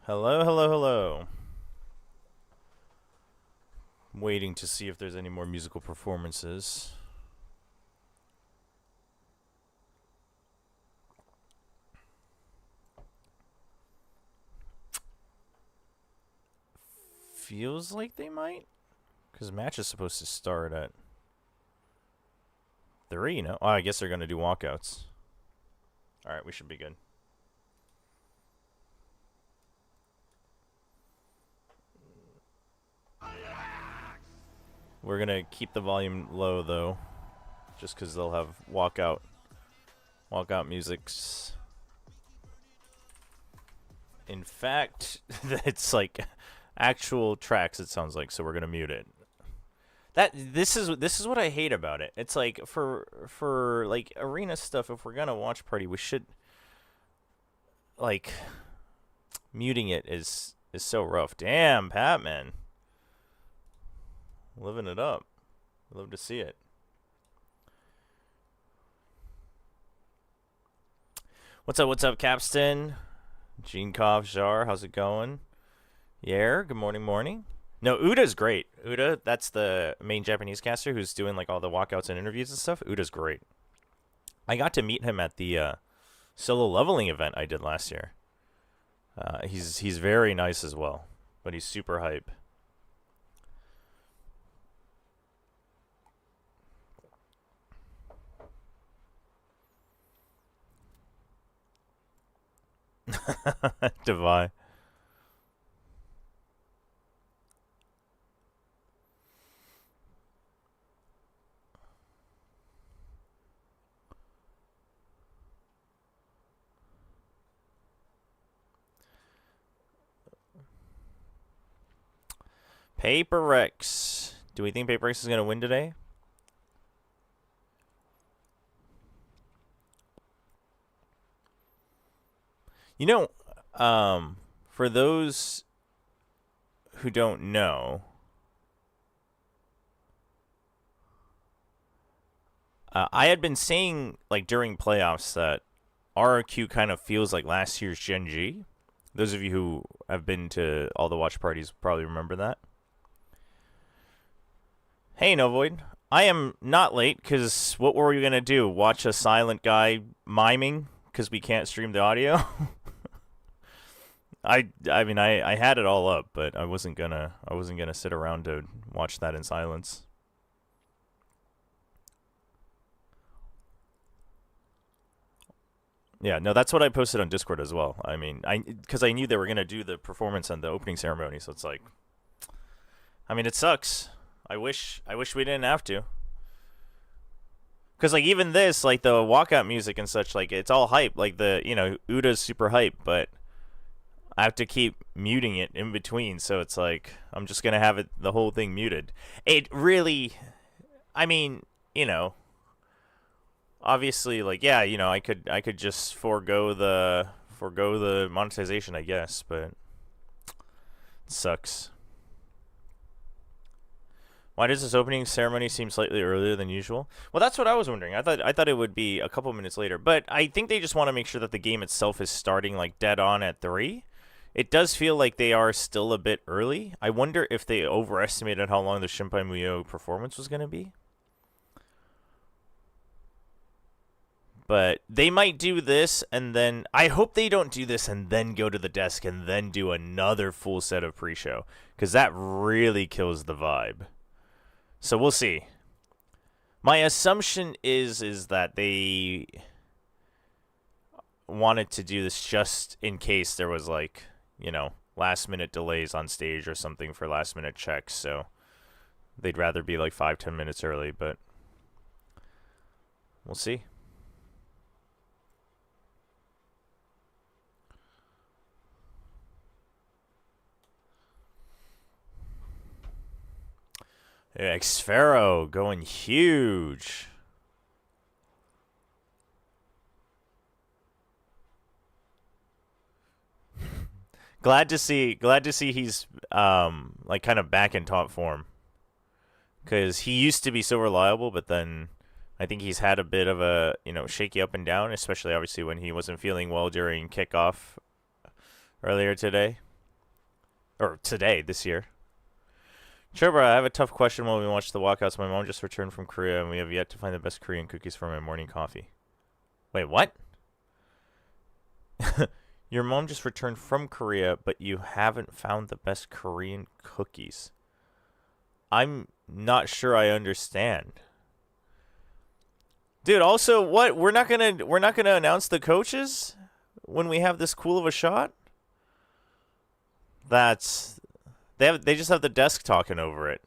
Hello, hello, hello. I'm waiting to see if there's any more musical performances. Feels like they might, because the match is supposed to start at 3, you know? Oh, I guess they're going to do walkouts. Alright, we should be good. We're going to keep the volume low, though, just because they'll have walkout musics. In fact, it's like actual tracks, it sounds like, so we're going to mute it. This is what I hate about it. It's like for like arena stuff, if we're gonna watch party, we should, like, muting it is so rough. Damn, Patman, living it up. Love to see it. What's up, Capstan? Gene Kov, Jar, how's it going? Yeah, good morning. No, Uda's great. Uda, that's the main Japanese caster who's doing like all the walkouts and interviews and stuff. Uda's great. I got to meet him at the solo leveling event I did last year. He's very nice as well, but he's super hype. Divide. PRX. Do we think PRX is going to win today? You know, for those who don't know, I had been saying, like, during playoffs that RRQ kind of feels like last year's Gen G. Those of you who have been to all the watch parties probably remember that. Hey, Novoid. I am not late, because what were we going to do? Watch a silent guy miming because we can't stream the audio? I mean, I had it all up, but I wasn't gonna sit around to watch that in silence. Yeah, no, that's what I posted on Discord as well. I mean, because I knew they were gonna do the performance and the opening ceremony, so it's like, I mean, it sucks. I wish we didn't have to. Because, like, even this, like, the walkout music and such, like, it's all hype. Like, Uda's super hype, but I have to keep muting it in between, so it's like, I'm just going to have the whole thing muted. It really, I mean, obviously, like, yeah, I could just forego the monetization, I guess, but it sucks. Why does this opening ceremony seem slightly earlier than usual? Well, that's what I was wondering. I thought it would be a couple minutes later, but I think they just want to make sure that the game itself is starting, like, dead on at 3. It does feel like they are still a bit early. I wonder if they overestimated how long the Shinpai Muyo performance was going to be. But they might do this, and then I hope they don't do this and then go to the desk and then do another full set of pre-show, because that really kills the vibe. So we'll see. My assumption is that they wanted to do this just in case there was, like, last-minute delays on stage or something for last-minute checks, so they'd rather be, like, 5-10 minutes early, but we'll see. Xfero going huge. Glad to see he's like kind of back in top form, because he used to be so reliable, but then I think he's had a bit of a shaky up and down, especially obviously when he wasn't feeling well during kickoff earlier today. Or today, this year. Chobra, I have a tough question while we watch the walkouts. My mom just returned from Korea, and we have yet to find the best Korean cookies for my morning coffee. Wait, what? Your mom just returned from Korea, but you haven't found the best Korean cookies. I'm not sure I understand. Dude, also, what? We're not gonna announce the coaches when we have this cool of a shot? That's they just have the desk talking over it.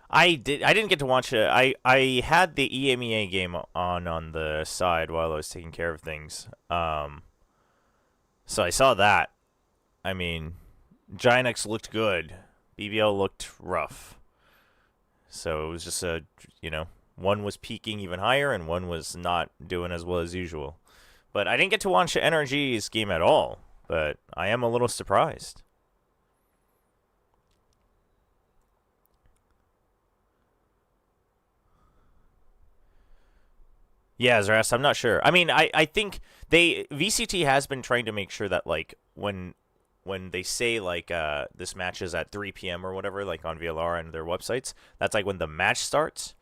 I didn't get to watch it. I had the EMEA game on the side while I was taking care of things. So I saw that. I mean, Giant X looked good. BBL looked rough. So it was just one was peaking even higher and one was not doing as well as usual. But I didn't get to watch NRG's game at all. But I am a little surprised. Yeah, Zarast, I'm not sure. I mean, I think VCT has been trying to make sure that like when they say like this match is at 3 p.m. or whatever, like on VLR and their websites, that's like when the match starts.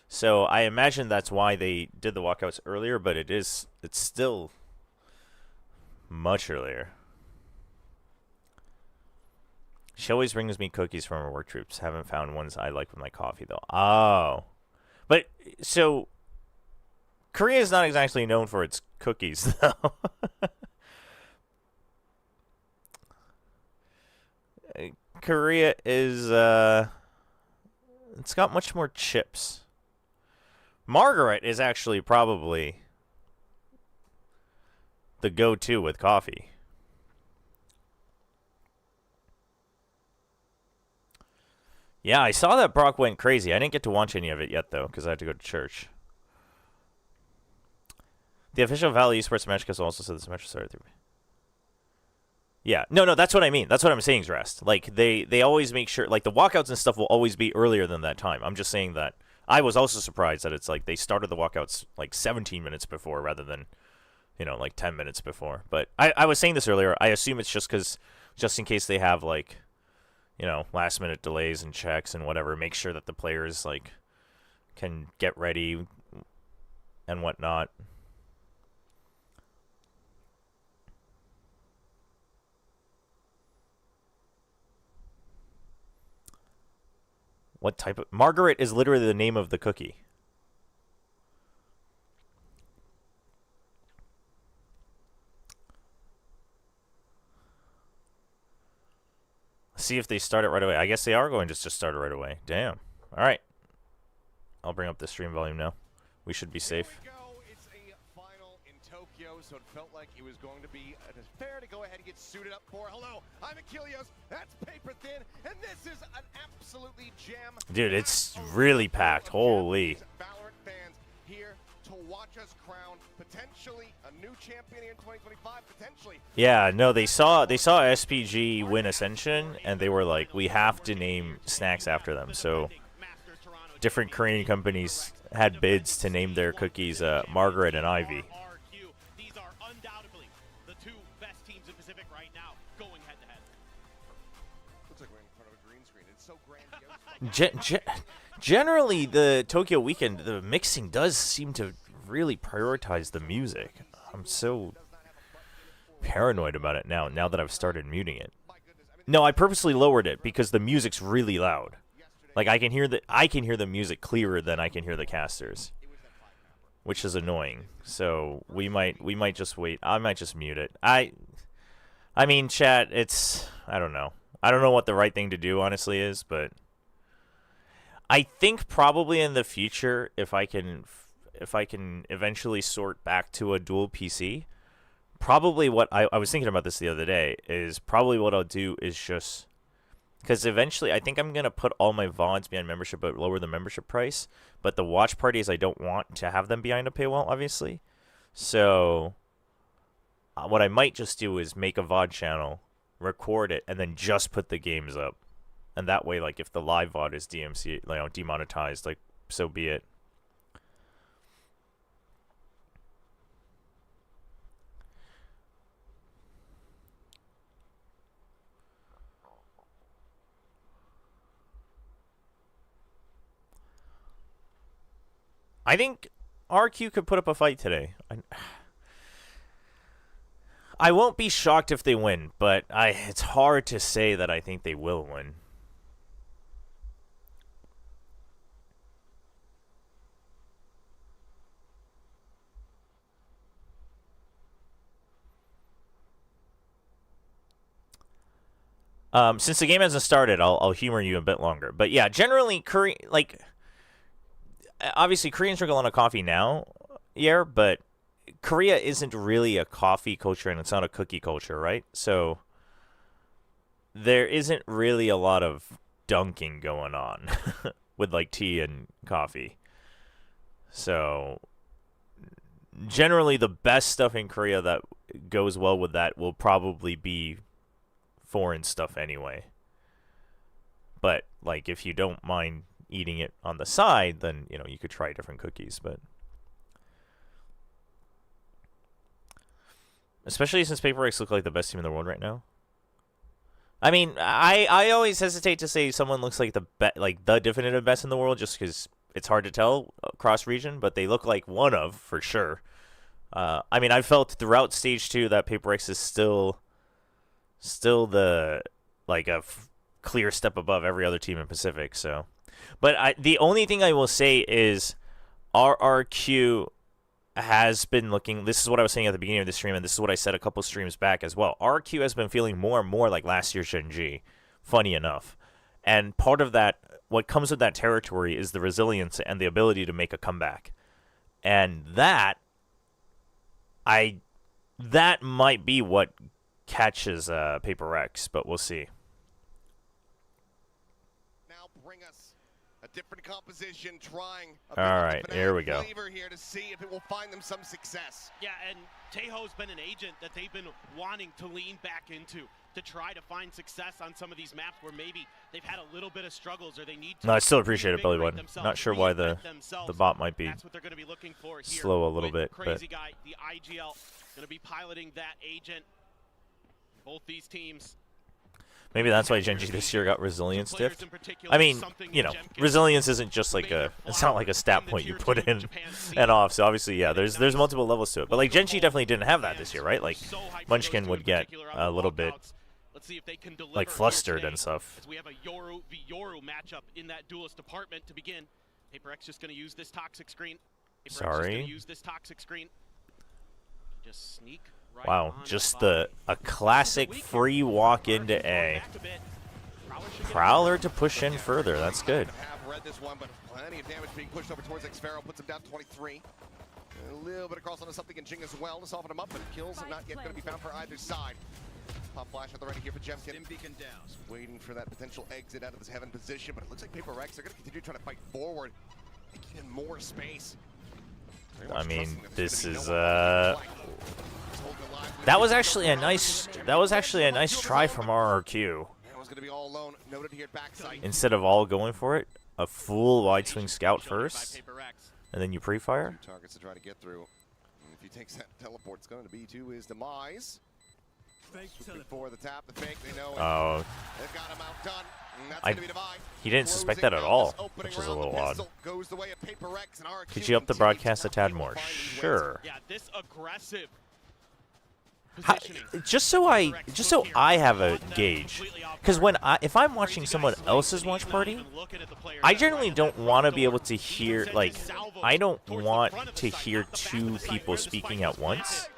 So I imagine that's why they did the walkouts earlier, but it's still much earlier. She always brings me cookies from her work trips. Haven't found ones I like with my coffee though. Oh. But so Korea is not exactly known for its cookies, though. Korea is, it's got much more chips. Margaret is actually probably the go-to with coffee. Yeah, I saw that Brock went crazy. I didn't get to watch any of it yet, though, because I had to go to church. The official Valley Esports Matchcast also said this match started 3. Yeah, no, that's what I mean. That's what I'm saying, Rest. Like they always make sure, like the walkouts and stuff will always be earlier than that time. I'm just saying that I was also surprised that it's like they started the walkouts like 17 minutes before rather than, like 10 minutes before. But I was saying this earlier. I assume it's just in case they have like, last minute delays and checks and whatever. Make sure that the players like can get ready and whatnot. What type of... Margaret is literally the name of the cookie. See if they start it right away. I guess they are going to just start it right away. Damn. All right. I'll bring up the stream volume now. We should be safe. It's a final in Tokyo, so it felt like it was going to be fair to go ahead and get suited up for. Hello, I'm Achilles. That's paper thin, and this is an absolutely jam. Dude, it's really packed. Holy. Valorant fans here to watch us crown potentially a new champion here in 2025. Potentially. Yeah, no, they saw SPG win Ascension, and they were like, we have to name snacks after them. So different Korean companies had bids to name their cookies Margaret and Ivy. These are undoubtedly the two best teams in Pacific right now, going head to head. Looks like we're in front of a green screen. It's so grandiose. Generally, the Tokyo weekend, the mixing does seem to really prioritize the music. I'm so paranoid about it now that I've started muting it. No, I purposely lowered it because the music's really loud. Like I can hear the music clearer than I can hear the casters, which is annoying. So we might just wait. I might just mute it. I mean, chat. I don't know. I don't know what the right thing to do honestly is, but I think probably in the future, if I can eventually sort back to a dual PC, probably what I was thinking about this the other day is probably what I'll do is just. Because eventually, I think I'm going to put all my VODs behind membership, but lower the membership price. But the watch parties, I don't want to have them behind a paywall, obviously. So, what I might just do is make a VOD channel, record it, and then just put the games up. And that way, like, if the live VOD is demonetized, like, so be it. I think RRQ could put up a fight today. I won't be shocked if they win, but it's hard to say that I think they will win. Since the game hasn't started, I'll humor you a bit longer. But yeah, generally, obviously Koreans drink a lot of coffee now, yeah, but Korea isn't really a coffee culture and it's not a cookie culture, right? So there isn't really a lot of dunking going on with like tea and coffee. So generally the best stuff in Korea that goes well with that will probably be foreign stuff anyway. But like if you don't mind eating it on the side, then you could try different cookies, but especially since PRX look like the best team in the world right now. I mean, I always hesitate to say someone looks like the definitive best in the world just because it's hard to tell across region, but they look like one of for sure. I mean, I felt throughout stage 2 that PRX is still the clear step above every other team in Pacific. So, but the only thing I will say is RRQ has been looking. This is what I was saying at the beginning of the stream, and this is what I said a couple streams back as well. RRQ has been feeling more and more like last year's Gen G, funny enough. And part of that, what comes with that territory, is the resilience and the ability to make a comeback. And that might be what catches PRX, but we'll see. Now bring us a different composition, trying a all right, here we go. Flavor here to see if it will find them some success. Yeah, and Taeho's been an agent that they've been wanting to lean back into to try to find success on some of these maps where maybe they've had a little bit of struggles or they need to. No, I still appreciate it, Billy One. Not sure why the bot might be That's what they're going to be looking for here. Slow a little bit. Crazy guy, the IGL, going to be piloting that agent. Both these teams. Maybe that's why Gen G this year got resilience dipped. I mean, resilience isn't just like it's not like a stat point you put in and off. So obviously, yeah, there's multiple levels to it. But like Gen G definitely didn't have that this year, right? Like Munchkin would get a little bit like flustered and stuff. We have a Yoru v Yoru matchup in that duelist department to begin. PRX just going to use this toxic screen. Sorry. Use this toxic screen. Just sneak. Wow, just a classic free walk into A. Prowler to push in further. That's good. Have read this one, but plenty of damage being pushed over towards Xfero, puts him down 23. A little bit across onto something in Jing as well to soften him up, but kills are not yet going to be found for either side. Pop flash at the ready here for Jemkin. Waiting for that potential exit out of this heaven position, but it looks like PRX are going to continue trying to fight forward, making in more space. I mean, this is that was actually a nice try from RRQ. Instead of all going for it, a full wide swing scout first, and then you pre-fire. Targets to try to get through. If he takes that teleport, it's going to be to his demise. Before the tap, the fake, they know. Oh. They've got him outdone. That's going to be Divine. He didn't suspect that at all, which is a little odd. Could you up the broadcast a tad more? Sure. Yeah, this aggressive just so I have a gauge, because if I'm watching someone else's watch party, I generally don't want to be able to hear, like, I don't want to hear two people speaking at once.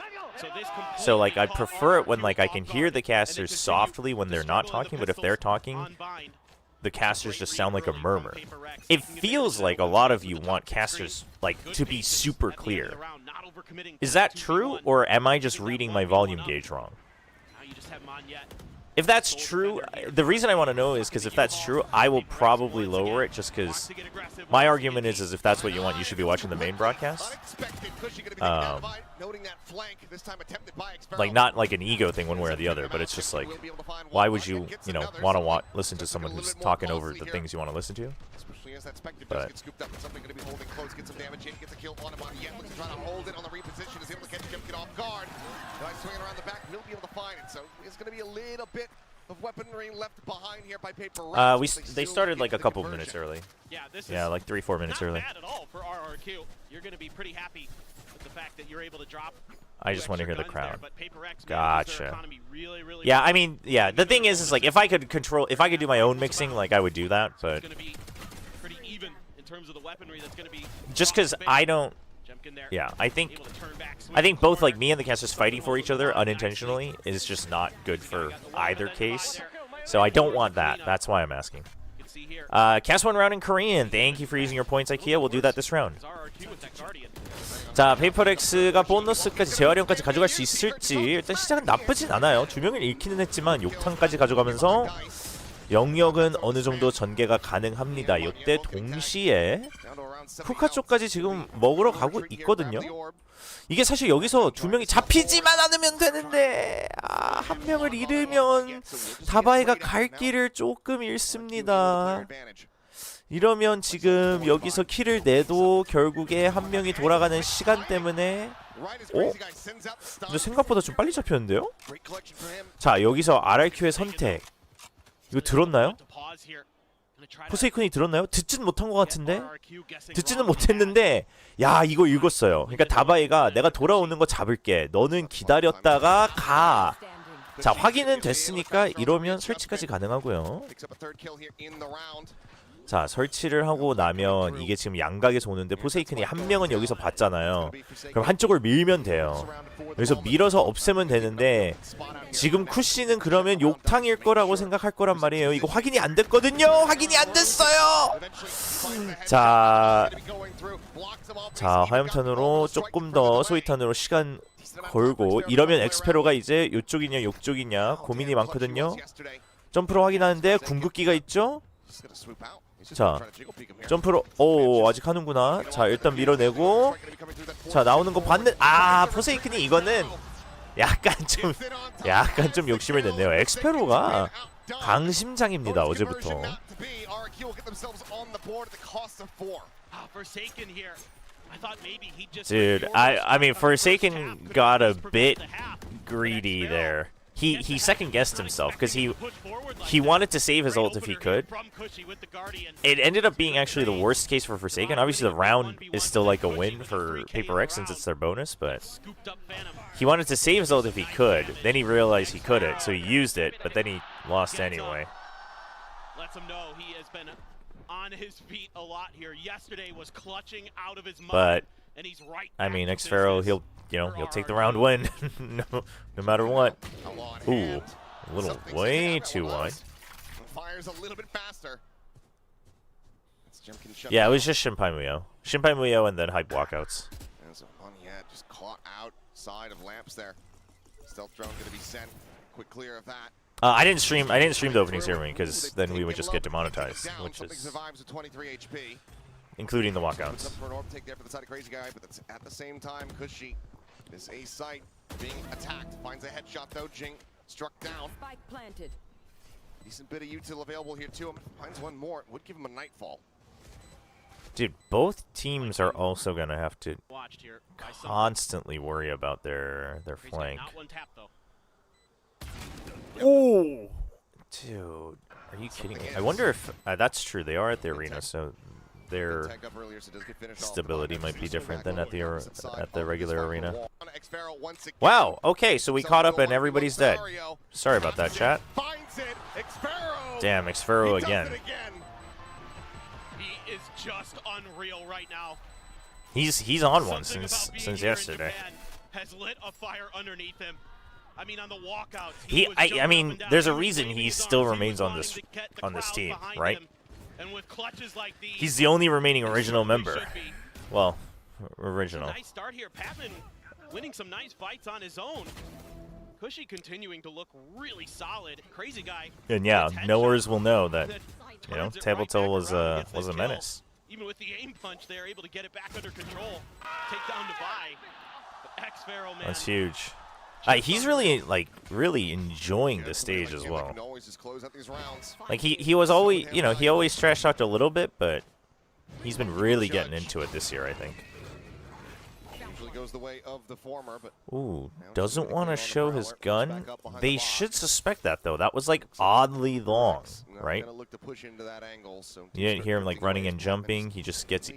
So like I prefer it when like I can hear the casters softly when they're not talking, but if they're talking, the casters just sound like a murmur. It feels like a lot of you want casters like to be super clear. Is that true, or am I just reading my volume gauge wrong? If that's true, the reason I want to know is because if that's true, I will probably lower it just because my argument is if that's what you want, you should be watching the main broadcast. noting that flank, this time attempted by Xfero. Like, not like an ego thing one way or the other, but it's just like, why would you, you know, want to listen to someone who's talking over the things you want to listen to? Especially as that Spectre does get scooped up, and something going to be holding close, get some damage in, gets a kill on him on yet, looks to try to hold it on the reposition, is able to catch Jimkin off guard. Guys swinging around the back, will be able to find it, so it's going to be a little bit of weaponry left behind here by PRX. They started like a couple minutes early. Yeah, this Yeah, like 3-4 minutes early. Not bad at all for RRQ. You're going to be pretty happy with the fact that you're able to drop. I just want to hear the crowd. There, Gotcha. really, really Yeah, I mean, yeah. The thing is like if I could do my own mixing, like I would do that. But it's going to be pretty even in terms of the weaponry that's going to be. Just because I don't. Yeah, I think both like me and the casters fighting for each other unintentionally is just not good for either case. So I don't want that. That's why I'm asking. Cast one round in Korean. Thank you for using your points, IKEA. We'll do that this round. 자, 페이퍼렉스가 보너스까지 재활용까지 가져갈 수 있을지. 일단 시작은 나쁘진 않아요. 2명을 잃기는 했지만 욕탕까지 가져가면서 영역은 어느 정도 전개가 가능합니다. 이때 동시에 후카 쪽까지 지금 먹으러 가고 있거든요. 이게 사실 여기서 2명이 잡히지만 않으면 되는데 한 명을 잃으면 다바이가 갈 길을 조금 잃습니다. 이러면 지금 여기서 킬을 내도 결국에 한 명이 돌아가는 시간 때문에 근데 생각보다 좀 빨리 잡혔는데요? 자, 여기서 RRQ의 선택 이거 들었나요? 포세이콘이 들었나요? 듣지는 못한 것 같은데? 듣지는 못했는데 야, 이거 읽었어요. 그러니까 다바이가 내가 돌아오는 거 잡을게. 너는 기다렸다가 가. 자, 확인은 됐으니까 이러면 설치까지 가능하고요. 자, 설치를 하고 나면 이게 지금 양각에서 오는데 포세이큰이 한 명은 여기서 봤잖아요. 그럼 한쪽을 밀면 돼요. 여기서 밀어서 없애면 되는데 지금 쿠시는 그러면 욕탕일 거라고 생각할 거란 말이에요. 이거 확인이 안 됐거든요. 확인이 안 됐어요. 자, 화염탄으로 조금 더 소위탄으로 시간 걸고 이러면 엑스페로가 이제 요쪽이냐 요쪽이냐 고민이 많거든요. 점프로 확인하는데 궁극기가 있죠? 자, 점프로 아직 하는구나. 자, 일단 밀어내고 자, 나오는 거 봤는 포세이큰이 이거는 약간 좀 욕심을 냈네요. 엑스페로가 강심장입니다. 어제부터. Dude, I mean Forsaken got a bit greedy there. He second guessed himself because he wanted to save his ult if he could. It ended up being actually the worst case for Forsaken. Obviously the round is still like a win for PRX since it's their bonus, but he wanted to save his ult if he could. Then he realized he couldn't, so he used it, but then he lost anyway. Lets him know he has been on his feet a lot here. Yesterday was clutching out of his mind. But and he's right. I mean, Xfero, he'll take the round win, no matter what. Ooh, a little way too wide. Fires a little bit faster. Yeah, it was just Shinpai Muyo, and then hype walkouts. Just caught outside of lamps there. Stealth drone going to be sent. Quick clear of that. I didn't stream the opening ceremony because then we would just get demonetized, which is including the walkouts. At the same time, Kushi, this A site being attacked, finds a headshot though. Jing struck down. Spike planted. Decent bit of util available here too. Finds one more. Would give him a nightfall. Dude, both teams are also gonna have to constantly worry about their flank. Ooh, dude, are you kidding me? I wonder if that's true. They are at the arena, so their stability might be different than at the regular arena. Wow. Okay, so we caught up and everybody's dead. Sorry about that, chat. Damn, Xfero again. He is just unreal right now. He's on one since yesterday. Has lit a fire underneath him. I mean, on the walkouts. I mean, there's a reason he still remains on this team, right? And with clutches like these, he's the only remaining original member. Well, original. Nice start here. Patman winning some nice fights on his own. Cushy continuing to look really solid. Crazy guy. And yeah, knowers will know that Tabletop was a menace. Even with the aim punch, they're able to get it back under control. Take down Devi. X-Pharaoh, man. That's huge. He's really enjoying the stage as well. Like he was always, you know, he always trash talked a little bit, but he's been really getting into it this year, I think. Goes the way of the former, but ooh, doesn't want to show his gun. They should suspect that though. That was like oddly long, right? You didn't hear him like running and jumping. He just gets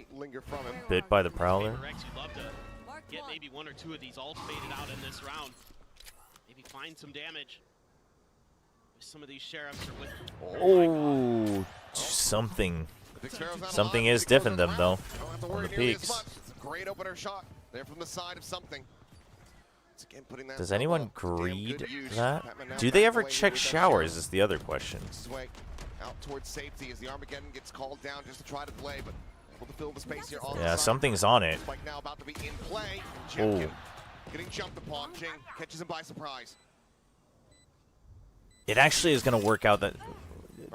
bit by the prowler. PRX, you'd love to get maybe one or two of these ults baited out in this round. Maybe find some damage. Some of these sheriffs are with. Oh, something is different them though on the peaks. Great opener shot there from the side of something. Again, does anyone greed that? Do they ever check showers is the other question. Out towards safety as the Armageddon gets called down just to try to play, but able to fill the space here on yeah, something's on it. Spike now about to be in play. Oh. Getting jumped upon. Jing catches him by surprise. It actually is going to work out that...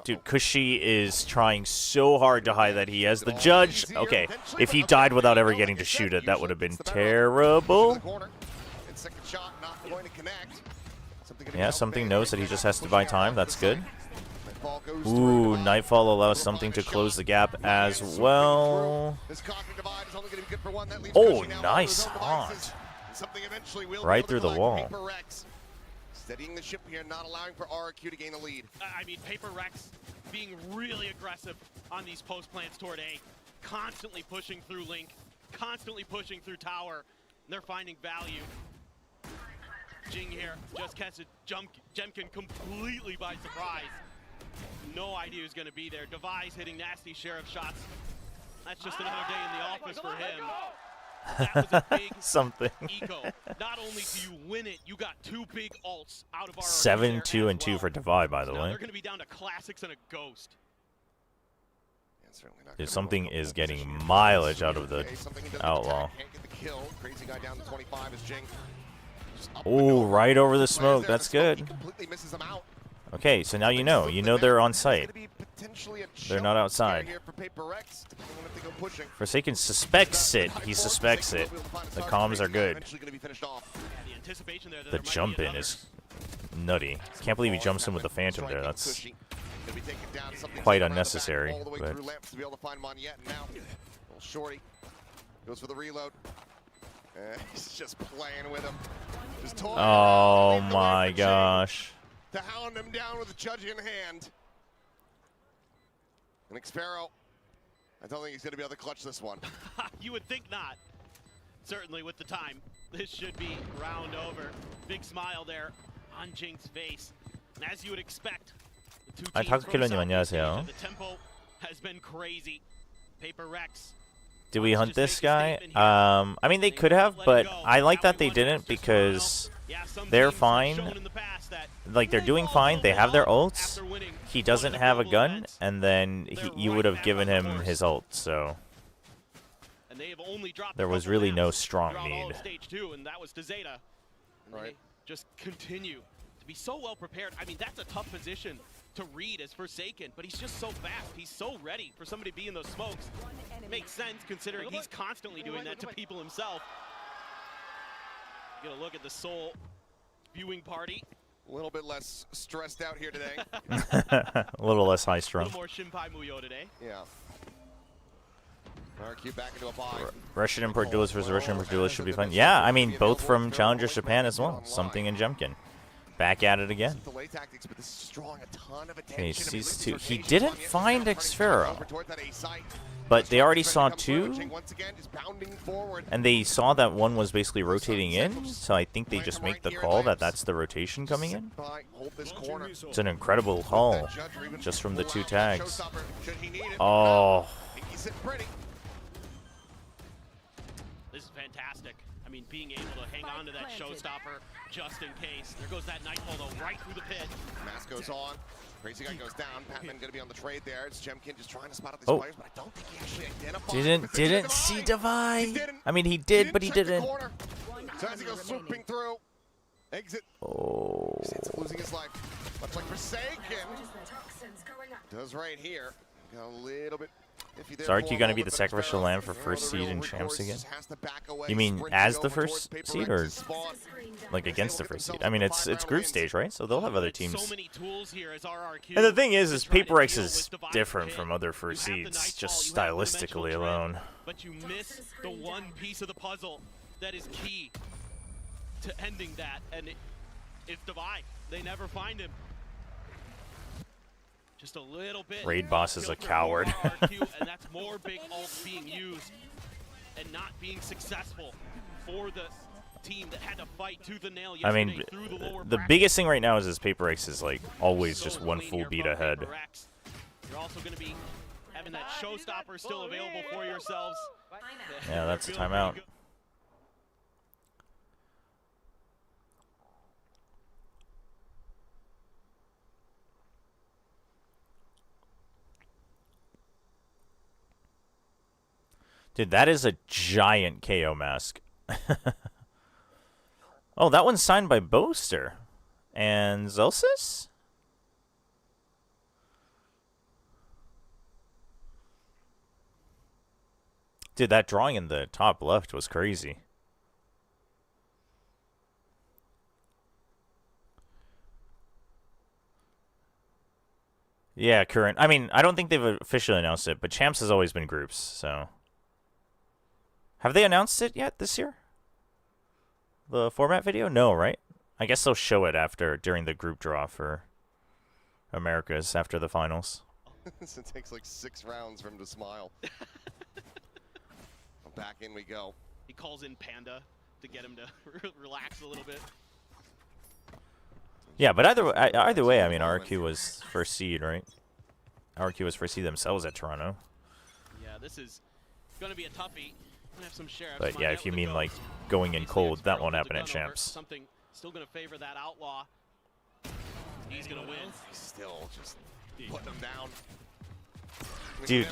Dude, Kushi is trying so hard to hide that he has the judge. Okay, if he died without ever getting to shoot it, that would have been terrible. Yeah, something knows that he just has to buy time. That's good. Ooh, Nightfall allows something to close the gap as well. Oh, nice haunt. Right through the wall. Steadying the ship here, not allowing for RRQ to gain the lead. I mean, PRX being really aggressive on these post plants toward A, constantly pushing through Link, constantly pushing through tower. And they're finding value. Jing here just catches Jemkin completely by surprise. No idea who's going to be there. Device hitting nasty sheriff shots. That's just another day in the office for him. That was a big something. eco. Not only do you win it, you got two big ults out of our 7, 2, and 2 for Divide, by the way. They're going to be down to classics and a ghost. Dude, something is getting mileage out of the Outlaw. Oh, right over the smoke. That's good. Okay, so now you know they're on site. They're not outside. Forsaken suspects it. He suspects it. The comms are good. The jump in is nutty. Can't believe he jumps in with the Phantom there. That's quite unnecessary. But Shorty goes for the reload. He's just playing with him. Oh my gosh. To hound him down with the judge in hand. And Xpharaoh, I don't think he's going to be able to clutch this one. You would think not. Certainly with the time. This should be round over. Big smile there on Jing's face. And as you would expect, the two teams from 안녕하세요. the tempo has been crazy. PRX. Do we hunt this guy? I mean, they could have, but I like that they didn't because they're fine. Like, they're doing fine. They have their ults. He doesn't have a gun, and then you would have given him his ult, so there was really no strong need. And that was to Zeta. Right. Just continue to be so well prepared. I mean, that's a tough position to read as Forsaken, but he's just so fast. He's so ready for somebody to be in those smokes. Makes sense considering he's constantly doing that to people himself. Get a look at the Soul viewing party. A little bit less stressed out here today. A little less high strung. A little more Shinpai Muyo today. Yeah. RRQ back into a buy. Russian import duelist versus Russian import duelist should be fun. Yeah, I mean, both from Challengers Japan as well. Something in Jemkin. Back at it again. Okay, sees two. He didn't find Xpharaoh, but they already saw two, and they saw that one was basically rotating in, so I think they just make the call that that's the rotation coming in. It's an incredible haul, just from the two tags. Oh. This is fantastic. I mean, being able to hang on to that showstopper just in case. There goes that Nightfall, though, right through the pit. Mask goes on. Crazy Guy goes down. Patman going to be on the trade there. It's Jemkin just trying to spot out these players, but I don't think he actually identified. Didn't see Divide. I mean, he did, but he didn't. So as he goes swooping through, exit. Oh. He's losing his life. Much like Forsaken does right here. Got a little bit. Is RRQ going to be the sacrificial lamb for first seed in champs again? You mean as the first seed or like against the first seed? I mean, it's group stage, right? So they'll have other teams. And the thing is PRX is different from other first seeds, just stylistically alone. But you miss the one piece of the puzzle that is key to ending that, and it's Divide. They never find him. Just a little bit. Raid boss is a coward. RRQ, and that's more big ults being used and not being successful for the team that had to fight tooth and nail yesterday. I mean, through the lower the bracket. biggest thing right now is PRX is like always just So one clean full here beat from ahead. PRX. You're also going to be having that showstopper still available for yourselves. Yeah, that's a Feeling timeout. pretty good. Dude, that is a giant KO mask. Oh, that one's signed by Boaster. And Zelsis? Dude, that drawing in the top left was crazy. Yeah, current. I mean, I don't think they've officially announced it, but Champs has always been groups, so... Have they announced it yet this year? The format video? No, right? I guess they'll show it during the group draw for Americas after the finals. It takes like 6 rounds for him to smile. Back in we go. He calls in Panda to get him to relax a little bit. Yeah, but either way, I mean, RRQ was first seed, right? RRQ was first seed themselves at Toronto. Yeah, this is going to be a toughie. Have some sheriffs. But yeah, if you mean like going in cold, that won't happen at Champs. Something still going to favor that outlaw. He's going to win. He's still just putting him down. Dude,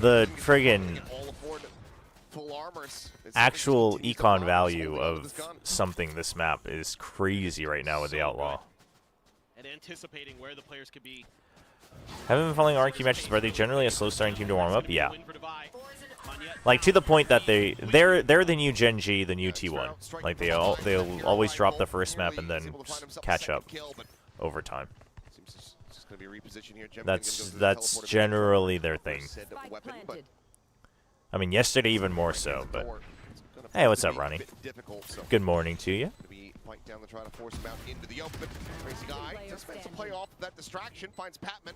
the friggin' actual econ value of something this map is crazy right now with the outlaw. And anticipating where the players could be. Haven't been following RRQ matches. Are they generally a slow starting team to warm up? Yeah. Like to the point that they're the new Gen G, the new T1. Like they'll always drop the first map and then catch up over time. That's generally their thing. I mean, yesterday even more so. But hey, what's up, Ronnie? Good morning to you. Down to try to force him out into the open. Crazy guy just makes a play off that distraction. Finds Patman.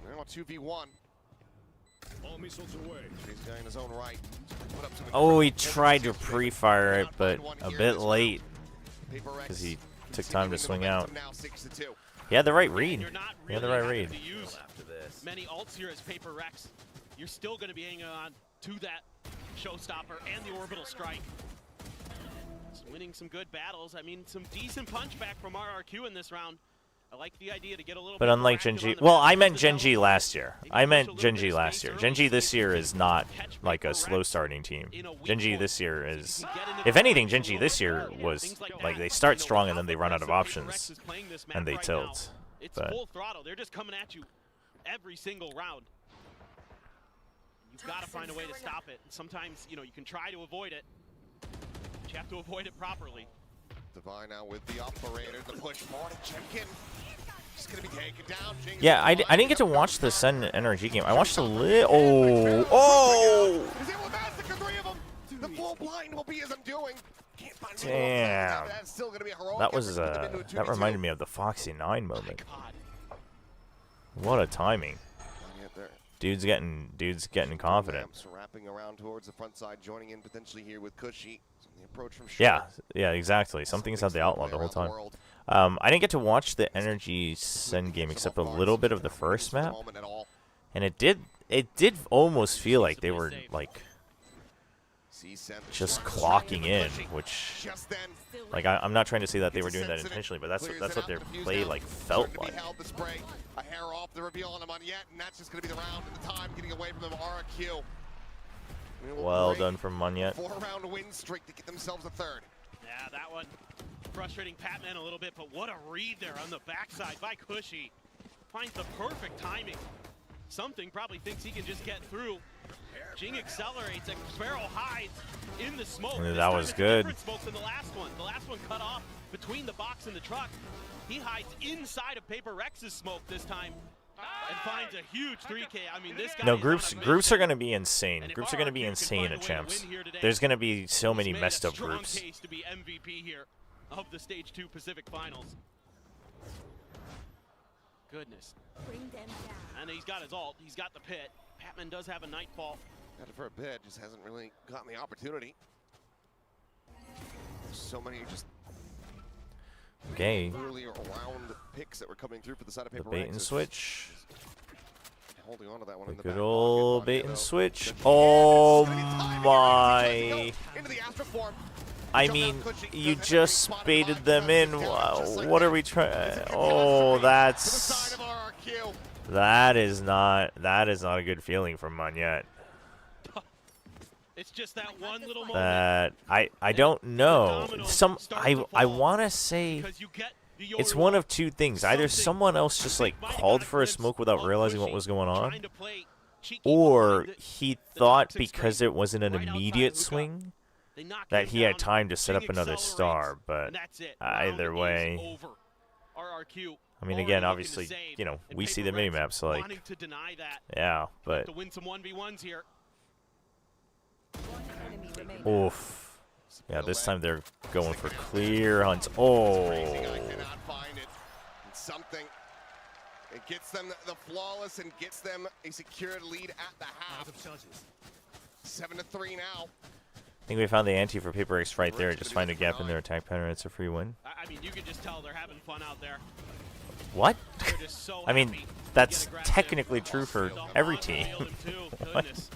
Now 2v1. All missiles away. Crazy guy in his own right. Oh, he tried to pre-fire it, but a bit late because he took time to swing out. He had the right read. He had the right read. Many ults here as PRX. You're still going to be hanging on to that showstopper and the orbital strike. Winning some good battles. I mean, some decent punchback from RRQ in this round. I like the idea to get a little but bit unlike Gen G, well, I meant Gen G last year. I meant Gen G last year. Gen G this year is not like a slow starting team. Gen G this year is, if anything, Gen G this year was like they start strong and then they run out of options and they tilt. It's full throttle. They're just coming at you every single round. You've got to find a way to stop it. And sometimes, you know, you can try to avoid it. But you have to avoid it properly. Divine now with the operator, the push forward, Chemkin. Just gonna be taken down. Yeah, I didn't get to watch the Sun NRG game. I watched a little. Oh! He's able to massacre 3 of them. The full blind will be as I'm doing. Can't find Damn. That's still gonna be a heroic That was effort to put them into a that 2v2. reminded me of the Foxy 9 moment. What a timing. Dude's getting confident. Lamps wrapping around towards the front side, joining in potentially here with Cushy. The approach from Yeah, exactly. Something's at the outlaw the whole time. I didn't get to watch the Energy Sen game except a little bit of the first map, and it did almost feel like they were like just clocking in, which like I'm not trying to say that they were doing that intentionally, but that's what their play like felt like. A hair off the reveal on him on yet, and that's just going to be the round at the time, getting away from them. RRQ. Well done from Munyet. 4-round win streak to get themselves a 3rd. Yeah, that one frustrating Patman a little bit, but what a read there on the backside by Cushy. finds the perfect timing. Something probably thinks he can just get through. Jing accelerates, and Sparrow hides in the smoke. That was good. Different smoke than the last one. The last one cut off between the box and the truck. He hides inside of PRX's smoke this time and finds a huge 3K. I mean, this guy. No, groups are going to be insane. Groups are going to be insane at champs. There's going to be so many messed up groups. Case to be MVP here of the Stage 2 Pacific Finals. Goodness. Bring them down. And he's got his ult. He's got the pit. Patman does have a Nightfall. Got it for a bit, just hasn't really gotten the opportunity. So many just Okay. early around picks that were coming through for the side of The paper. bait and switch. Holding on to that one The in the good back old pocket. bait and Though. switch. The Oh Into my. the Astra form. I Jump mean, out, Cushing you does just spotted baited by them in. Just like What are that. we trying? It's a good Oh, to the that's side of RRQ. that is not a good feeling from Monyet. It's just that one little moment. That I don't know. I want to say Because you get the it's Yoru one ult. of two things. Either someone else just like called for a smoke without realizing what was going on, Trying to play cheeky or behind he the thought toxic because screen it wasn't an right outside immediate hookah. swing They knock that him he had down, time to set up Jing another accelerates, star. But and that's it. either Round is way, over. RRQ I mean, already again, looking to obviously, save, you know, and we see the PRX mini-maps, like, wanting to deny that, yeah, but to win some 1v1s here. One enemy remaining. oof. Yeah, this time they're going for clear hunts. Oh. Crazy guy cannot find it. It's something. It gets them the flawless and gets them a secured lead at the half. 7-3 now. I think we found the ante for PRX right there. Just find a gap in their attack pattern. It's a free win. I mean, you can just tell they're having fun out there. What? They're just so I mean, happy to that's get aggressive. technically true for The every Hog team. nailed him too. What? Goodness.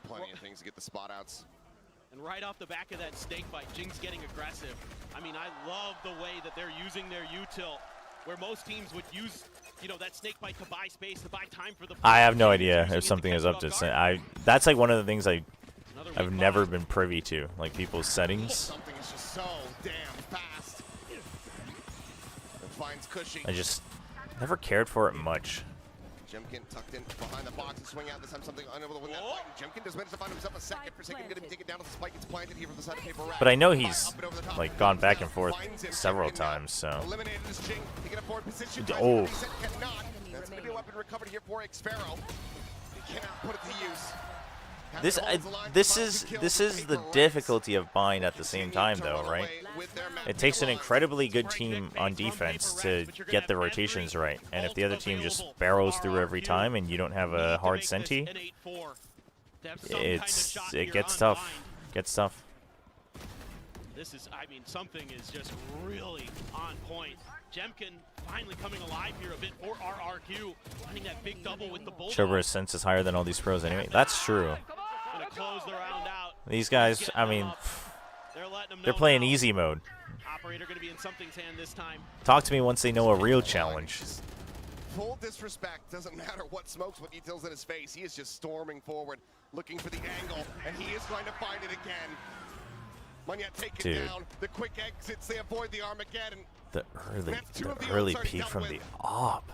Plenty of things to get the spot outs. And right off the back of that snake bite, Jing's getting aggressive. I mean, I love the way that they're using their util, where most teams would use, you know, that snake bite to buy space, to buy time for the. I have no idea Using it if to something catch is you up off to. guard. That's like one of the things Another I've weak never box. been privy to, like people's settings. Something is just so damn fast. It finds Cushing. I just never cared for it much. Jemkin tucked in behind the box and swing out. This time something unable to win that Oh. fight. Jemkin does manage to find himself a second for second. Gonna take it down as the spike gets planted here from the side of paper. But I know he's Up and over the top. like gone back and forth Finds him. several Jemkin now times, so eliminated his Jing. Taking a forward position. Oh. Reset cannot. That's gonna be a weapon recovered here for Xpharaoh. He cannot put it to use. this is the difficulty of buying at the same time, though, right? It takes an incredibly good team on defense to get the rotations right, and if the other team just barrels through every time and you don't have a hard senti, it gets tough. Gets tough. This is, I mean, something is just really on point. Jemkin finally coming alive here a bit for RRQ, finding that big double with the Bulldog. Chobra's sense is higher than all these pros anyway. That's true. Gonna close the round out. These guys, I mean, They're letting them they're know playing now. easy mode. Operator gonna be in something's hand this time. Talk to me once they know a real challenge. Full disrespect. Doesn't matter what smokes, what details in his face. He is just storming forward, looking for the angle, and he is going to find it again. Monyet take it down. The quick exits, they avoid the Armageddon. The That's two of the early ults already peek dealt from with. the op.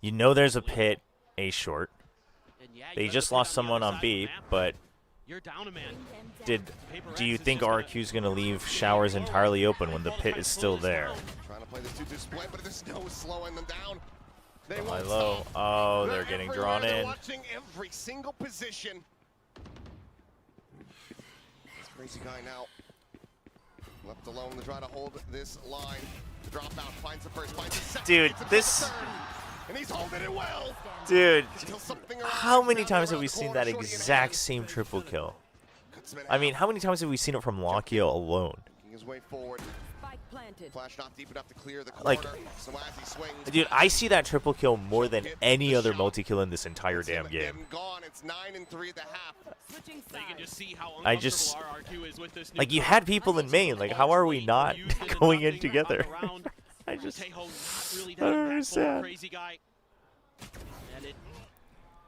You know there's a pit, A short. And yeah, you They got just the pit lost the someone other on side of B, the map. but You're down a man. do you think RQ's gonna leave showers entirely open when the pit is still there? Trying to play this 2-2 split, but there's no slowing them down. They High won't low. stop. Oh, they're getting everywhere. drawn They're in. watching every single position. This crazy guy now left alone to try to hold this line. The dropout finds the first, finds the second. Dude, gets it to this- the third, and he's holding it well. Dude, Until something how arrives many now times have around we the seen corner, that shorty in exact hand. same triple kill? Cuts him in I mean, half, how many times have we seen it from Lockheed alone? making his way forward. Spike planted. Flash not deep enough to clear the corner. Like- So as he swings, Dude, I see that triple kill more than any other multi-kill in this entire it's him damn game. again, gone. It's 9-3 at the half. Switching So you can sides. just see how I just- uncomfortable RRQ is with this new Like, you coach. had people in main, like, how are we not Used in going in nothing together? on the round. I just, Tejo not really I that don't impactful, understand. crazy guy. And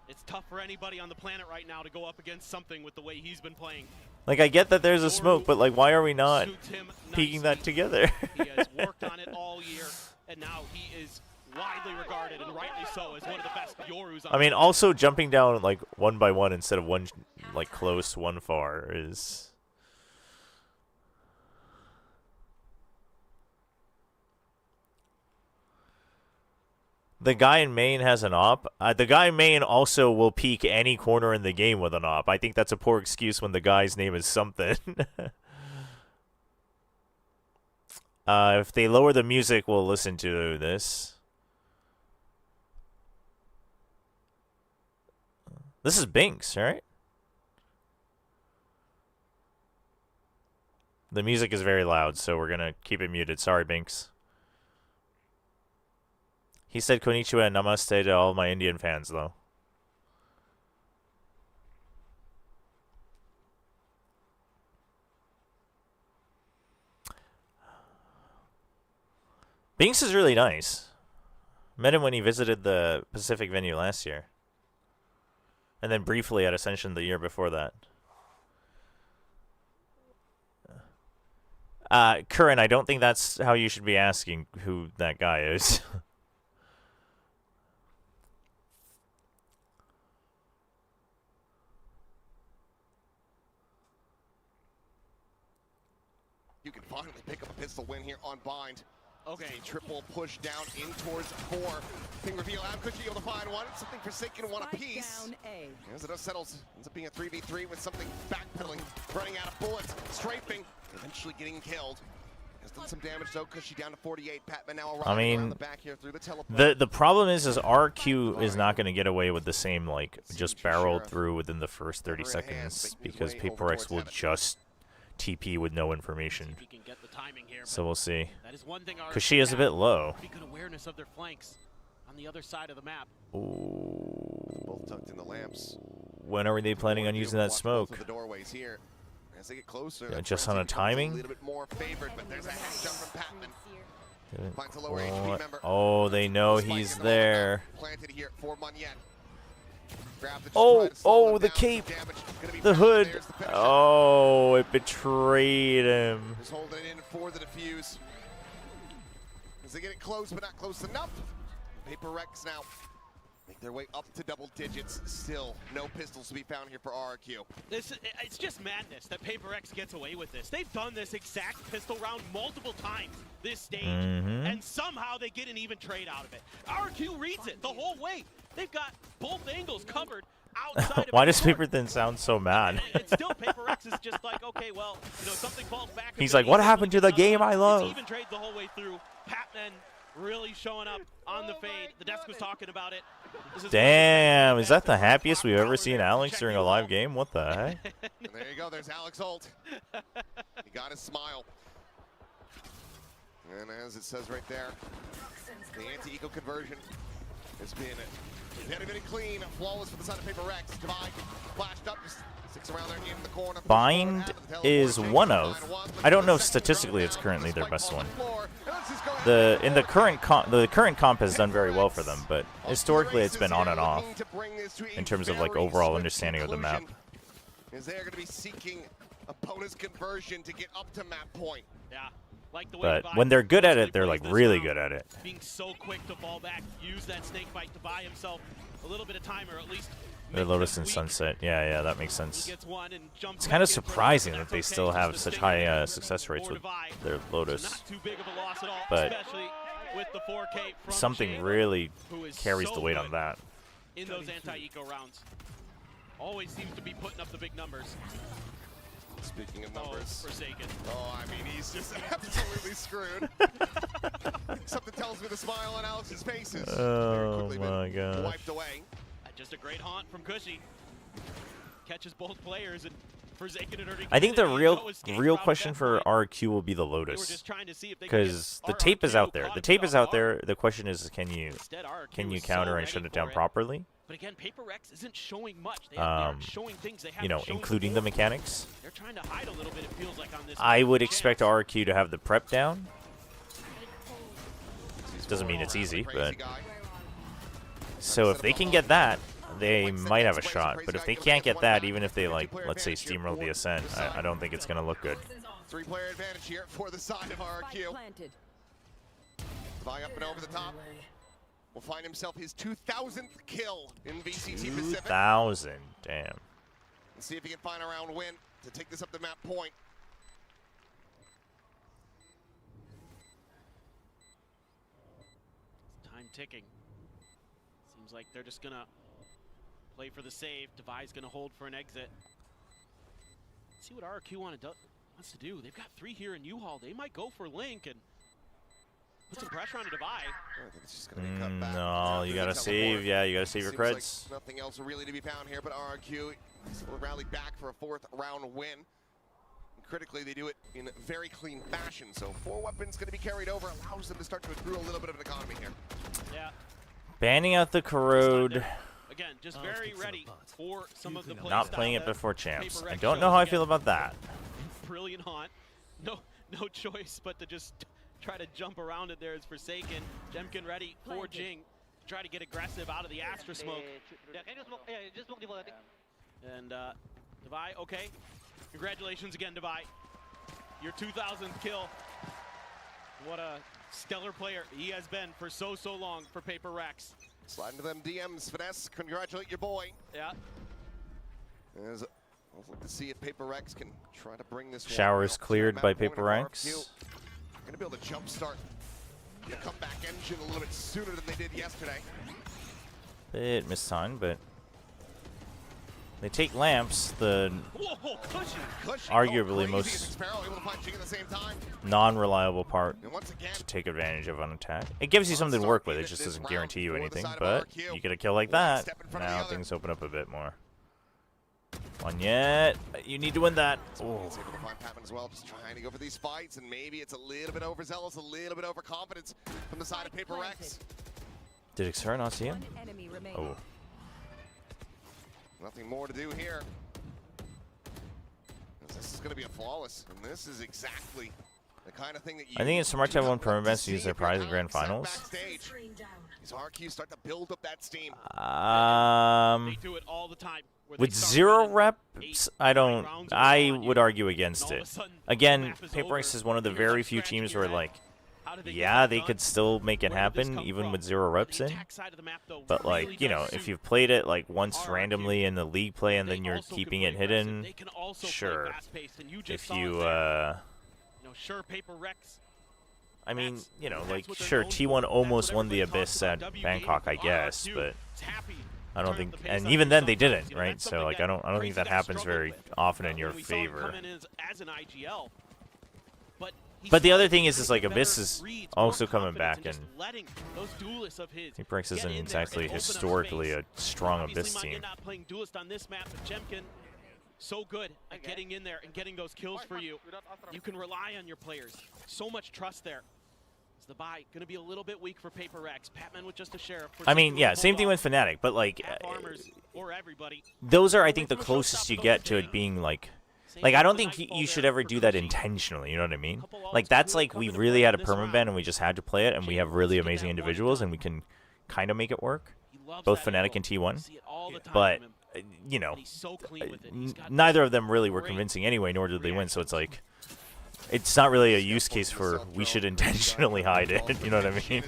it's tough for anybody on the planet right now to go up against something with the way he's been playing. like, I get that there's a smoke, but, like, why are we not Suits him peeking that nicely. together? He has worked on it all year, and now he is widely regarded, and rightly so, as one of the best Yorus on I mean, the also jumping down like one by one instead of one like close, one far is. The guy in main has an op. The guy in main also will peek any corner in the game with an op. I think that's a poor excuse when the guy's name is something. If they lower the music, we'll listen to this. This is Binks, right? The music is very loud, so we're gonna keep it muted. Sorry, Binks. He said konnichiwa and namaste to all my Indian fans, though. Binks is really nice. Met him when he visited the Pacific venue last year. And then briefly at Ascension the year before that. Curran, I don't think that's how you should be asking who that guy is. You can finally pick up a pistol win here on Bind. Okay. A triple push down in towards 4. Ping reveal out. Could you able to find one? Something Forsaken, one apiece. Down A. As it settles, ends up being a 3v3 with something backpedaling, running out of bullets, strafing, eventually getting killed. Has done some damage though, Cushy down to 48. Patman now arriving around the back here through the teleport. The problem is RRQ is not going to get away with the same, like, just barreled through within the first 30 seconds because PRX will just TP with no information. He can get the timing here, So we'll see. that is one thing Because she is a bit low. pretty good awareness of their flanks on the other side of the map. Both tucked in the lamps. When are they planning on using that Watch both smoke? of the doorways here. As they get closer, Yeah, the just red on a team becomes timing? a little bit more favored, but there's a head jump from Patman. Finds a lower HP member. Oh, they know Spike he's in the middle of the there. map. Planted here for Munyen. Grab the Oh, try to slow oh, them the down. cape. Damage gonna be The found. hood. There's the finisher. Oh, it betrayed him. Just holding it in for the defuse. As they get it close, but not close enough. PRX now make their way up to double digits. Still, no pistols to be found here for RRQ. It's just madness that PRX gets away with this. They've done this exact pistol round multiple times this stage, and somehow they get an even trade out of it. RRQ reads it the whole way. They've got both angles covered outside of Why the does court. Paperthin sound so mad? And it's still PRX is just like, okay, well, you know, something falls back. a He's bit, like, what able happened to the get another game one. I love? It's even trades the whole way through. Patman really showing up on the fade. The desk was talking about it. This is Damn, is that the happiest we've ever seen Alex during a live game? What the heck? And there you go, there's Alex Holt. He got his smile. And as it says right there, the anti-eco conversion has been very clean, flawless for the side of PRX. Divide, flashed up, just sticks around there in the corner. Bind is one of, I don't know statistically it's currently their best one. The current comp has done very well for them, but historically it's been on and off in terms of like overall understanding of the map. Is they're going to be seeking a bonus conversion to get up to map point. Yeah. Like the way But when they're good at it, they're like really good at it. Being so quick to fall back, use that snake bite to buy himself a little bit of time, or at least The make Lotus them and weak. Sunset, yeah, that makes He sense. gets one and jumps It's kind of back in for surprising another, that they that's still okay, have just such a high single success rates or with divide. their So Lotus. not too big of a loss at all, But especially with the 4K from Something Shane, really who is carries so the weight good on that. in those anti-eco rounds. Always seems to be putting up the big numbers. Speaking of Oh, numbers. Forsaken. Oh, I mean, he's just absolutely screwed. Something tells me the smile on Alex's face is very Oh quickly been my gosh. wiped away. Just a great haunt from Cushy. Catches both players and Forsaken and Ernie. I think the Kennedy, real no escape real route at question that for point. RQ will be the They were Lotus, just trying to see if they could get because the tape is RRQ out there. caught The tape is himself out there. off. The question is, can you Instead, RRQ was counter so and shut ready it down for properly? But again, PRX isn't showing much. They aren't showing things they haven't You know, shown including the before. mechanics. They're trying to hide a little bit, it feels like, on this. I would chance. expect RQ to have the prep down. He's Doesn't mean going it's around easy, the crazy but guy. so if they can get that, they might have a shot. But if they can't get that, even if they like, let's say, steamroll the ascent, I don't think it's gonna look good. 3-player advantage here for the side of Spike RRQ. planted. Flying up and over the top. will find himself his 2,000th kill in VCT Pacific. 2,000, damn. And see if he can find a round win to take this up to map point. Time ticking. Seems like they're just gonna play for the save. Devi's gonna hold for an exit. Let's see what RRQ wants to do. They've got 3 here in U-Haul. They might go for Link and put some pressure on Devi. I think it's just gonna be cut back. No, you gotta save. Yeah, you gotta save your Seems creds. like nothing else really to be found here, but RRQ will rally back for a 4th round win. And critically, they do it in very clean fashion. So 4 weapons going to be carried over, allows them to start to accrue a little bit of an economy here. Yeah. Banning out the corrode. Again, just very ready for some of the plays. Not playing it before champs. I don't know how I feel about that. Brilliant haunt. No choice but to just try to jump around it there is Forsaken. Jemkin ready for Jing. Try to get aggressive out of the Astra smoke. And Devi, okay. Congratulations again, Devi. Your 2,000th kill. What a stellar player he has been for so long for PRX. Slide into them DMs, Finesse. Congratulate your boy. Yeah. As we'll look to see if PRX can try to bring this Showers cleared by PRX. Going to be able to jumpstart the comeback engine a little bit sooner than they did yesterday. Bit mistimed, but they take lamps, the Whoa, cushion. arguably most non-reliable part to take advantage of on attack. It gives you something to work with. It just doesn't guarantee you anything, but you get a kill like that, now things open up a bit more. One yet. You need to win that. Oh. He's able to find Patman as well, just trying to go for these fights, and maybe it's a little bit overzealous, a little bit overconfidence from the side of PRX. Did Xera not see him? Oh. Nothing more to do here. This is going to be a flawless, and this is exactly the kind of thing that you... I think it's smart to have one permanent to use their prize in grand finals. These RRQs start to build up that steam. They do it all the time. With 0 reps, I would argue against it. Again, PRX is one of the very few teams where, like, yeah, they could still make it happen even with 0 reps in. But, like, you know, if you've played it, like, once randomly in the league play and then you're keeping it hidden, sure. If you, I mean, you know, like, sure, T1 almost won the Abyss at Bangkok, I guess, but I don't think, and even then they didn't, right? So, like, I don't think that happens very often in your favor. But the other thing is like Abyss is also coming back, and PRX isn't exactly historically a strong Abyss team. So good at getting in there and getting those kills for you. You can rely on your players. So much trust there. Is the buy going to be a little bit weak for PRX? Patman with just a sheriff. I mean, yeah, same thing with Fnatic, but like or everybody. Those are, I think, the closest you get to it being like I don't think you should ever do that intentionally, you know what I mean? Like, that's like we really had a permaban and we just had to play it, and we have really amazing individuals and we can kind of make it work, both Fnatic and T1. But, you know, neither of them really were convincing anyway, nor did they win, so it's like, it's not really a use case for we should intentionally hide it, you know what I mean?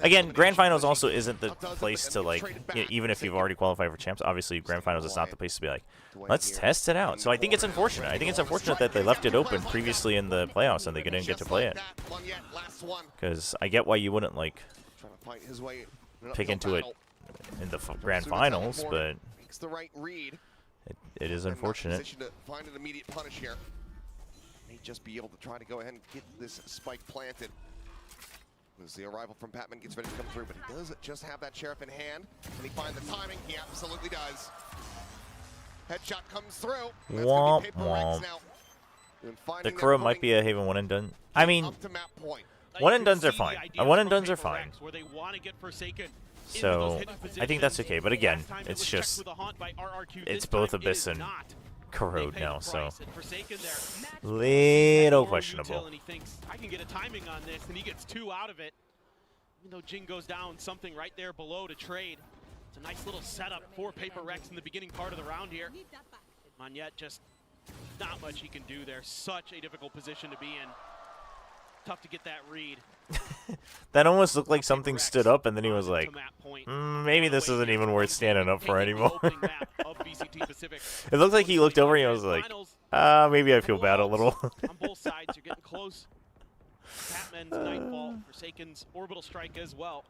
Again, Grand Finals also isn't the place to, like, even if you've already qualified for champs, obviously Grand Finals is not the place to be like, let's test it out. So I think it's unfortunate. I think it's unfortunate that they left it open previously in the playoffs and they didn't get to play it. Because I get why you wouldn't, like, pick into it in the Grand Finals, but it is unfortunate. May just be able to try to go ahead and get this spike planted. As the arrival from Patman gets ready to come through, but he does just have that sheriff in hand. Can he find the timing? He absolutely does. Headshot comes through. Womp womp. The Crow might be a Haven one and done. I mean, one and dones are fine. One and dones are fine. So I think that's okay. But again, it's just it's both Abyss and Corrode now, so little questionable. And he thinks, I can get a timing on this, and he gets 2 out of it. Even though Jing goes down, something right there below to trade. It's a nice little setup for PRX in the beginning part of the round here. Monyet just not much he can do there. Such a difficult position to be in. Tough to get that read. That almost looked like something PRX stood up, and then he was on like, into map point. maybe this isn't even worth standing up for Taking the anymore. opening map of VCT Pacific. It looked like he looked over and he was like, maybe I feel bad a little. On both sides, you're getting close. Batman's Nightfall, Forsaken's Orbital Strike as well.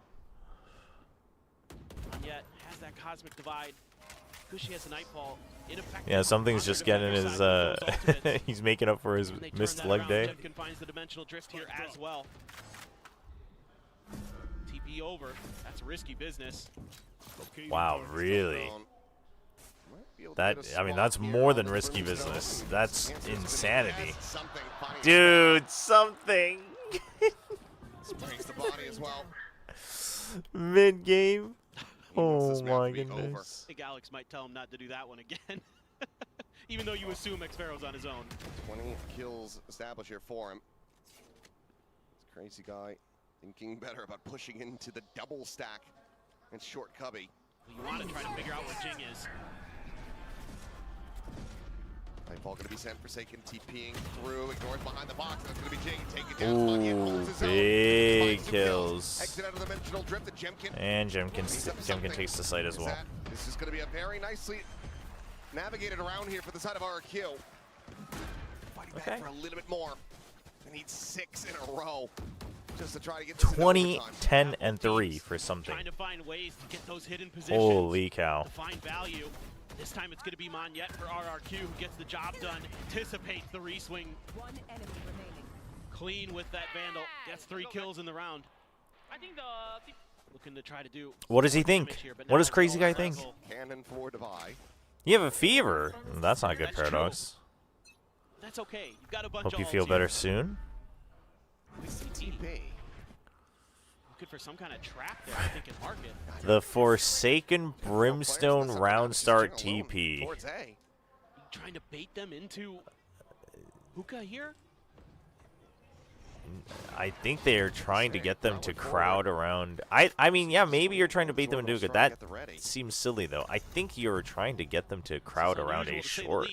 And yet, has that Cosmic Divide. Kushi has a Nightfall. Ineffective. Yeah, something's just getting his, he's making up for his And they turn missed that leg around. day. Jemkin finds the dimensional drift here as well. TP over. That's risky business. Wow, really? That, I mean, that's more than risky business. That's insanity. Dude, something. Springs the body as well. Mid-game? He wants Oh this map my to be over. goodness. I think Alex might tell him not to do that one again. Even though you assume Xfero's on his own. 20 kills established here for him. This crazy guy thinking better about pushing into the double stack and short cubby. You want to try to figure out where Jing is. Nightfall going to be sent, Forsaken TPing through, ignores behind the box, and it's going to be Jing. Take it down. Monya holds his own. Big Finds two kills. Exit out of the dimensional drift, and Jemkin. And Jemkin takes the site as well. This is going to be a very nicely navigated around here for the side of RRQ. Fighting back for a little bit more. They need 6 in a row just to try to get this into 20, overtime. 10, and 3 for something. Trying to find ways to get those hidden positions. Holy cow. To find value. This time it's going to be Monyet for RRQ who gets the job done. Anticipates the reswing. One enemy remaining. Clean with that Vandal. Gets 3 kills in the round. I think the Looking to try to do. What does he think? Here, but What now does it's Crazy all Guy Circle. think? Cannon for Devi. You have a fever. That's not good, That's true. Paradox. That's okay. You've got a bunch Hope of you feel ults better here. soon. TP. Looking for some kind of trap there, I think, in market. The Forsaken Brimstone round start TP. Towards A. Trying to bait them into hookah here. I think they are trying to get them to crowd around. I mean, yeah, maybe you're trying to bait them into hookah. That seems silly, though. I think you're trying to get them to crowd around A short.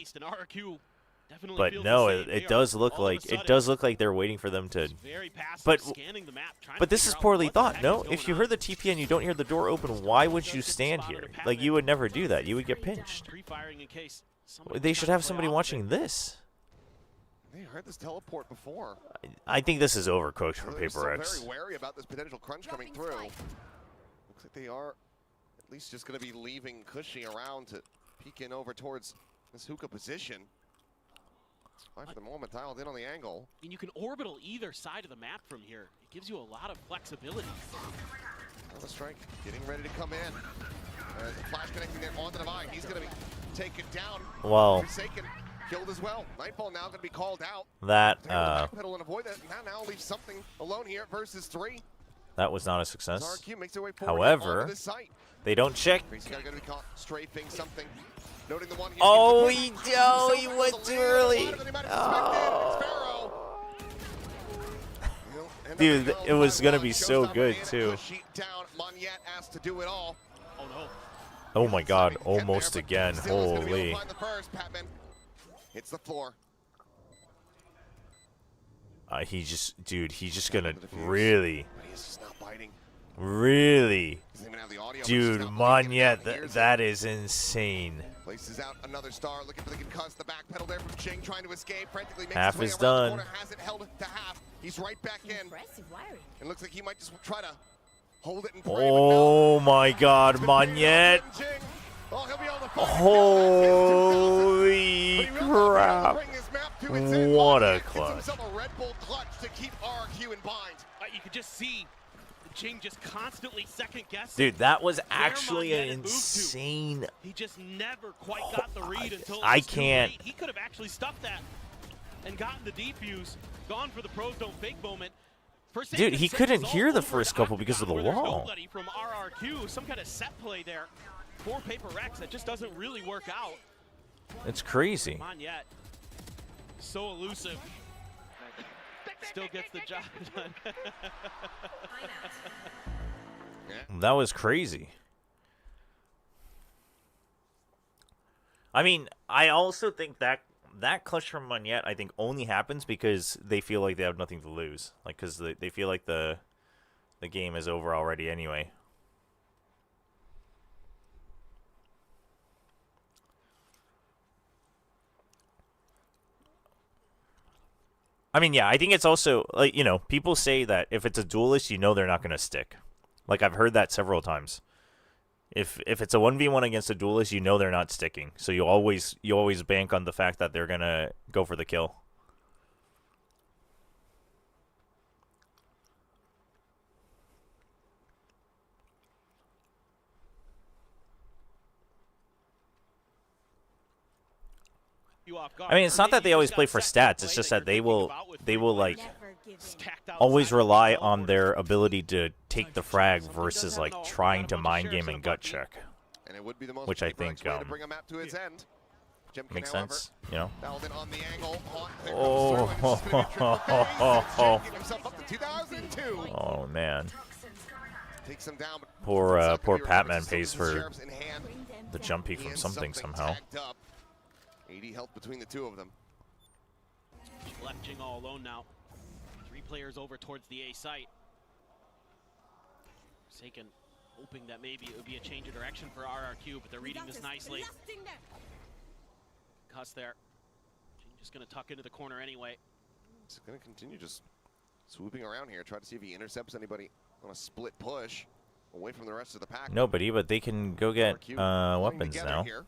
But no, it does look like they're waiting for them to. But this is poorly thought. No, if you heard the TP and you don't hear the door open, why would you stand here? Like, you would never do that. You would get pinched. They should have somebody watching this. They heard this teleport before. I think this is overcooked for They're still PRX. very wary about this potential crunch coming through. Looks like they are at least just going to be leaving Cushy around to peek in over towards this hookah position. Fine for the moment, dialed in on the angle. And you can orbital either side of the map from here. It gives you a lot of flexibility. The strike getting ready to come in. Flash connecting there on the divide. He's going to be taken down. Well, Forsaken killed as well. Nightfall now going to be called out. that Backpedal and avoid that. Now leaves something alone here versus 3. that was not a success. RRQ makes their way forward However, onto this site. they don't check. Crazy guy going to be caught strafing something. Noting the one here. Oh, he went too early. Dude, it was gonna be so good too. Asked to do it all. Oh no. Oh my God, almost again. Holy. Hits the floor. He's just gonna really, But he's just not biting. really. Doesn't even have the audio, but Dude, he's not looking at Monyet, it. that is insane. Places out another star, looking for the concuss. The back pedal there from Ching, trying to escape. Frantically makes Half his is way around the done. corner, has it held to half. He's right back in. Impressive wiring. And looks like he might just try to hold it and pray. Oh my God, Monyet. Oh, he'll be able to Holy crap. What a clutch. Himself a Red Bull clutch to keep RRQ in bind. You could just see Jing just constantly second guessing. Dude, that was actually Monyet an had moved to. insane. He just never quite got the read until it I was too can't. late. He could have actually stuffed that and gotten the defuse, gone for the pros don't fake moment. Dude, he couldn't hear the first couple because of the wall. Nobody from RRQ, some kind of set play there for PRX that just doesn't really work out. It's crazy. Monyet, so elusive. Still gets the job done. That was crazy. I mean, I also think that that clutch from Monette, I think, only happens because they feel like they have nothing to lose. Like, because they feel like the game is over already anyway. I mean, yeah, I think it's also, like, you know, people say that if it's a duelist, you know they're not going to stick. Like, I've heard that several times. If it's a 1v1 against a duelist, you know they're not sticking. So you always bank on the fact that they're going to go for the kill. I mean, it's not that they always play for stats. It's just that they will like always rely on their ability to take the frag versus like trying to mind game and gut check, which I think makes sense. You know. Oh man. Poor Patman pays for the jump peek from something somehow. 80 health between the two of them. Left Jing all alone now. 3 players over towards the A site. Forsaken hoping that maybe it would be a change of direction for RRQ, but they're reading this nicely. Cuss there. Jing just going to tuck into the corner anyway. He's going to continue just swooping around here, try to see if he intercepts anybody on a split push away from the rest of the pack. Nobody, but they can go get weapons now. Here.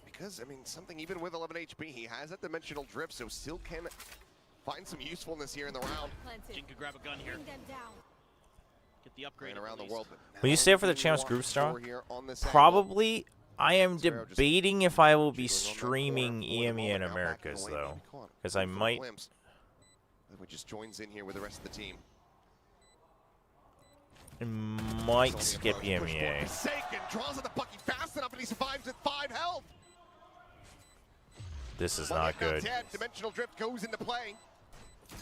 Because, I mean, something even with 11 HP, he has that dimensional drift, so still can find some usefulness here in the round. Jing could grab a gun here. Get the upgrade around the world. Will you stay for the Champs Group Star? Probably. I am debating if I will be streaming EMEA Americas, though. Because I might... He just joins in here with the rest of the team. Might skip EMEA. Draws at the Bucky fast enough, and he survives with 5 health. This is not good. Dimensional drift goes into play.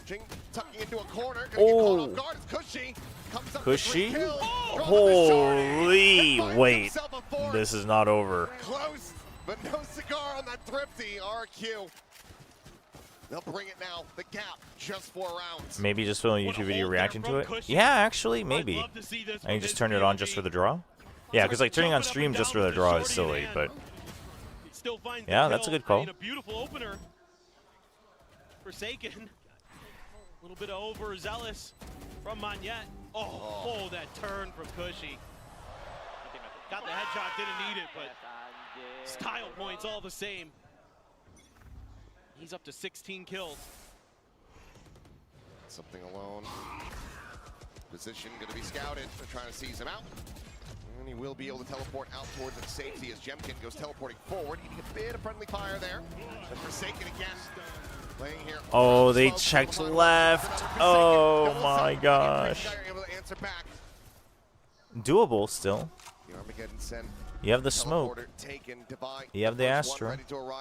Jing tucking into a corner. Oh, Cushy? Holy, wait. This is not over. Close, but no cigar on that thrifty RRQ. They'll bring it now. The gap, just 4 rounds. Maybe just film a YouTube video reacting to it? Yeah, actually, maybe. I can just turn it on just for the draw? Yeah, because like turning on stream just for the draw is silly, but... Yeah, that's a good call. A beautiful opener. Forsaken. A little bit of overzealous from Monette. Oh, that turn from Cushy. Got the headshot, didn't need it, but style points all the same. He's up to 16 kills. Something alone. Position going to be scouted. They're trying to seize him out. And he will be able to teleport out towards its safety as Jemkin goes teleporting forward. Eating a bit of friendly fire there. But Forsaken again. Playing here. Oh, they checked left. Oh my gosh. Doable still. You have the smoke. You have the Astra. Oh,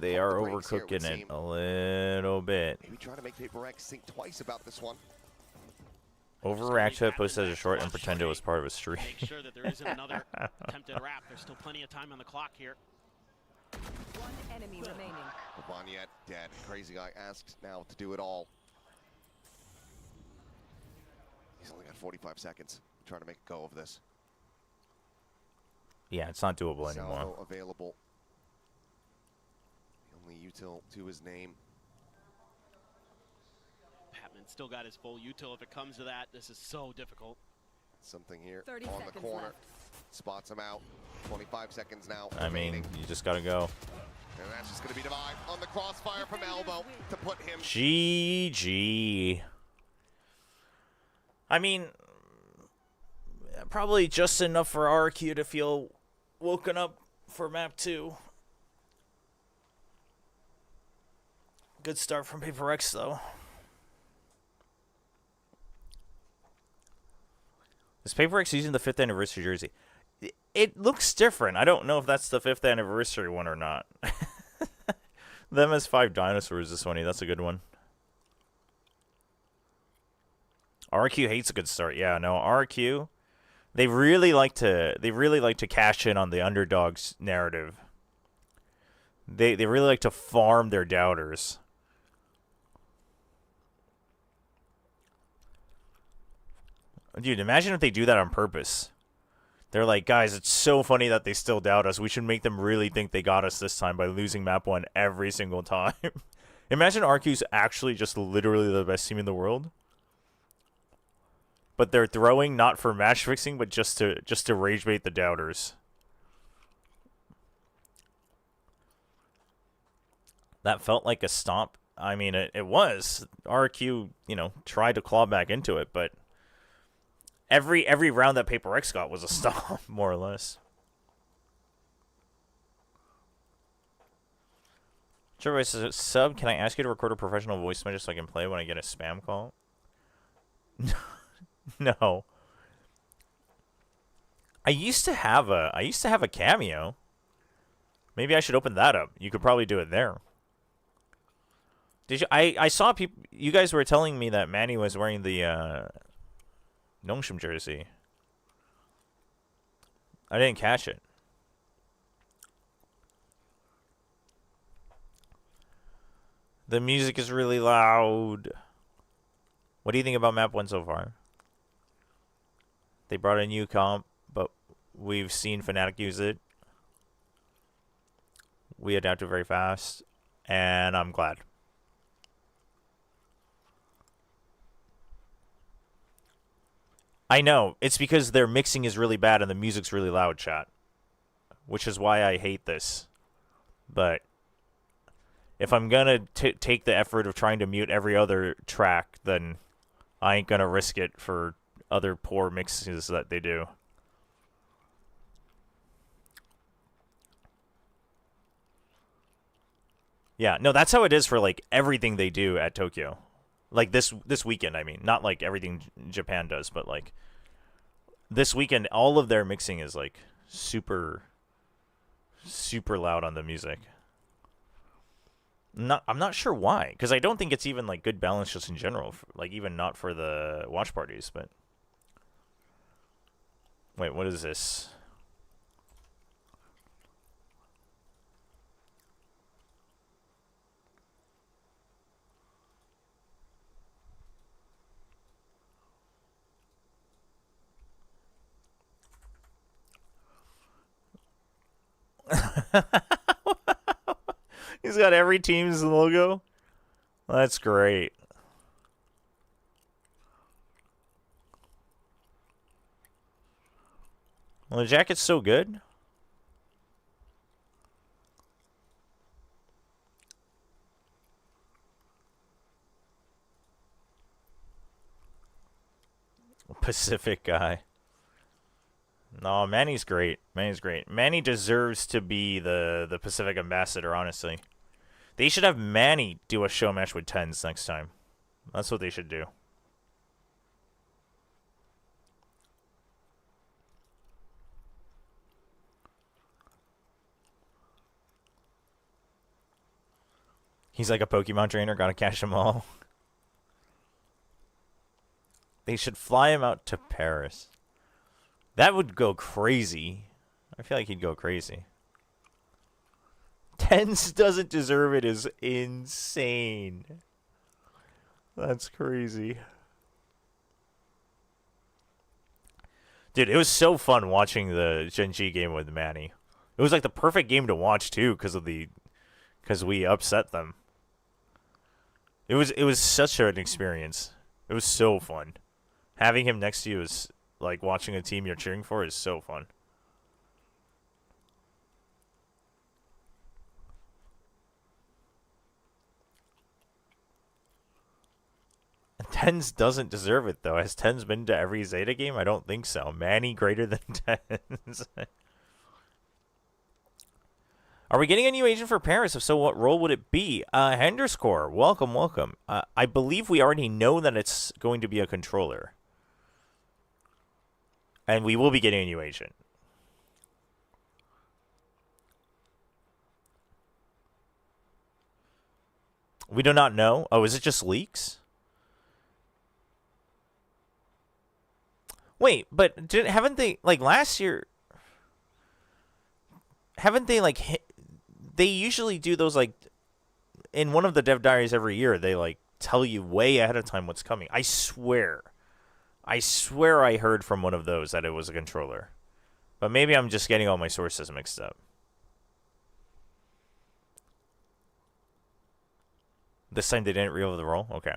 they are overcooking it a little bit. Maybe trying to make PRX think twice about this one. Overreact to it, post as a short, and pretend it was part of a stream. Make sure that there isn't another attempted wrap. There's still plenty of time on the clock here. 1 enemy remaining. Bonyet dead. Crazy guy asked now to do it all. He's only got 45 seconds. Trying to make a go of this. Yeah, it's not doable anymore. Salvo available. The only util to his name. Patman still got his full util. If it comes to that, this is so difficult. Something here 30 on the corner. left. Spots him out. 25 seconds now. I mean, you just gotta go. And that's just gonna be Divide on the crossfire from elbow to put him. GG. I mean, probably just enough for RRQ to feel woken up for map 2. Good start from PRX though. Is PRX using the 5th anniversary jersey? It looks different. I don't know if that's the 5th anniversary one or not. Them as 5 dinosaurs is funny. That's a good one. RRQ hates a good start. Yeah, no, RRQ, they really like to cash in on the underdog's narrative. They really like to farm their doubters. Dude, imagine if they do that on purpose. They're like, guys, it's so funny that they still doubt us. We should make them really think they got us this time by losing map 1 every single time. Imagine RQ's actually just literally the best team in the world. But they're throwing not for match fixing, but just to rage bait the doubters. That felt like a stomp. I mean, it was. RRQ, you know, tried to claw back into it, but every round that PRX got was a stomp, more or less. Chobra says, sub, can I ask you to record a professional voice message so I can play when I get a spam call? No. I used to have a Cameo. Maybe I should open that up. You could probably do it there. Did you? I saw people. You guys were telling me that Manny was wearing the Nongshim jersey. I didn't catch it. The music is really loud. What do you think about map 1 so far? They brought a new comp, but we've seen Fnatic use it. We adapted very fast, and I'm glad. I know. It's because their mixing is really bad and the music's really loud, chat. Which is why I hate this. But if I'm gonna take the effort of trying to mute every other track, then I ain't gonna risk it for other poor mixes that they do. Yeah, no, that's how it is for like everything they do at Tokyo. Like this weekend, I mean, not like everything Japan does, but like this weekend, all of their mixing is like super loud on the music. I'm not sure why, because I don't think it's even like good balance just in general, like even not for the watch parties. But wait, what is this? He's got every team's logo. That's great. Well, the jacket's so good. Pacific guy. No, Manny's great. Manny's great. Manny deserves to be the Pacific ambassador, honestly. They should have Manny do a show match with Tens next time. That's what they should do. He's like a Pokemon trainer, gotta catch them all. They should fly him out to Paris. That would go crazy. I feel like he'd go crazy. Tens doesn't deserve it is insane. That's crazy. Dude, it was so fun watching the Gen G game with Manny. It was like the perfect game to watch too because we upset them. It was such an experience. It was so fun. Having him next to you is like watching a team you're cheering for is so fun. Tens doesn't deserve it though. Has Tens been to every Zeta game? I don't think so. Manny greater than Tens. Are we getting a new agent for Paris? If so, what role would it be? Henderscore, welcome, welcome. I believe we already know that it's going to be a controller. And we will be getting a new agent. We do not know. Oh, is it just leaks? Wait, but haven't they, like, last year... Haven't they, like, they usually do those, like, in one of the dev diaries every year, they, like, tell you way ahead of time what's coming. I swear I heard from one of those that it was a controller. But maybe I'm just getting all my sources mixed up. This time they didn't reveal the role? Okay.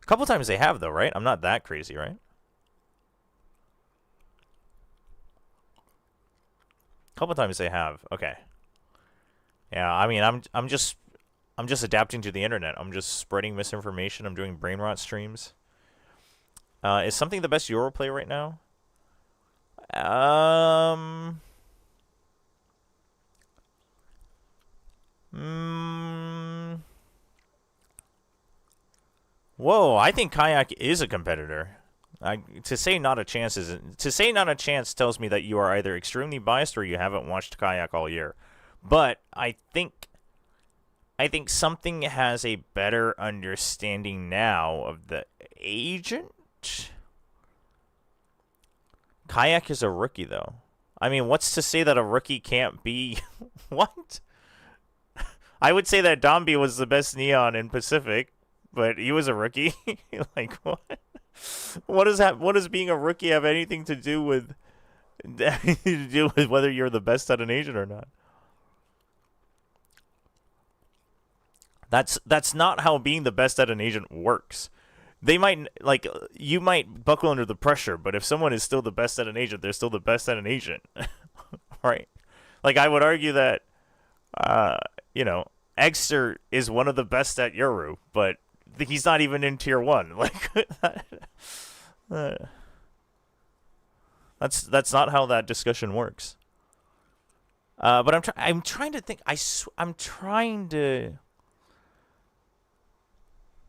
A couple times they have, though, right? I'm not that crazy, right? A couple times they have. Okay. Yeah, I mean, I'm just adapting to the internet. I'm just spreading misinformation. I'm doing brain rot streams. Is something the best Euro play right now? Whoa, I think Kayak is a competitor. To say not a chance tells me that you are either extremely biased or you haven't watched Kayak all year. But I think something has a better understanding now of the agent. Kayak is a rookie, though. I mean, what's to say that a rookie can't be... What? I would say that Dombi was the best Neon in Pacific, but he was a rookie. Like, what? What does being a rookie have anything to do with whether you're the best at an agent or not? That's not how being the best at an agent works. They might, like, you might buckle under the pressure, but if someone is still the best at an agent, they're still the best at an agent. Right? Like, I would argue that, you know, Exter is one of the best at Yoru, but he's not even in tier 1. Like, that's not how that discussion works. But I'm trying to think. I'm trying to.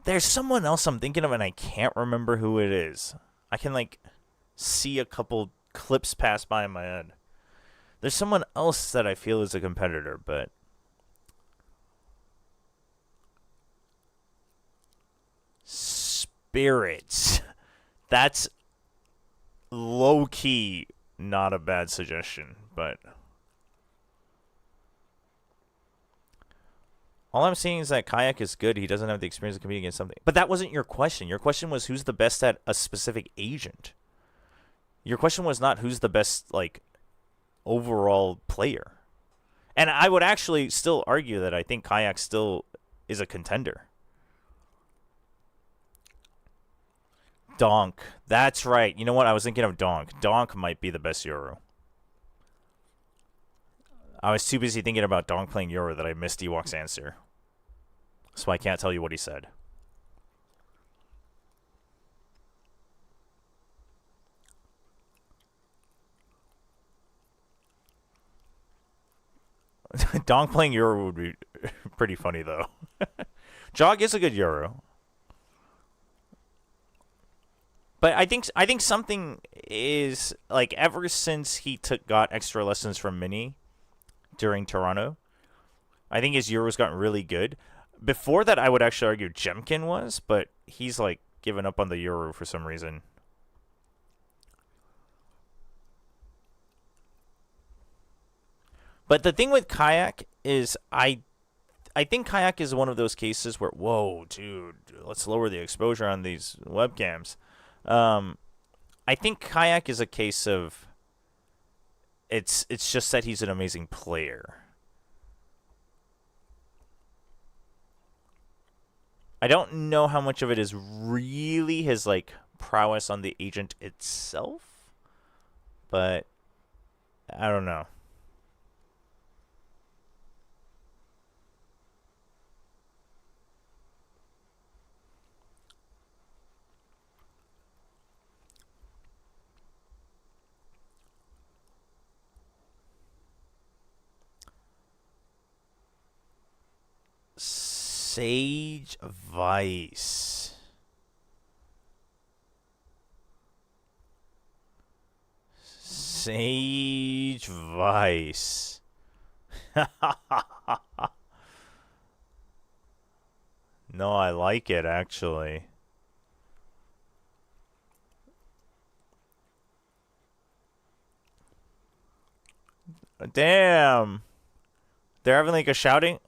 There's someone else I'm thinking of, and I can't remember who it is. I can, like, see a couple clips pass by in my head. There's someone else that I feel is a competitor, but... Spirits. That's low-key not a bad suggestion, but... All I'm saying is that Kayak is good. He doesn't have the experience of competing against something. But that wasn't your question. Your question was who's the best at a specific agent. Your question was not who's the best, like, overall player. And I would actually still argue that I think Kayak still is a contender. Donk. That's right. You know what? I was thinking of Donk. Donk might be the best Euro. I was too busy thinking about Donk playing Euro that I missed Ewok's answer. So I can't tell you what he said. Donk playing Euro would be pretty funny, though. Jog is a good Euro. But I think something is, like, ever since he got extra lessons from Mini during Toronto, I think his Euro's gotten really good. Before that, I would actually argue Jemkin was, but he's, like, given up on the Euro for some reason. But the thing with Kayak is I think Kayak is one of those cases where, whoa, dude, let's lower the exposure on these webcams. I think Kayak is a case of it's just that he's an amazing player. I don't know how much of it is really his, like, prowess on the agent itself, but I don't know. Sage Vice. Sage Vice. No, I like it, actually. Damn. They're having like a shouting.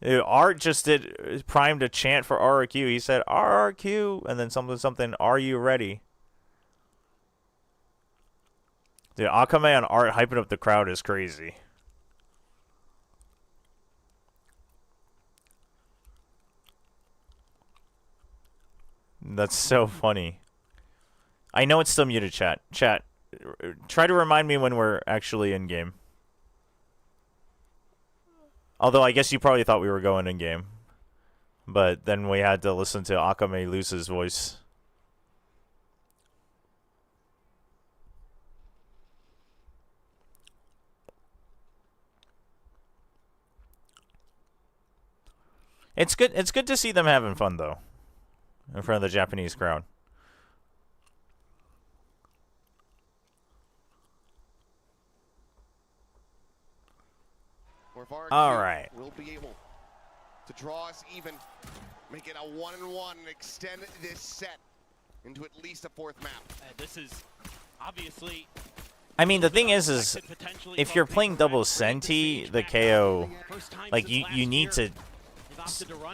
Art just primed a chant for RRQ. He said RRQ and then something. Are you ready? Dude, Akame and Art hyping up the crowd is crazy. That's so funny. I know it's still muted, chat. Chat, try to remind me when we're actually in game. Although I guess you probably thought we were going in game. But then we had to listen to Akame lose his voice. It's good to see them having fun though. In front of the Japanese crowd. All right. We'll be able to draw us even, make it a 1-1, and extend this set into at least a fourth map. This is obviously. I mean, the thing is if you're playing double Senti, the KO, like you need to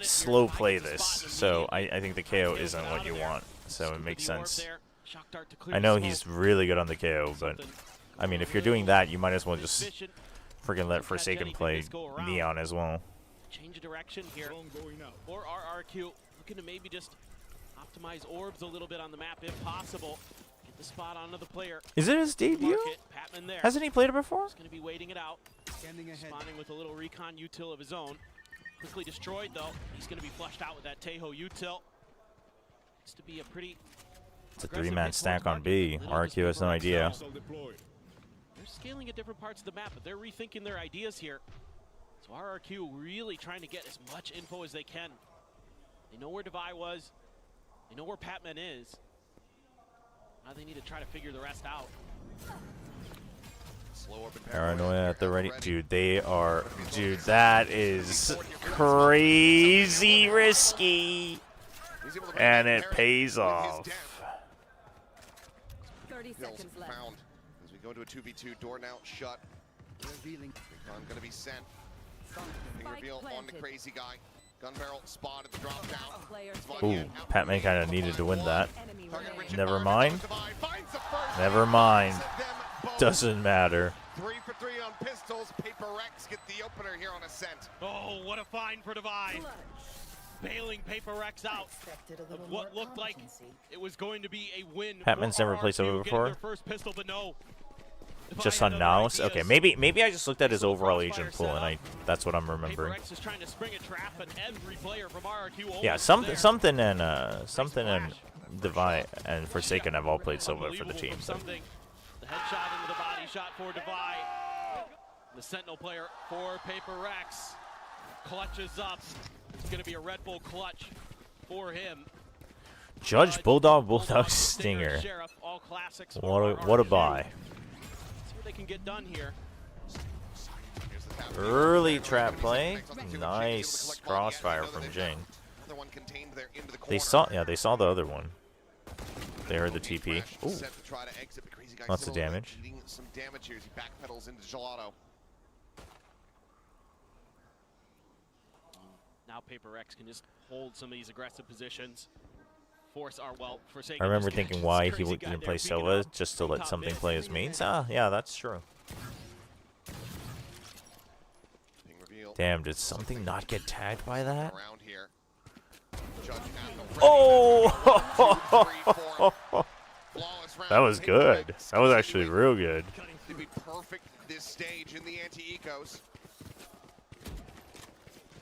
slow play this. So I think the KO isn't what you want. So it makes sense. I know he's really good on the KO, but I mean, if you're doing that, you might as well just freaking let Forsaken play Neon as well. Change of direction here. Or RRQ looking to maybe just optimize orbs a little bit on the map if possible. Get the spot onto the player. Is it his debut? Hasn't he played it before? He's going to be waiting it out. Spawning with a little recon util of his own. Quickly destroyed though. He's going to be flushed out with that Teho util. It's to be a pretty. It's a 3-man stack on B. RRQ has no idea. They're scaling at different parts of the map, but they're rethinking their ideas here. So RRQ really trying to get as much info as they can. They know where Devi was. They know where Patman is. Now they need to try to figure the rest out. Paranoia at the ready. Dude, they are. Dude, that is crazy risky. And it pays off. 30 seconds left. As we go to a 2v2, door now shut. Recon gonna be sent. Ping reveal on the crazy guy. Gun barrel spotted the drop down. Ooh, Patman kind of needed to win that. Never mind. Never mind. Doesn't matter. 3 for 3 on pistols. PRX get the opener here on Ascent. Oh, what a find for Devi. Bailing PRX out of what looked like it was going to be a win. Patman's never played Chobra before. First pistol, but no. Just on Naus? Okay, maybe I just looked at his overall agent pool and that's what I'm remembering. PRX is trying to spring a trap, but every player from RRQ yeah, something and Devi and Forsaken have all played Silva for the team. So. The headshot into the body shot for Devi. The Sentinel player for PRX clutches up. It's going to be a Red Bull clutch for him. Judge Bulldog Stinger. Sheriff, all classics. What a buy. See what they can get done here. Early trap play. Nice crossfire from Jing. They saw the other one. They heard the TP. Ooh. Lots of damage. Some damage here as he backpedals into Gelato. Now PRX can just hold some of these aggressive positions. Force our Forsaken. I remember thinking why he didn't play Silva, just to let something play his mains. Ah, yeah, that's true. Damn, did something not get tagged by that? Oh! That was good. That was actually real good. To be perfect this stage in the anti-ecos.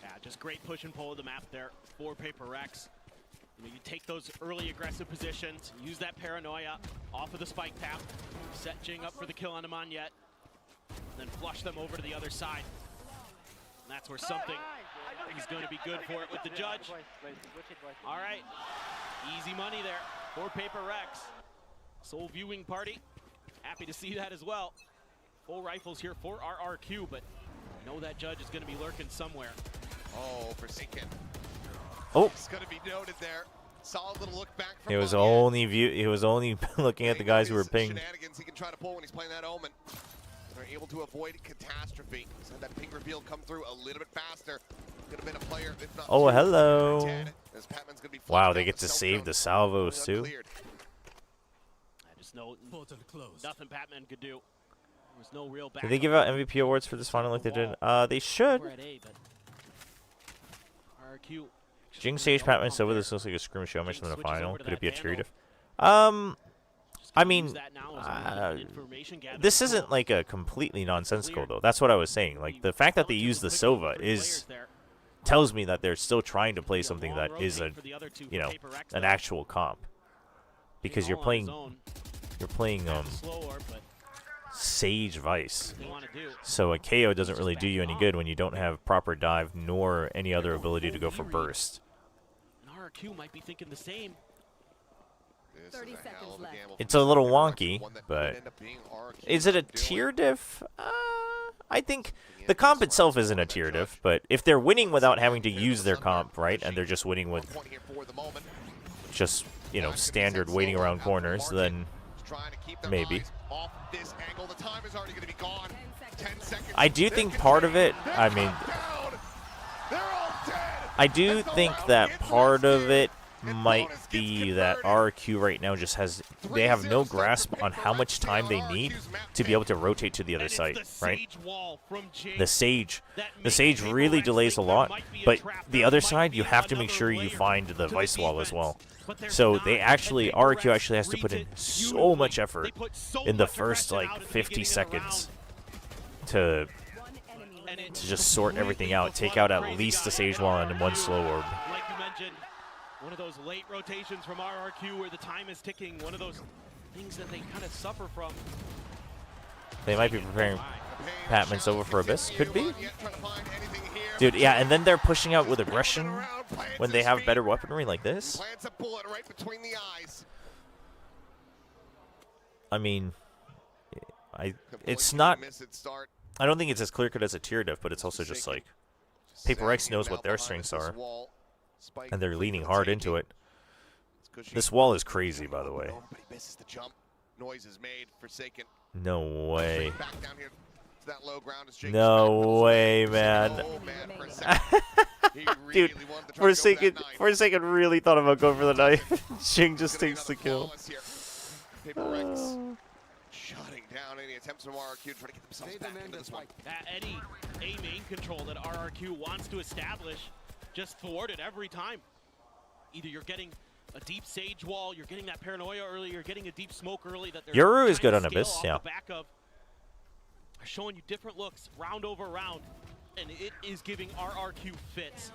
Yeah, just great push and pull of the map there for PRX. You take those early aggressive positions, use that paranoia off of the spike tap, set Jing up for the kill on Amanyet, and then flush them over to the other side. And that's where something is going to be good for it with the judge. All right, easy money there for PRX. Soul viewing party, happy to see that as well. Full rifles here for RRQ, but know that judge is going to be lurking somewhere. Oh, Forsaken. Oh, it's going to be noted there. Solid little look back from he was only looking at the guys who were pinged. Shenanigans he can try to pull when he's playing that Omen. They're able to avoid catastrophe. So that pink reveal come through a little bit faster. Could have been a player, if not Oh, two, hello. 10, as Patman's gonna be Wow, flushed they out get with to stealth save the drones. salvos too. Uncleared. I just know nothing Patman could do. There was no real back. Did they give out MVP awards for this final like they did? They should. We're at A, but RRQ. Jing, Sage, Patman, Silver. This looks like a scrim show match in the final. Could it be a tier diff? I mean, this isn't like a completely nonsensical though. That's what I was saying. Like the fact that they use the Sova tells me that they're still trying to play something that is a, you know, an actual comp. Because you're playing Sage Vice. So a KO doesn't really do you any good when you don't have proper dive nor any other ability to go for burst. RRQ might be thinking the same. 30 seconds left. It's a little wonky, but is it a tier diff? I think the comp itself isn't a tier diff, but if they're winning without having to use their comp, right, and they're just winning with just, you know, standard waiting around corners, then maybe. I do think part of it, I mean, I do think that part of it might be that RRQ right now just has, they have no grasp on how much time they need to be able to rotate to the other side, right? The Sage really delays a lot, but the other side, you have to make sure you find the Vice Wall as well. So they actually, RRQ actually has to put in so much effort in the first like 50 seconds to just sort everything out, take out at least the Sage Wall and one slow orb. Like you mentioned, one of those late rotations from RRQ where the time is ticking, one of those things that they kind of suffer from. They might be preparing Patman's over for Abyss. Could be. Dude, yeah, and then they're pushing out with aggression when they have better weaponry like this. I mean, it's not, I don't think it's as clear-cut as a tier diff, but it's also just like, PRX knows what their strengths are, and they're leaning hard into it. This wall is crazy, by the way. No way. No way, man. Dude, Forsaken really thought about going for the knife. Jing just takes the kill. Shutting down any attempts from RRQ to try to get themselves back into this one. Eddie, a main control that RRQ wants to establish, just thwarted every time. Either you're getting a deep Sage Wall, you're getting that paranoia early, you're getting a deep smoke early. That Yoru is good on Abyss, yeah. Are showing you different looks, round over round, and it is giving RRQ fits.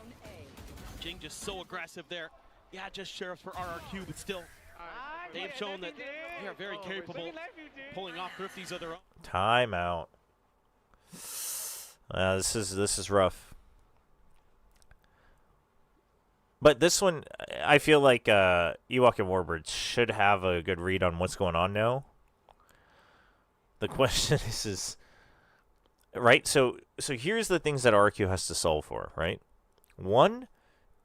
Jing just so aggressive there. Yeah, just sheriffs for RRQ, but still, they've shown that they are very capable pulling off thrifties of their own. Timeout. This is rough. But this one, I feel like Ewok and Warbird should have a good read on what's going on now. The question is right? So here's the things that RRQ has to solve for, right? One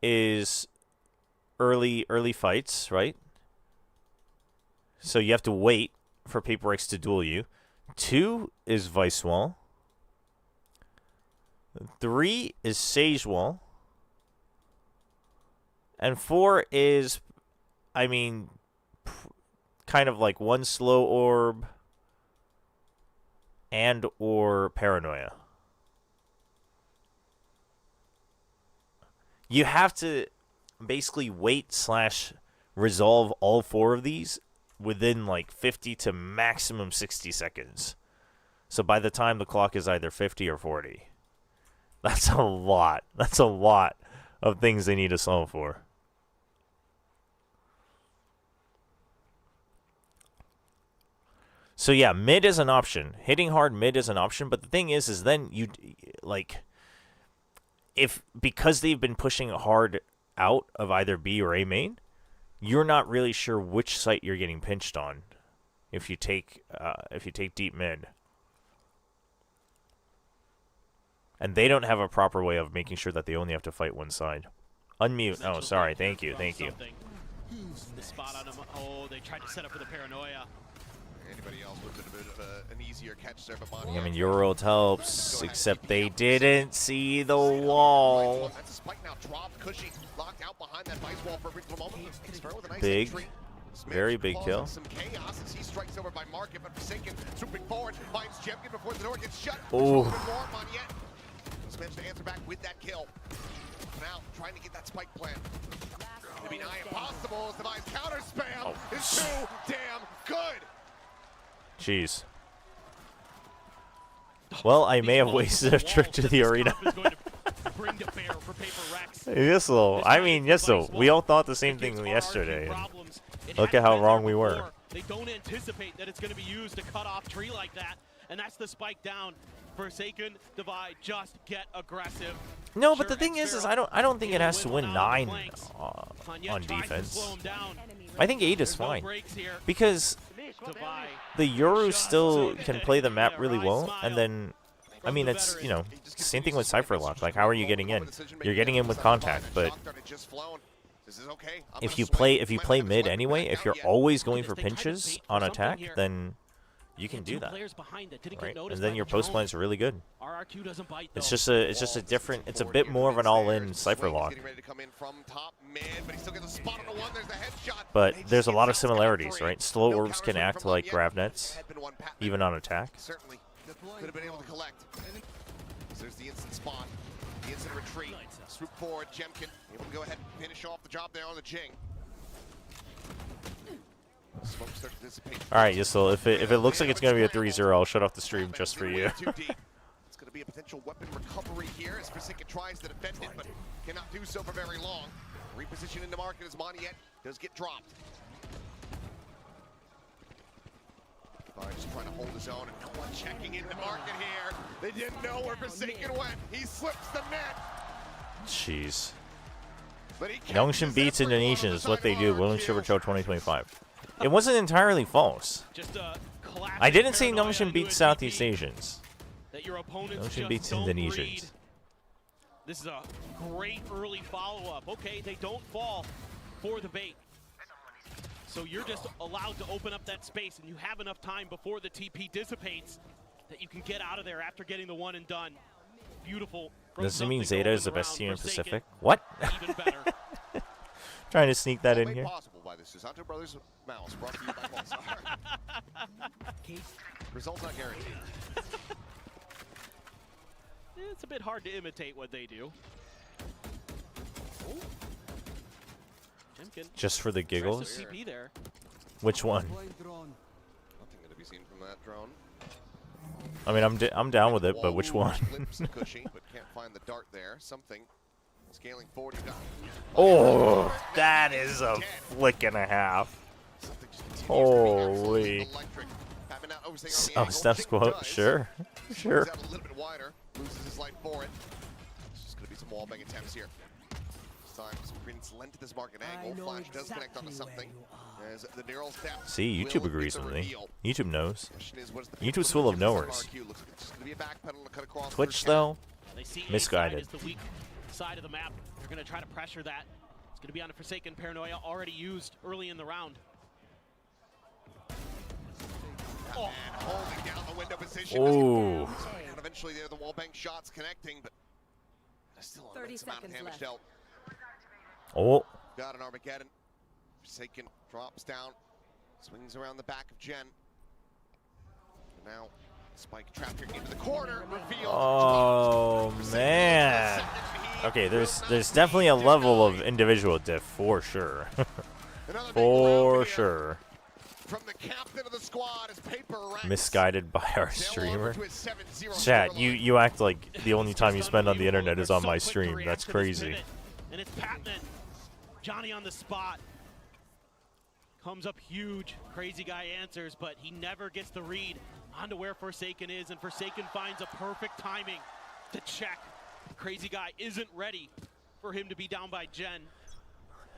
is early fights, right? So you have to wait for PRX to duel you. 2 is Vice Wall. 3 is Sage Wall. And 4 is, I mean, kind of like one slow orb and or paranoia. You have to basically wait / resolve all 4 of these within like 50 to maximum 60 seconds. So by the time the clock is either 50 or 40. That's a lot. That's a lot of things they need to solve for. So yeah, mid is an option. Hitting hard mid is an option, but the thing is then you like, because they've been pushing hard out of either B or A main, you're not really sure which site you're getting pinched on if you take deep mid. And they don't have a proper way of making sure that they only have to fight one side. Unmute. Oh, sorry. Thank you. The spot on him. Oh, they tried to set up for the paranoia. Anybody else would have been a bit of an easier catch there, but I mean, your world helps, except they didn't see the wall. That's a spike now dropped. Cushy locked out behind that vice wall for a brief moment. With a nice Big, entry. very big kill. Some chaos as he strikes over by Market, but Forsaken swooping forward finds Jemkin before the door gets shut. Oh. He's managed to answer back with that kill. Now trying to get that spike plant. Gonna be nigh impossible as Device counter spam is too damn good. Jeez. Well, I may have wasted a trip to the arena. Yes, though. I mean, yes, though. We all thought the same thing yesterday. And look at how wrong we were. They don't anticipate that it's going to be used to cut off tree like that, and that's the spike down. Forsaken, Divide, just get aggressive. No, but the thing is I don't think it has to win 9 on defense. I think 8 is fine because the Yoru still can play the map really well, and then I mean it's same thing with Cypherlock. Like, how are you getting in? You're getting in with contact, but if you play mid anyway, if you're always going for pinches on attack, then you can do that, right? And then your post plans are really good. It's just a different. It's a bit more of an all-in Cypherlock. But there's a lot of similarities, right? Slow orbs can act like grav nets, even on attack. Certainly could have been able to collect. There's the instant spot, the instant retreat. Swoop forward, Jemkin able to go ahead and finish off the job there on the Jing. All right, Yisel, if it looks like it's going to be a 3-0, I'll shut off the stream just for you. It's going to be a potential weapon recovery here as Forsaken tries to defend it, but cannot do so for very long. Reposition into market as Moniette does get dropped. Just trying to hold his own, and no one checking into market here. They didn't know where Forsaken went. He slips the net. Jeez. Yongshin beats Indonesian is what they do. WillChobra 2025. It wasn't entirely false. I didn't say Yongshin beats Southeast Asians. Yongshin beats Indonesians. This is a great early follow-up. Okay, they don't fall for the bait. So you're just allowed to open up that space, and you have enough time before the TP dissipates that you can get out of there after getting the one and done. Beautiful. Does it mean Zeta is the best team in Pacific? What? Even better. Trying to sneak that in here. By the Susanto Brothers Mouse, brought to you by Pulsar. Results not guaranteed. It's a bit hard to imitate what they do. Just for the giggles? TP there. Which one? Nothing to be seen from that drone. I mean, I'm down with it, but which one? Cushy, but can't find the dart there. Something scaling forward. Oh, that is a flick and a half. Holy. Oh, Steph's quote. Sure. Sure. A little bit wider. Loses his life for it. There's just going to be some wall bang attempts here. This time, Prince lent to this market angle. Flash does connect onto something. As the neural step. See, YouTube agrees with me. YouTube knows. YouTube's full of knowers. Twitch, though, misguided. The weak side of the map. They're going to try to pressure that. It's going to be on a Forsaken Paranoia already used early in the round. Oh. Holding down the window position. Oh. And eventually there the wall bang shots connecting, but there's still a immense amount of damage dealt. Oh. Got an Armageddon. Forsaken drops down, swings around the back of Jen. And now Spike trapped here into the corner. Revealed. Oh man. Okay, there's definitely a level of individual diff for sure. For sure. From the captain of the squad is PRX. Misguided by our streamer. Chat, you act like the only time you spend on the internet is on my stream. That's crazy. And it's Patman. Johnny on the spot. Comes up huge. Crazy guy answers, but he never gets the read onto where Forsaken is, and Forsaken finds a perfect timing to check. Crazy guy isn't ready for him to be down by Jen.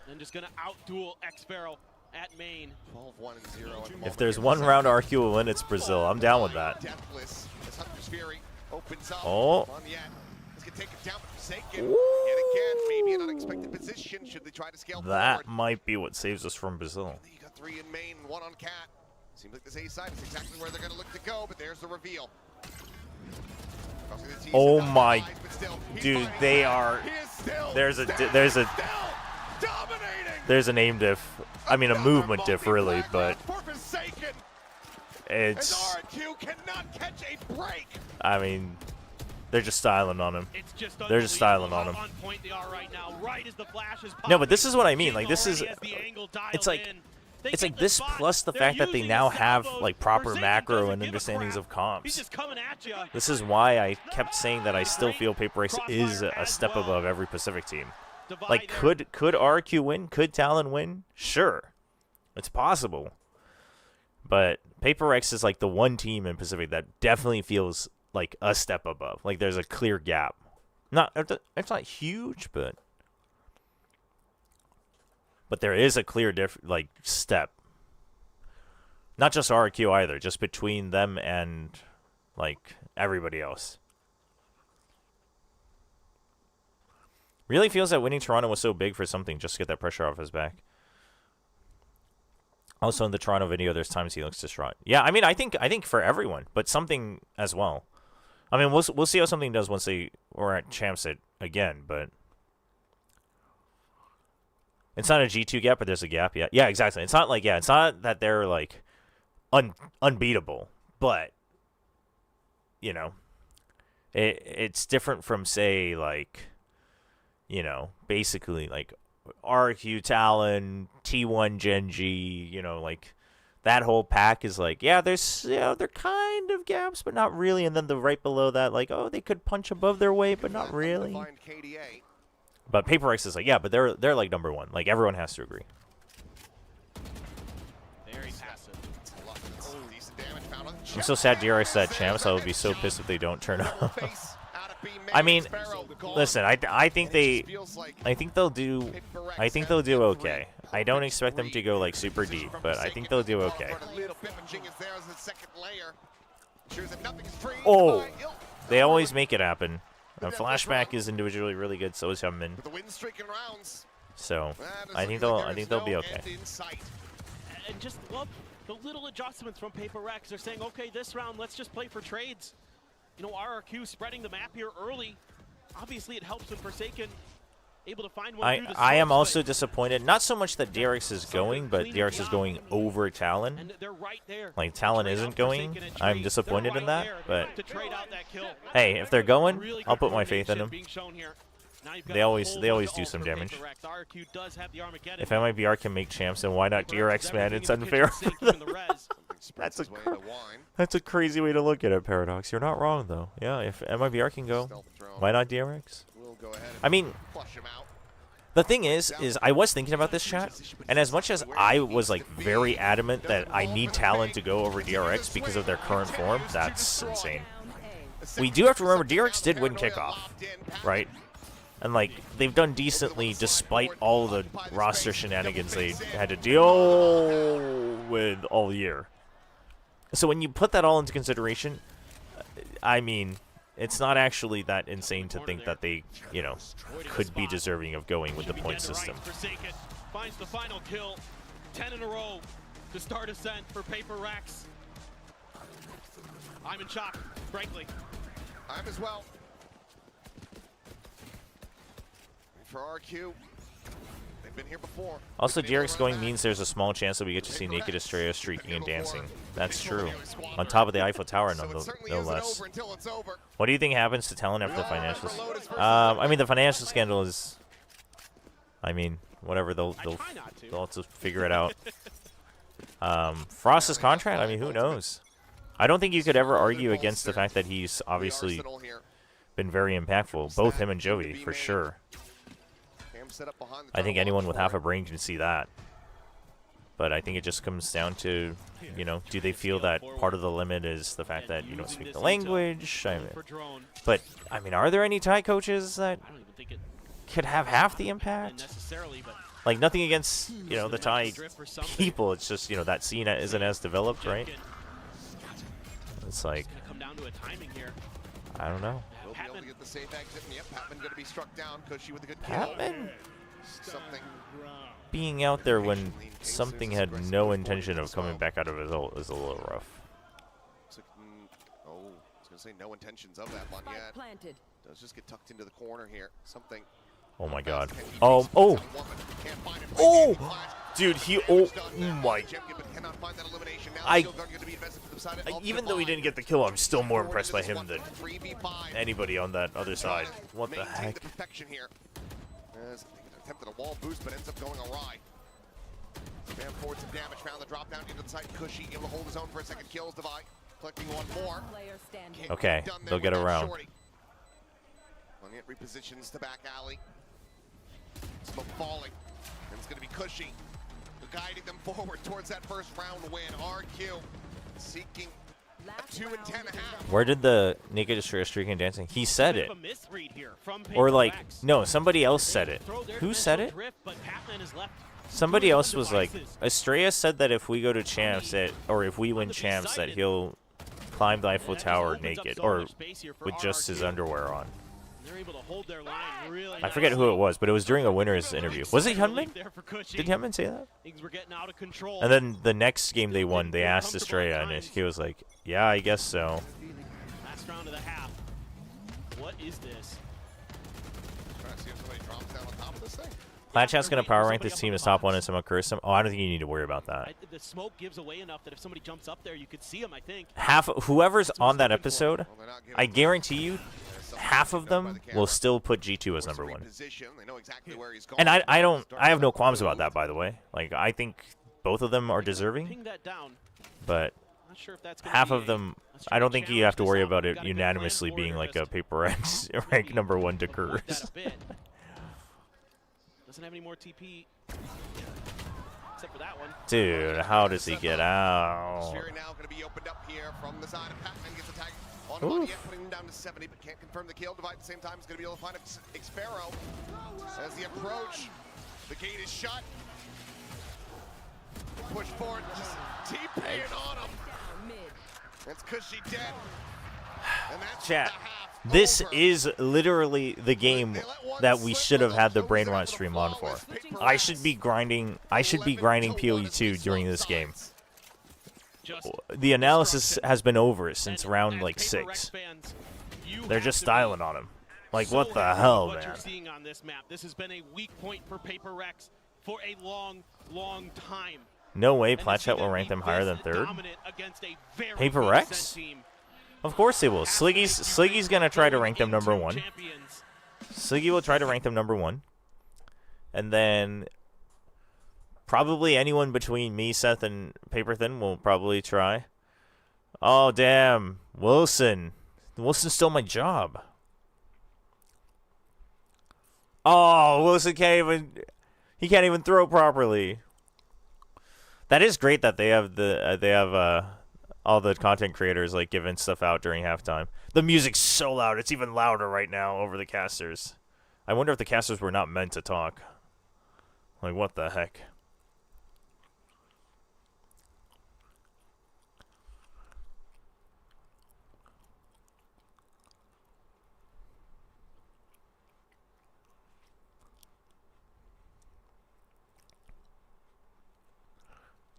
And just gonna out-duel X-Pharaoh at main. 12-1 and 0. If there's one round RQ will win, it's Brazil. I'm down with that. Deathless as Hunter's Fury opens up. Oh. Let's get taken down by Forsaken. Yet again, maybe an unexpected position. Should they try to scale That forward? might be what saves us from Brazil. You got 3 in main, 1 on Cat. Seems like this A side is exactly where they're going to look to go, but there's the reveal. Oh my, dude, they are. There's a name diff. I mean, a movement diff, really, but it's. I mean, they're just styling on him. They're just styling on him. No, but this is what I mean. Like, this is. It's like this plus the fact that they now have like proper macro and understandings of comps. This is why I kept saying that I still feel PRX is a step above every Pacific team. Like, could RRQ win? Could Talon win? Sure, it's possible. But PRX is like the one team in Pacific that definitely feels like a step above. Like, there's a clear gap. It's not huge, but there is a clear step. Not just RRQ either, just between them and like everybody else. Really feels that winning Toronto was so big for something just to get that pressure off his back. Also in the Toronto video, there's times he looks distraught. Yeah, I mean, I think for everyone, but something as well. I mean, we'll see how something does once we're at Champs again, but. It's not a G2 gap, but there's a gap. Yeah, yeah, exactly. It's not like, yeah, it's not that they're like unbeatable, but you know, it's different from, say, like, you know, basically like RRQ, Talon, T1, Genji, you know, like that whole pack is like, yeah, there's, you know, they're kind of gaps, but not really. And then the right below that, like, oh, they could punch above their weight, but not really. But PRX is like, yeah, but they're like number one. Like, everyone has to agree. Very passive. I'm so sad DRX that Champs. I would be so pissed if they don't turn up. I mean, listen, I think they'll do okay. I don't expect them to go like super deep, but I think they'll do okay. Oh, they always make it happen. Flashback is individually really good, so is Hyunmin. So I think they'll be okay. And just love the little adjustments from PRX. They're saying, okay, this round, let's just play for trades. You know, RRQ spreading the map here early. Obviously, it helps with Forsaken able to find one through the I am also disappointed, not so much that DRX is going, but DRX is going over Talon. And they're right there. Like, Talon isn't going. I'm disappointed in that, but hey, if they're going, I'll put my faith in them. They always do some damage. If MIBR can make Champs, then why not DRX, man? It's unfair. That's a crazy way to look at it, Paradox. You're not wrong, though. Yeah, if MIBR can go, why not DRX? I mean, the thing is I was thinking about this, chat, and as much as I was like very adamant that I need Talon to go over DRX because of their current form, that's insane. We do have to remember DRX did win kickoff, right? And like, they've done decently despite all the roster shenanigans they had to deal with all year. So when you put that all into consideration, I mean, it's not actually that insane to think that they, you know, could be deserving of going with the point system. Finds the final kill, 10 in a row to start ascent for PRX. I'm in shock, frankly. I'm as well. For RRQ, they've been here before. Also, DRX going means there's a small chance that we get to see Naked Estrella streaking and dancing. That's true. On top of the Eiffel Tower, no less. What do you think happens to Talon after the financials? I mean, the financial scandal is, I mean, whatever. They'll also figure it out. Frost's contract, I mean, who knows? I don't think you could ever argue against the fact that he's obviously been very impactful. Both him and Joey, for sure. I think anyone with half a brain can see that. But I think it just comes down to, you know, do they feel that part of the limit is the fact that you don't speak the language? But, I mean, are there any Thai coaches that could have half the impact? Like, nothing against, you know, the Thai people. It's just, you know, that scene isn't as developed, right? It's like, I don't know. Patman going to be struck down. Cushy with a good kill. Patman? Something. Being out there when something had no intention of coming back out of his ult is a little rough. Oh, I was gonna say no intentions of that one yet. Planted. Does just get tucked into the corner here. Something. Oh my god. Oh, Oh! Dude, he oh my. Even though he didn't get the kill, I'm still more impressed by him than anybody on that other side. What the heck? Attempted a wall boost, but ends up going awry. Spam forward some damage, found the drop down into the side. Cushy able to hold his own for a second. Kills Divide, collecting one more. Okay, they'll get around. On it repositions to back alley. Smoke falling, and it's going to be Cushy guiding them forward towards that first round win. RQ seeking a 2 and 10 half. Where did the Naked Destroyer streaking dancing? He said it. Or like, no, somebody else said it. Who said it? Somebody else was like, Estrella said that if we go to champs, or if we win champs, that he'll climb the Eiffel Tower naked, or with just his underwear on. They're able to hold their line really I forget who it was, but it was during a winner's interview. Was it Hyunmin? Did Hyunmin say that? Things were getting out of control. And then the next game they won, they asked Estrella, and he was like, yeah, I guess so. Last round of the half. What is this? Trying to see if somebody drops down on top of this thing. Platchat's going to power rank this team as top 1 and someone curse him. Oh, I don't think you need to worry about that. The smoke gives away enough that if somebody jumps up there, you could see him, I think. Whoever's on that episode, I guarantee you, half of them will still put G2 as number 1. And I have no qualms about that, by the way. Like, I think both of them are deserving, but half of them, I don't think you have to worry about it unanimously being like a PRX rank number 1 to curse. Doesn't have any more TP. Except for that one. Dude, how does he get out? Sphere now going to be opened up here from the side of Pac-Man. Gets attacked on the body, putting him down to 70, but can't confirm the kill. Divide at the same time is going to be able to find Xpero as the approach. The gate is shut. Push forward, just TPing on him. That's Cushy dead. And that's Chat. This is literally the game that we should have had the Brain Rot stream on for. I should be grinding POE 2 during this game. The analysis has been over since round like 6. They're just styling on him. Like, what the hell, man? This has been a weak point for PRX for a long, long time. No way Platchat will rank them higher than 3rd. PRX? Of course they will. Sliggy's gonna try to rank them number 1. Sliggy will try to rank them number 1. And then probably anyone between me, Seth, and Paperthin will probably try. Oh, damn. Wilson. Wilson stole my job. Oh, Wilson can't even throw properly. That is great that they have all the content creators like giving stuff out during halftime. The music's so loud; it's even louder right now over the casters. I wonder if the casters were not meant to talk. Like, what the heck?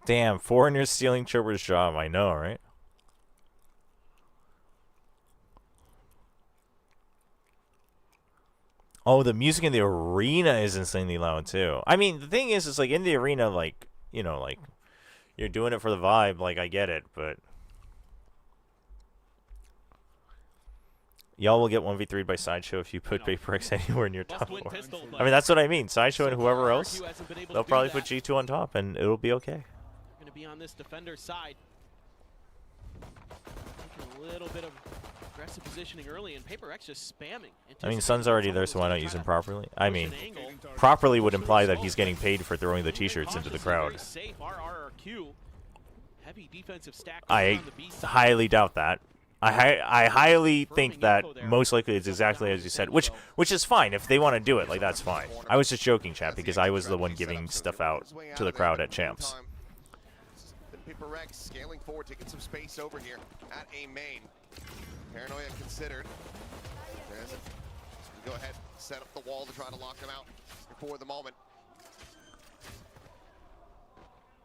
Damn, foreigners stealing Chobra's job. I know, right? Oh, the music in the arena is insanely loud, too. I mean, the thing is, it's like in the arena, like, you know, like, you're doing it for the vibe. Like, I get it, but y'all will get 1v3'd by Sideshow if you put PRX anywhere near top 4. I mean, that's what I mean. Sideshow and whoever else, they'll probably put G2 on top, and it'll be okay. Be on this defender's side. Taking a little bit of aggressive positioning early, and PRX just spamming. I mean, Sun's already there, so why not use him properly? I mean, properly would imply that he's getting paid for throwing the t-shirts into the crowd. RRQ. Heavy defensive stack. I highly doubt that. I highly think that most likely it's exactly as you said, which is fine. If they want to do it, like, that's fine. I was just joking, chat, because I was the one giving stuff out to the crowd at champs. PRX scaling forward, taking some space over here at A main. Paranoia considered. go ahead, set up the wall to try to lock them out for the moment.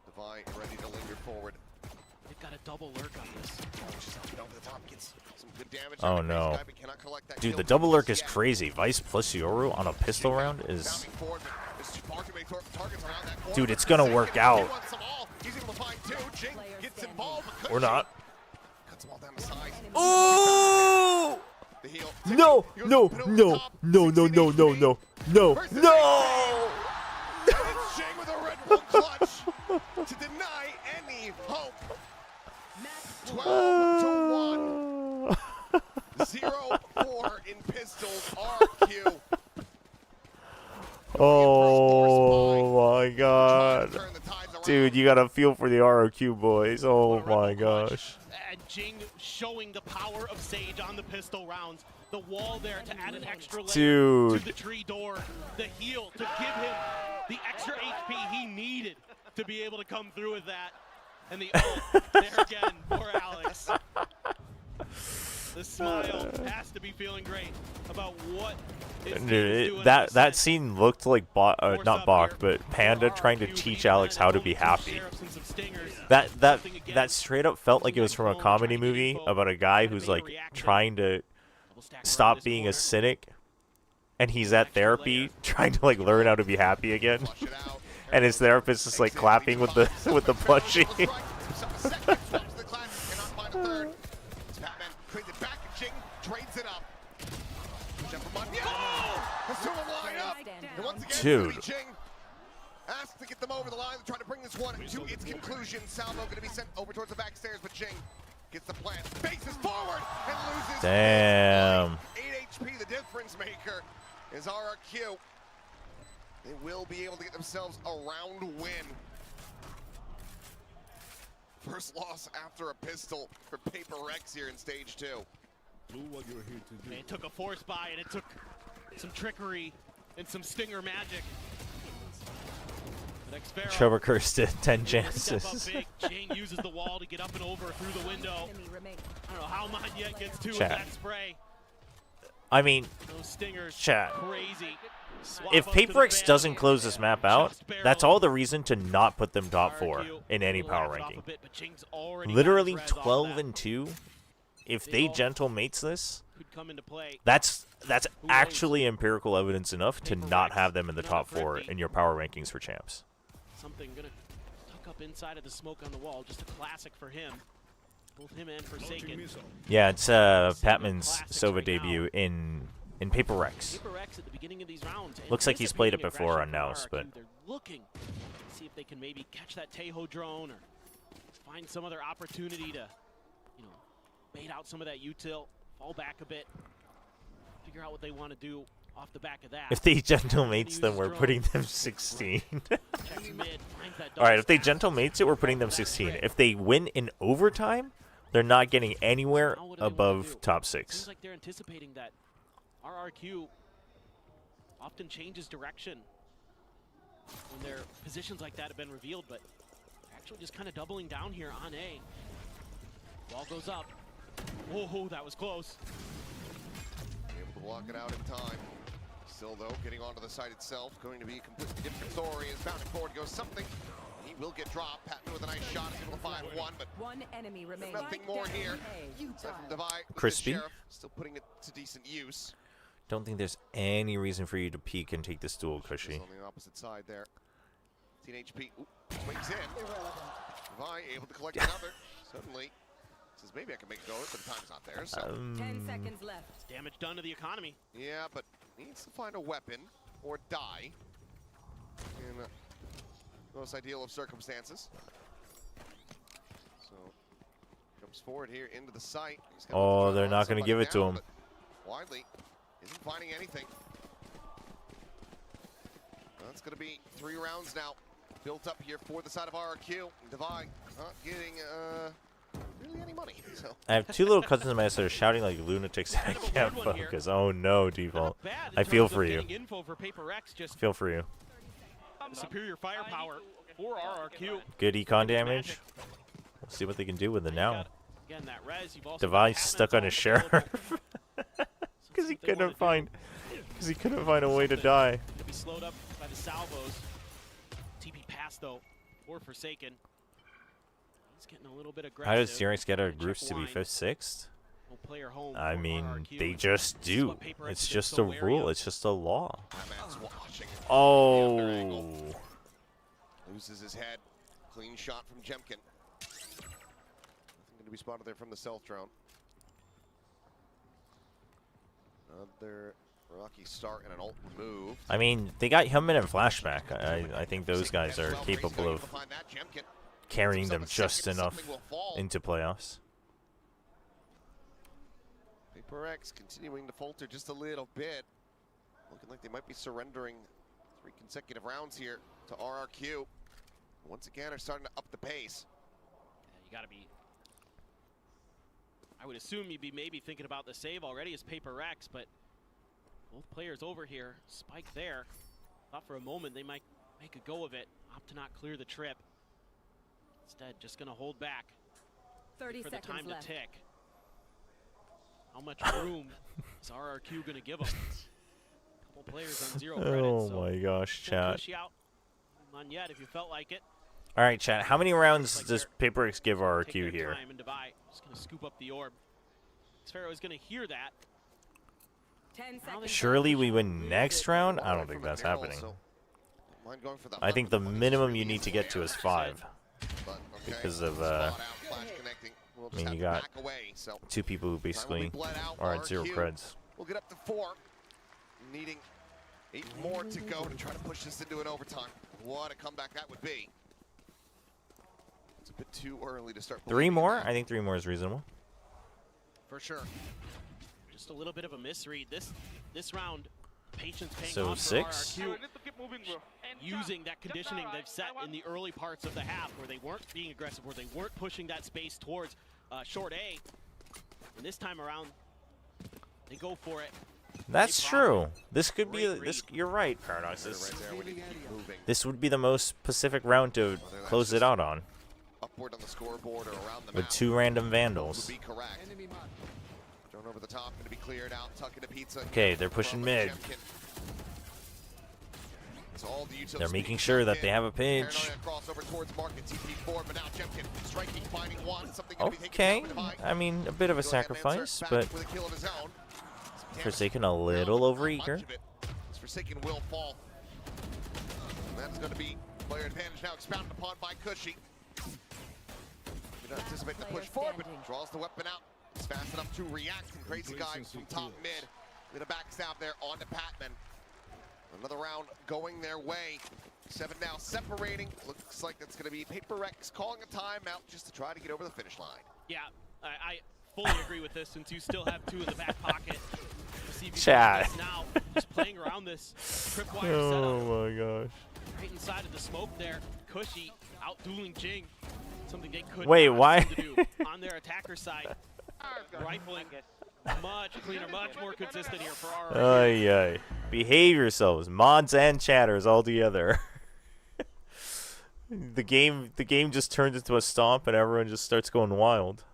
Devi ready to linger forward. They've got a double lurk on this. Oh, she's up and over the top. Gets some good damage. Oh, no. Guy, but cannot collect that Dude, kill. the double lurk is crazy. Vice plus Yoru on a pistol round is... Bounding forward, but there's far too many targets around that corner. Dude, it's gonna work out. He wants them all. He's able to find two. Jing gets involved, but Or not. cuts them all down the side. Ooh! The heel. No, He goes no, up and over no, the top. no, no, 16 no, no, HP. no, no, Versus no! It's Jing with a Red Bull clutch to deny any hope. 12 to 1. 0-4 in pistols. RRQ. Oh my Trying god. to turn the tides around. Dude, you gotta feel for the RRQ boys. Oh my gosh. And Jing showing the power of Sage on the pistol rounds. The wall there to add an extra layer Dude. to the tree door. The heal to give him the extra HP he needed to be able to come through with that. And the ult there again for Alex. The smile has to be feeling great about what his team is Dude, doing that in that this set. scene looked like Force not up Bach, here. but Panda trying to RRQ teach being Alex how to led be at home, happy. sheriffs and some stingers. That straight up felt like it was from a comedy movie about a guy who's like trying to stop being a cynic, and he's at therapy trying to like learn how to be happy again, Flush it out. and his therapist is like clapping with the plushie. Second swaps the class, cannot find a third. Batman trades it back, and Jing trades it up. Jump from on. Has two of them line up. And once again, it's gonna be Dude. Jing asked to get them over the line to try to bring this one to its conclusion. Salvo going to be sent over towards the back stairs, but Jing gets the plant, faces forward, and loses. Damn. 8 HP, the difference maker is RRQ. They will be able to get themselves a round win. First loss after a pistol for PRX here in stage 2. Do what you're here to do. It took a force buy and it took some trickery and some stinger magic. But Xfero Chobra cursed it 10 step up chances. big. Jane uses the wall to get up and over through the window. Enemy remaining. I don't know how Magnet gets two Chat. of that spray. I mean, Those stingers, Chat. crazy. Swap if up to the PRX fan. doesn't close this map out, Just barely. that's all the reason to not put them top 4 RRQ in any power laughed off a ranking. bit, but Jing's already got Literally his res off 12 that. and 2. If They they all- gentle mates this, Could come into play. that's knows? actually empirical evidence enough to not PRX, have them in the top another 4 friendly. in your power rankings for champs. Something gonna tuck up inside of the smoke on the wall. Just a classic for him. Both him and Launching Forsaken. missile. Yeah, it's Patman's classics Sova right now. debut in PRX. PRX at the beginning of these rounds. Looks like he's played it anticipating before aggression on from Nous, but- RRQ. They're looking to see if they can maybe catch that Tejo drone or find some other opportunity to, you know, bait out some of that util, fall back a bit, figure out what they want to do off the back of that. If they gentle mates Use them, we're drone. putting them 16. Checks mid, finds that All right, if they double gentle mates it, we're putting them 16. If they win in overtime, they're not getting anywhere Now what do they wanna above do? top Seems 6. like they're anticipating that RRQ often changes direction when their positions like that have been revealed, but actually just kind of doubling down here on A. Ball goes up. Oh, that was close. Able to block it out in time. Still, though, getting onto the site itself, going to be a completely different story. As bounding forward goes something. He will get dropped. Patton with a nice shot, is able to find one, but One enemy remaining. nothing more here. You aside from Devi with the Crispy. Sheriff, still putting it to decent use. Don't think there's any reason for you to peek and take this duel, Just Cushy. on the opposite side there. 10 HP. Ooh, swings in. Devi able to collect another. Suddenly says maybe I can make a go, but the time's not there. So 10 seconds left. Damage done to the economy. yeah, but needs to find a weapon or die in most ideal of circumstances. So comes forward here into the site. He's gonna Oh, try to they're hunt not gonna somebody give it to down, him. but Widely isn't finding anything. That's going to be 3 rounds now built up here for the side of RRQ. Devi not getting really any money. So I have 2 little cousins of mine that are shouting like lunatics and I Kind of a can't weird one here. focus. Oh no, Not default. bad in I feel terms of for you. getting info for PRX, just Feel for you. the superior firepower for RRQ. Good econ damage. We'll see what they can do with it now. Again, that res, you've also got Device Batman's stuck on all his available. sheriff So because he if they wanna couldn't do find because he couldn't find a way to die. To be slowed up by the salvos. TP pass though, or Forsaken. He's getting a little bit aggressive. How does CRX get our Check groups to be wine. 5th, 6th? No player home I for mean, RRQ, they and just this is do. what PRX It's is just so a wary rule. of. It's just a law. Batman's watching. Oh. Loses his head. Clean shot from Jemkin. Nothing going to be spotted there from the stealth drone. Another rocky start and an ult removed. I mean, they got Hillman and Flashback. I think those guys are capable of carrying them just enough into playoffs. PRX continuing to falter just a little bit. Looking like they might be surrendering 3 consecutive rounds here to RRQ. Once again, are starting to up the pace. Yeah, you gotta be. I would assume you'd be maybe thinking about the save already as PRX, but both players over here. Spike there. Thought for a moment they might make a go of it. Opt to not clear the trip. Instead, just gonna hold back 30 for the seconds time left. to tick. How much room is RRQ gonna give them? Couple players on 0 credits. Oh so my gosh, don't chat. push you out. None yet if you felt like it. All right, chat. How many rounds Like does they're- PRX give Take RRQ their here? time and divide. Just gonna scoop up the orb. Sphero is gonna hear that. 10 Now seconds. they- Surely we win next round? I don't think From the that's barrel, happening. so don't mind going for the I think hunt. the Money's minimum really you need to easy get to there. is 5. But, okay, because of, spot out, flash connecting. We'll just mean, have you to got back away, so 2 people who time will be basically bled out. are at 0 RRQ creds. We'll get up to 4. Needing 8 more to go to try to push this into an overtime. What a comeback that would be. It's a bit too early to start. 3 believing more? that. I think 3 more is reasonable. For sure. Just a little bit of a misread. This round, patience paying So off for 6? RRQ. Using that conditioning they've set in the early parts of the half where they weren't being aggressive, where they weren't pushing that space towards short A. And this time around, they go for it. That's They true. profit. This could be Great this. read. You're right, Paradox. Right there when you keep moving This would be the most Pacific round to close it out on, upward on the scoreboard or around the with map. 2 random Would vandals. be correct. Thrown over the top, going to be cleared out. Tuck into pizza. Okay, they're pushing From mid. Jemkin. It's all the utils They're being making sure that tucked they in. have a pinch. Paranoia crossover towards market. TP forward, but now Jemkin striking, finding one. Something gonna be taken Okay, down with Divine. I mean, a bit of a Go ahead and sacrifice, insert but back with a kill of his own. Some Forsaken damage a little now, but not overeager. much of it. This Forsaken will fall. And that is going to be player advantage now expounded upon by Cushy. Did not anticipate the push forward, but draws the weapon out. He's fast enough to react. And Crazy Guy from top mid with a backstab there onto Patman. Another round going their way. 7 now separating. Looks like that's going to be PRX calling a timeout just to try to get over the finish line. Yeah, I fully agree with this since you still have 2 in the back pocket. Let's see if you can Chat. do this now. Just playing around this tripwire setup. Oh my gosh. Right inside of the smoke there. Cushy out dueling Jing. Something they could Wait, not why? seem to do on their attacker side. Rifling much cleaner, much more consistent here for RRQ. Ay, ay. Behave yourselves, mods and chatters all together. the game just turns into a stomp and everyone just starts going wild.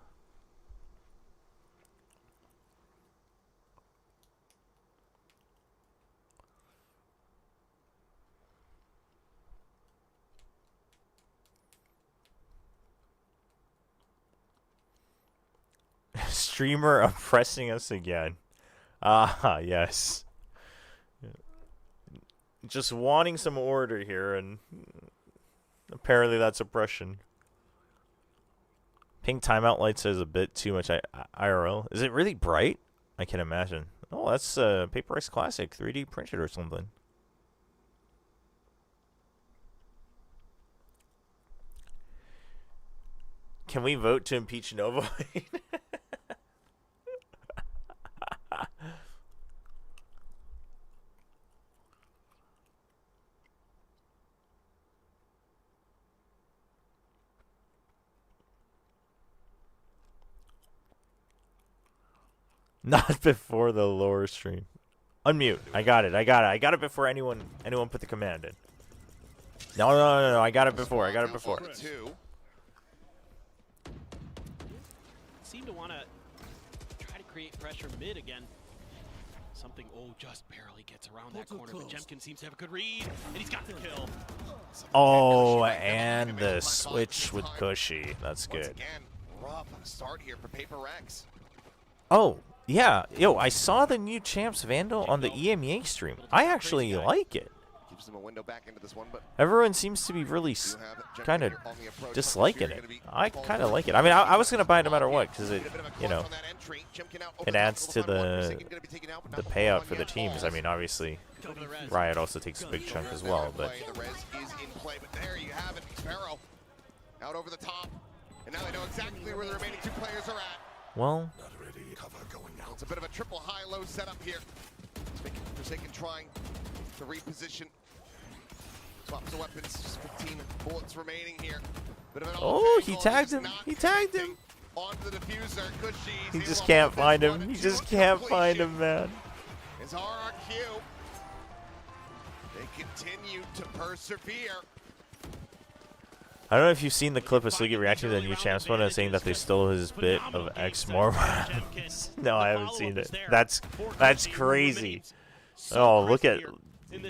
Streamer oppressing us again. Ah, yes. Just wanting some order here, and apparently that's oppression. Pink timeout light says a bit too much IRL. Is it really bright? I can imagine. Oh, that's PRX Classic 3D printed or something. Can we vote to impeach Nova? Not before the lower stream. Unmute. I got it. I got it before anyone put the command in. No. I got it before. Two. Seem to want to try to create pressure mid again. Something, just barely gets around that corner, but Jemkin seems to have a good read, and he's got the kill. Oh, and the switch with Cushy. That's Once good. again, rough start here for PRX. Oh, yeah. Yo, I saw the new Champs Vandal on the EMEA stream. I actually like it. Gives them a window back into this one, but Everyone seems to be really do have Jemkin kind of here on the approach. disliking You're it. gonna be I called kind of for like it. I mean, I was going to buy it no matter what because it, a bit of a you clutch know, on that entry. Jemkin out over it the top adds of to the line. the Forsaken gonna be taken out, but the not payout one for the yet. teams. I mean, obviously, Go to the res. Riot also takes a big chunk as well, but The res is in play, but there you have it. Sparrow out over the top, and now they know exactly where the remaining two players are at. well, It's a bit of a triple high-low setup here. Forsaken trying to reposition. Swaps the weapons, just 15 bullets remaining here. Bit of an oh, off he angle, tagged just him. not He tagged connecting him. onto the diffuser. Cushy, He he's just level can't with find this him. one, He and just to can't find completion him, man. is RRQ. They continue to persevere. I don't know if you've seen the clip of Sliggy reacting to the new Champs one and saying that they stole his bit of X more. No, I haven't seen it. That's crazy. Oh, look at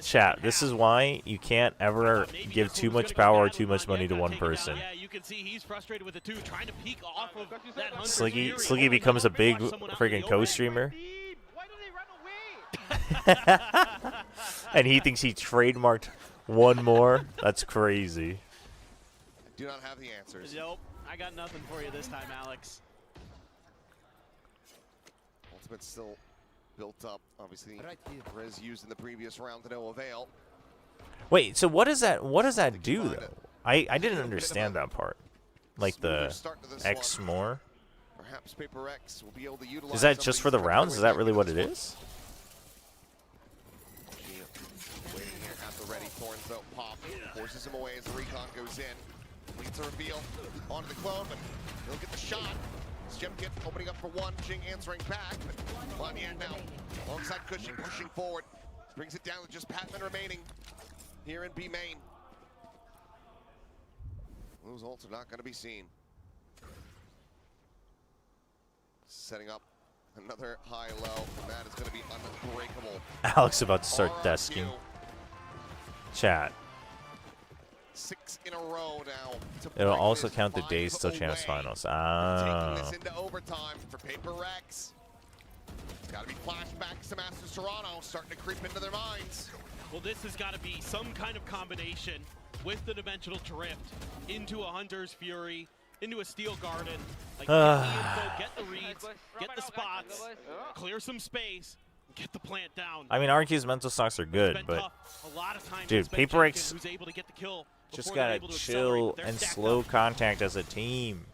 chat. This is why you can't ever give too much power or too much money to one person. Yeah, you can see he's frustrated with it too, trying to peek off of that Hunter's Sliggy Fury. becomes a big Watch someone out in freaking the open. co-streamer, Why do they run away? and he thinks he trademarked one more. That's crazy. Do not have the answers. Nope, I got nothing for you this time, Alex. Ultimate's still built up. Obviously, res used in the previous round to no avail. Wait, so what does that do though? I didn't understand that part. Like Smoother the start to this X one. more. Perhaps PRX will be able to utilize. Is that some of just these for the rounds? Is that really what it this one. is? Waiting here at the ready. Thorns though pop. Forces him away as the recon goes in. Leads a reveal onto the clone, but he'll get the shot. Jemkin opening up for one. Jing answering back, but Lanier now alongside Cushy pushing forward. Brings it down to just Patman remaining here in B main. Those ults are not going to be seen. Setting up another high-low, and that is going to be unbreakable. Alex about to start RRQ, desking. Chat. 6 in a row now. To It'll bring also this count the 5 days till Champs away. Finals. Taking Ah. this into overtime for PRX. It's got to be flashbacks to Masters Toronto, starting to creep into their minds. Well, this has got to be some kind of combination with the Dimensional Drift into a Hunter's Fury, into a Steel Garden. Like, get the info, get the reads, get the spots, clear some space, get the plant down. I mean, RQ's mental stocks are It's good, been but tough. A lot of times dude, it's been PRX Jemkin who's able to get the kill just before they're gotta able to accelerate, chill but they're and stacked slow up. contact as a team.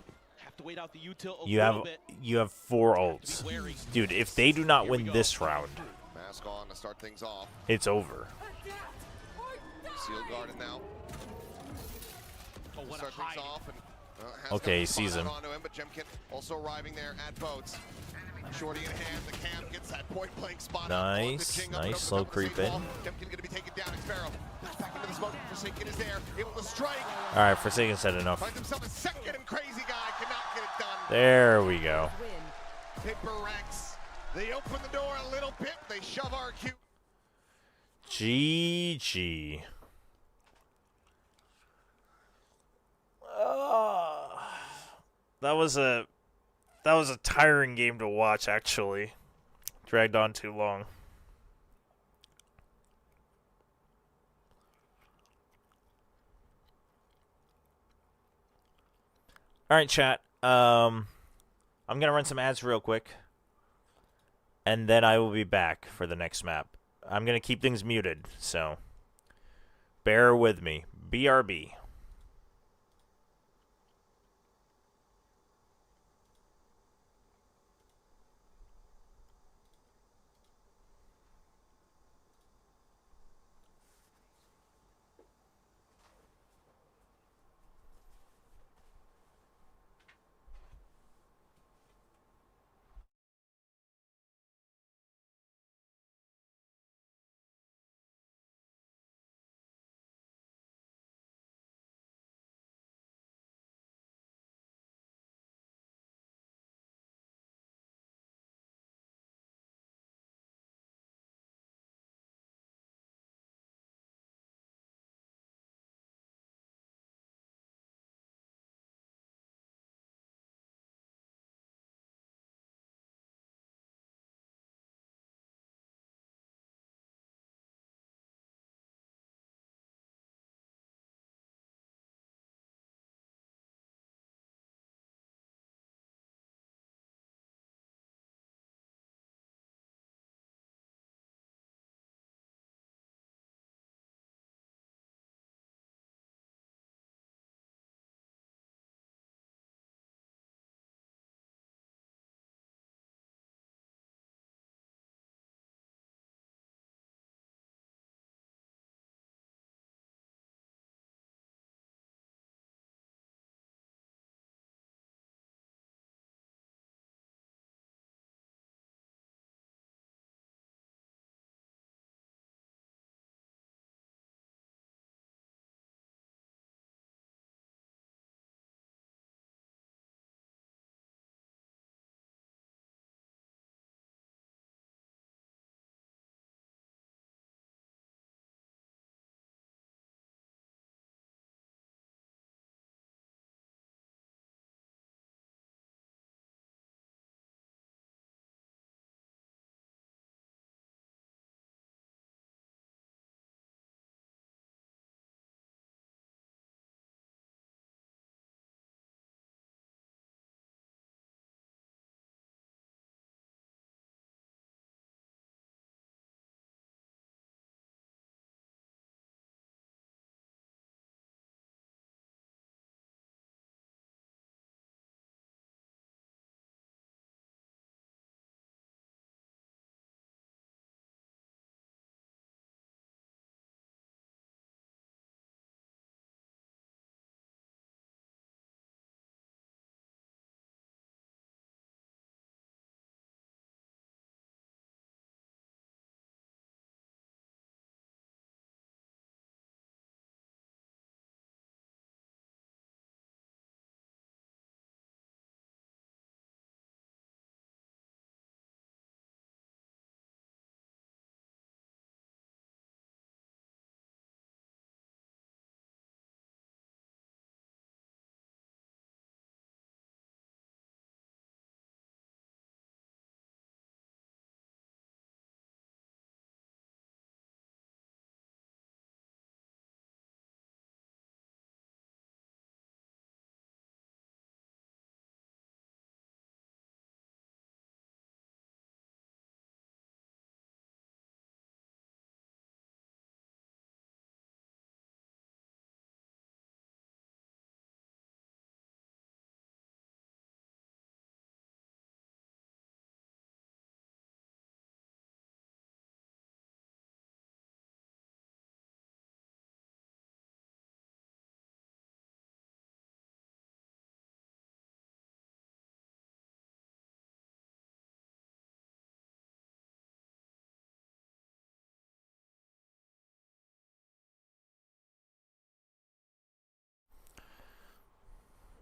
Have to wait out the util a You have little bit. 4 Have ults, to be wary. dude. If they do not Here we win go. this round, Mask on to start things off. it's over. Seal Garden now. Oh, what a Start things hide. off and has Okay, got he the sees spot him. out onto him, but Jemkin also arriving there at boats. Shorty in hand, the cam gets that point blank spot. Nice, nice, slow creep in. Jemkin gonna be taken down. Sparrow back into the smoke. Forsaken is there, able to strike. All right, Forsaken said enough. Finds himself a second, and Crazy Guy cannot get it done. There we go. Win. PRX, they open the door a little bit. They shove RQ. GG. That was a tiring game to watch. Actually, dragged on too long. All right, chat. I'm gonna run some ads real quick, and then I will be back for the next map. I'm gonna keep things muted, so bear with me. BRB.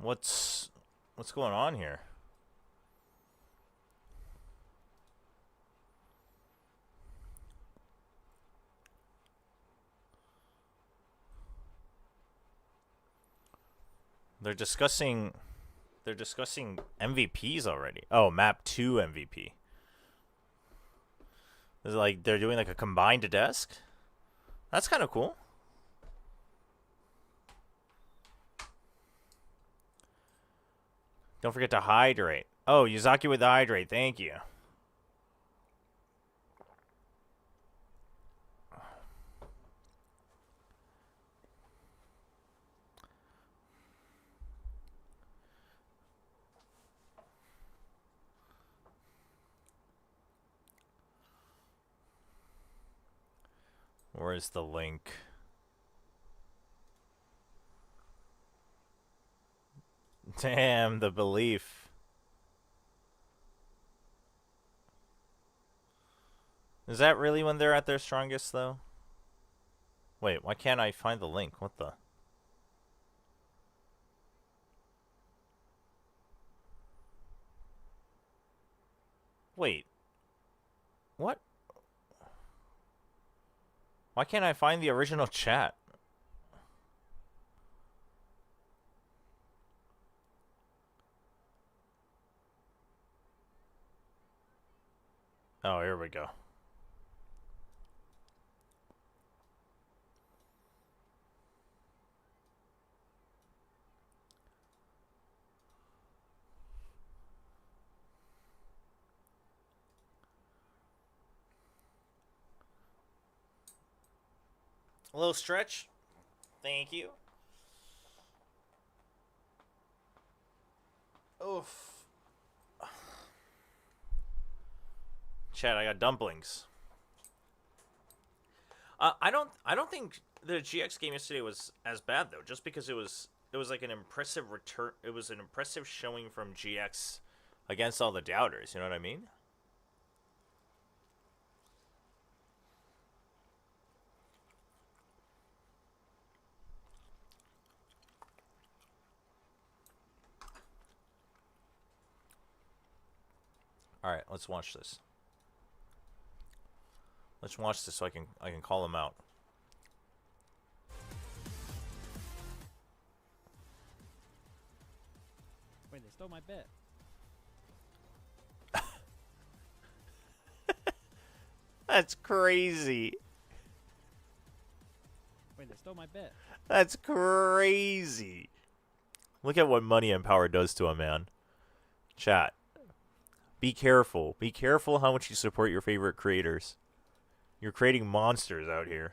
What's going on here? They're discussing MVPs already. Oh, map 2 MVP. Is it like they're doing like a combined desk? That's kind of cool. Don't forget to hydrate. Oh, Yuzaki with the hydrate. Thank you. Where's the link? Damn, the belief. Is that really when they're at their strongest, though? Wait, why can't I find the link? What the? Wait. What? Why can't I find the original chat? Oh, here we go. A little stretch. Thank you. Oof. Chat, I got dumplings. I don't think the GX game yesterday was as bad though, just because it was like an impressive return. It was an impressive showing from GX against all the doubters. You know what I mean? All right, let's watch this. Let's watch this so I can call them out. Wait, they stole my bet. That's crazy. Wait, they stole my bet. That's crazy. Look at what money and power does to a man. Chat. Be careful. Be careful how much you support your favorite creators. You're creating monsters out here.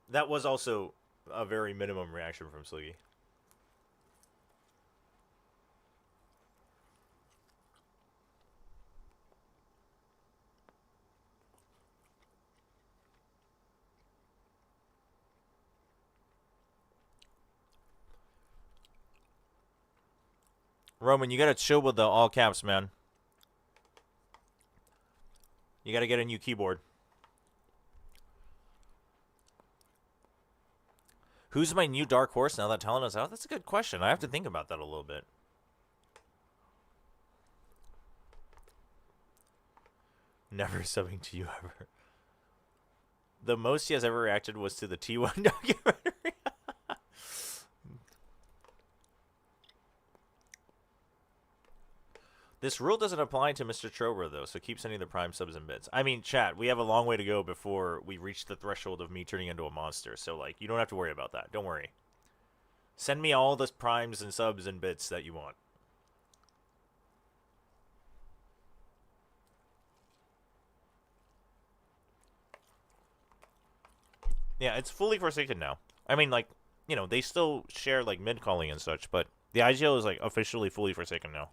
That was also a very minimum reaction from Sliggy. Roman, you gotta chill with the all caps, man. You gotta get a new keyboard. Who's my new dark horse now that Talon is out? That's a good question. I have to think about that a little bit. Never subbing to you ever. The most he has ever reacted was to the T1 documentary. This rule doesn't apply to Mr. Chobra, though, so keep sending the prime subs and bits. I mean, chat, we have a long way to go before we reach the threshold of me turning into a monster, so, like, you don't have to worry about that. Don't worry. Send me all the primes and subs and bits that you want. Yeah, it's fully Forsaken now. I mean, like, you know, they still share, like, mid-calling and such, but the IGL is, like, officially fully Forsaken now.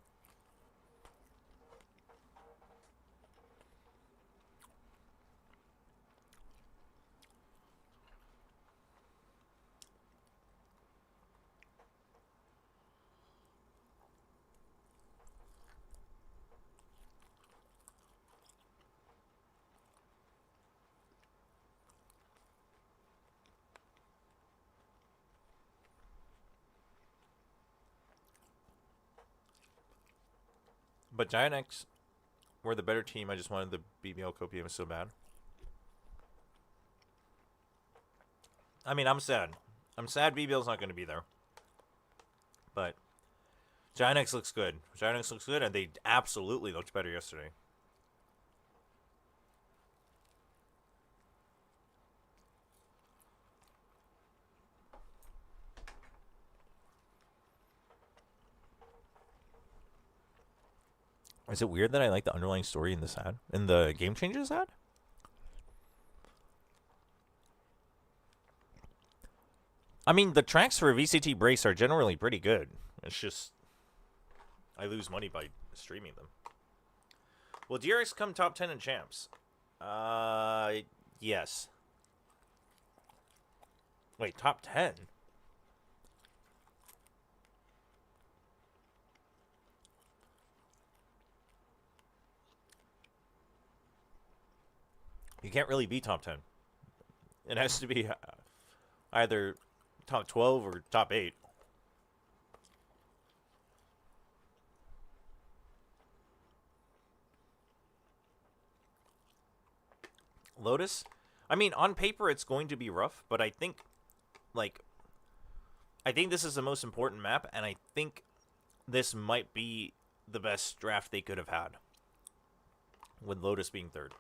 But Giant X were the better team. I just wanted the BBL Copium so bad. I mean, I'm sad. I'm sad BBL's not going to be there. But Giant X looks good. Giant X looks good, and they absolutely looked better yesterday. Is it weird that I like the underlying story in this ad? In the Game Changers ad? I mean, the tracks for VCT Brace are generally pretty good. It's just I lose money by streaming them. Will DRX come top 10 in champs? Yes. Wait, top 10? You can't really be top 10. It has to be either top 12 or top 8. Lotus? I mean, on paper it's going to be rough, but I think, like, I think this is the most important map, and I think this might be the best draft they could have had, with Lotus being third.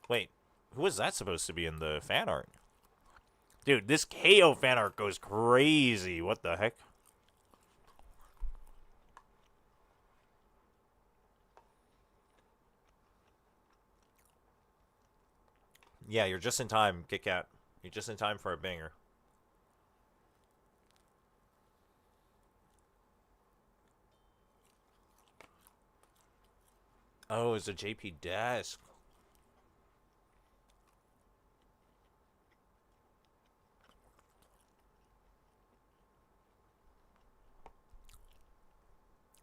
Wait, who was that supposed to be in the fan art? Dude, this KO fan art goes crazy. What the heck? Yeah, you're just in time, Kit Kat. You're just in time for a banger. Oh, it's a JP desk.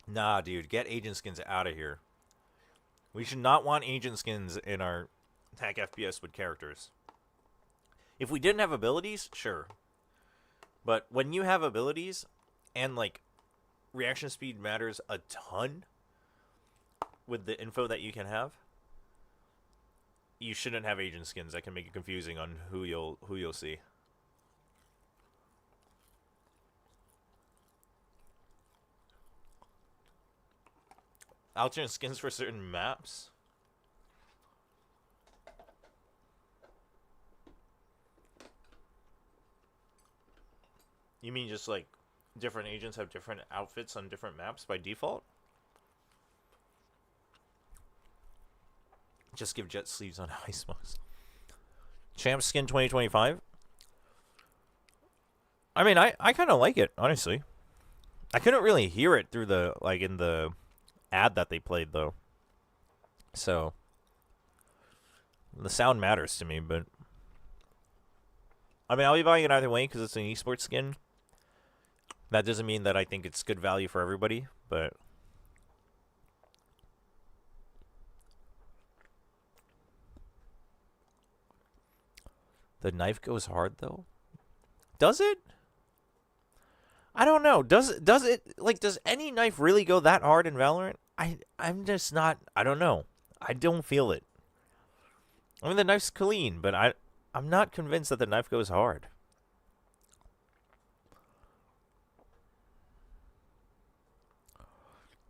Nah, dude, get agent skins out of here. We should not want agent skins in our attack FPS with characters. If we didn't have abilities, sure. But when you have abilities and, like, reaction speed matters a ton with the info that you can have, you shouldn't have agent skins. That can make it confusing on who you'll see. Alternate skins for certain maps? You mean just like different agents have different outfits on different maps by default? Just give jet sleeves on high smokes. Champ skin 2025? I mean, I kind of like it, honestly. I couldn't really hear it through the, like, in the ad that they played, though. So the sound matters to me, but I mean, I'll be buying it either way because it's an esports skin. That doesn't mean that I think it's good value for everybody, but the knife goes hard though. Does it? I don't know. Does it, like, does any knife really go that hard in Valorant? I'm just not, I don't know. I don't feel it. I mean, the knife's clean, but I'm not convinced that the knife goes hard.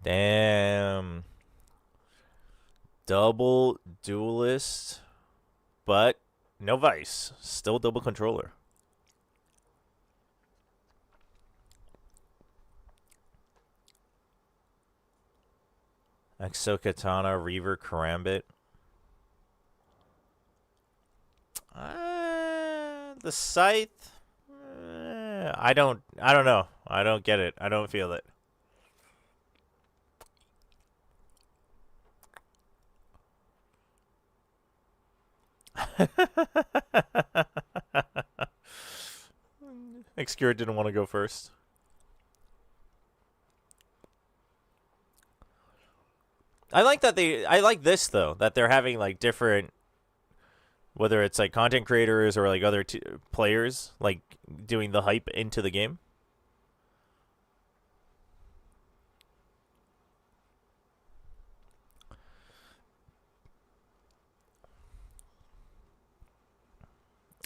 Damn. Double duelist, but no vice. Still double controller. Exo Katana, Reaver, Karambit. The Scythe. I don't know. I don't get it. I don't feel it. Excure didn't want to go first. I like that I like this though, that they're having like different, whether it's like content creators or like other players, like doing the hype into the game.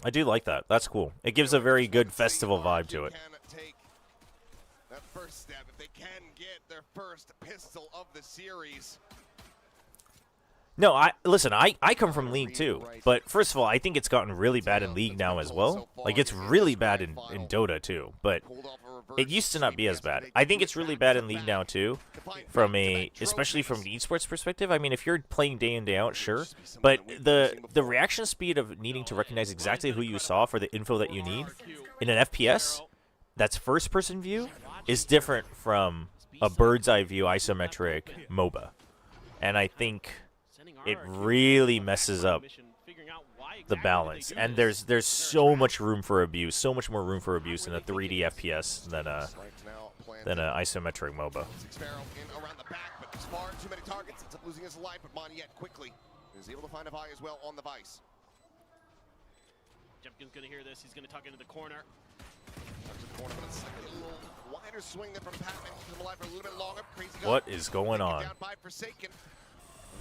I do like that. That's cool. It gives a very good festival vibe to it. Take that first step if they can get their first pistol of the series. No, listen, I come from League too, but first of all, I think it's gotten really bad in League now as well. Like, it's really bad in Dota too, but it used to not be as bad. I think it's really bad in League now too, especially from an esports perspective. I mean, if you're playing day in, day out, sure, but the reaction speed of needing to recognize exactly who you saw for the info that you need in an FPS that's first-person view is different from a bird's-eye view isometric MOBA, and I think it really messes up the balance, and there's so much room for abuse, so much more room for abuse in a 3D FPS than a isometric MOBA. Around the back, but far too many targets. Ends up losing his life, but Moniette quickly is able to find a buy as well on the Vice. Jempkin's gonna hear this. He's gonna tuck into the corner. But it's like a little wider swing there from Patman. Keeps him alive for a little bit longer. Crazy What is going on? down by Forsaken.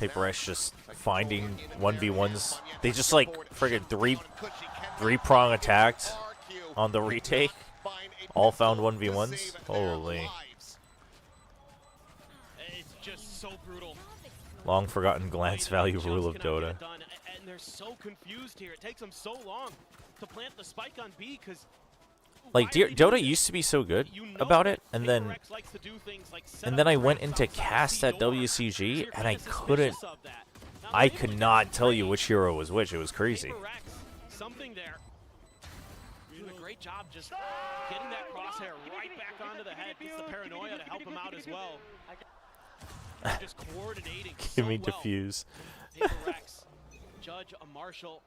PRX just finding 1v1s. They just like friggin' three-prong attacked on the retake. All found 1v1s. Holy. It's just so brutal. Long forgotten glance value rule of Dota. And they're so confused here. It takes them so long to plant the spike on B because Like, Dota used to be so good about it, and then I went into cast at WCG, and I could not tell you which hero was which. It was crazy. Something there. Doing a great job just getting that crosshair right back onto the head. Gets the paranoia to help him out as well. Just coordinating. Give me diffuse. PRX, Judge, a Marshall,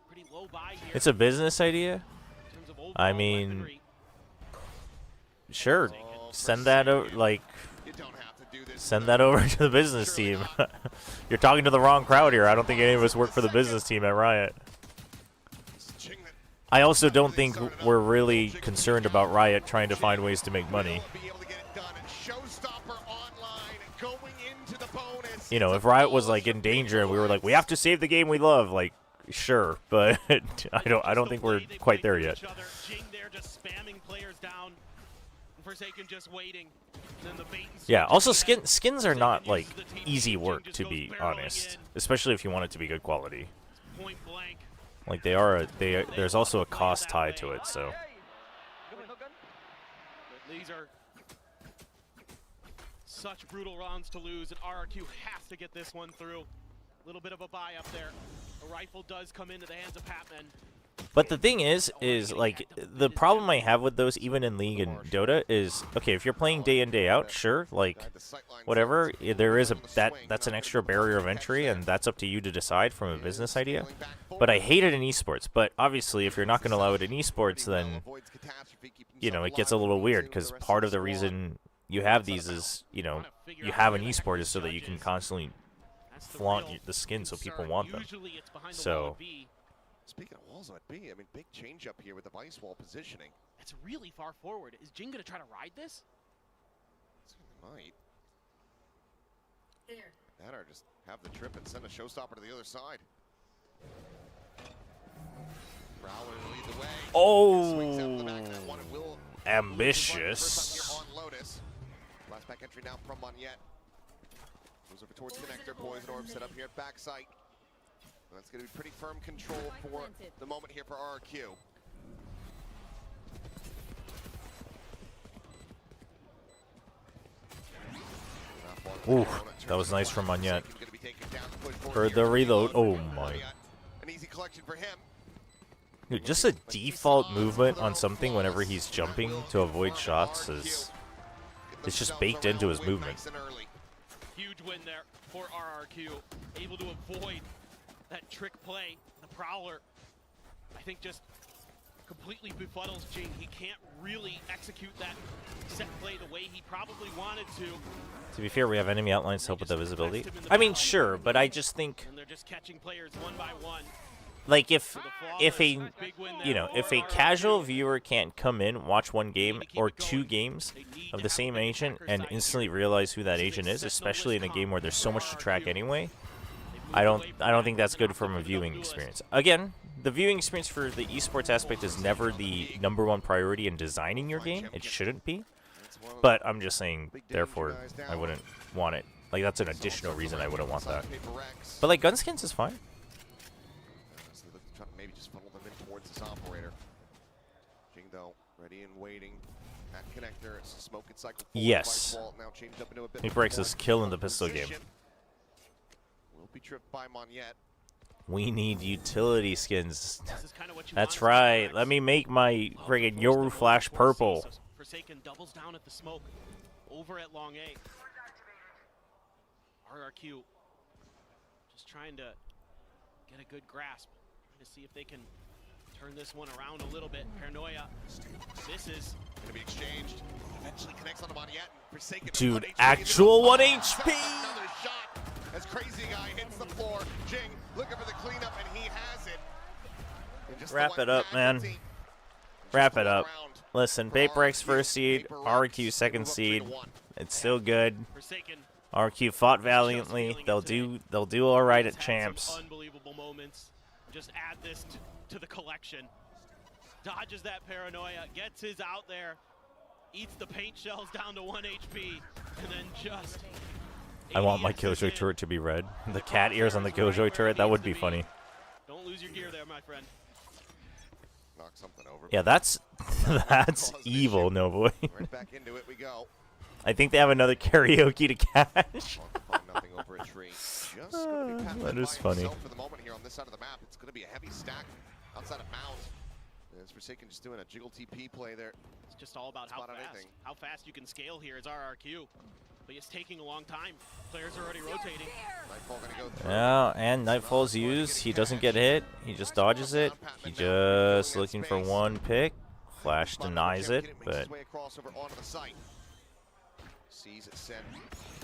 pretty low buy here. It's a business idea. I mean, sure, send that over, like, send that over to the business team. You're talking to the wrong crowd here. I don't think any of us work for the business team at Riot. I also don't think we're really concerned about Riot trying to find ways to make money. You know, if Riot was like in danger and we were like, we have to save the game we love, like, sure, but I don't think we're quite there yet. Yeah, also skins are not like easy work, to be honest, especially if you want it to be good quality. Like there's also a cost tied to it, so. These are such brutal rounds to lose, and RRQ has to get this one through. A little bit of a buy up there. A rifle does come into the hands of Patman. But the thing is like, the problem I have with those, even in League and Dota, is, okay, if you're playing day in, day out, sure, like, whatever, there is that's an extra barrier of entry, and that's up to you to decide from a business idea. But I hate it in esports. But obviously, if you're not going to allow it in esports, then, you know, it gets a little weird, because part of the reason you have these is, you know, you have an esport is so that you can constantly flaunt the skin so people want them. So. Speaking of walls at B, I mean, big change up here with the Vice wall positioning. It's really far forward. Is Jin gonna try to ride this? Might. That or just have the trip and send a showstopper to the other side. Prowler will lead the way. Oh, ambitious. Last back entry now from Moniette. Moves over towards connector. Poison orb set up here at backside. That's going to be pretty firm control for the moment here for RRQ. Ooh, that was nice from Moniette. For the reload, oh my. An easy collection for him. Dude, just a default movement on something whenever he's jumping to avoid shots is, it's just baked into his movement. Huge win there for RRQ, able to avoid that trick play. The Prowler, I think, just completely befuddles Jing. He can't really execute that set play the way he probably wanted to. To be fair, we have enemy outlines to help with the visibility. I mean, sure, but I just think, And they're just catching players one by one. like, if a Big win there if for a RRQ. casual viewer can't come in, watch one game or two games of the same agent and instantly realize who that agent is, especially in a game where there's so much to track anyway, I don't think that's good from a viewing experience. Again, the viewing experience for the esports aspect is never the #1 priority in designing your game. It shouldn't be. But I'm just saying, therefore, I wouldn't want it. Like, that's an additional reason I wouldn't want that. But, like, gunskins is fine. So they're trying to maybe just funnel them in towards this operator. Jing, though, ready and waiting. At connector, it's a smoke and cycle. Yes. Now changed up into a bit PRX is killing the pistol game. Will be tripped by Monyet. We need utility skins. This is kinda what you That's want, right. PRX. Let me make my friggin' Yoru Flash purple. Forsaken doubles down at the smoke over at long A. RRQ just trying to get a good grasp, trying to see if they can turn this one around a little bit. Paranoia. This is Going to be exchanged. Eventually connects on the Monyet. Forsaken. Dude, 1 HP. actual 1 HP. Another shot as Crazy Guy hits the floor. Jing looking for the cleanup, and he has it. And just the Wrap one it up, man. casualty. Wrap Just it up. around. Listen, PRX first seed, RRQ second seed. It's still good. Forsaken. RRQ fought valiantly. They'll do all right at Has had champs. some unbelievable moments. Just add this to the collection. Dodges that paranoia, gets his out there, eats the paint shells down to 1 HP, and then just. I want my ADSs Killjoy in. turret to be red. The cat ears on the Killjoy turret, that would be funny. Don't lose your gear there, my friend. Knock something over. Yeah, that's evil, no boy. Right back into it we go. I think they have another karaoke to catch. Find nothing over a tree. Just gonna be That is by funny. himself for the moment here on this side of the map. It's going to be a heavy stack outside of Mount. As Forsaken just doing a jiggle TP play there. It's just all about Spot on anything. how fast you can scale here as RRQ. But it's taking a long time. Players are already rotating. Nightfall going to go through. Yeah, and Nightfall's used. He doesn't get hit. He just dodges it. He just looking for one pick. Flash denies it, but onto the site. Sees it sent.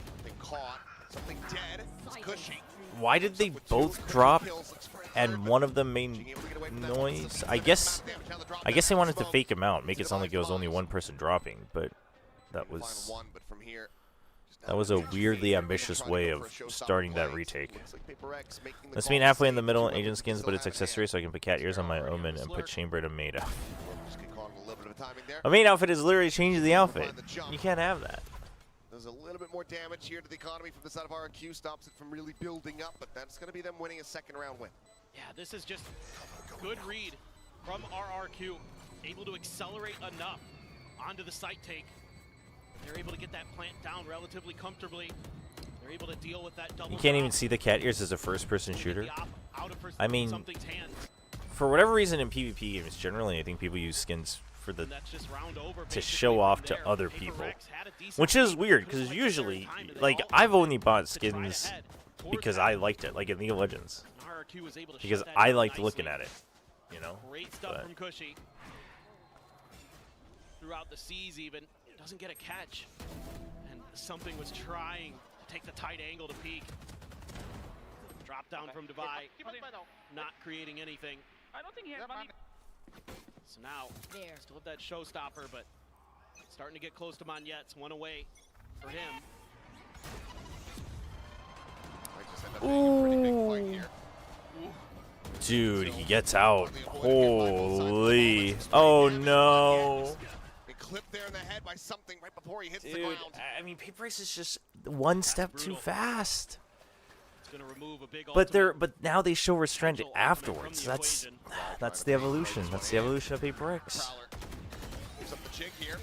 Something caught. Something dead. It's Cushy. why did they both drop and one of them made noise? I guess they wanted to fake him out, make it sound like it was only one person dropping, but that was a weirdly ambitious way of starting that retake. Let's meet halfway in the middle, agent skins, but it's accessory, so I can put cat ears on my Omen and put Chamber to maid outfit. A main outfit is literally changing the outfit. You can't have that. There's a little bit more damage here to the economy from the side of RRQ, stops it from really building up, but that's going to be them winning a second round win. Yeah, this is just good read from RRQ, able to accelerate enough onto the site take. They're able to get that plant down relatively comfortably. They're able to deal with that double. You can't even see the cat ears as a first-person shooter. Out of I mean, something's hands. For whatever reason in PvP games, generally I think people use skins for the And that's just round over, to basically show off from to there. other PRX people, had a decent which is lead. weird Couldn't because quite usually, spare time to like, develop I've only bought to try to skins head towards because that. I liked it, like in League of Legends, RRQ was able to because shut that I down liked nicely. looking at it, you know. Great stuff But from Cushy. Throughout the seas even, doesn't get a catch. And something was trying to take the tight angle to peek. Drop down from Divide, not creating anything. I don't think he has money. So now, still have that showstopper, but starting to get close to Monyet's, one away for him. Might just end up being a pretty big fight here. dude, he gets out. Holy! Oh no! Been clipped there in the head by something right before he hits the Dude, ground. I mean, PRX is just one step too fast. It's going to remove a big But now they show restraint potential afterwards. ultimate from the That's the evolution. That's the evolution of PRX. Prowler gives up the jig here.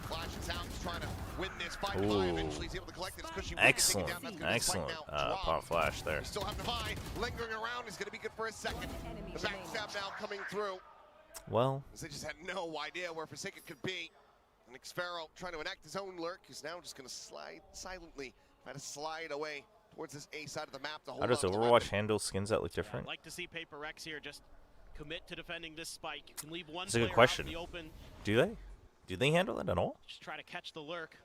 Flashes out, he's trying to win this fight. Ooh. Divide eventually he's able to collect it. It's Cushy Excellent, taking down. That's gonna be excellent fight now. Drop. pop flash there. We still have Divide lingering around. He's going to be good for a second. The backstab now coming through. Well, As they just had no idea where Forsaken could be. And Xfero trying to enact his own lurk is now just going to slide silently, try to slide away towards this A side of the map to hold how does on to the Overwatch weapon. handle skins that look different? I'd like to see PRX here just commit to defending this spike. You can leave one That's a good player question. out in the open. Do they? Do they handle it at all? Just try to catch the lurk.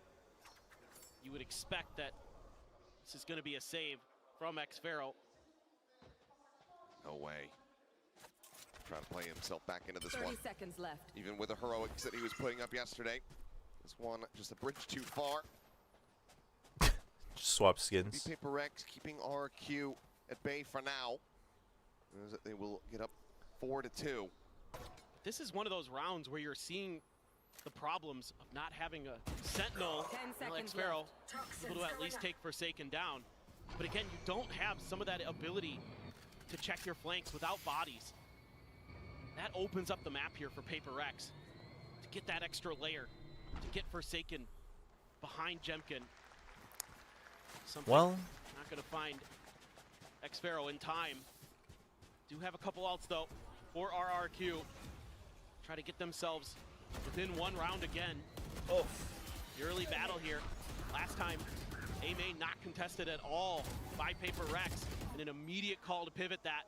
You would expect that this is going to be a save from xFaro. No way. Trying to play himself back into this 30 one. seconds left. Even with the heroics that he was putting up yesterday. This one just a bridge too far. Just swap skins. PRX keeping RRQ at bay for now. As they will get up 4-2. This is one of those rounds where you're seeing the problems of not having a sentinel 10 like seconds xFaro left. able to at least take Forsaken down. But again, you don't have some of that ability to check your flanks without bodies. That opens up the map here for PRX to get that extra layer, to get Forsaken behind Jemkin. Something Well, not going to find xFaro in time. Do have a couple ults though for RRQ. Try to get themselves within one round again. Oh, the early battle here. Last time, A main not contested at all by PRX, and an immediate call to pivot that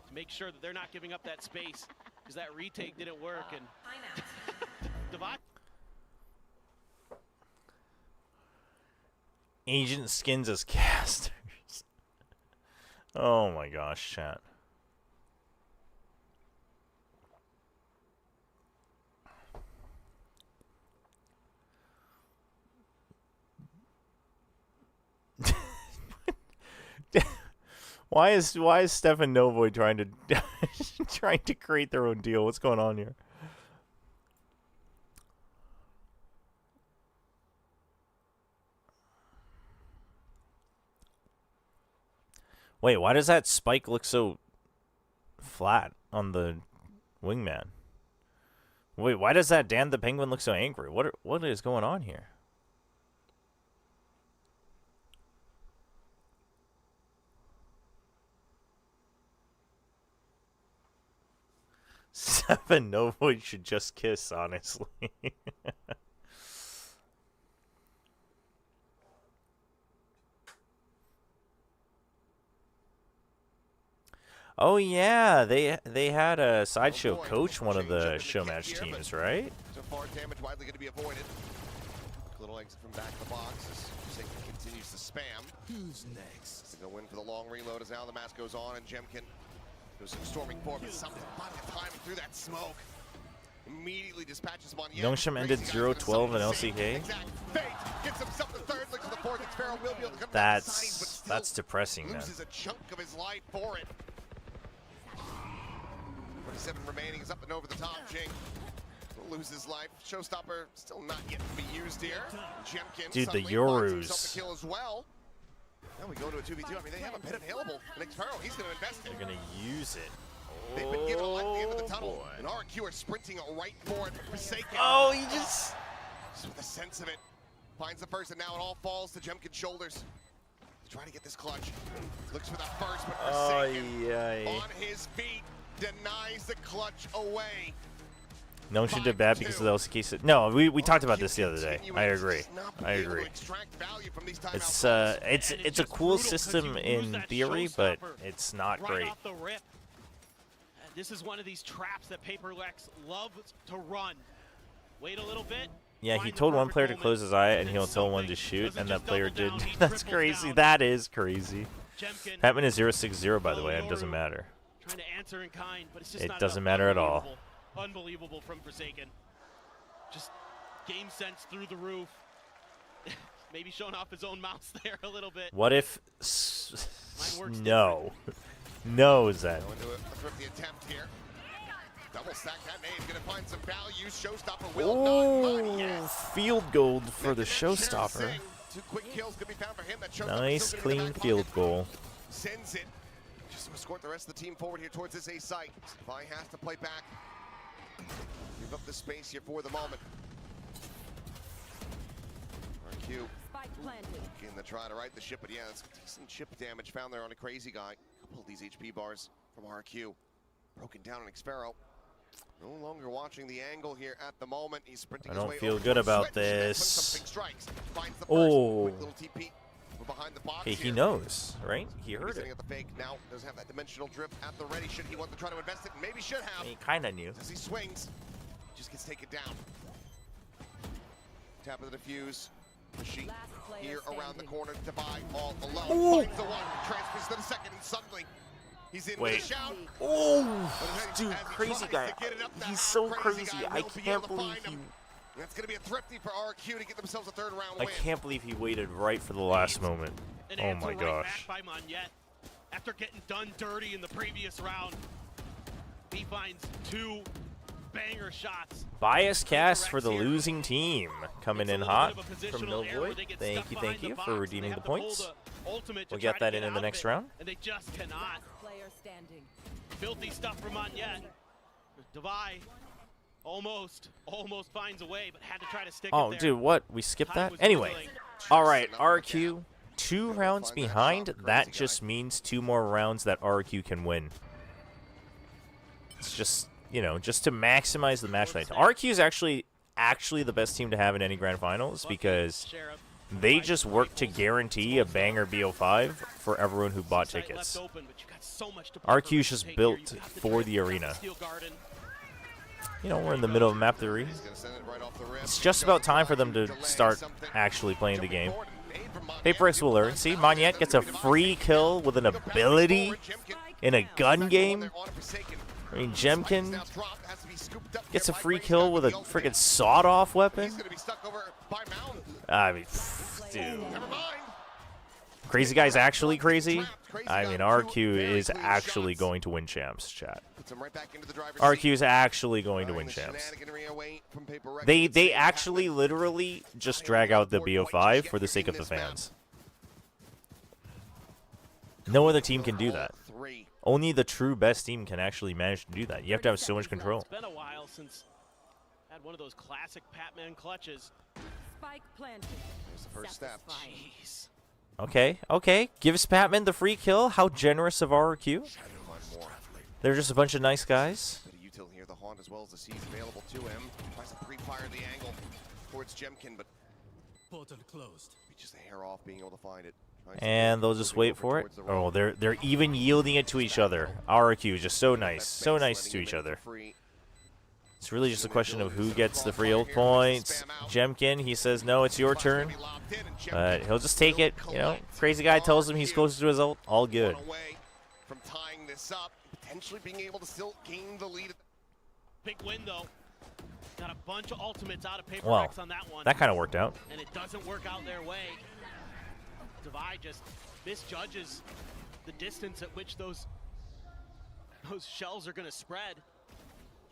to make sure that they're not giving up that space, because that retake didn't work. And Divide. agent skins as casters. Oh my gosh, chat. Why is Stefan Novoy trying to trying to create their own deal? What's going on here? Wait, why does that spike look so flat on the wingman? Wait, why does that Dan the Penguin look so angry? What is going on here? Stefan Novoy should just kiss, honestly. Oh yeah, they had a sideshow coach one of the show match teams, right? So far, damage widely going to be avoided. Little exit from back of the box as Forsaken continues to spam. Who's next? Going to go in for the long reload as now the mask goes on, and Jemkin goes storming forward, but something about the timing through that smoke. Immediately dispatches him on the Youngsham ended 0-12 in LCK. Exact fate gets himself the third, looks to the fourth. xFaro will be able to come down the sides, but still That's depressing, man. loses a chunk of his life for it. 27 remaining is up and over the top. Jing will lose his life. Showstopper still not yet to be used here. Jemkin Dude, the suddenly finds himself Yorus. a kill as well. Now we go to a 2v2. I mean, they have a pit available. And xFaro, he's going to invest it. They're gonna use it. They've been given a light at the end of the Oh, tunnel. boy. And RRQ are sprinting right for it. Forsaken. Oh, he just... With a sense of it. Finds the first, and now it all falls to Jemkin's shoulders. Trying to get this clutch. Looks for that first, but Forsaken on his feet denies the clutch away. Notion did bad because of the LCK. No, we talked about this the other day. I agree. I agree. It's a cool system in theory, but it's not great. Off the rip. This is one of these traps that PRX loves to run. Wait a little bit. Yeah, he told one player to close his eye, and he'll tell one to shoot, and that player did. That's crazy. That is crazy. Hatman is 060, by the way. It doesn't matter. Trying to answer in kind, but it's just It not doesn't enough. matter at all. Unbelievable from Forsaken. Just game sense through the roof. Maybe showing off his own mouse there a little bit. What if... No. No, Zen. Going to a thrifty attempt here. Double stack that nade, gonna find some value. Showstopper will not find. Yes. Field gold for the Showstopper. Two quick kills could be found for him. That Nice, clean field goal. Sends it. Just to escort the rest of the team forward here towards this A site. Vi has to play back. Give up the space here for the moment. RQ Spike planted. in the try to right the ship, but yeah, it's decent chip damage found there on a crazy guy. A couple of these HP bars from RQ. Broken down on xFaro. No longer watching the angle here at the moment. He's sprinting I his don't way feel over good to about Switch, and then this. some big strikes. Finds the first. Oh. Quick little TP. Will behind the box Okay, he here. knows, right? He He's heard sitting it. at the fake now. Doesn't have that dimensional drip at the ready. Should he want to try to invest it? Maybe should have. He kind of knew. As he swings, just gets taken down. Tap of the diffuse. She Last player here around the standing. corner. Divide all alone. Ooh. Finds the one. Transfers to the second, and suddenly he's in Wait. with a shout. Oh, But dude, as he crazy tries guy. to get it up that He's high, so crazy crazy. guy I will be can't able to believe find he. him. That's going to be a thrifty for RRQ to get themselves a third round I win. can't believe he waited right for the last moment. An Oh answer my right gosh. back by Monette. After getting done dirty in the previous round, he finds 2 banger shots. Bias cast for the losing team. Coming It's a in little hot bit of a from positional error where Millvoid. they get Thank stuck you behind the for box, and they redeeming the have to pull points. the ultimate to We'll get try that to in get the out next of it, round. and they just cannot. Player standing. Filthy stuff from Monette. Devi almost finds a way, but had to try to stick Oh, it there. dude, what? We skipped Time that? was Anyway. dwindling. All right, Just another RQ, 2 rounds Find that behind. shot, That crazy just guy. means 2 more rounds that RQ can win. It's just, you know, just to maximize the match night. RQ is actually the best team to have in any grand finals because Sheriff they just work to guarantee a banger BO5 for everyone who bought site tickets. left open, but you got so much to RQ is just take built here. You have to for try the to arena. Steel Garden. You know, we're in the middle of map 3. He's gonna send it right off the rim. It's just about time for them to start actually playing the game. PRX will learn. See, Monette gets a free kill with an ability in a gun game. I mean, Jemkin gets a free kill with a freaking sawed-off weapon. He's gonna be stuck over by Mountain. I mean, dude. Never mind. Crazy guy's actually crazy. I mean, RQ is actually going to win champs, chat. Puts him right back into the driver's RQ seat. is actually going to Riding win the champs. shenaniganry away from PRX. They actually literally just drag out the BO5 for the sake of the fans. No other team can do that. Three. Only the true best team can actually manage to do that. You have to have so much control. It's been a while since I had one of those classic Patman clutches. Spike planted. There's the first step. Satisfying. Jeez. Okay. Gives Patman the free kill. How generous of RQ. One more. They're just a bunch of nice guys. Bit of util here. The haunt as well as the seize available to him. Tries to pre-fire the angle towards Jemkin, but Portal closed. just a hair off being able to find it. Tries to And they'll move just over wait for it. towards the Oh, right. they're even yielding it to each other. RQ is just so nice. That So base nice letting to him each in other. for free. It's really just a question of who gets the free ult points. Jemkin, he says, no, it's your turn. But he'll just take it. You know, crazy guy tells him he's closer to his ult. All good. One away from tying this up, potentially being able to still gain the lead. Big win though. Got a bunch of ultimates out of PRX Well, on that one. that kind of worked out. And it doesn't work out their way. Devi just misjudges the distance at which those shells are going to spread.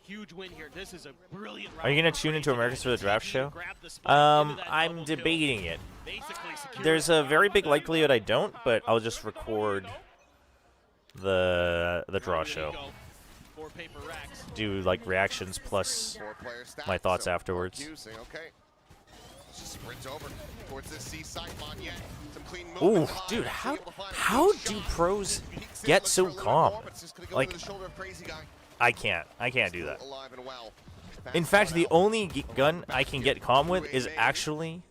Huge win here. This is a brilliant round. Are you going for to tune into Crazy America's for the Guy. Draft TP show? grabbed the spot into that I'm double kill. debating it. Basically secured There's the a very round. big likelihood I don't, but I'll just record the draw Ready to show. go for PRX. Do like reactions plus Four-player stack, my thoughts so afterwards. RQ saying, okay. Just sprints over towards this seaside Monette. Some clean Ooh, movement. dude, Devi how able to find a how big do shot. pros Peeks in, get looks so for a little calm? more, but it's just gonna go Like, into the shoulder of Crazy Guy. I can't do that. Still alive and well. In Fast fact, shot the out. only gun I can get calm with is PRX. actually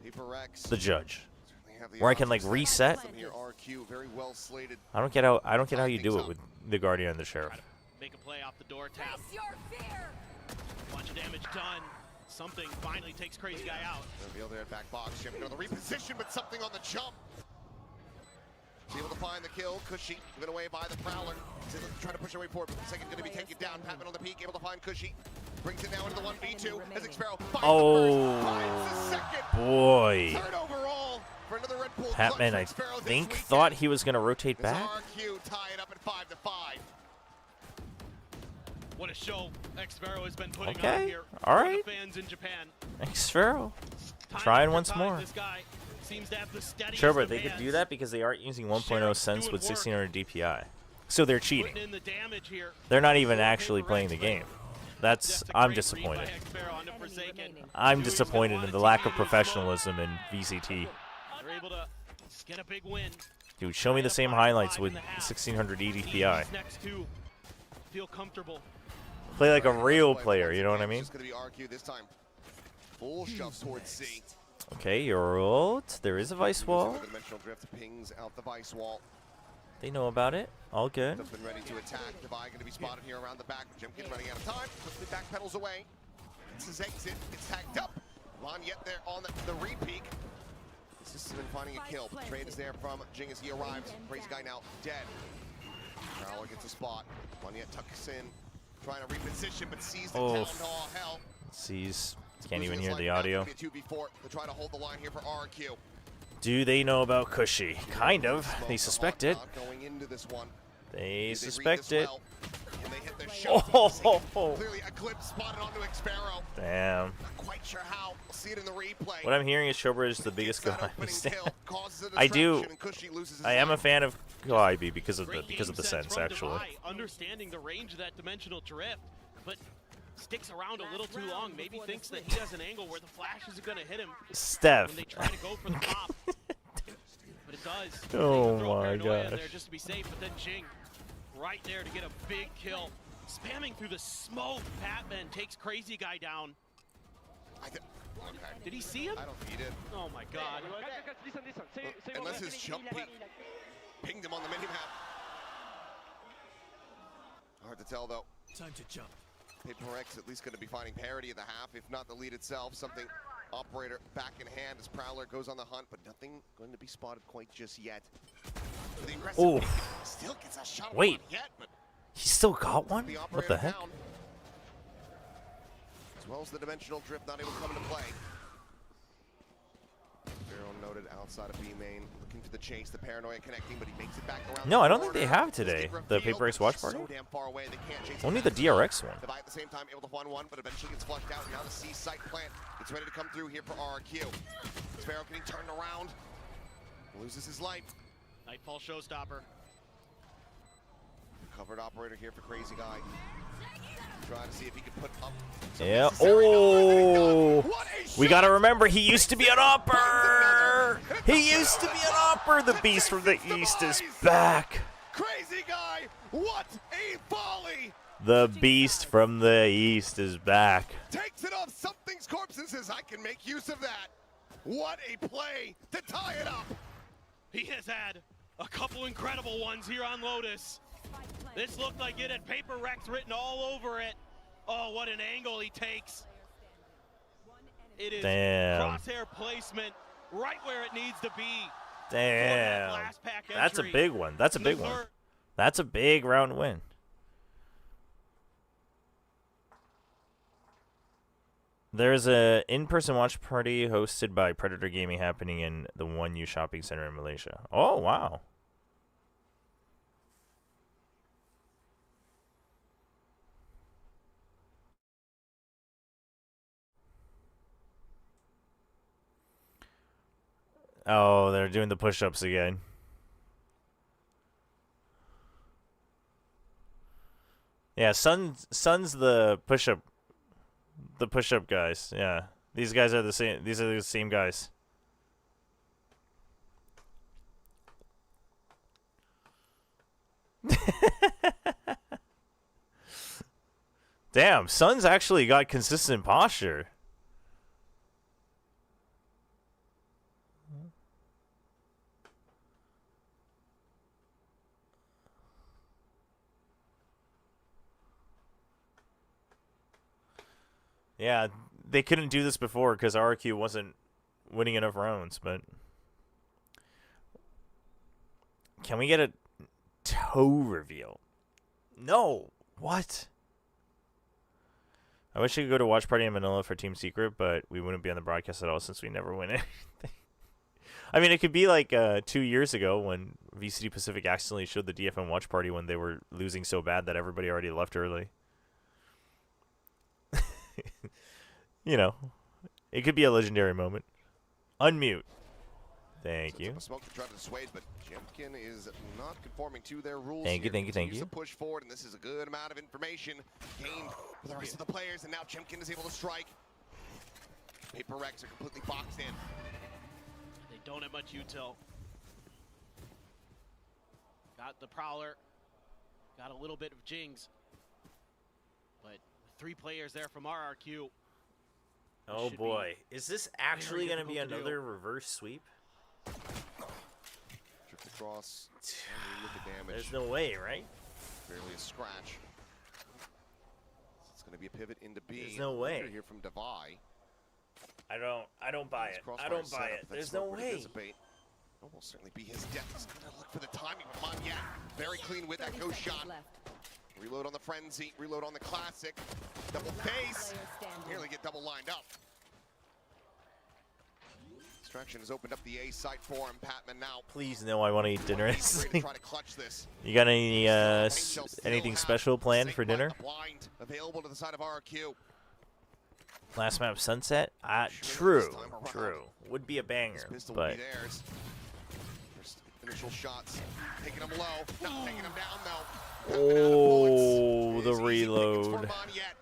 PRX the judge, certainly have the where I can like options. reset. From here, RQ, very well slated. I don't get how you do it with the Guardian and the Sheriff. Make a play off the door tap. Face your fear. Bunch of damage done. Something finally takes Crazy Guy out. Reveal there at back box. Jemkin on the reposition, but something on the jump. He's able to find the kill. Cushy given away by the Prowler. He's trying to push away forward, but the second going to be taken down. Patman on the peak, able to find Cushy. Brings it now into the 1v2 as Xfero finds the first, finds the second. Boy, Third overall for another Red Bull Patman, I clutch for Xfero this think weekend. thought he was gonna rotate As back. RQ tie it up at 5-5. What a show Xfero has been putting Okay, on here. all for right. the fans in Japan. Xfero. Time Trying after once time, more. This guy seems to have the steadiest Chobra, of they could do hands. that because they aren't using 1.0 Sheriff cents doing with work. 1600 DPI. So they're cheating. Putting in the damage here. They're not even For actually PRX, playing the but game. that's a I'm great read disappointed. by Xfero onto Forsaken. remaining. I'm Dude's disappointed gonna in the want lack to of take it slow. professionalism in VCT. They're able to get a big win. Dude, show me the same highlights with 1600 DPI. These next two feel comfortable. Play like a real player, you know what I mean? It's just going to be RQ this time. Full shove towards C. Okay, you're ult. There is a vice wall. The dimensional drift pings out the vice wall. They know about it. All good. Have been ready to attack. Devi going to be spotted here around the back. Jemkin running out of time. Quickly back pedals away. It's his exit. It's tagged up. Lanyet there on the re-peak. This has been finding a kill. The trade is there from Jing as he arrives. Crazy guy now dead. Prowler gets a spot. Lanyet tucks in. Trying to reposition, but sees the down to all hell. Sees. Can't even hear the audio. 2v4 to try to hold the line here for RRQ. Do they know about Cushy? Kind of. They suspect it. Going into this one. They suspect it. And they hit their shot. Oh! Clearly a glimpse spotted onto Xfero. Damn. Not quite sure how. We'll see it in the replay. What I'm hearing is Chobra is the biggest guy. I I am a fan of IB because of the sense, actually. Understanding the range of that dimensional drift, but sticks around a little too long. Maybe thinks that he has an angle where the flash isn't going to hit him. Steph. When they try to go for the pop. But it does. Oh my gosh. There just to be safe, but then Jing right there to get a big kill. Spamming through the smoke. Patman takes Crazy Guy down. Okay. Did he see him? I don't think he did. Oh my god. Unless his jump peak pinged him on the minimap. Hard to tell though. Time to jump. PRX at least going to be finding parity at the half, if not the lead itself. Something operator back in hand as Prowler goes on the hunt, but nothing going to be spotted quite just yet. The aggressive still gets a shot. Wait. Yet, but He still got one? the What the heck? down. As well as the dimensional drift not able to come into play. Pharaoh noted outside of B main, looking for the chase, the paranoia connecting, but he makes it back around. No, I don't think they have today. The PRX watch party? So damn far away, they can't chase Only him the down. DRX one. Devi at the same time able to find one, but eventually gets flushed out. Now the C site plant gets ready to come through here for RRQ. Sparrow getting turned around, loses his life. Nightfall showstopper. Covered operator here for Crazy Guy. Trying to see if he can put up. Yeah. Oh! We gotta remember, he used to be an opper! He used to be an opper! The beast from the east is back! Crazy Guy! What a volley! The beast from the east is back. Takes it off something's corpse and says, I can make use of that. What a play to tie it up. He has had a couple incredible ones here on Lotus. This looked like it had PRX written all over it. Oh, what an angle he takes. It is crosshair placement right where it needs to be. Damn. That's a big one. That's a big one. That's a big round win. There's a in-person watch party hosted by Predator Gaming happening in the 1U shopping center in Malaysia. Oh, wow. Oh, they're doing the push-ups again. Yeah, Sun's the push-up guys. Yeah. These guys are the same. These are the same guys. Damn, Sun's actually got consistent posture. Yeah, they couldn't do this before because RRQ wasn't winning enough rounds, but... Can we get a toe reveal? No! What? I wish I could go to watch party in Manila for Team Secret, but we wouldn't be on the broadcast at all since we never win anything. I mean, it could be like 2 years ago when VCT Pacific accidentally showed the DFM watch party when they were losing so bad that everybody already left early. You know, it could be a legendary moment. Unmute. Thank you. Smoke to try to dissuade, but Jemkin is not conforming to their rules. Thank you, thank you, thank you. Push forward, and this is a good amount of information gained for the rest of the players, and now Jemkin is able to strike. PRX are completely boxed in. They don't have much util. Got the Prowler. Got a little bit of Jings. But 3 players there from RRQ. Oh should be boy, is this actually going to be difficult to do. another reverse sweep? Drift across. And look at damage. There's no way, right? Barely a scratch. It's going to be a pivot into B. There's no way. Here from Devi. I don't buy it. I don't buy it. There's no way. It will certainly be his death. He's going to look for the timing of Monyet. Very clean with that ghost shot. Left. Reload on the Frenzy. Reload on the Classic. Double face. Player standing. Nearly get double lined up. Distraction has opened up the A site for him. Patman now. Please, no, I want to eat dinner. Try to clutch this. You got any anything special planned for dinner? Blind available to the side of RRQ. Last map Sunset? Sure, this True, time around. true. Would be a banger, This pistol but will be theirs. First initial shots, taking them low, not taking them down though. oh, the It's easy pickings reload. for Monyet.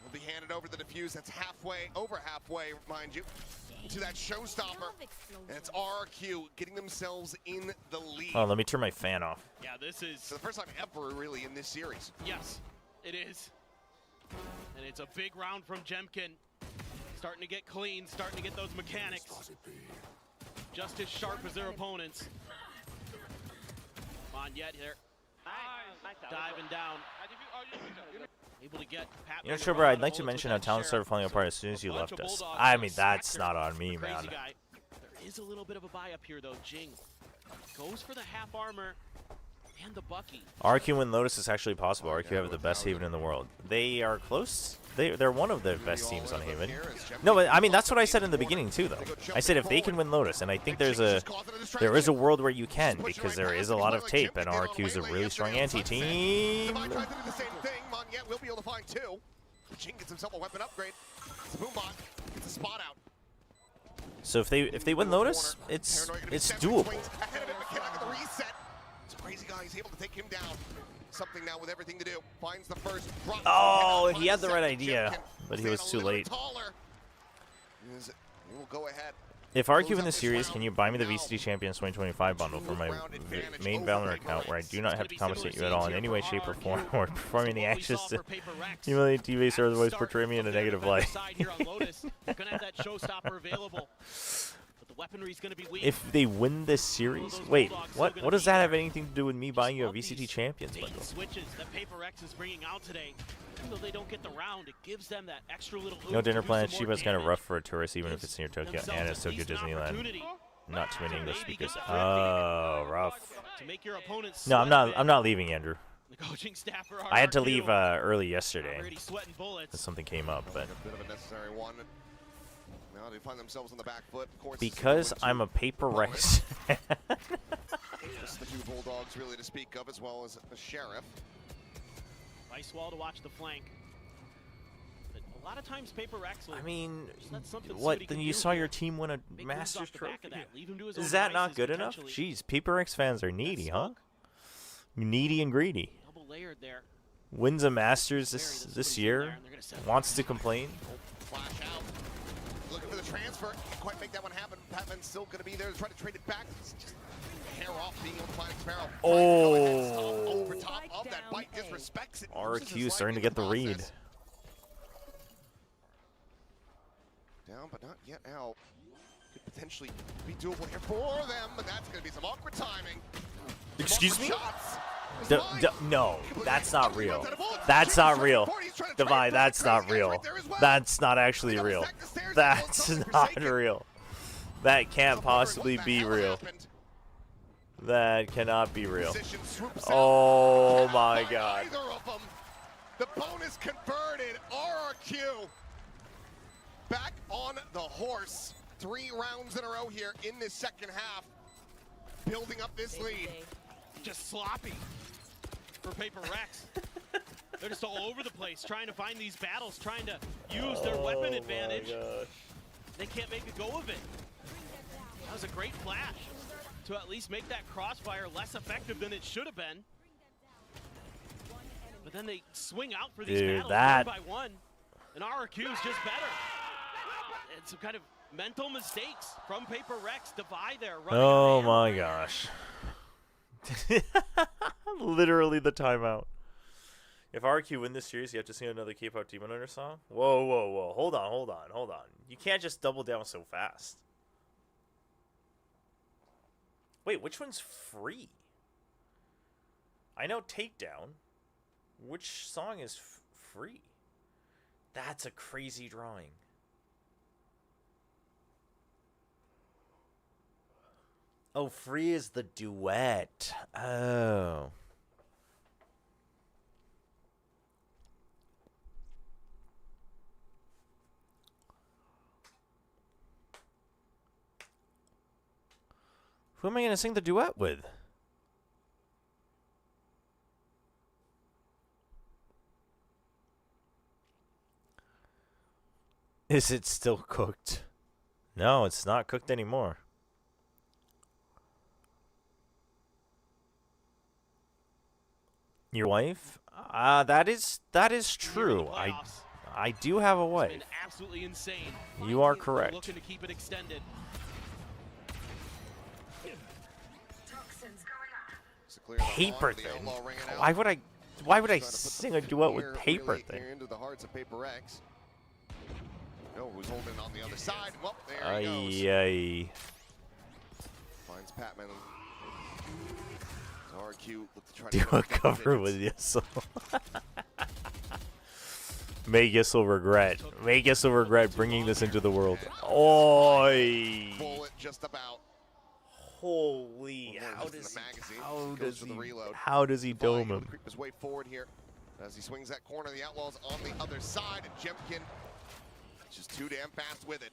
Will be handed over the defuse. That's halfway, over halfway, mind you, to that showstopper. And it's RRQ getting themselves in the lead. Oh, let me turn my fan off. Yeah, this is, For the first time ever, really, in this series. yes, it is. And it's a big round from Jemkin. Starting to get clean, starting to get those mechanics. Just as sharp as their opponents. Monyet here, diving down. Able to get Pat. You know, Chobra, I'd like to mention how talent started falling apart as soon as you left us. I mean, that's not on me, man. Crazy guy. There is a little bit of a buy up here though. Jing goes for the half armor and the Bucky. RRQ win Lotus is actually possible. RRQ have the best Haven in the world. They are close. They're one of the best teams on Haven. No, but I mean that's what I said in the beginning too, though. I said if they can win Lotus, and I think there is a world where you can because there is a lot of tape, and RRQ is a really strong anti-team. Devi tries to do the same thing. Monyet will be able to find two. Jing gets himself a weapon upgrade. It's a Boombot. Gets a spot out. So if they win Lotus, it's doable. Ahead of it, McKenna at the reset. It's a crazy guy. He's able to take him down. Something now with everything to do. Finds the first drop. Oh, he had the right idea, but he was too late. He will go ahead. If RRQ win the series, can you buy me the VCT Champions 2025 bundle for my main Valorant account where I do not have to compensate you at all in any way, shape, or form, or performing the actions to humiliate teammates or otherwise portray me in a negative light? If they win this series, wait, what does that have anything to do with me buying you a VCT Champions bundle? Switches that PRX is bringing out today. Even though they don't get the round, it gives them that extra little. No dinner plans. Shiba's kind of rough for a tourist, even if it's near Tokyo and it's Tokyo Disneyland. Not too many English speakers. Oh, rough. To make your opponents No, I'm not leaving, Andrew. The coaching staff for I had to RRQ. leave early yesterday Already sweating bullets. because something came up, but A bit of a necessary one. Now they find themselves on the back foot. Of course, because I'm a paper Rex. Just the two Bulldogs really to speak of, as well as the Sheriff. Nice wall to watch the flank. But a lot of times PRX will I mean, just let something see what? he Then can you do saw here. your team win a Make moves Masters off the back trophy. of that. Leave him to his own Is that not devices, good enough? potentially. Jeez, PRX fans are needy, huh? Needy and greedy. Double layered there. Wins a Masters There's this somebody's in year. there, and they're gonna set it Wants to complain. Flash out. Looking for the transfer. Can't quite make that one happen. Patman's still going to be there to try to trade it back. It's just hair off being able to find Sparrow. Oh. Over top of that bite. Disrespects it. RRQ starting to get the read. Down, but not yet out. Could potentially be doable here for them, but that's going to be some awkward timing. Excuse me? Shots. No, that's not real. That's not real. Devi, that's not real. That's not actually real. That's not real. That can't possibly be real. That cannot be real. Oh my god. Neither of them. The bonus converted. RRQ back on the horse. 3 rounds in a row here in this second half. Building up this lead. Just sloppy for PRX. They're just all over the place trying to find these battles, trying to use their weapon advantage. They can't make a go of it. That was a great flash to at least make that crossfire less effective than it should have been. But then they swing out for these battles one by one, and RRQ is just better. And some kind of mental mistakes from PRX. Devi there. Oh my gosh. Literally the timeout. If RRQ win this series, you have to sing another K-pop Demon Hunter song? Whoa, whoa, whoa. Hold on, hold on, hold on. You can't just double down so fast. Wait, which one's free? I know Takedown. Which song is free? That's a crazy drawing. Oh, free is the duet. Oh. Who am I going to sing the duet with? Is it still cooked? No, it's not cooked anymore. Your wife? That is true. I do have a wife. It's been absolutely insane. You are correct. Looking to keep it extended. Paper Thin. Why would I sing a duet with Paper Thin? Into the hearts of PRX. No, who's holding on the other side? Well, there he goes. Ay. Finds Patman. RRQ look to try to Do a cover with Yissel. Make Yissel regret. Make Yissel regret bringing this into the world. Oi! Bullet just about. Holy! How does he dome him? Creep his way forward here as he swings that corner. The Outlaws on the other side, and Jemkin just too damn fast with it.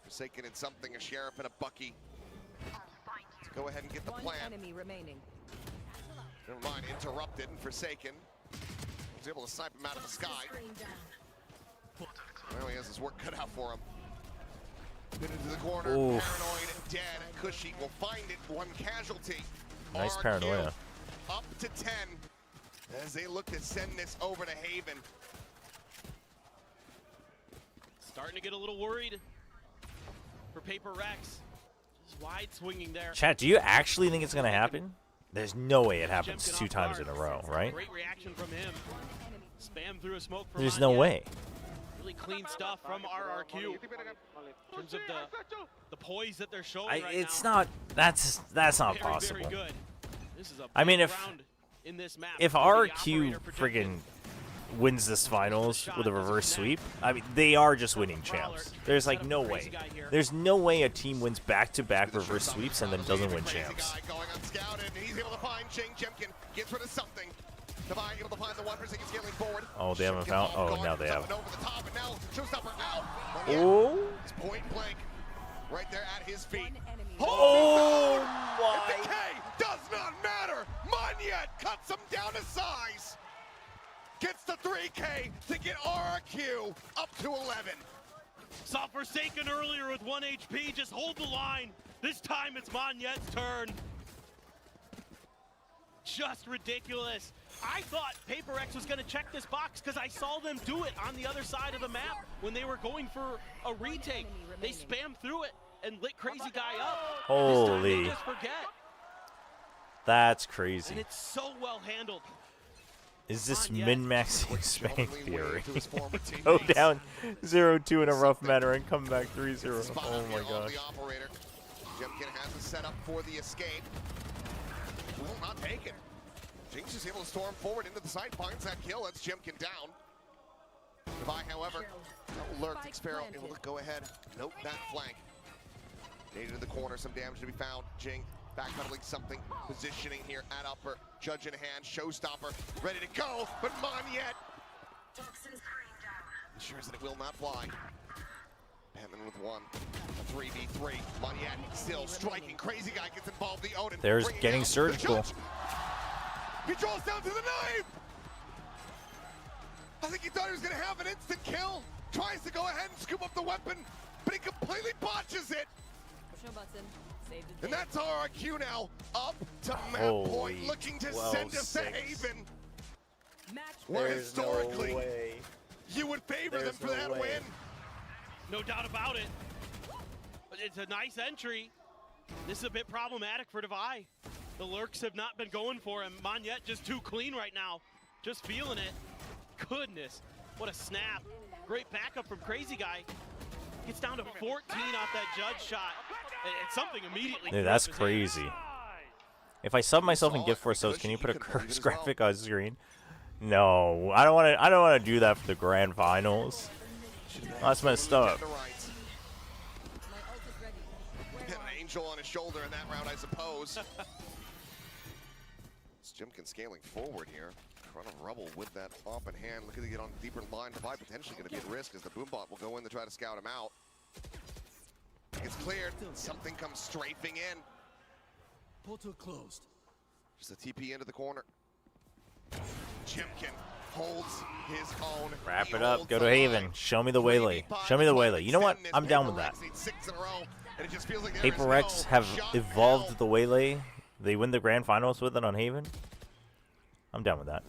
Forsaken in something, a Sheriff and a Bucky. To go ahead and get the One plan. enemy remaining. Never mind, interrupted and Forsaken. He's able to snipe him out of the sky. Well, he has his work cut out for him. Get into the corner, Oof. paranoid, dead. Cushy will find it, one casualty. Nice RRQ paranoia. Up to 10 as they look to send this over to Haven. Starting to get a little worried for PRX. Just wide swinging there. Chat, do you actually think it's going to happen? There's no way it happens Jemkin 2 off times in guard. a row, right? Great reaction from him. Spam through a smoke from There's no way. Really clean stuff from RRQ. In terms of the poise that they're showing right It's now. not. That's not Very, possible. very good. This is a I mean, big if- round in this map If for the RRQ operator for Jemkin. friggin' wins this finals with a reverse sweep, I mean, they are just winning champs. There's like no way. There's no way a team wins back-to-back reverse sweeps and then doesn't win champs. Going unscouted, and he's able to find Shane Jemkin. Gets rid of something. Divine able to find the one person scaling forward. Oh, they haven't found. Oh, now they have. Over the top, and now Showstopper out. Oh. It's point blank, right there at his feet. One enemy. Oh The my! K does not matter. Monyet cuts him down to size. Gets the 3K to get RRQ up to 11. Saw Forsaken earlier with 1 HP. Just hold the line. This time it's Monyet's turn. Just ridiculous. I thought PRX was going to check this box because I saw them do it on the other side of the map when they were going for a retake. They spammed through it and lit Crazy Guy up. This time they Holy. just forget. That's And crazy. it's so well handled. Is this Monyet. min-maxing Spank Theory? To his former Go teammates. down 0-2 in a rough manner and come back 3-0. Spot Oh out my here on gosh. the operator. Jemkin has the setup for the escape. Will not take it. Jinx is able to storm forward into the side, finds that kill. That's Jemkin down. Devi, however, lurked. Xpharaoh able to go ahead, note that flank. Nated in the corner, some damage to be found. Jing backpedaling something, positioning here at upper. Judge in hand, Showstopper ready to go, but Monyet ensures that it will not fly. Batman with one, 3v3. Monyet still striking. Crazy Guy gets involved. The Odin. There's bringing getting down the surgical. Judge. He draws down to the knife. I think he thought he was going to have an instant kill. Tries to go ahead and scoop up the weapon, but he completely botches it. Push no button. Save the And day. that's RRQ now up to map Holy point, looking to send us to 12-6. Haven. Match Where There's historically no way. you would favor them There's for no that way. win. No doubt about it. But it's a nice entry. This is a bit problematic for Devi. The lurks have not been going for him. Monyet just too clean right now. Just feeling it. Goodness, what a snap. Great backup from Crazy Guy. Gets down to 14 off that judge shot. And something immediately. Dude, that's crazy. If I sub myself in gift for subs, can you put a curse graphic on screen? No, I don't want to. I don't want to do that for the grand finals. That's messed up. To the right. My ult is ready. An angel on his shoulder in that round, I suppose. It's Jimkin scaling forward here. Front of Rubble with that off in hand. Looking to get on a deeper line. Divide potentially going to be at risk as the Boombot will go in to try to scout him out. It's cleared. Something comes strafing in. Portal closed. Just a TP into the corner. Jimkin holds his own. Wrap He it up. holds Go to the Haven. line. Show me the waylay. Show me the waylay. You know what? I'm down with that. PRX have evolved the waylay. They win the grand finals with it on Haven. I'm down with that.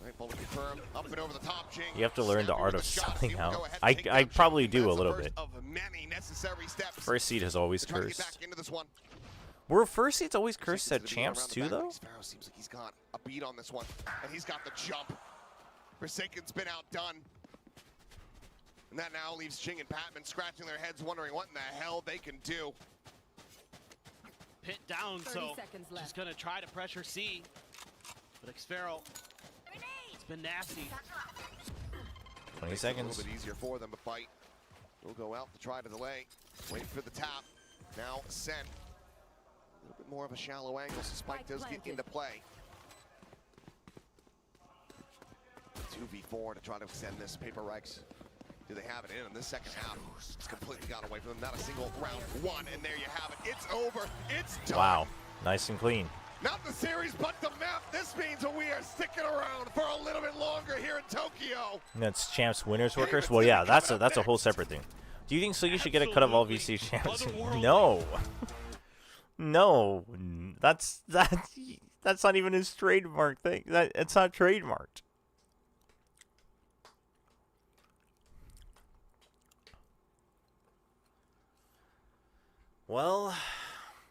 You have to learn the art of selling out. I probably do a little bit. First seed has always cursed. Were first seeds always cursed at champs too, though? Sparrow seems like he's got a beat on this one, and he's got the jump. Forsaken's been outdone. And that now leaves Ching and Patman scratching their heads, wondering what in the hell they can do. Pit down, 30 so seconds left. just gonna try to pressure C. But Xfero, it's been nasty. 20 Makes it a seconds. little bit easier for them, but Bite will go out to try to delay. Wait for the tap. Now sent. A little bit more of a shallow angle, so Spike does get into play. 2v4 to try to extend this. PRX. Do they have it in this second half? It's completely got away from them. Not a single round one, and there you have it. It's over. It's done. Wow, nice and clean. Not the series, but the map. This means that we are sticking around for a little bit longer here in Tokyo. That's champs, winners, workers. Well, yeah, that's a whole separate thing. Do you think Sugi should get a cut of all VC champs? No, no, that's not even his trademark thing. It's not trademarked. Well,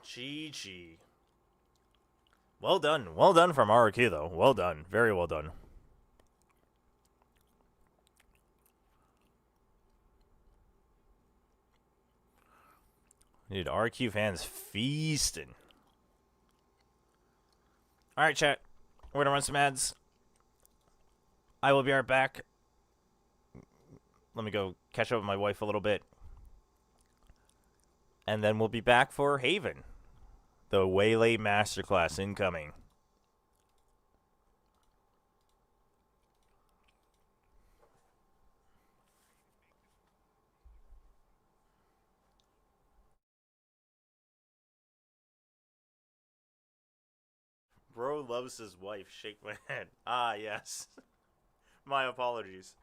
GG. Well done from RRQ though. Well done, very well done. Dude, RRQ fans feasting. All right, chat. We're gonna run some ads. I will be right back. Let me go catch up with my wife a little bit. And then we'll be back for Haven. The Waylay Masterclass incoming. Bro loves his wife. Shake my head. Ah, yes. My apologies.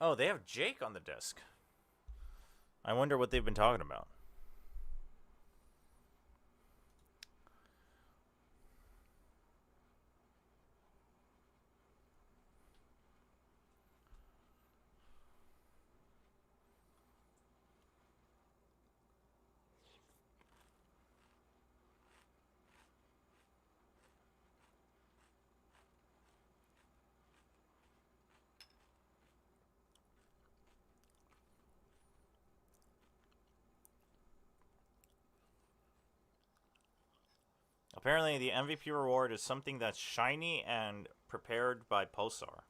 Oh, they have Jake on the disc. I wonder what they've been talking about. Apparently, the MVP reward is something that's shiny and prepared by Pulsar.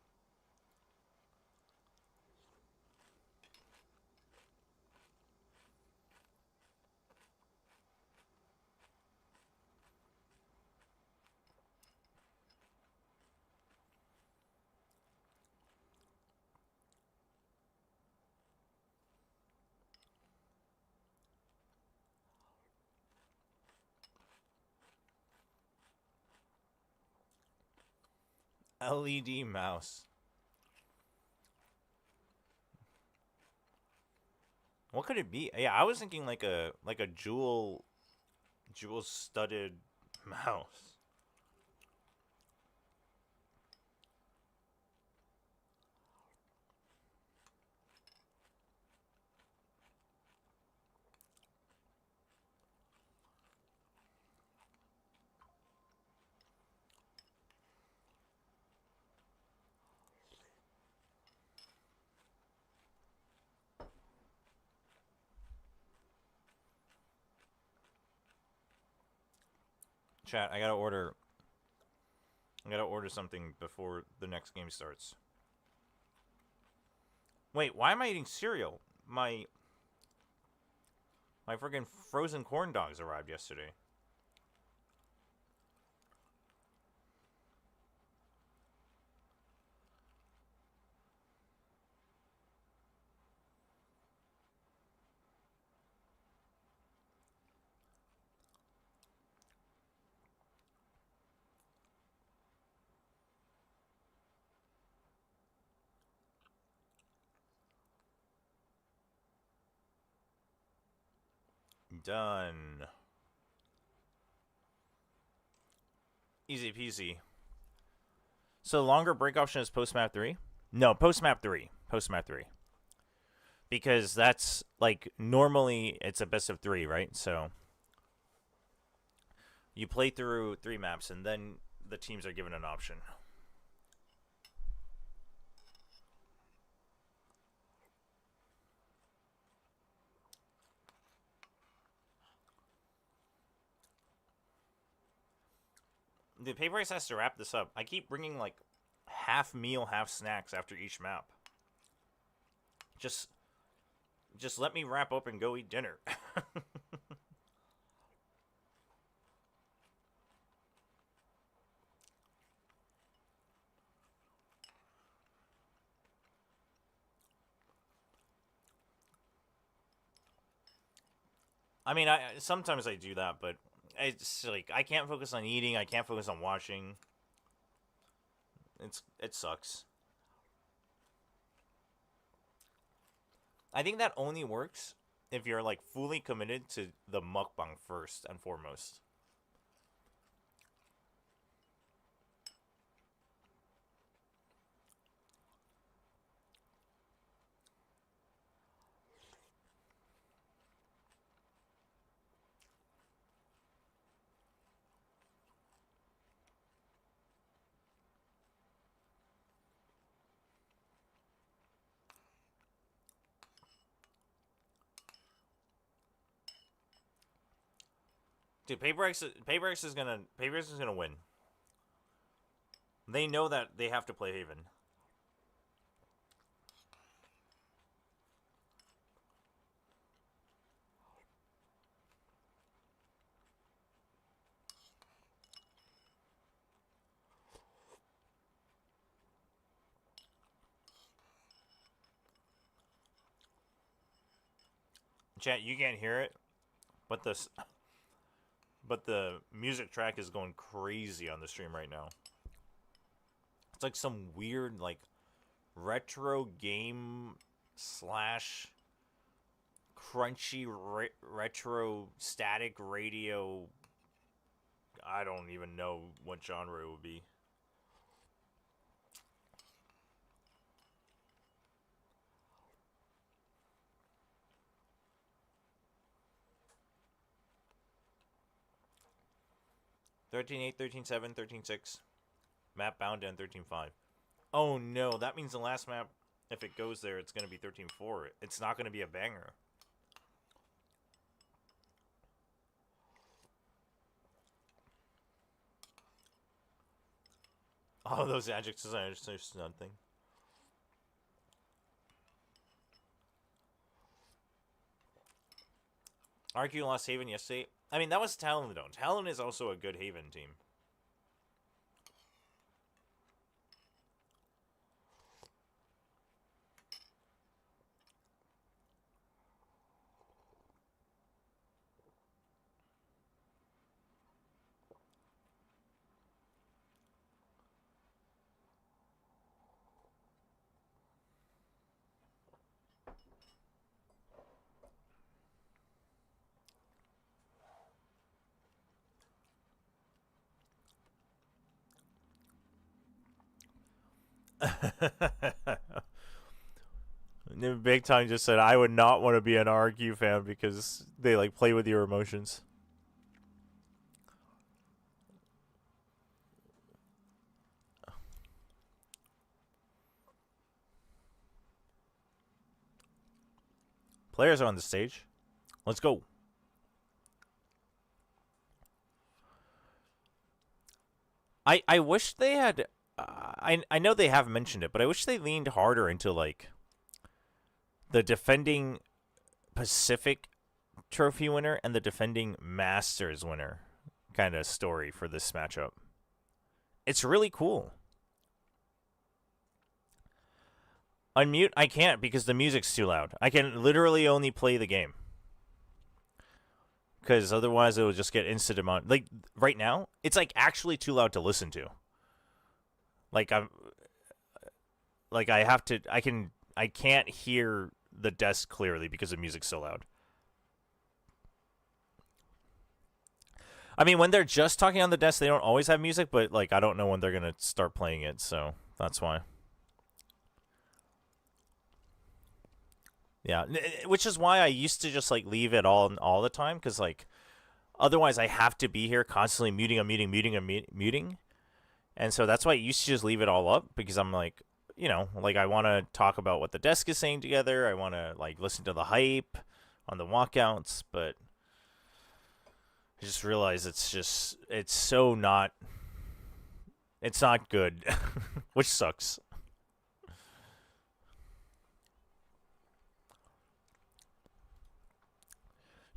LED mouse. What could it be? Yeah, I was thinking like a jewel studded mouse. Chat, I gotta order something before the next game starts. Wait, why am I eating cereal? My friggin' frozen corn dogs arrived yesterday. Done. Easy peasy. So longer break option is post map 3? No, post map 3. Post map 3. Because that's like normally it's a best of 3, right? So you play through 3 maps and then the teams are given an option. The PRX has to wrap this up. I keep bringing like half meal, half snacks after each map. Just let me wrap up and go eat dinner. I mean, sometimes I do that, but it's like I can't focus on eating. I can't focus on watching. It sucks. I think that only works if you're like fully committed to the mukbang first and foremost. Dude, PRX is gonna win. They know that they have to play Haven. Chat, you can't hear it, but the music track is going crazy on the stream right now. It's like some weird like retro game slash crunchy retro static radio. I don't even know what genre it would be. $13.8, $13.7, $13.6. Map bound and 13.5. Oh no, that means the last map, if it goes there, it's going to be 13.4. It's not going to be a banger. Oh, those adjectives are just nothing. RRQ lost Haven yesterday. I mean, that was Talon though. Talon is also a good Haven team. Big Time just said, I would not want to be an RRQ fan because they like play with your emotions. Players are on the stage. Let's go. I wish they had I know they have mentioned it, but I wish they leaned harder into like the defending Pacific Trophy winner and the defending Masters winner kind of story for this matchup. It's really cool. Unmute? I can't because the music's too loud. I can literally only play the game. Because otherwise it will just get instant amount. Like, right now, it's like actually too loud to listen to. Like, I can't hear the desk clearly because the music's so loud. I mean, when they're just talking on the desk, they don't always have music, but like I don't know when they're gonna start playing it, so that's why. Yeah, which is why I used to just like leave it all the time, because like otherwise I have to be here constantly muting, and so that's why I used to just leave it all up, because I'm like, you know, like I want to talk about what the desk is saying together. I want to like listen to the hype on the walkouts, but I just realized it's so not good, which sucks.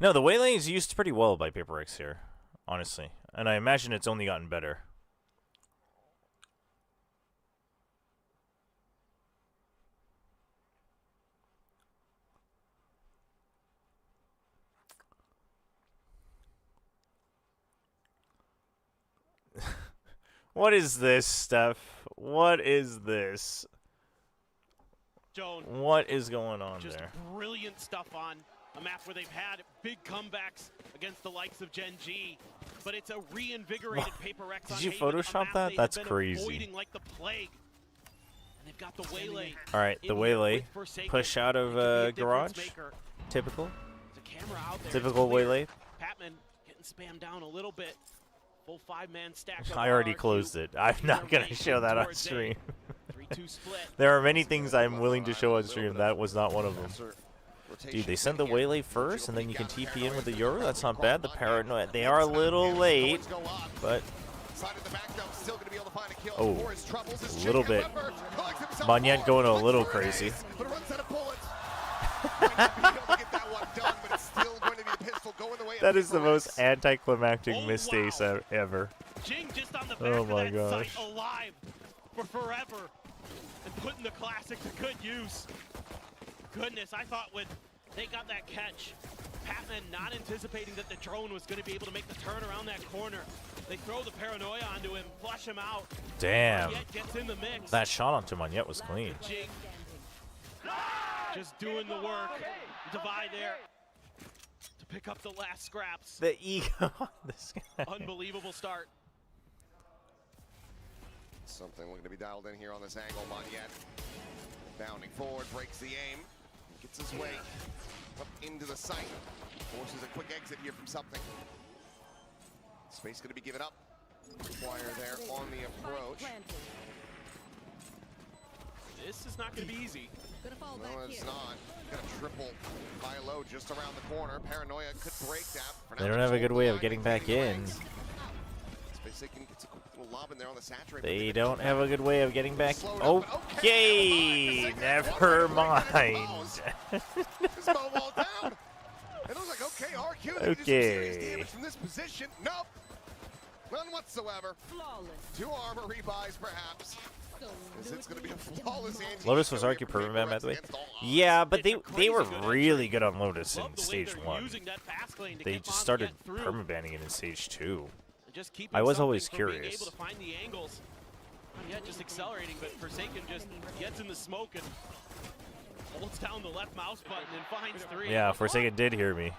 No, the Waylay is used pretty well by PRX here, honestly, and I imagine it's only gotten better. What is this, Steph? What is this? Joan, what is going on just there? Brilliant stuff on a map where they've had big comebacks against the likes of Gen G, but it's a reinvigorated PRX. Did you Photoshop that? That's crazy. Like the plague. And they've got the Waylay. All right, the Waylay. Push out of garage. Typical. Typical Waylay. Patman getting spammed down a little bit. Full 5-man stack. I already closed it. I'm not going to show that on stream. There are many things I'm willing to show on stream. That was not one of them. Dude, they send the Waylay first, and then you can TP in with the Euro. That's not bad. The Paranoid. They are a little late, but... Oh, a little bit. Magnet going a little crazy. That is the most anticlimactic miss days ever. Jing just on the back oh my of that gosh. site, alive for forever and putting the classic to good use. Goodness, I thought when they got that catch, Patman not anticipating that the drone was going to be able to make the turn around that corner. They throw the paranoia onto him, flush him out. Damn. Yet gets in the mix. That shot onto Monyet was clean. Jake just doing the work. Divide there to pick up the last scraps. The ego on this guy. Unbelievable start. Something looking to be dialed in here on this angle. Monyet bounding forward, breaks the aim, gets his way up into the sight, forces a quick exit here from something. Space going to be given up. Flyer there on the approach. This is not going to be easy. No, it's not. Got a triple high-low just around the corner. Paranoia could break that. They don't have a good way of getting back in. Spacehaken gets a quick little lob in there on the saturate. They don't have a good way of getting back. Okay, never mind. Just mobile down. It looks like okay, RRQ. They can do some serious damage from this position. Nope. None whatsoever. Flawless. 2 armor rebuys, perhaps. It's going to be a flawless anti. Lotus was RRQ permanent, by the way. Yeah, but they were really good on Lotus in stage 1. They just started permabanning it in stage 2. I was always curious. Yeah, just accelerating, but Forsaken just gets in the smoke and holds down the left mouse button and finds 3. Yeah, Forsaken did hear me.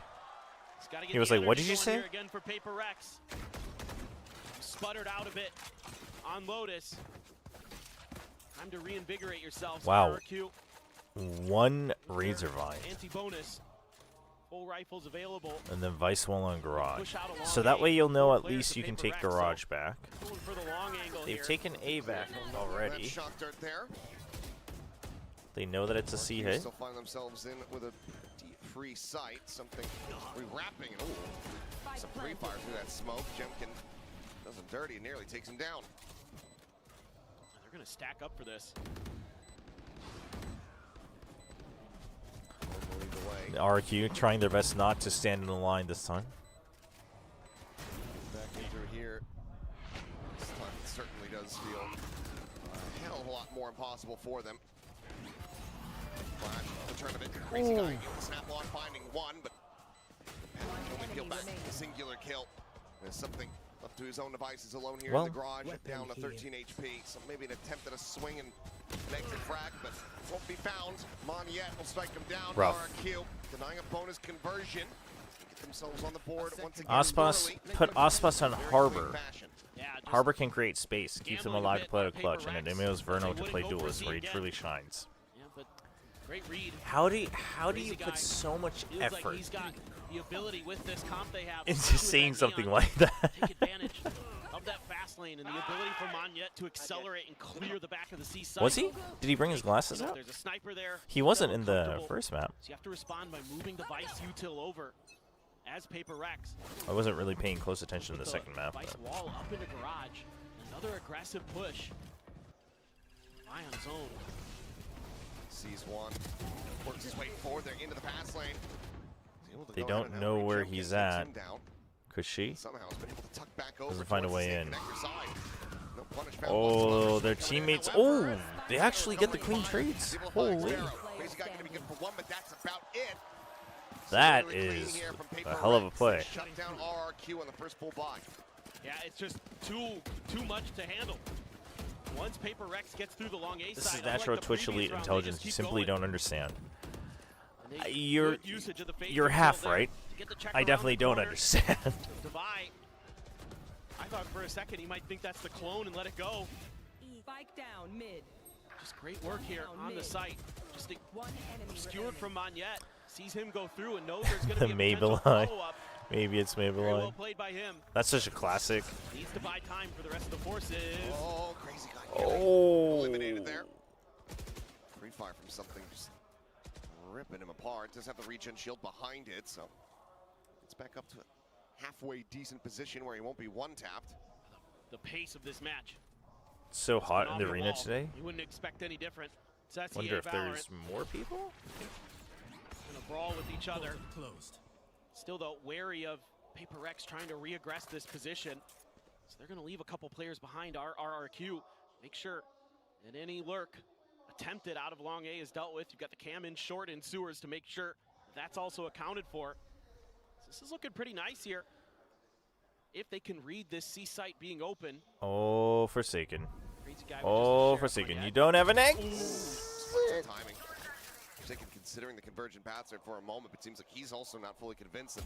He was like, "What did you say?" Again for PRX. Sputtered out a bit on Lotus. Time to reinvigorate yourselves. Wow. RRQ. 1 Razor Vine. Anti-bonus. Full rifles available. And then Vice Wall on Garage. So that way you'll know at least you can take Garage back. Going for the long angle They've here. taken A back already. Shot dart there. They know that it's a C hit. Still find themselves in with a deep free sight. Something rewrapping. Ooh. Some free fire through that smoke. Jemkin does him dirty and nearly takes him down. They're going to stack up for this. The RRQ trying their best not to stand in the line this time. Back in through here. This time it certainly does feel a hell of a lot more impossible for them. Flash, the tournament, crazy guy, snap lock finding 1, but can only peel back a singular kill. There's something left to his own devices alone here in the garage, down to 13 HP. So maybe an attempt at a swing and an exit frag, but won't be found. Monyet will strike him down. RRQ denying a bonus conversion. Get themselves on the board once again. Aspas, put Aspas on Harbor. Yeah, Harbor can create space, keeps them alive to play with clutch, and enables Verno to play duelist where he truly shines. Yeah, but great read. How do you put so much Feels effort like he's got the ability with this comp they have into saying something like that? Take advantage of that fast lane and the ability for Monyet to accelerate and clear the back of the C side. Was he? Did he bring his glasses out? There's a sniper there. He wasn't in the first map. So you have to respond by moving the Vice util over as PRX. I wasn't really paying close attention to the second map. Vice wall up into garage. Another aggressive push. Eye on his own. Sees 1. Works his way forward there into the pass lane. They don't know where he's at. Could she? Somehow has been able to tuck back over. Doesn't find a towards way the in. connector side. No punish found Oh, whatsoever. their teammates. Oh, they actually get the clean trades. Holy. Crazy guy gonna be good for 1, but that's about it. That Really clean is here from a hell of a PRX. play. Shut down RRQ on the first full buy. Yeah, it's just too much to handle. Once PRX gets through the long A This side, is natural unlike the Twitch previous elite round, they intelligence. just You keep simply going. don't understand. And they- You're good usage of the fake you're control half there right. to get the check I around definitely the don't corner. understand. Divide. I thought for a second he might think that's the clone and let it go. Spike down mid. Just great work here on the site. Just One enemy obscured remaining. from Monyet. Sees him go through and knows there's going The to be a potential Maybelline. follow-up. Maybe it's Very well Maybelline. played by him. That's such a classic. Needs to buy time for the rest of the forces. Oh, crazy guy. Oh. Eliminated there. Free fire from something, just ripping him apart. Does have the regen shield behind it, so it's back up to a halfway decent position where he won't be one-tapped. The pace of this match. So hot in Off the the arena wall. today. You wouldn't expect any different. It's SEA Wonder if Valorant. there's more people. Gonna brawl with each other. Closed. Still though wary of PRX trying to reaggress this position. So they're gonna leave a couple players behind RRQ. Make sure that any lurk attempted out of long A is dealt with. You've got the cam in short in sewers to make sure that's also accounted for. So this is looking pretty nice here. if they can read this C site being open. Oh, Forsaken. Crazy guy with Oh, just a sheriff Forsaken. on You it. don't have an egg? Timing. Forsaken considering the convergent paths there for a moment, but seems like he's also not fully convinced that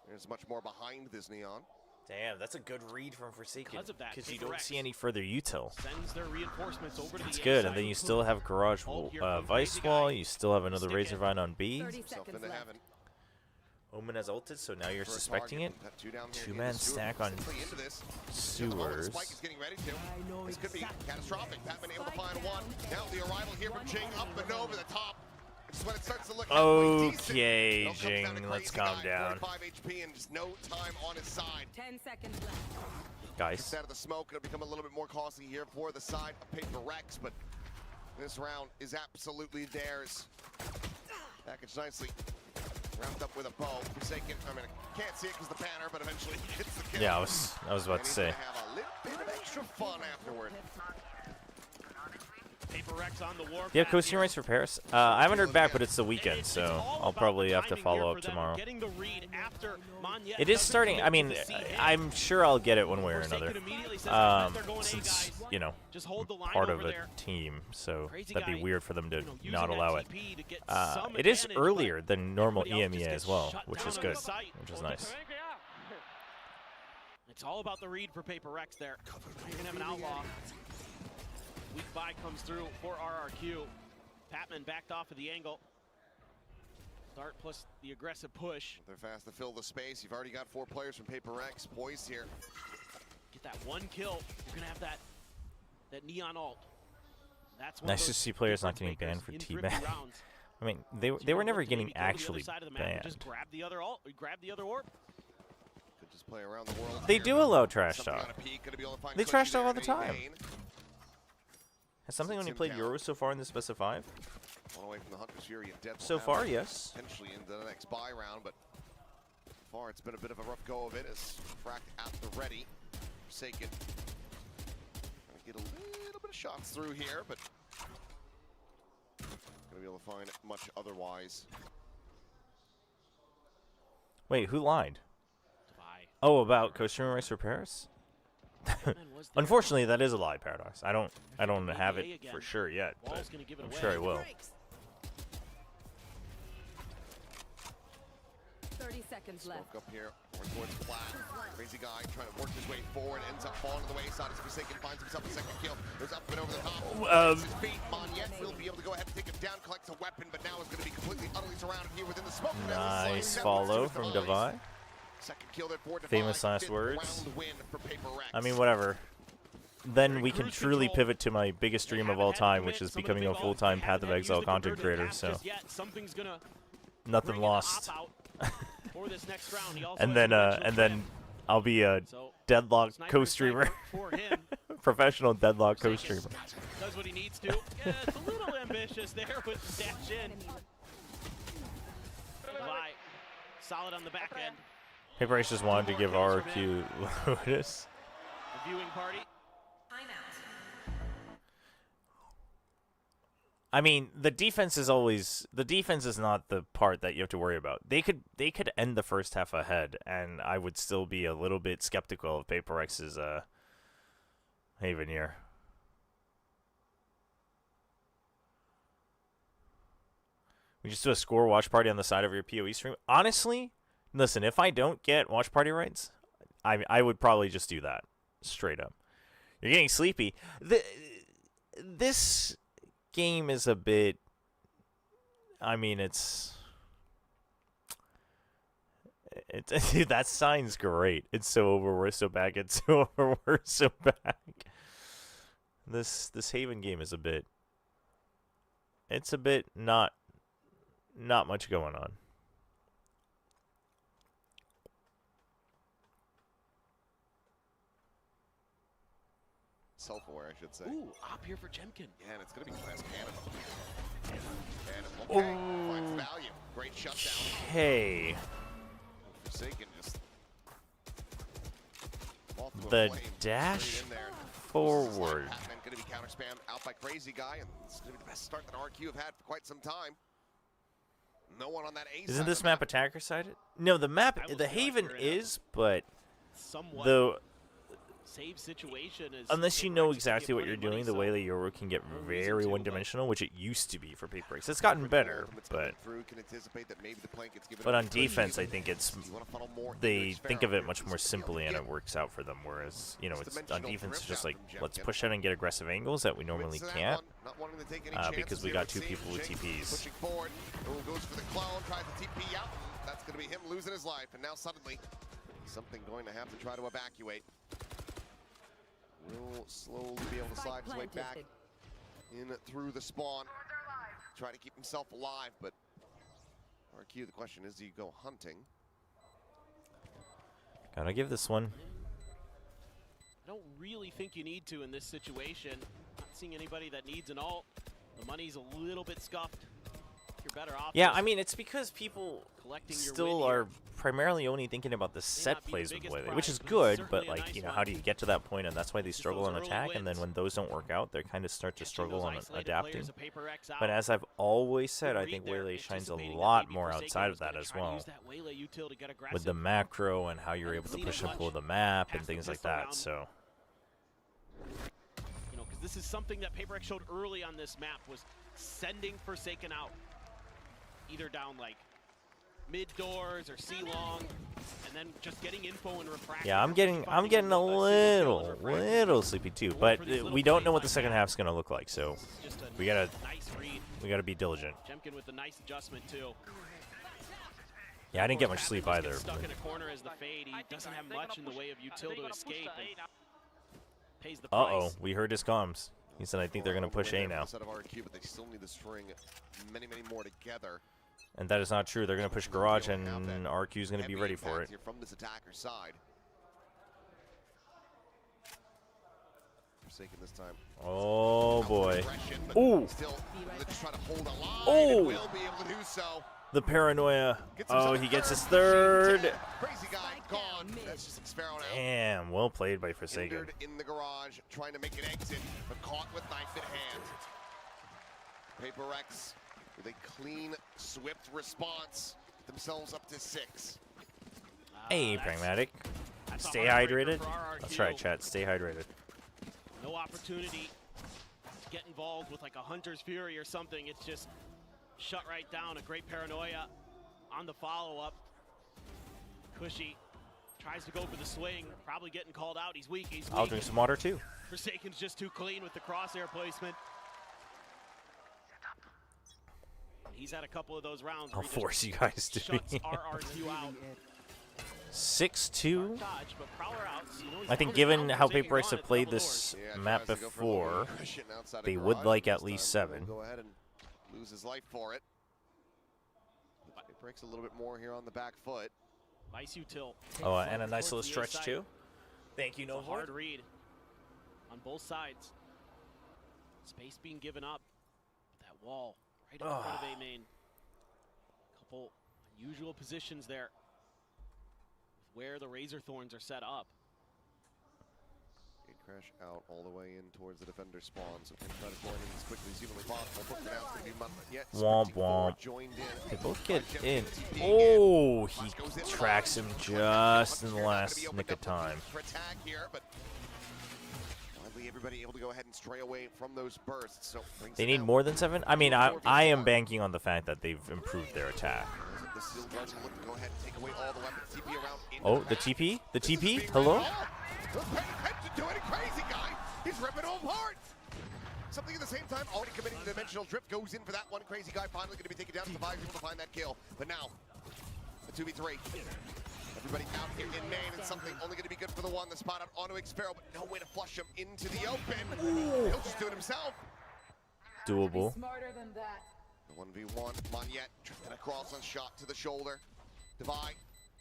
there's much more behind this Neon. Damn, that's a good read from Forsaken. Because of that, Because you PRX don't see any further util. sends their reinforcements over to That's the A good, side and then you with still Puma. have Garage Ult here from Vice Crazy Wall. Guy. You still have another Stick Razor it. Vine on B. 30 Himself seconds into left. heaven. Omen has ulted, so now you're For a suspecting it. target. Got two down here. Two-man Into Sewer. stack on Simply into this. Sewers. Spike is getting ready to. I know This could be exactly. catastrophic. Batman able to find one. Now the arrival here from Jing up and over the top. This is when it starts to look halfway decent. Okay, It all comes down to Jing, let's Crazy calm Guy, down. 45 HP and just no time on his side. 10 seconds left. Guys. Instead of the smoke, it'll become a little bit more costly here for the side of PRX, but this round is absolutely theirs. Packaged nicely. Wrapped up with a bow. Forsaken, I mean, I can't see it because the banner, but eventually he gets the kill. Yeah, I was about And to he's say. gonna have a little bit of extra fun afterward. PRX on the war. Yeah, coaching rights for Paris. I haven't heard back, but it's the weekend, so I'll probably have to follow up tomorrow. It is starting. I mean, I'm sure I'll get it one way or another. Since, you know, part of a team, so that'd be weird for them to not allow it. It is earlier than normal EMEA as well, which is good, which is nice. It's all about the read for PRX there. You're going to have an outlaw. Weak buy comes through for RRQ. Patman backed off of the angle. Start plus the aggressive push. They're fast to fill the space. You've already got 4 players from PRX poised here. Get that one kill. You're gonna have that neon ult. That's one Nice of to those see players not difference getting banned makers for in teabag. thrifty rounds. I mean, they So were you never look to getting maybe go to the other actually side of the map and just banned. grab the other ult, or grab the other orb. Could just play around the world. They here. do allow trash Something talk. on a peak, gonna be able to find They Cookie trash talk there all the in time. main. Has something only Tim played count. Euros so far in this best of 5? One away from the Hunter's Fury of Death. So far, yes. Potentially into the next buy round, but so far it's been a bit of a rough go of it as Fracked at the ready. Forsaken. Trying to get a little bit of shots through here, but gonna be able to find much otherwise. Wait, who lied? Bye. Oh, about costume race for Paris? Patman was there. Unfortunately, that is a lie, Paradox. I don't have it again. for sure yet, but Wall's gonna give it I'm away. sure I will. 30 seconds left. Smoke up here, more towards flat. Crazy Guy trying to work his way forward, ends up falling to the wayside as Forsaken finds himself a second kill. Goes up and over the top. His feet. Monyet will be able to go ahead and take him down, collects a weapon, but now is going to be completely utterly surrounded here within the smoke. Nice follow from Devi. Second kill there for Devi. Famous last Fifth words. round win for PRX. I mean, whatever. Then we can truly pivot to my biggest dream of all time, which is becoming a full-time Path of Exile content creator, so nothing lost. And then I'll be a deadlock co-streamer. Professional deadlock co-streamer. Does what he needs to. Yeah, it's a little ambitious there with the dash in. Bye. Solid on the back end. PRX just wanted to give RRQ Lotus. The viewing party. I mean, the defense is not the part that you have to worry about. They could end the first half ahead, and I would still be a little bit skeptical of PRX's Haven here. We just do a score watch party on the side of your POE stream. Honestly, listen, if I don't get watch party rights, I would probably just do that straight up. You're getting sleepy. This game is a bit, I mean, it's dude, that sign's great. It's so over, we're so back. It's so over, we're so back. This Haven game is a bit, it's a bit not much going on. Self-aware, I should say. Ooh, up here for Jemkin. Yeah, and it's going to be Class Canada. And finds value. Great shutdown. Okay. Forsaken just off to a The flame. dash Straight in there. forward. Patman going to be counter spammed out by Crazy Guy, and it's going to be the best start that RRQ have had for quite some time. No one on that A side Isn't of this the map attacker sided? No, the I will map, feel the like Haven we're in a- is, but somewhat the save situation is unless you PRX know is gonna exactly get what you're plenty doing, of the money, way that Euro can get no reason very to, one-dimensional, which it used to be for PRX. It's gotten better, but on defense, I think it's they think of it much more simply, and it works out for them. Whereas, you know, it's on defense, it's just like, let's push out and get aggressive angles that we normally can't, because we got two people with TPs. Pushing forward, goes for the clone, tries the TP out. That's going to be him losing his life, and now suddenly something going to have to try to evacuate. Will slowly be able to slide his way back in through the spawn, try to keep himself alive. But RRQ, the question is, do you go hunting? Gotta give this one. I don't really think you need to in this situation. Not seeing anybody that needs an ult. The money's a little bit scuffed. You're better off. Yeah, I mean, it's because people collecting your still win here. are primarily only thinking about the set not be the plays with biggest Waylay, prize, which is but it's good, certainly but a like, nice you know, one. how do you get to that point? And that's why they struggle those on early attack, and then wins. when those don't work out, they kind of start to Catching struggle those on isolated adapting. players of PRX out. But as I've always said, I Good think read there, Waylay shines a anticipating that lot maybe more Forsaken outside was of that gonna as try to well, use that Waylay util to get with aggressive. the macro and how you're And able to clean push it and pull much the map and past the things like pistol that. round. So You know, because this is something that PRX showed early on this map, was sending Forsaken out, either down like mid doors or C long, and then just getting info and refraction. yeah, I'm getting a little sleepy too, but we don't know what the second half's gonna look like, so Just a we gotta nice read. be diligent. Jemkin with a nice adjustment too. Yeah, I didn't get much sleep Patman just either. gets stuck in a corner as the fade. He doesn't have much in the way of util to escape. And pays the Uh-oh, price. we heard his comms. He said, I think they're gonna push A now. Instead of RRQ, but they still need to string many more together. And that is not true. They're going to push Garage, and RQ is going to be ready for it. Here from this attacker side. Forsaken this time. Oh, boy. Aggression, but Ooh. Still, they're just trying to hold a line. Oh. And will be able to do so. The paranoia. Gets Oh, himself he gets his third. third. Crazy guy gone. That's just Xfero now. Damn, well played by Forsaken. Injured in the garage, trying to make an exit, but caught with knife in hand. PRX with a clean, swift response. Get themselves up to 6. Hey, That's- Pragmatic. that's a Stay heartbreaker hydrated. for RRQ. That's right, chat. Stay hydrated. No opportunity to get involved with like a Hunter's Fury or something. It's just shut right down. A great paranoia on the follow-up. Cushy tries to go for the swing, probably getting called out. He's weak, he's I'll weak. drink some water, too. Forsaken's just too clean with the crosshair placement. He's had a couple of those rounds I'll where he just force you guys to shuts be. RRQ out. 6-2. Dodge, but Prowler outs, you know, he's I think countered given out how for taking PRX on have at played double this Yeah, map tries to go for a little before, aggression outside of they would garage. like at This least time 7. Go ahead and lose his life for it. It breaks a little bit more here on the back foot. Nice util. Oh, and a nice little Towards the stretch, inside. too. Thank you, It's a hard Novord. read on both sides. Space being given up. That wall right in front of A main. Couple unusual positions there where the Razor Thorns are set up. Gate crash out all the way in towards the defender spawn, so can try to join in as quickly as humanly possible. But for now, it's going to be Mud yet. Womp Sprinting forward, womp. joined in. They both get By in. Jemkin TP Oh, again. he Goes in tracks him line. just in the Hunter's Fury not last gonna be nick opened of up time. for attack here, but finally everybody able to go ahead and stray away from those bursts. So brings They it need down more than 7? I mean, I am banking on the fact that they've improved their attack. The Steel Guards will look to go ahead and take away all the weapons. TP around into Oh, the the back. TP? The This is TP? being Hello? ran off. Let's pay attention to it. A crazy guy. He's ripping them apart. Something at the same time, already committing to dimensional drift, goes in for that one. Crazy guy finally going to be taken down. Survives, able to find that kill. But now, a 2v3. Everybody out here in main, and something only going to be good for the one. The spot out onto Xfero, but no way to flush him into the open. He'll just do it himself. Doable. Smarter than that. The 1v1, Monyet drifting across on shot to the shoulder. Divide.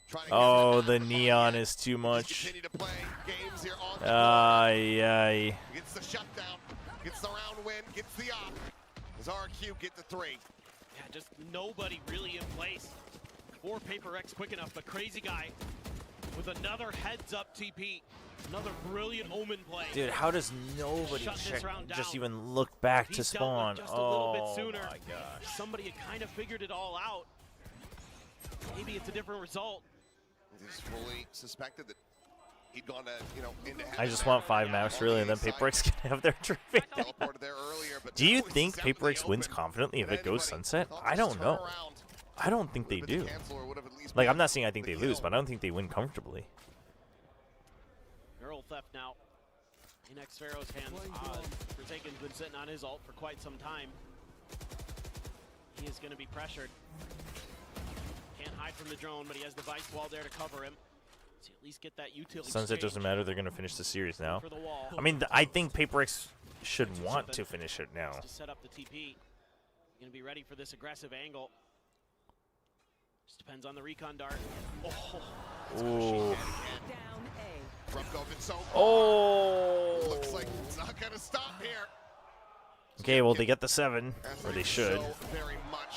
Trying to Oh, get the back. neon is too Just much. continue to play games here on the Ay. Gets the shutdown, gets the round win, gets the op. As RRQ get the 3. Yeah, just nobody really in place for PRX quick enough, but Crazy Guy with another heads-up TP. Another brilliant Omen play. Dude, how does nobody Shut this check, round just down. even look back He's to dealt with spawn? just a little bit Oh sooner. my gosh. Somebody had kind of figured it all out. Maybe it's a different result. It is fully suspected that He'd gone to, into I just want 5 maps really, and then PRX can have their trophy. teleported there earlier, but Do you now he's think out in the PRX wins open. confidently if And it goes anybody sunset? thought I this don't know. turnaround I don't think they would've been do. the cancel or would've at least Like, been I'm not saying I think the they lose, kill. but I don't think they win comfortably. Neural theft now in Xfero's hands. Forsaken's been sitting on his ult for quite some time. He is going to be pressured. Can't hide from the drone, but he has the Vice Wall there to cover him. So at least get that utility. Sunset doesn't matter. They're going to finish the series now. For the wall. I mean, I think PRX should want to finish it now. To set up the TP. Going to be ready for this aggressive angle. Just depends on the recon dart. Oh, Ooh. Down A. From Govic, so Oh. looks like it's not gonna stop here. Okay, well, they get the 7, As or they do should. so very much.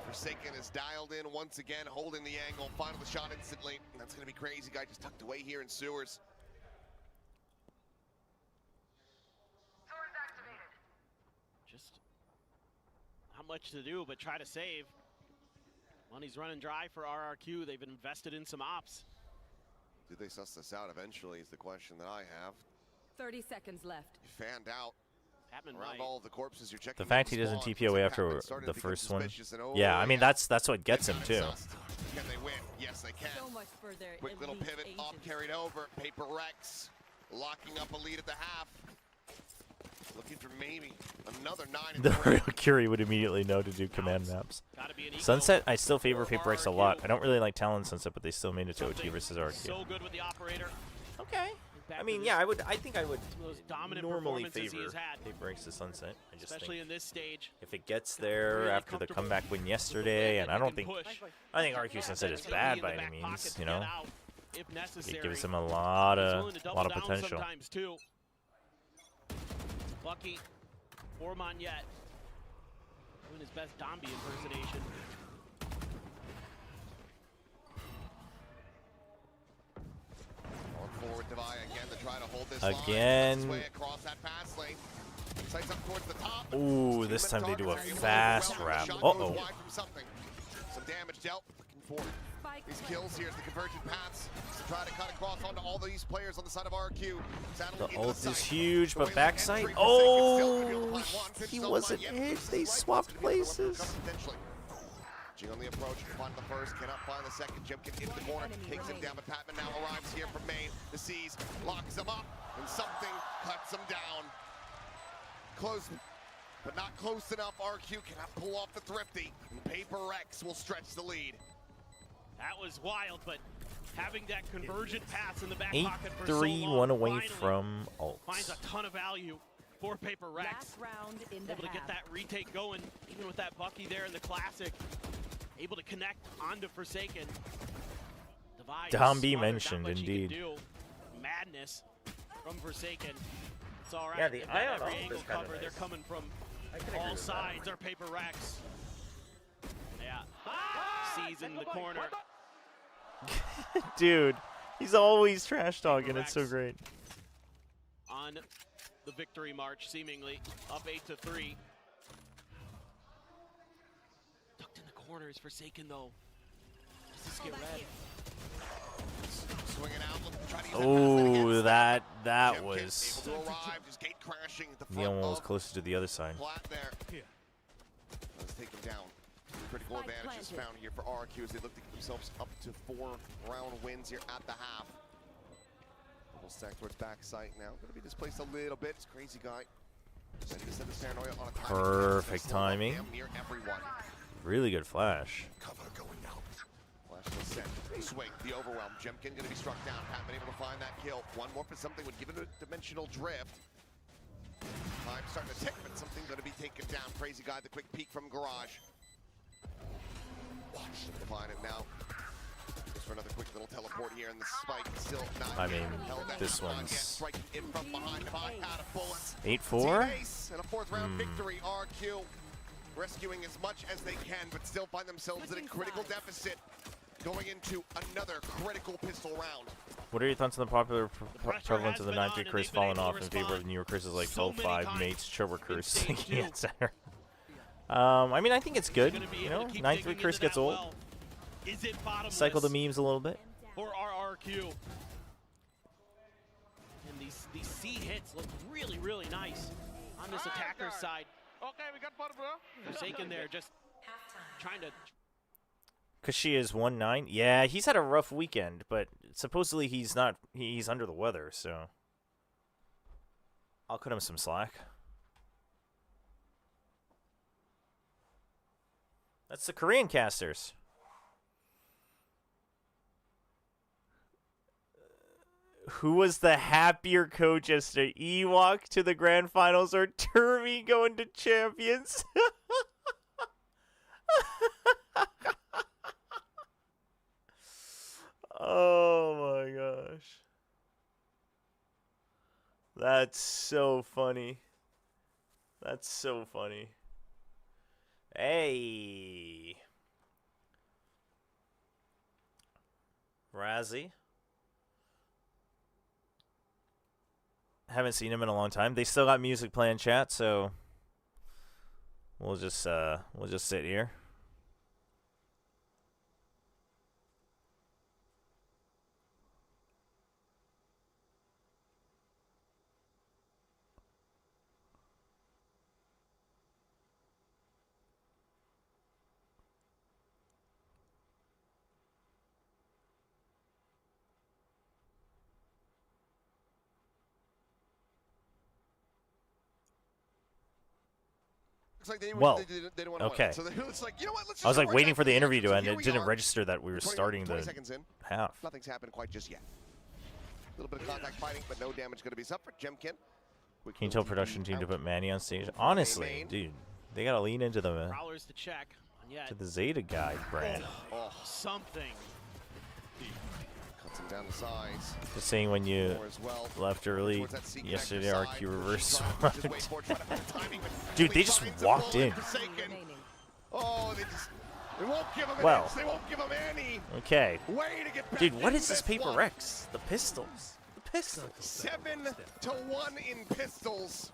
Forsaken is dialed in once again, holding the angle. Final the shot instantly. That's gonna be crazy. Guy just tucked away here in sewers. just not much to do but try to save. Money's running dry for RRQ. They've invested in some ops. Do they suss this out eventually is the question that I have. 30 seconds left. You fanned out Happening around right. all of the corpses. You're checking The fact out he doesn't spawn. TP away Once after Pac-Man started the to become first one. suspicious and, oh, Yeah, I mean, that's what gets him, They too. got it sussed. Can they win? Yes, they can. So much for their Quick little elite pivot, off agents. carried over. PRX locking up a lead at the half. Looking for maybe another 9 and The 3. real Curie would immediately know to do command maps. Gotta be an eco Sunset, I still favor for PRX a RRQ. lot. I don't really like Talon Sunset, but they still made it to OT Something versus RRQ. So good with the operator. Okay. Back I mean, to yeah, this- I think I would some of those dominant normally performances he favor has had, PRX to Sunset. I just especially think in this stage. if it gets there Really after the comfortable comeback win with the yesterday, way and that I he don't can think push. I think RQ Sunset is That bad TP by in the any back means. pocket You to know, get out if necessary. it gives him a lot He's willing to of double down potential. sometimes too. Bucky or Monette doing his best Dombey impersonation. On forward, Devaya again to try to hold this Again. line. Way across that pass lane. Sights up towards the top. Ooh, this time they do a fast wrap. Uh-oh. Wide from something. Some damage dealt. Looking for Spike these planted. kills here as the convergent paths to try to cut across onto all these players on the side of RQ. The into ult site. is huge, The but way backside. entry for Forsaken still gonna be able to Oh, find one. Finish he zone wasn't line. hit. Yep, They right. swapped It's gonna be a weapon places. recovery potentially. Jing on the approach, can find the first, cannot find the second. Jimkin into the corner, enemy takes him remaining. down, but Patman now arrives here from main. The seas, locks him up, and something cuts him down. Close, but not close enough. RQ cannot pull off the thrifty, and PRX will stretch the lead. That was wild, but having that convergent pass in the back pocket for so 8-3, long, one away finally from finds ults. a ton of value for PRX. Last round in the Able to get half. that retake going, even with that Bucky there in the classic. Able to connect onto Forsaken. Divide Dom B smothered, not mentioned, much he can indeed. do. Madness from Forsaken. It's all right. Yeah, the They've got eye on every ult is angle kinda covered. They're nice. coming from agree all with that. sides. Our PRX. Yeah. Sees in the corner. Dude, he's always trash talking. It's so PRX. great. On the victory march, seemingly up 8-3. Tucked in the corner is Forsaken though. Does this get red? Swinging out, looking to try to use that pass lane Oh, again. that Jimkin was. able to arrive, just gate crashing at the He front almost of closer to the other side. Plat there. Let's take him down. Critical Spike advantage is planted. found here for RRQ as they look to get themselves up to 4-round wins here at the half. Double stack towards backside now. Going to be displaced a little bit. It's crazy guy. Ready to send this paranoia on a timing. Perfect Slow up timing. damn near everyone. Really good flash. Cover going out. Flash was sent. Swing, the overwhelm. Jemkin going to be struck down. Patman able to find that kill. One more for something would give it a dimensional drift. Time starting to tick, but something going to be taken down. Crazy guy, the quick peek from Garage. Watch them find it now. Just for another quick little teleport here, and the spike still not I yet mean, held down. this Not yet. one's Striking in from behind, 5 out of bullets. 8-4. Team ace and a 4th round victory. RQ rescuing as much as they can, but still find themselves in a critical deficit going into another critical pistol round. What are your thoughts on the popular pressure prevalence has of the been 9-3 on, and curse they've been falling able to off in favor of respond New York curses like so many 12-5 times mates, Chobra in curse, stage two. etc. I mean, I think it's good. Gonna be You able know, to keep 9-3 digging curse into gets that old. well. Is it bottomless Cycle the memes a little bit. for RRQ? these C hits look really, really nice on this attacker's side. Okay, we got one, bro. Forsaken there, just trying to. Kashi is 1-9. Yeah, he's had a rough weekend, but supposedly he's not. He's under the weather, so I'll cut him some slack. That's the Korean casters. Who was the happier coach yesterday? Ewok to the grand finals or Turvey going to champions? Oh my gosh. That's so funny. That's so funny. Hey. Razzie. Haven't seen him in a long time. They still got music playing, chat, so we'll just sit here. Looks like they didn't want to okay. win. So it's like, you know what? Let's just I was like start waiting for the back interview to so end. here It we didn't are. register that we were starting 20 the seconds in. half. Nothing's happened quite just yet. A little bit of contact fighting, but no damage going to be suffered. Jemkin. Can you tell production team to put Manny on stage? Honestly, dude, they gotta lean into the Prowlers to check. And yet, Zeta guy brand. Oh, something. cuts him down the sides. Just saying, when you More as well. left early Towards that C yesterday, connector RQ side. reverse Just swapped. wait for it, try to find the timing, but Dude, they he just finds a walked bullet in. Forsaken. Remaining. Oh, they won't give him an Well. inch. They won't give him any Okay. way to get back. Dude, what in is this paper one. Rex? The pistols. The pistols. 7-1 in pistols.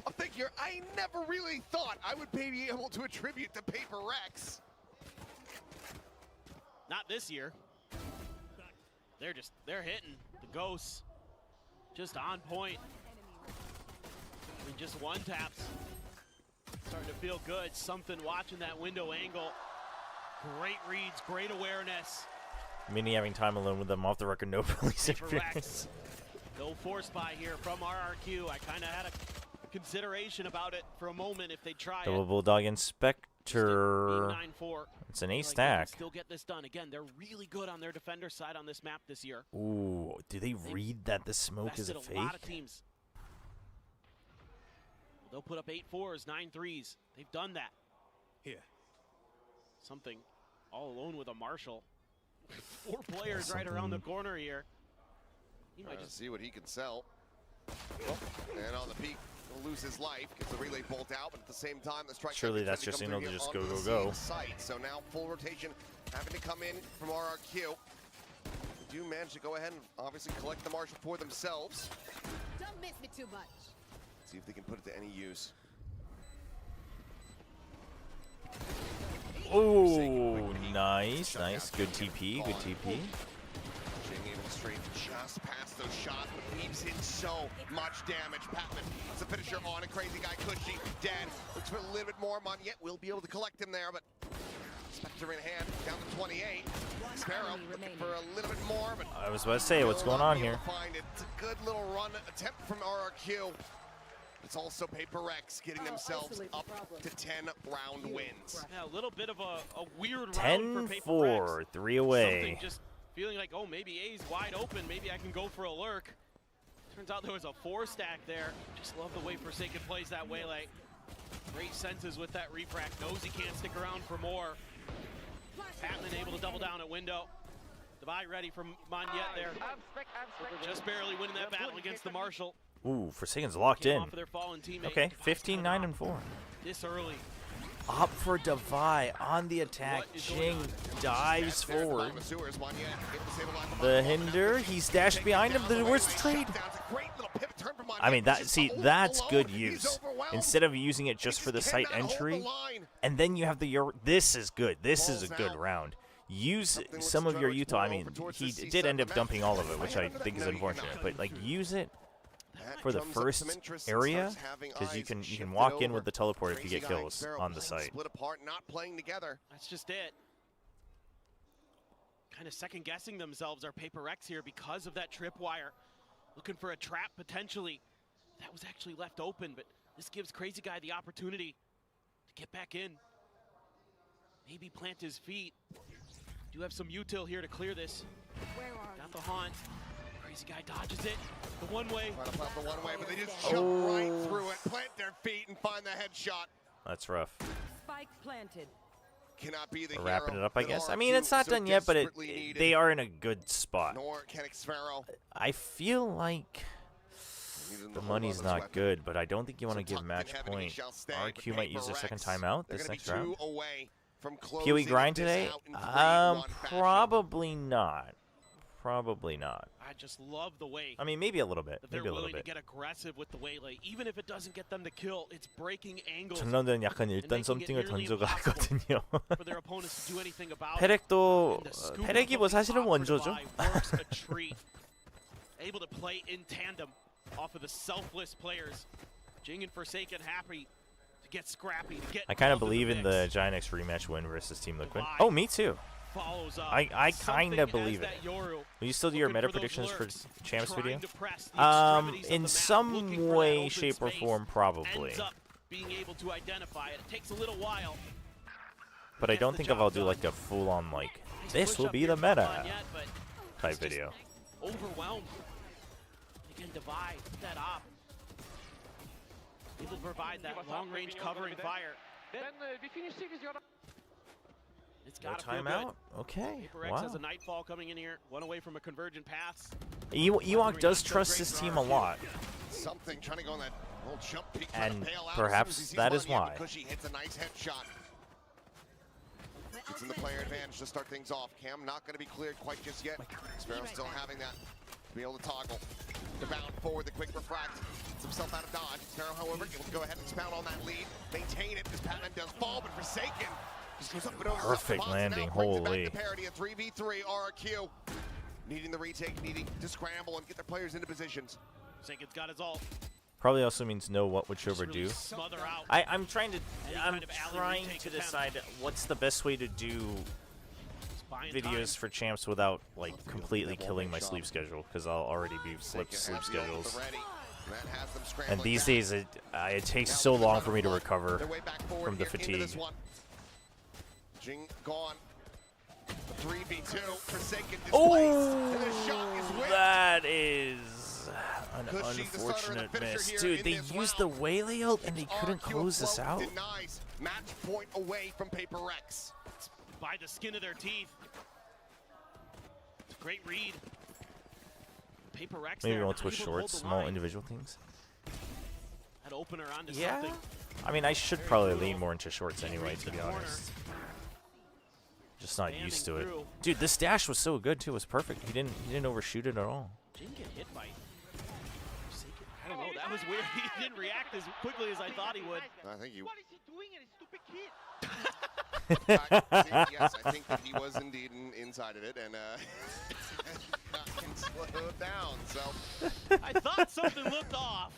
A figure I never really thought I would be able to attribute to Paper Rex. Not this year. They're hitting the ghosts just on point. I mean, just one taps. Starting to feel good. Something watching that window angle. Great reads, great awareness. Mini having time alone with them off the record, no police Paper interference. Rex. No force buy here from RRQ. I kind of had a consideration about it for a moment if they try Double it. Bulldog Inspector. 9-4. It's an A Like they can stack. still get this done. Again, they're really good on their defender side on this map this year. Ooh, do they read that the smoke is a Bested fake? a lot of teams. They'll put up 8-4s, 9-3s. They've done that. Here. Something all alone with a Marshall. 4 players right around the corner here. He might just See what he can sell. Oh, and on the peak, he'll lose his life, gets the relay bolt out, but at the same time, the strike. Surely that's your signal to just go, go, go. Site. So now full rotation having to come in from RRQ. They do manage to go ahead and obviously collect the Marshall for themselves. Don't miss me too much. See if they can put it to any use. Ooh, nice, nice. Good TP, good TP. Jing able to straight just past those shots, but leaves in so much damage. Patman, it's a finisher on a crazy guy. Cushy, dead. Looks for a little bit more. Monyet will be able to collect him there, but Spectre in hand, down to 28. Sparrow looking for a little bit more, but I was about to say, what's going on here? Find it. It's a good little run attempt from RRQ. It's also Paper Rex getting themselves up to 10 round wins. yeah, a little bit of a weird round for Paper 10-4, Rex. 3 away. Something just feeling like, oh, maybe A's wide open. Maybe I can go for a lurk. Turns out there was a 4-stack there. Just love the way Forsaken plays that way. Like, great senses with that refract. Knows he can't stick around for more. Patman able to double down at window. Devi ready from Monyet there. Just barely winning that battle against the Marshall. Ooh, Forsaken's locked Came in. off of their fallen teammate. Okay, Devi's 15-9-4. this early. Up for Devi on the attack. Jing dives forward. The hinder, he's dashed behind him. Where's the trade? I mean, that's good use. Instead of using it just for the site entry, and then you have the this is good. This is a good round. use Something some looks of to your try to util. I explore mean, over towards he this did C7 end up map. dumping all of it, which I I have think is no, you unfortunate. cannot. But like, use it That for the drums up some first interest and area, starts having because you eyes can shifted walk in over. with the teleport if you Crazy get guy, kills Sparrow on the playing site. split apart, not playing together. That's just it. Kind of second guessing themselves, our PRX here, because of that tripwire. Looking for a trap potentially. That was actually left open, but this gives Crazy Guy the opportunity to get back in. Maybe plant his feet. Do have some util here to clear this. Where are Got the haunt. Crazy Guy dodges it. The one way. Trying to plant the one way, but they just jump right through it, plant their feet, and find the headshot. That's rough. Spike planted. Cannot be the We're wrapping hero it up, I that guess. I RRQ mean, it's not so done yet, but desperately needed, they are in a good spot. Nor can Sparrow. I feel like the money's not good, but I don't think you want to give match point. RRQ might use their second timeout this next round. POE grind today? Probably not. Probably not. I just love the way I mean, maybe a little bit. that they're Maybe a little willing to bit. get aggressive with the waylay. Even if it doesn't get them to kill, it's breaking angles 전남들은 약간 일단 썸띵을 던져가 하거든요. for their opponents to do anything about it. 페렉도 And the scoop 페렉이 뭐 of the 사실은 awkward 원조죠. buy works a treat. Able to play in tandem off of the selfless players. Jing and Forsaken happy to get scrappy, to get I kind of involved believe in the mix. Giant X rematch win versus Team Liquid. Goodbye. Oh, me too. Follows up. I kind of Something believe as it. that Yoru Will you still do your looking meta for those predictions for lurks, Champs trying video? to press the extremities of In the map, some looking for that way, open shape, or space. form, probably. Ends up being able to identify it. It takes a little while. But I Gets don't the think job I'll do done. like a full-on like Nice this push will up be here the from meta Lanyet, but type it's just video. Overwhelmed. They can divide that up. Able to provide that long-range covering fire. Then we finish series, you're It's No got to feel timeout. good. Okay. PRX has a Wow. Nightfall coming in here, one away from a convergent pass. Ewok does trust his team a lot. Something trying to go on that little jump peek, And trying to bail out perhaps as soon as he sees that is Lanyet why. because she hits a nice headshot. Gets in the player advantage to start things off. Cam not going to be cleared quite just yet. Sparrow still having that to be able to toggle. To bound forward, the quick refract. Gets himself out of dodge. Sparrow, however, able to go ahead and expound on that lead. Maintain it as Patman does fall, but Forsaken just goes up and over the Perfect box and landing, now brings it holy. back to parity, a 3v3 RRQ. Needing the retake, needing to scramble and get their players into positions. Forsaken's got his ult. Probably also means know what would Just Chobra really do. smother out. I'm trying to Any I'm kind of alley trying retake to attempt. decide what's the best way to do Just buying videos time. for champs without like completely killing my sleep schedule, because I'll already be flipped sleep schedules. And these days it takes so long for me to recover from the fatigue. Jing gone. The 3v2. Forsaken displaced. And the shot is whipped. That is an Could she, the starter and the unfortunate finisher miss. here Dude, in they this used the round. waylay ult and they couldn't RRQ close this afloat out. Denies match point away from PRX. By the skin of their teeth. It's a great read. PRX Maybe there, we'll not switch able to hold shorts, the small line. individual things. That opener onto Yeah. something. I mean, I should Very probably brutal. lean more into shorts anyway, Reads to the be corner. honest. Just not Banding used to it. through. Dude, this dash was so good too. It was perfect. He didn't overshoot it at all. Didn't get hit by Forsaken. I don't know. That was weird. He didn't react as quickly as I thought he would. I think you. What is he doing and his stupid kid? Yes, I think that he was indeed inside of it and slowed down. So I thought something looked off.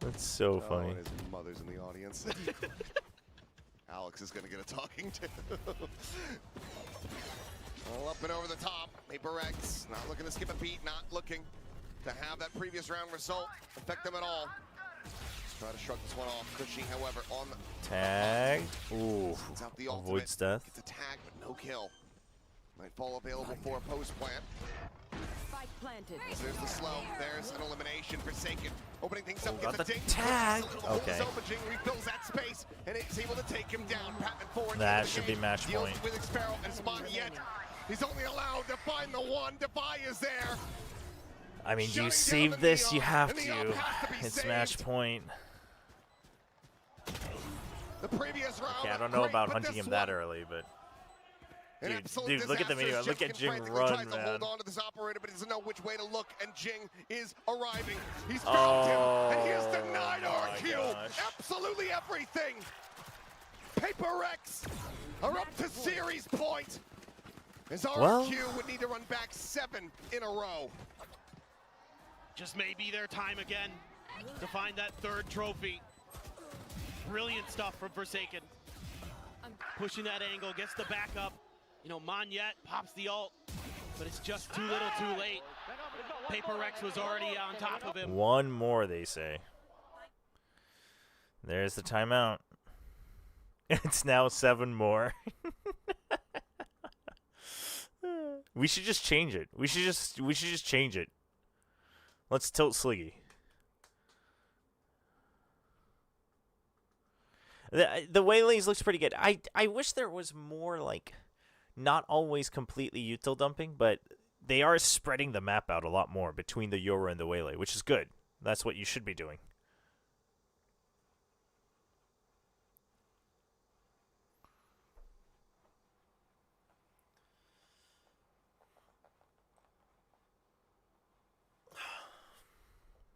That's so funny. and his mother's in the audience. Alex is going to get a talking to. All up and over the top. PRX not looking to skip a beat, not looking to have that previous round result affect them at all. Let's try to shrug this one off. Cushy, however, on the Tag. Ooh. sends out the Avoids ultimate. death. Gets a tag, but no kill. Nightfall available for a post plant. Spike planted. There's the slow. There's an elimination. Forsaken. Opening things up. got Gets a the ding. tag. Hold his Okay. own, but Jing refills that space and is able to take him down. Patman forward. That into the should be game. match Deals point. with Sparrow and Spawn yet. He's only allowed to find the one. Defy is there. I mean, do Shutting you down save the this? You Neon, have and the Neon to. has to be It's match saved. point. The previous round. Yeah, I don't know great, about but hunting this him that one, early, but an dude, absolute look at the disaster video. as Look at Jing frantically run, tries to man. hold on to this operator, but he doesn't know which way to look, and Jing is arriving. He's found him, and he has denied Oh my RRQ gosh. absolutely everything. PRX are up to series point. As Well- RRQ would need to run back 7 in a row. Just may be their time again to find that third trophy. Brilliant stuff from Forsaken. Pushing that angle, gets the backup. You know, Monyet pops the ult, but it's just too little too late. PRX was already on top of him. One more, they say. There's the timeout. It's now 7 more. We should just change it. We should just change it. Let's tilt Sliggy. The Waylays looks pretty good. I wish there was more, like, not always completely util dumping, but they are spreading the map out a lot more between the Yoru and the Waylay, which is good. That's what you should be doing.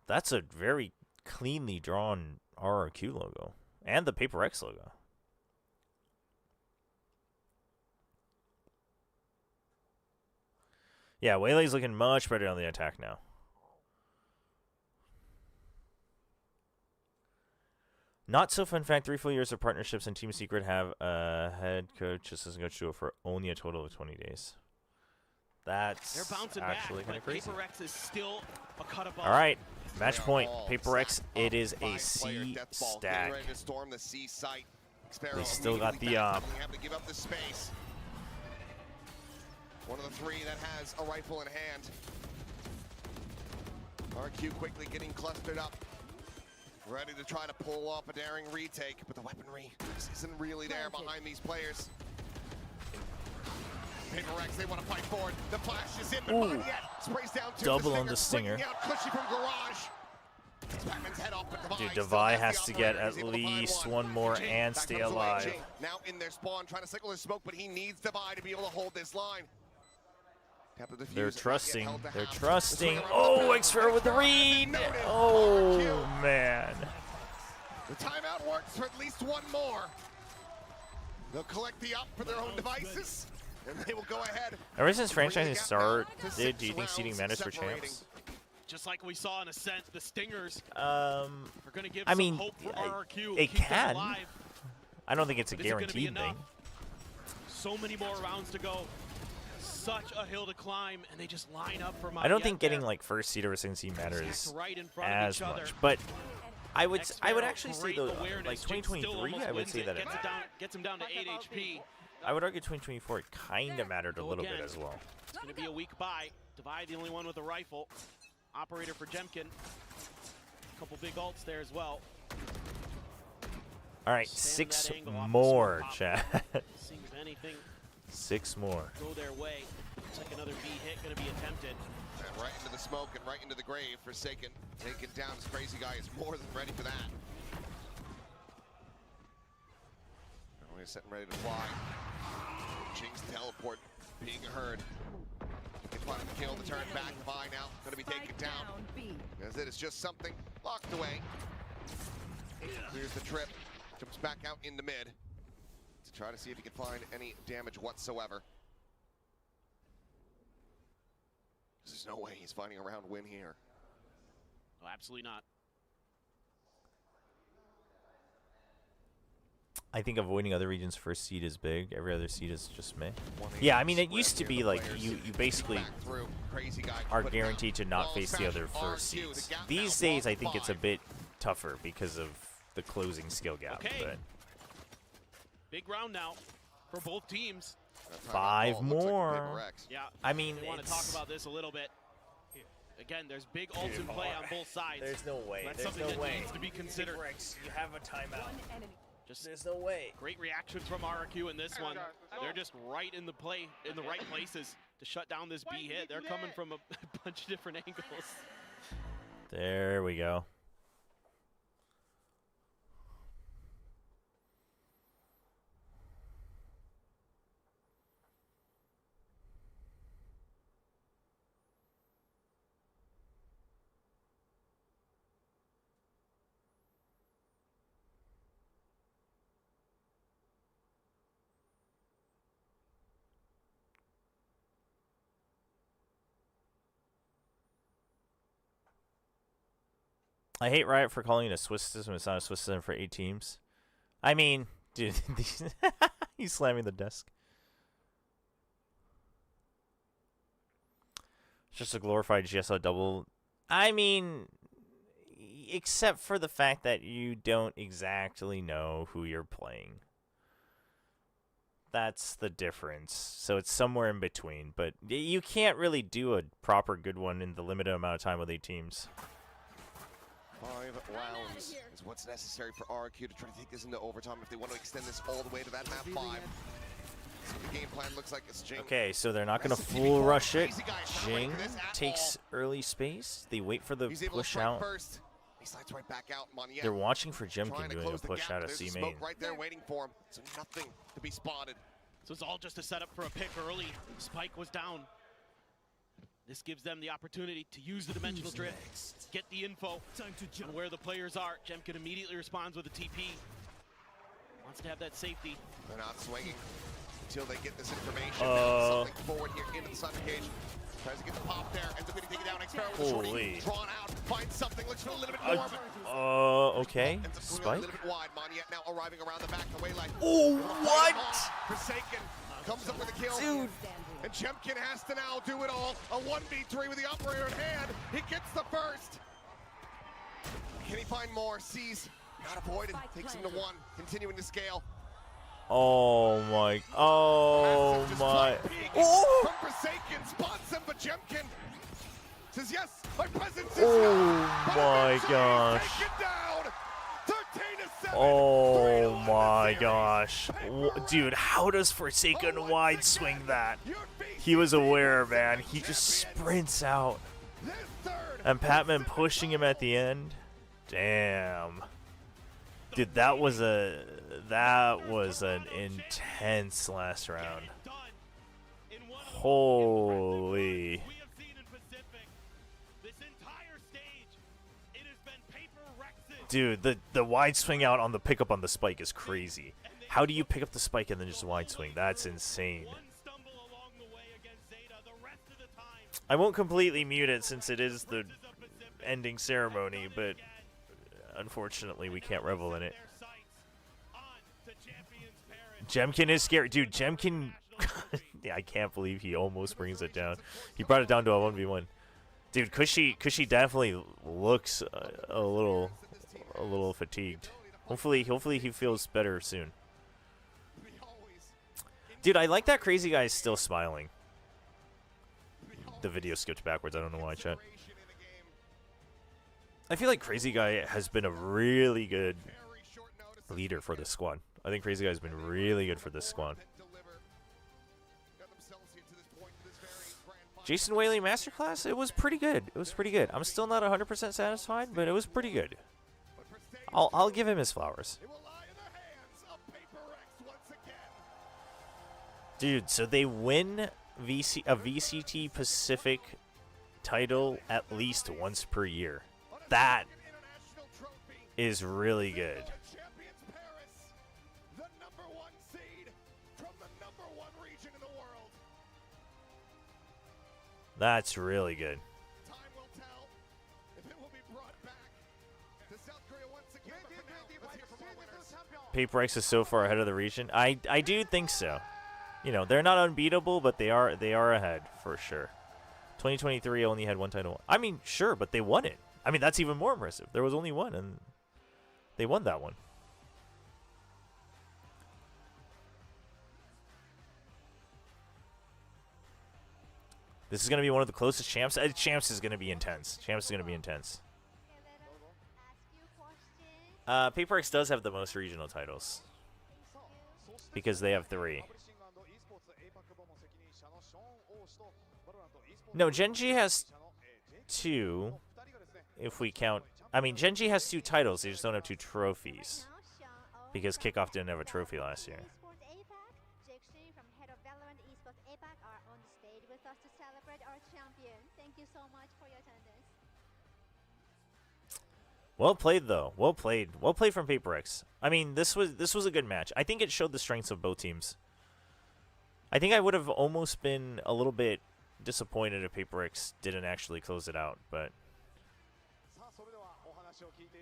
That's a very cleanly drawn RRQ logo. And the PRX logo. Yeah, Waylay's looking much better on the attack now. Not so fun fact, 3 full years of partnerships and Team Secret have a head coach, assistant coach duo for only a total of 20 days. That's They're bouncing actually back, kind of but crazy. PRX is still a cut above. All right, match They are point. all PRX, stacked it up. is a 5-player C death ball, getting stack. ready to storm the C site. Xpero They still got immediately the, back, having to give up the space. One of the 3 that has a rifle in hand. RQ quickly getting clustered up. Ready to try to pull off a daring retake, but the weaponry just isn't really there behind these players. PRX, they want to fight forward. The flash is in, but Ooh. not yet. Sprays down to Double on the stinger. Out Cushy from garage. Batman's head off, but Dude, still Devi the has to get operator. at He's able to find least one more Jing, and back stay comes the way. alive. Jing now in their spawn, trying to cycle his smoke, but he needs Devi to be able to hold this line. Tap the defuse, They're not yet trusting. held to They're half. trusting. The swing around Oh, the back. Xpero with the read. Noted. Oh, RRQ. man. The timeout works for at least one more. They'll collect the up for their own devices, and they will go ahead. Ever since Bring the franchising gap started, now to do you 6 think seeding rounds matters for separating. champs? Just like we saw in Ascent, the Stingers Are going to give I some mean, hope for RRQ. it keep them can. alive. I don't think it's a But is it gonna be guaranteed thing. enough? So many more rounds to go. Such a hill to climb, and they just line up for I don't Monyet think getting there. like first seed or second seed matters Stacked right in front of as each other. much, but I would Xpero, actually say great though, awareness. like Jing still 2023, almost I would wins say it, that gets him down to 8 HP. I would argue 2024 it kind of mattered a Go little again. bit as well. It's going to be a weak buy. Devi, the only one with a rifle. Operator for Jemkin. A couple big ults there as well. All right, Stand that 6 angle off the more, smoke pop. chat. Seeing if anything 6 more. go their way. Looks like another B hit going to be attempted. And right into the smoke and right into the grave. Forsaken, taken down. This crazy guy is more than ready for that. Oh, he's setting ready to fly. Jing's teleport being heard. They find the kill to turn back. Devi now going to be taken down. B. As it is just something locked away. Clears the trip. Jumps back out in the mid to try to see if he can find any damage whatsoever. There's no way he's finding a round win here. Oh, absolutely not. I think avoiding other regions first seed is big. Every other seed is just meh. Yeah, I mean it used to be like you basically are guaranteed to not face the other first seeds. These days I think it's a bit tougher because of the closing skill gap. Okay. But Big round now for both teams. 5 more. Yeah. I mean, We want to talk about this a little bit. Again, there's big ults in play on both sides. There's no way. That's There's something no that way. needs to be considered. You have a timeout. One enemy. Just There's no way. great reactions from RRQ in this one. They're just right in the right places to shut down this B hit. They're coming from a bunch of different angles. There we go. I hate Riot for calling it a Swiss system. It's not a Swiss system for 8 teams. I mean, dude, he's slamming the desk. It's just a glorified GSL double. I mean, except for the fact that you don't exactly know who you're playing. That's the difference. So it's somewhere in between. But you can't really do a proper good one in the limited amount of time with 8 teams. 5 rounds is what's necessary for RRQ to try to take this into overtime if they want to extend this all the way to that map 5. So the game plan looks like it's Jing. Okay, so they're not going to full rush it. Jing takes early space. They wait for the push out. First. He slides right back out. They're watching for Jemkin doing a push out of C main. Right there waiting for him. So nothing to be spotted. So it's all just a setup for a pick early. Spike was down. This gives them the opportunity to use the dimensional drift, get the info on where the players are. Jemkin immediately responds with a TP. Wants to have that safety. They're not swinging until they get this information. Something forward here into the Sun Cage. Tries to get the pop there, ends up getting taken down. Holy. Drawn out, finds something, looks for a little bit more. Okay. Spike. A little bit wide. Moniette now arriving around the back, the way like. Oh, what? Forsaken comes up with a kill. Dude. And Jemkin has to now do it all. A 1v3 with the operator in hand. He gets the first. Can he find more? Sees. Not avoided. Takes him to 1. Continuing to scale. Oh my. Oh my. Oh. From Forsaken. Spots him, but Jemkin says yes. My presence is Oh my gosh. Take it down. 13-7. Oh my gosh. Dude, how does Forsaken wide swing that? He was aware, man. He just sprints out. And Patman pushing him at the end. Damn. Dude, that was an intense last round. Holy. Dude, the wide swing out on the pickup on the spike is crazy. How do you pick up the spike and then just wide swing? That's insane. I won't completely mute it since it is the ending ceremony, but unfortunately we can't revel in it. Jemkin is scary. Dude, Jemkin... I can't believe he almost brings it down. He brought it down to a 1v1. Dude, Cushy definitely looks a little fatigued. Hopefully he feels better soon. Dude, I like that Crazy Guy is still smiling. The video skipped backwards. I don't know why, chat. I feel like Crazy Guy has been a really good leader for this squad. I think Crazy Guy has been really good for this squad. Jason Whaley Masterclass, it was pretty good. It was pretty good. I'm still not 100% satisfied, but it was pretty good. I'll give him his flowers. Dude, so they win a VCT Pacific title at least once per year. That is really good. That's really good. PRX is so far ahead of the region. I do think so. You know, they're not unbeatable, but they are ahead for sure. 2023 only had one title. I mean, sure, but they won it. I mean, that's even more impressive. There was only one, and they won that one. This is going to be one of the closest champs. Champs is going to be intense. Champs is going to be intense. PRX does have the most regional titles because they have 3. No, Genji has 2, if we count. I mean, Genji has 2 titles. They just don't have 2 trophies because Kickoff didn't have a trophy last year. Well played, though. Well played. Well played from PRX. I mean, this was a good match. I think it showed the strengths of both teams. I think I would have almost been a little bit disappointed if PRX didn't actually close it out, but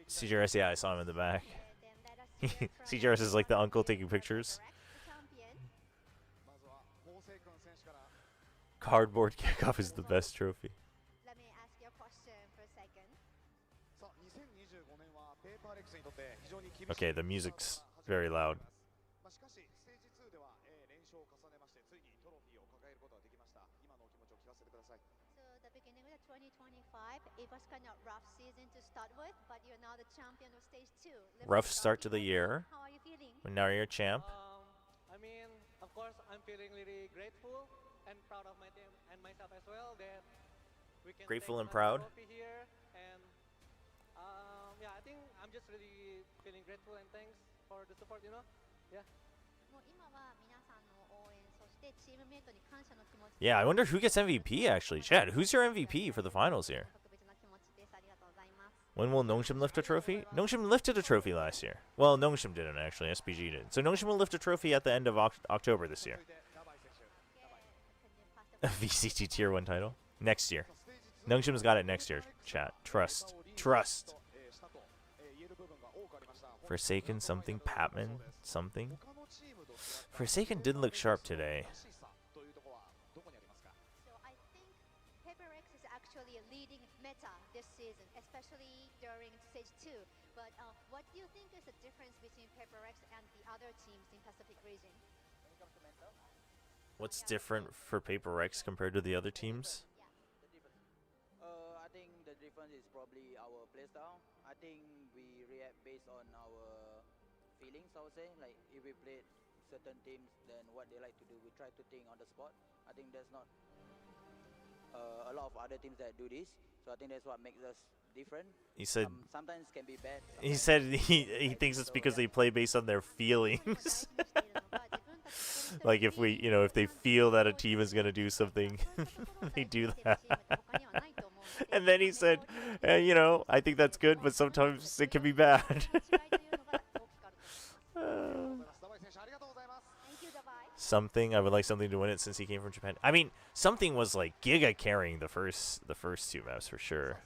CJRS, yeah, I saw him in the back. CJRS is like the uncle taking pictures. Cardboard kickoff is the best trophy. Let me ask you a question for a second. Okay, the music's very loud. So the beginning of the 2025, it was kind of rough season to start with, but you're now the champion of stage 2. Rough start to the year. How are you feeling? But now you're a champ. I mean, of course, I'm feeling really grateful and proud of my team and myself as well that we can Grateful take and proud. another trophy here. And yeah, I think I'm just really feeling grateful and thanks for the support, you know? Yeah. もう今は皆さんの応援、そしてチームメイトに感謝の気持ち。 Yeah, I wonder who gets MVP actually. Chad, who's your MVP for the finals here? 特別な気持ちです。ありがとうございます。 When will Nongshim lift a trophy? Nongshim lifted a trophy last year. Well, Nongshim didn't actually. SPG did. So Nongshim will lift a trophy at the end of October this year. A VCT tier 1 title? Next year. Nongshim's got it next year, chat. Trust. Trust. Forsaken something. Patman something. Forsaken did look sharp today. So I think PRX is actually leading meta this season, especially during stage 2. But what do you think is the difference between PRX and the other teams in Pacific region? What's different for Paper X compared to the other teams? I think the difference is probably our playstyle. I think we react based on our feelings, I would say. Like if we played certain teams, then what they like to do, we try to think on the spot. I think there's not a lot of other teams that do this. So I think that's what makes us different. He said sometimes can be bad. He said he thinks it's because they play based on their feelings. Like if we, you know, if they feel that a team is going to do something, they do that. And then he said, you know, I think that's good, but sometimes it can be bad. Something, I would like something to win it since he came from Japan. I mean, something was like giga carrying the first 2 maps for sure.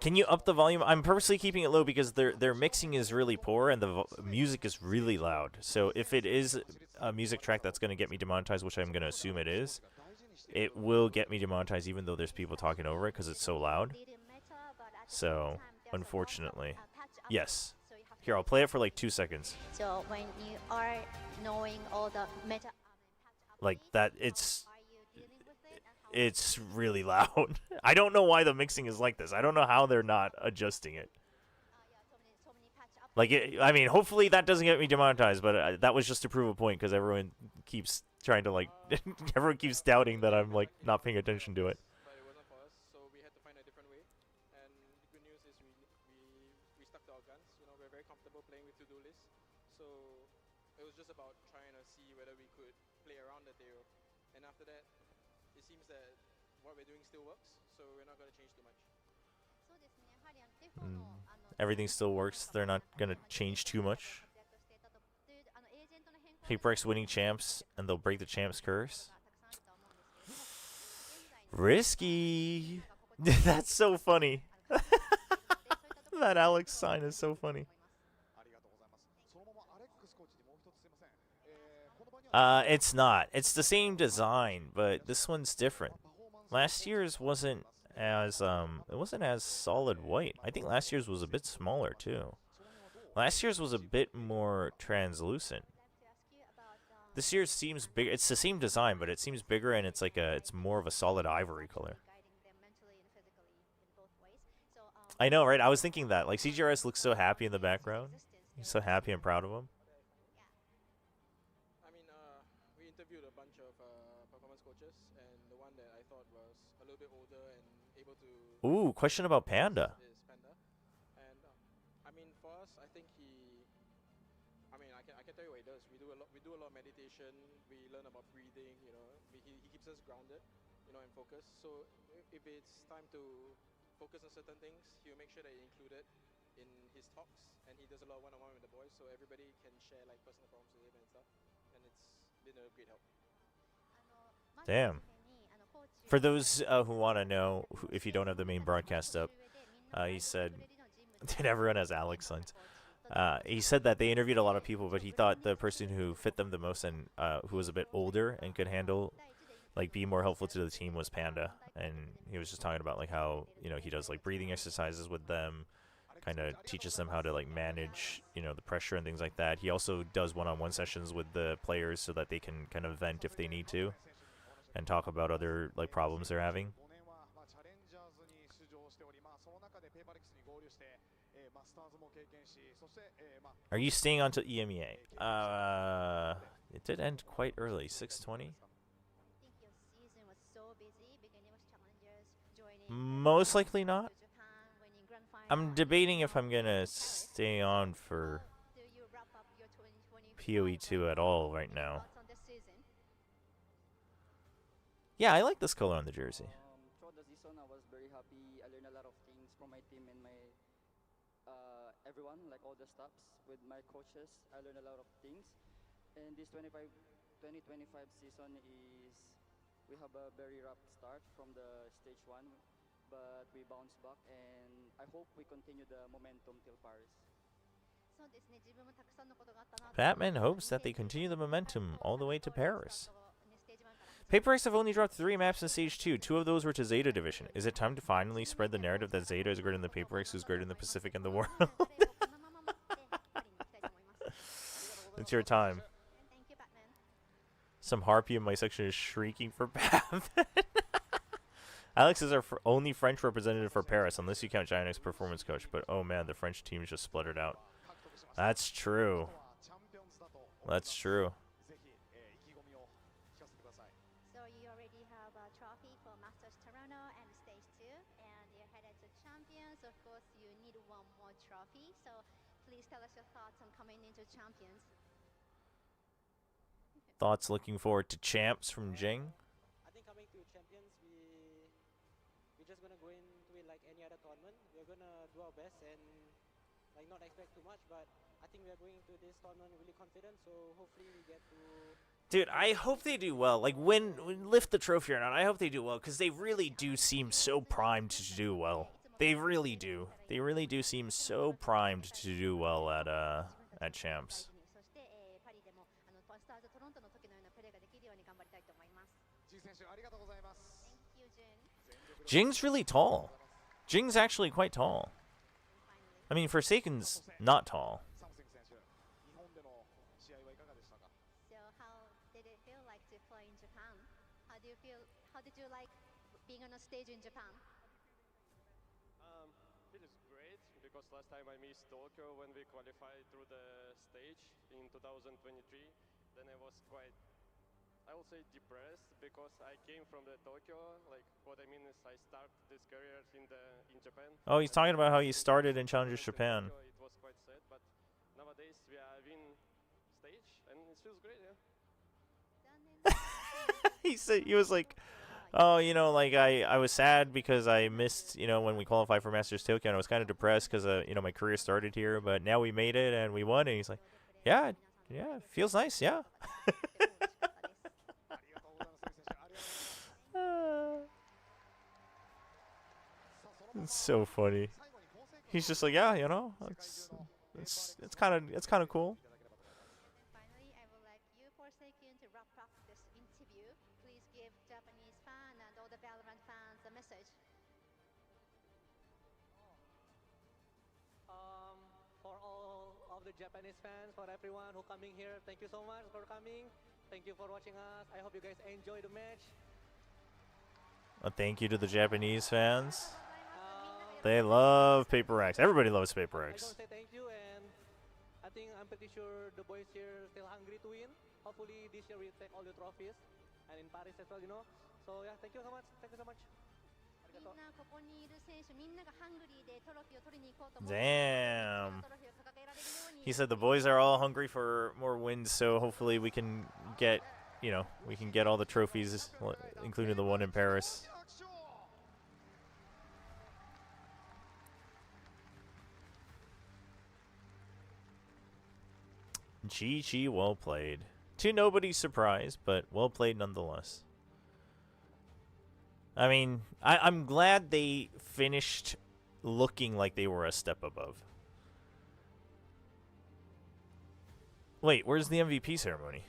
Can you up the volume? I'm purposely keeping it low because their mixing is really poor and the music is really loud. So if it is a music track that's going to get me demonetized, which I'm going to assume it is, it will get me demonetized even though there's people talking over it because it's so loud. So, unfortunately. Yes. Here, I'll play it for like 2 seconds. So when you are knowing all the meta, like that, it's really loud. I don't know why the mixing is like this. I don't know how they're not adjusting it. Like, I mean, hopefully that doesn't get me demonetized, but that was just to prove a point because everyone keeps trying to, like, everyone keeps doubting that I'm, like, not paying attention to it. But it wasn't for us, so we had to find a different way. And the good news is we stuck to our guns. You know, we're very comfortable playing with to-do lists. So it was just about trying to see whether we could play around the tail. And after that, it seems that what we're doing still works, so we're not going to change too much. Everything still works. They're not going to change too much. PRX winning champs, and they'll break the champs curse. Risky. That's so funny. That Alex sign is so funny. It's not. It's the same design, but this one's different. Last year's wasn't as solid white. I think last year's was a bit smaller too. Last year's was a bit more translucent. This year's seems bigger. It's the same design, but it seems bigger and it's more of a solid ivory color. I know, right? I was thinking that. Like CGRS looks so happy in the background. He's so happy and proud of him. We interviewed a bunch of performance coaches, and the one that I thought was a little bit older and able to... Ooh, question about Panda. ...is Panda. And, I mean, for us, I think I can tell you what he does. We do a lot of meditation, we learn about breathing, you know, he keeps us grounded, you know, and focused. So if it's time to focus on certain things, he'll make sure that he include it in his talks, and he does a lot of one-on-one with the boys, so everybody can share like personal problems with him and stuff, and it's been a great help. Damn. For those who want to know, if you don't have the main broadcast up, he said, that everyone has Alex signs. He said that they interviewed a lot of people, but he thought the person who fit them the most and who was a bit older and could handle, like, be more helpful to the team was Panda. And he was just talking about, like, how, you know, he does, like, breathing exercises with them, kind of teaches them how to, like, manage, you know, the pressure and things like that. He also does one-on-one sessions with the players so that they can kind of vent if they need to and talk about other, like, problems they're having. Are you staying on to EMEA? It did end quite early, 6:20. Most likely not. I'm debating if I'm gonna stay on for POE 2 at all right now. Yeah, I like this color on the jersey. Throughout the season, I was very happy. I learned a lot of things from my team and my everyone, like all the staffs, with my coaches. I learned a lot of things. And this 2025 season is, we have a very rough start from the stage 1, but we bounce back, and I hope we continue the momentum till Paris. Batman hopes that they continue the momentum all the way to Paris. PRX have only dropped 3 maps in Stage 2. 2 of those were to Zeta Division. Is it time to finally spread the narrative that Zeta is greater than the PRX, who's greater than the Pacific and the world? It's your time. Some harpy in my section is shrieking for Batman. Alex is our only French representative for Paris, unless you count Giant's performance coach. But oh man, the French team just spluttered out. That's true. That's true. So you already have a trophy for Masters Toronto and Stage 2, and you're headed to Champions. Of course, you need one more trophy. So please tell us your thoughts on coming into Champions. Thoughts looking forward to Champs from Jing? I think coming to Champions, we're just gonna go into it like any other tournament. We're gonna do our best and like not expect too much, but I think we are going into this tournament really confident. So hopefully we get to. Dude, I hope they do well. Like, when lift the trophy or not, I hope they do well, because they really do seem so primed to do well. They really do. They really do seem so primed to do well at Champs. Jing's really tall. Jing's actually quite tall. I mean, Forsaken's not tall. How did you like being on a stage in Japan? It is great because last time I missed Tokyo when we qualified through the stage in 2023. Then I was quite, I would say, depressed because I came from the Tokyo. Like, what I mean is I started this career in Japan. Oh, he's talking about how he started in Challengers Japan. It was quite sad, but nowadays we are win stage and it feels great, yeah. He was like, oh, you know, like I was sad because I missed, you know, when we qualified for Masters Tokyo, and I was kind of depressed because you know, my career started here, but now we made it and we won. And he's like, yeah, it feels nice, yeah. It's so funny. He's just like, yeah, you know, it's kind of cool. Finally, I would like you, Forsaken, to wrap up this interview. Please give Japanese fans and all the Valorant fans a message. For all of the Japanese fans, for everyone who coming here, thank you so much for coming. Thank you for watching us. I hope you guys enjoy the match. A thank you to the Japanese fans. They love PRX. Everybody loves I PRX. don't say thank you, and I'm pretty sure the boys here still hungry to win. Hopefully this year we take all the trophies, and in Paris as well, you know. So yeah, thank you so much. Thank you so much. みんなここにいる選手みんながハングリーでトロフィーを取りに行こうと思う。 Damn. トロフィーを掲げられるように He said the boys are all hungry for more wins, so hopefully we can get, you know, we can get all the trophies, including the one in Paris. GG, well played. To nobody's surprise, but well played nonetheless. I mean, I'm glad they finished looking like they were a step above. Wait, where's the MVP ceremony?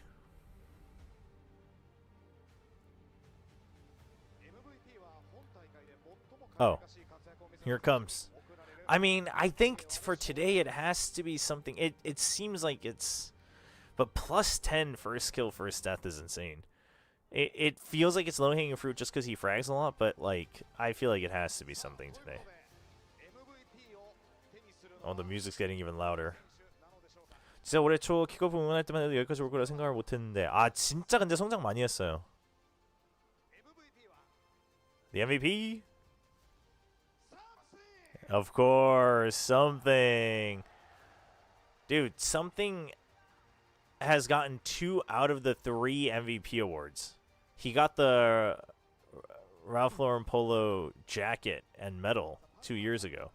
Oh, here it comes. I mean, I think for today it has to be something. It seems like it's, but plus 10 first kill, first death is insane. It feels like it's low hanging fruit just because he frags a lot, but like I feel like it has to be something today. Oh, the music's getting even louder. 진짜 올해 초 킥오프 응원할 때마다 여기까지 올 거라 생각을 못했는데 아 진짜 근데 성장 많이 했어요. The MVP? Of course, something. Dude, something has gotten 2 out of the 3 MVP awards. He got the Ralph Lauren Polo jacket and medal 2 years ago.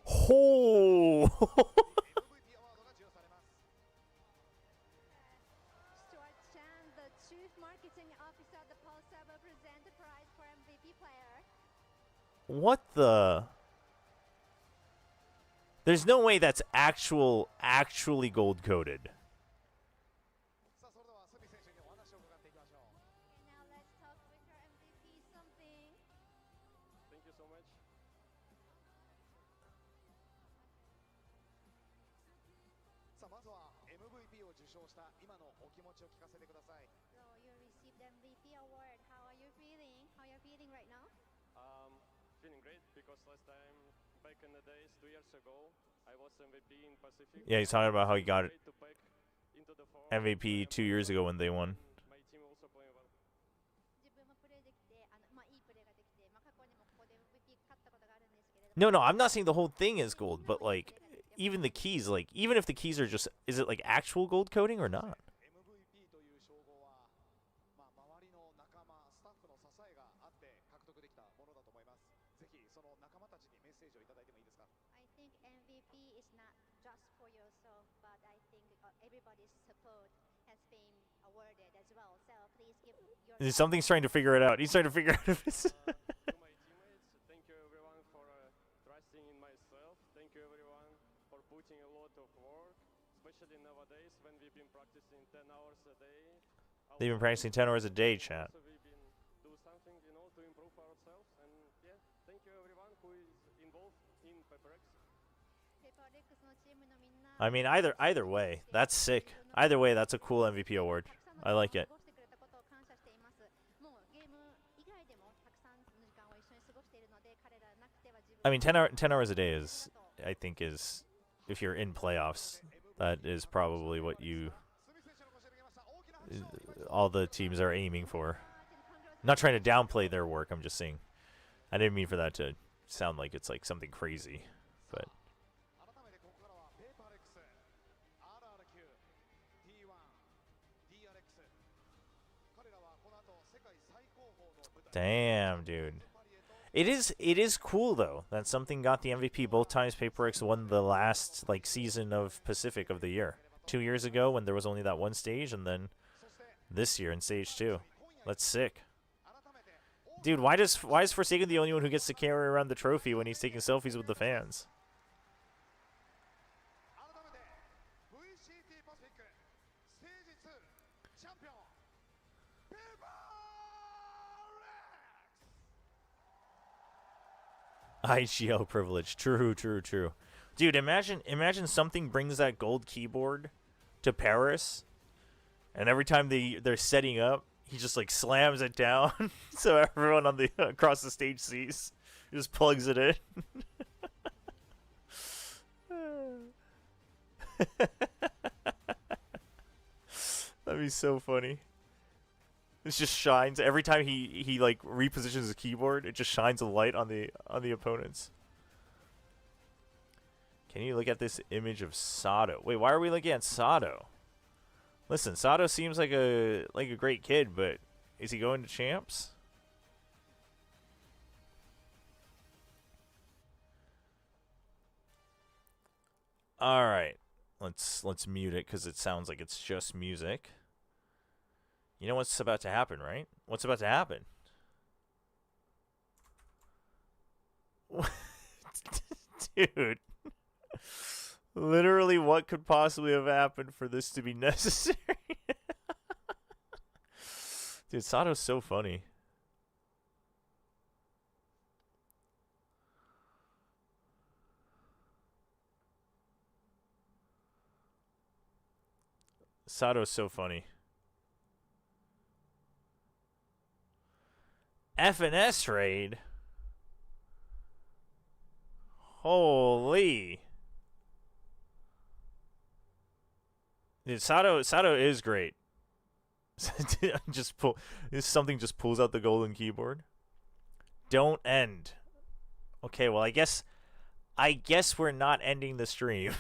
Oh! The Chief Marketing Officer of the Pulsar will present the prize for MVP player. What the? There's no way that's actually gold coded. Now let's talk with our MVP something. Thank you so much. So you received the MVP award. How are you feeling? How are you feeling right now? Feeling great because last time, back in the days, 2 years ago, I was MVP in Pacific. Yeah, he's talking about how he got Great to back into the form. MVP 2 years ago when they won. My team also playing well. 自分もプレーできて、いいプレーができて、過去にもここで MVP 勝ったことがあるんですけれども。 No, I'm not saying the whole thing is gold, but like even the keys, like even if the keys are just, is it like actual gold coding or not? MVP という称号は、周りの仲間、スタッフの支えがあって獲得できたものだと思います。ぜひその仲間たちにメッセージをいただいてもいいですか。I think MVP is not just for yourself, but I think everybody's support has been awarded as well. So please give your Something's trying to figure it out. He's trying to figure out if it's... To my teammates, thank you everyone for trusting in myself. Thank you everyone for putting a lot of work, especially nowadays when we've been practicing 10 hours a day. They've been practicing 10 hours a day, chat. So we've been do something, to improve ourselves. And yeah, thank you everyone who is involved in PRX. PRX のチームのみんな I mean, either way, that's sick. Either way, that's a cool MVP award. I like it. 過ごしてくれたことを感謝しています。もうゲーム以外でもたくさんの時間を一緒に過ごしているので、彼らなくては自分 I mean, 10 hours a day is, I think is, if you're in playoffs, that is probably what you, all the teams are aiming for. I'm not trying to downplay their work, I'm just saying. I didn't mean for that to sound like it's like something crazy, but... 改めてここからはペーパーレックス、RRQ、T1、DRX。彼らはこの後世界最高峰の舞台。 Damn, dude. It is cool though that something got the MVP both times PRX won the last like season of Pacific of the year. 2 years ago when there was only that one stage, and then this year in stage 2. That's sick. Dude, why is Forsaken the only one who gets to carry around the trophy when he's taking selfies with the fans? 改めて VCT パシフィックステージ2チャンピオンペーパーレックス。 IGL privilege. True. Dude, imagine something brings that gold keyboard to Paris, and every time they're setting up, he just like slams it down so everyone on the across the stage sees. He just plugs it in. That'd be so funny. It just shines every time he like repositions his keyboard. It just shines a light on the opponents. Can you look at this image of Sato? Wait, why are we looking at Sato? Listen, Sato seems like a great kid, but is he going to champs? All right, let's mute it because it sounds like it's just music. You know what's about to happen, right? What's about to happen? Dude. Literally, what could possibly have happened for this to be necessary? Dude, Sato's so funny. Sato's so funny. FNS raid? Holy. Dude, Sato is great. Something just pulls out the golden keyboard. Don't end. Okay, well I guess we're not ending the stream.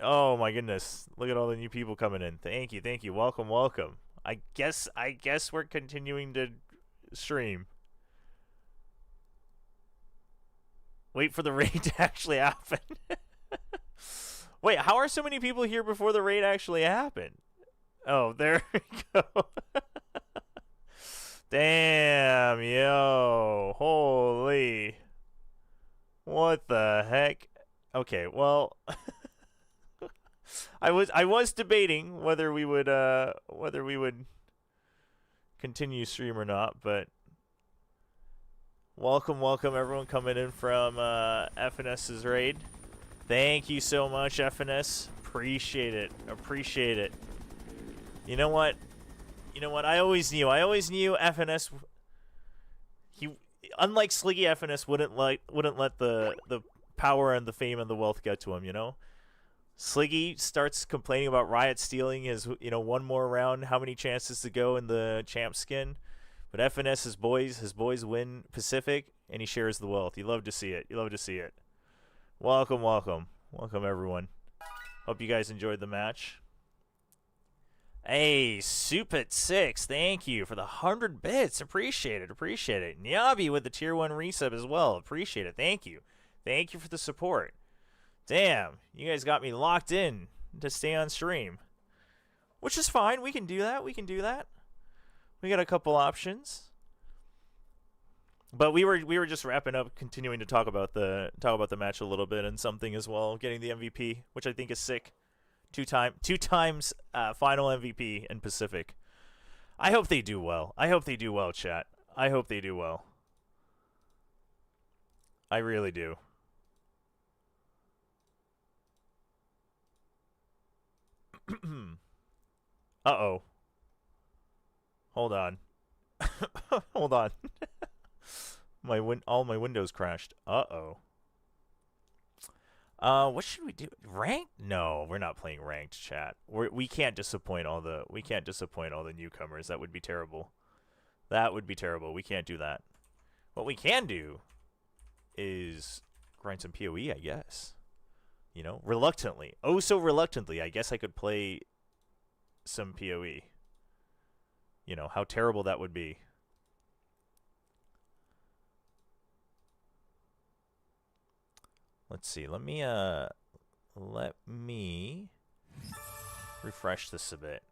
Oh my goodness. Look at all the new people coming in. Thank you, thank you. Welcome, welcome. I guess we're continuing to stream. Wait for the raid to actually happen. Wait, how are so many people here before the raid actually happened? Oh, there we go. Damn, yo. Holy. What the heck? Okay, well, I was debating whether we would continue stream or not, but welcome everyone coming in from FNS's raid. Thank you so much, FNS. Appreciate it. You know what? I always knew FNS. Unlike Sliggy, FNS wouldn't let the power and the fame and the wealth get to him. You know, Sliggy starts complaining about Riot stealing his one more round. How many chances to go in the champ skin? But FNS, his boys win Pacific, and he shares the wealth. You love to see it. Welcome everyone. Hope you guys enjoyed the match. Hey, Soup at 6, thank you for the 100 bits. Appreciate it. Nyabi with the tier 1 resub as well. Appreciate it. Thank you for the support. Damn, you guys got me locked in to stay on stream, which is fine. We can do that. We got a couple options. But we were just wrapping up, continuing to talk about the match a little bit and something as well, getting the MVP, which I think is sick. Two times final MVP in Pacific. I hope they do well. Chat. I hope they do well. I really do. Uh-oh. Hold on. Hold on. All my windows crashed. Uh-oh. What should we do? Ranked? No, we're not playing ranked, chat. We can't disappoint all the newcomers. That would be terrible. We can't do that. What we can do is grind some POE, I guess. Reluctantly. Oh, so reluctantly. I guess I could play some POE. How terrible that would be. Let's see. Let me refresh this a bit.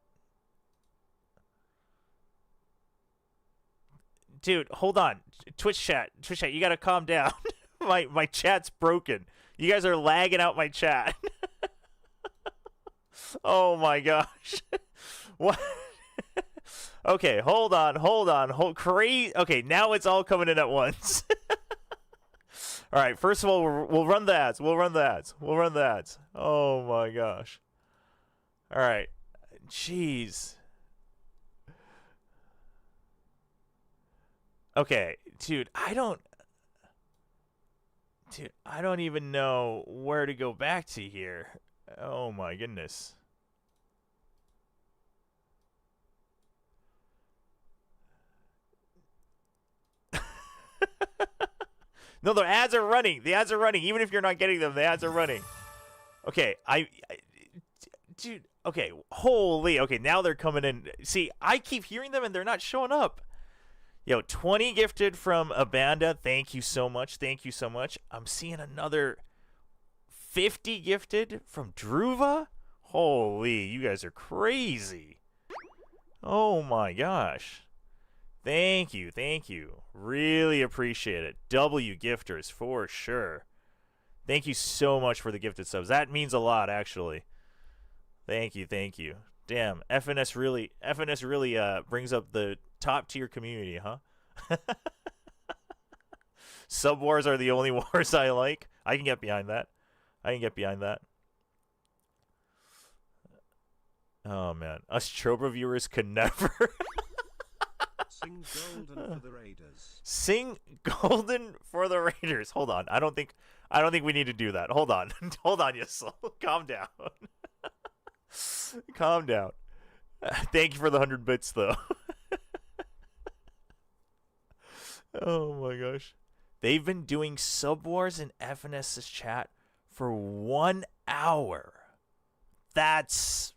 Dude, hold on. Twitch chat, you gotta calm down. my chat's broken. You guys are lagging out my chat. Oh my gosh. What? Okay, hold on. Crazy. Okay, now it's all coming in at once. All right, first of all, we'll run the ads. Oh my gosh. All right. Jeez. Okay, dude, I don't even know where to go back to here. Oh my goodness. No, the ads are running. Even if you're not getting them, the ads are running. Okay, dude, okay, holy, okay, now they're coming in. See, I keep hearing them and they're not showing up. Yo, 20 gifted from Abanda. Thank you so much. I'm seeing another 50 gifted from Druva. Holy, you guys are crazy. Oh my gosh. Thank you, thank you. Really appreciate it. W gifters for sure. Thank you so much for the gifted subs. That means a lot, actually. Thank you, thank you. Damn, FNS really brings up the top tier community, huh? Sub wars are the only wars I like. I can get behind that. I can get behind that. Oh man, us Chobra viewers can never. Sing golden for the Raiders. Sing golden for the Raiders. Hold on, I don't think we need to do that. Hold on, hold on, Yusel. Calm down. Calm down. Thank you for the 100 bits, though. Oh my gosh. They've been doing sub wars in FNS's chat for 1 hour. That's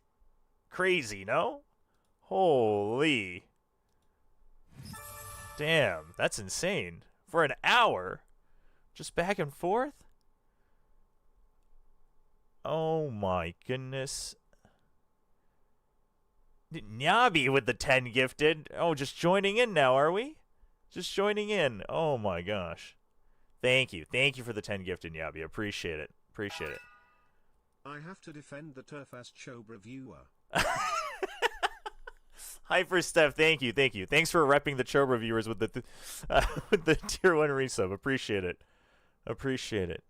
crazy, no? Holy. Damn, that's insane. For an hour? Just back and forth? Oh my goodness. Nyabi with the 10 gifted. Oh, just joining in now, are we? Just joining in. Oh my gosh. Thank you. Thank you for the 10 gifted, Nyabi. Appreciate it. Appreciate it. I have to defend the turf as Chobra viewer. Hyper Steph, thank you. Thank you. Thanks for repping the Chobra viewers with the with the tier 1 resub. Appreciate it. Appreciate it.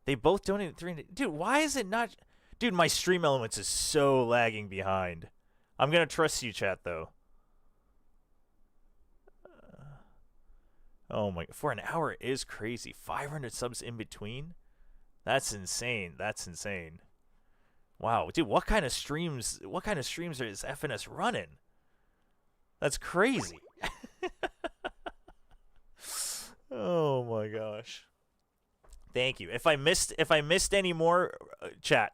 They both donated 300. Dude, why is it not? Dude, my stream elements is so lagging behind. I'm going to trust you, chat, though. Oh my, for an hour is crazy. 500 subs in between? That's insane. That's insane. Wow, dude, what kind of streams is FNS running? That's crazy. Oh my gosh. Thank you. If I missed any more, chat,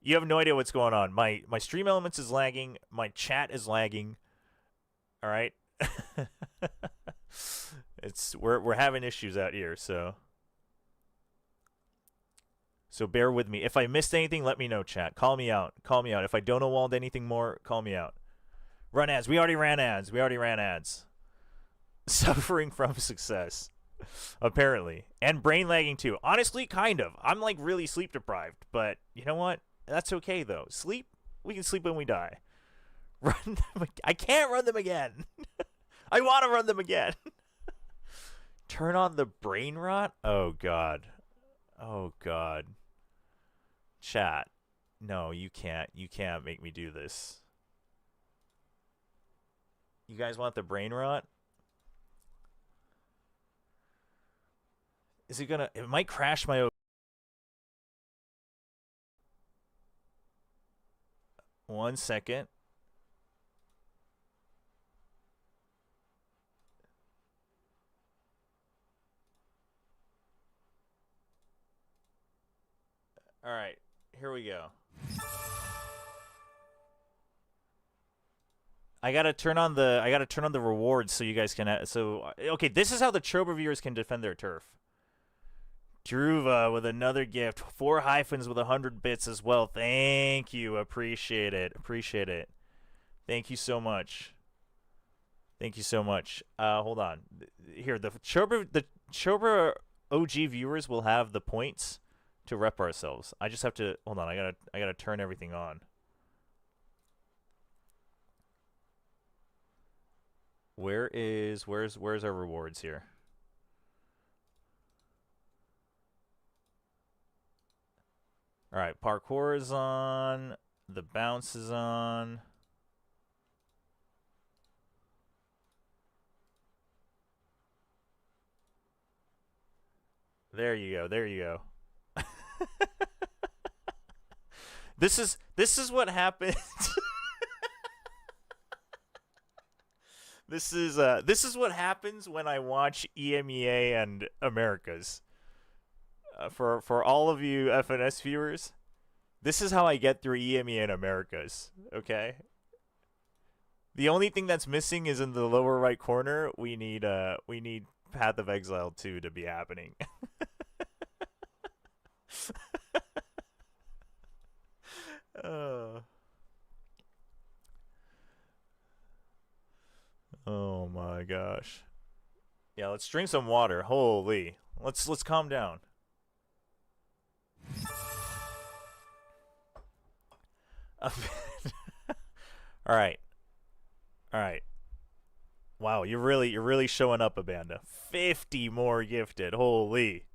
you have no idea what's going on. My stream elements is lagging. My chat is lagging. All right. We're having issues out here, so bear with me. If I missed anything, let me know, chat. Call me out. Call me out. If I don't know walled anything more, call me out. Run ads. We already ran ads. We already ran ads. Suffering from success, apparently, and brain lagging too. Honestly, kind of. I'm like really sleep deprived, but you know what? That's okay though. Sleep. We can sleep when we die. Run them. I can't run them again. I want to run them again. Turn on the brain rot? Oh god. Oh god. Chat. No, you can't. You can't make me do this. You guys want the brain rot? Is it gonna... It might crash my... 1 second. All right, here we go. I gotta turn on the rewards so you guys can. Okay, this is how the Chobra viewers can defend their turf. Druva with another gift, 4 hyphens with 100 bits as well. Thank you, appreciate it, appreciate it. Thank you so much. Thank you so much. Hold on, here the Chobra OG viewers will have the points to rep ourselves. I just have to hold on. I gotta turn everything on. Where's our rewards here? All right, parkour is on. The bounce is on. There you go. There you go. This is what happens. This is what happens when I watch EMEA and Americas. For all of you FNS viewers, this is how I get through EMEA and Americas. Okay. The only thing that's missing is in the lower right corner. We need Path of Exile 2 to be happening. Oh my gosh. Yeah, let's drink some water. Holy. Let's calm down. All right. All right. Wow, you're really showing up, Abanda. 50 more gifted. Holy.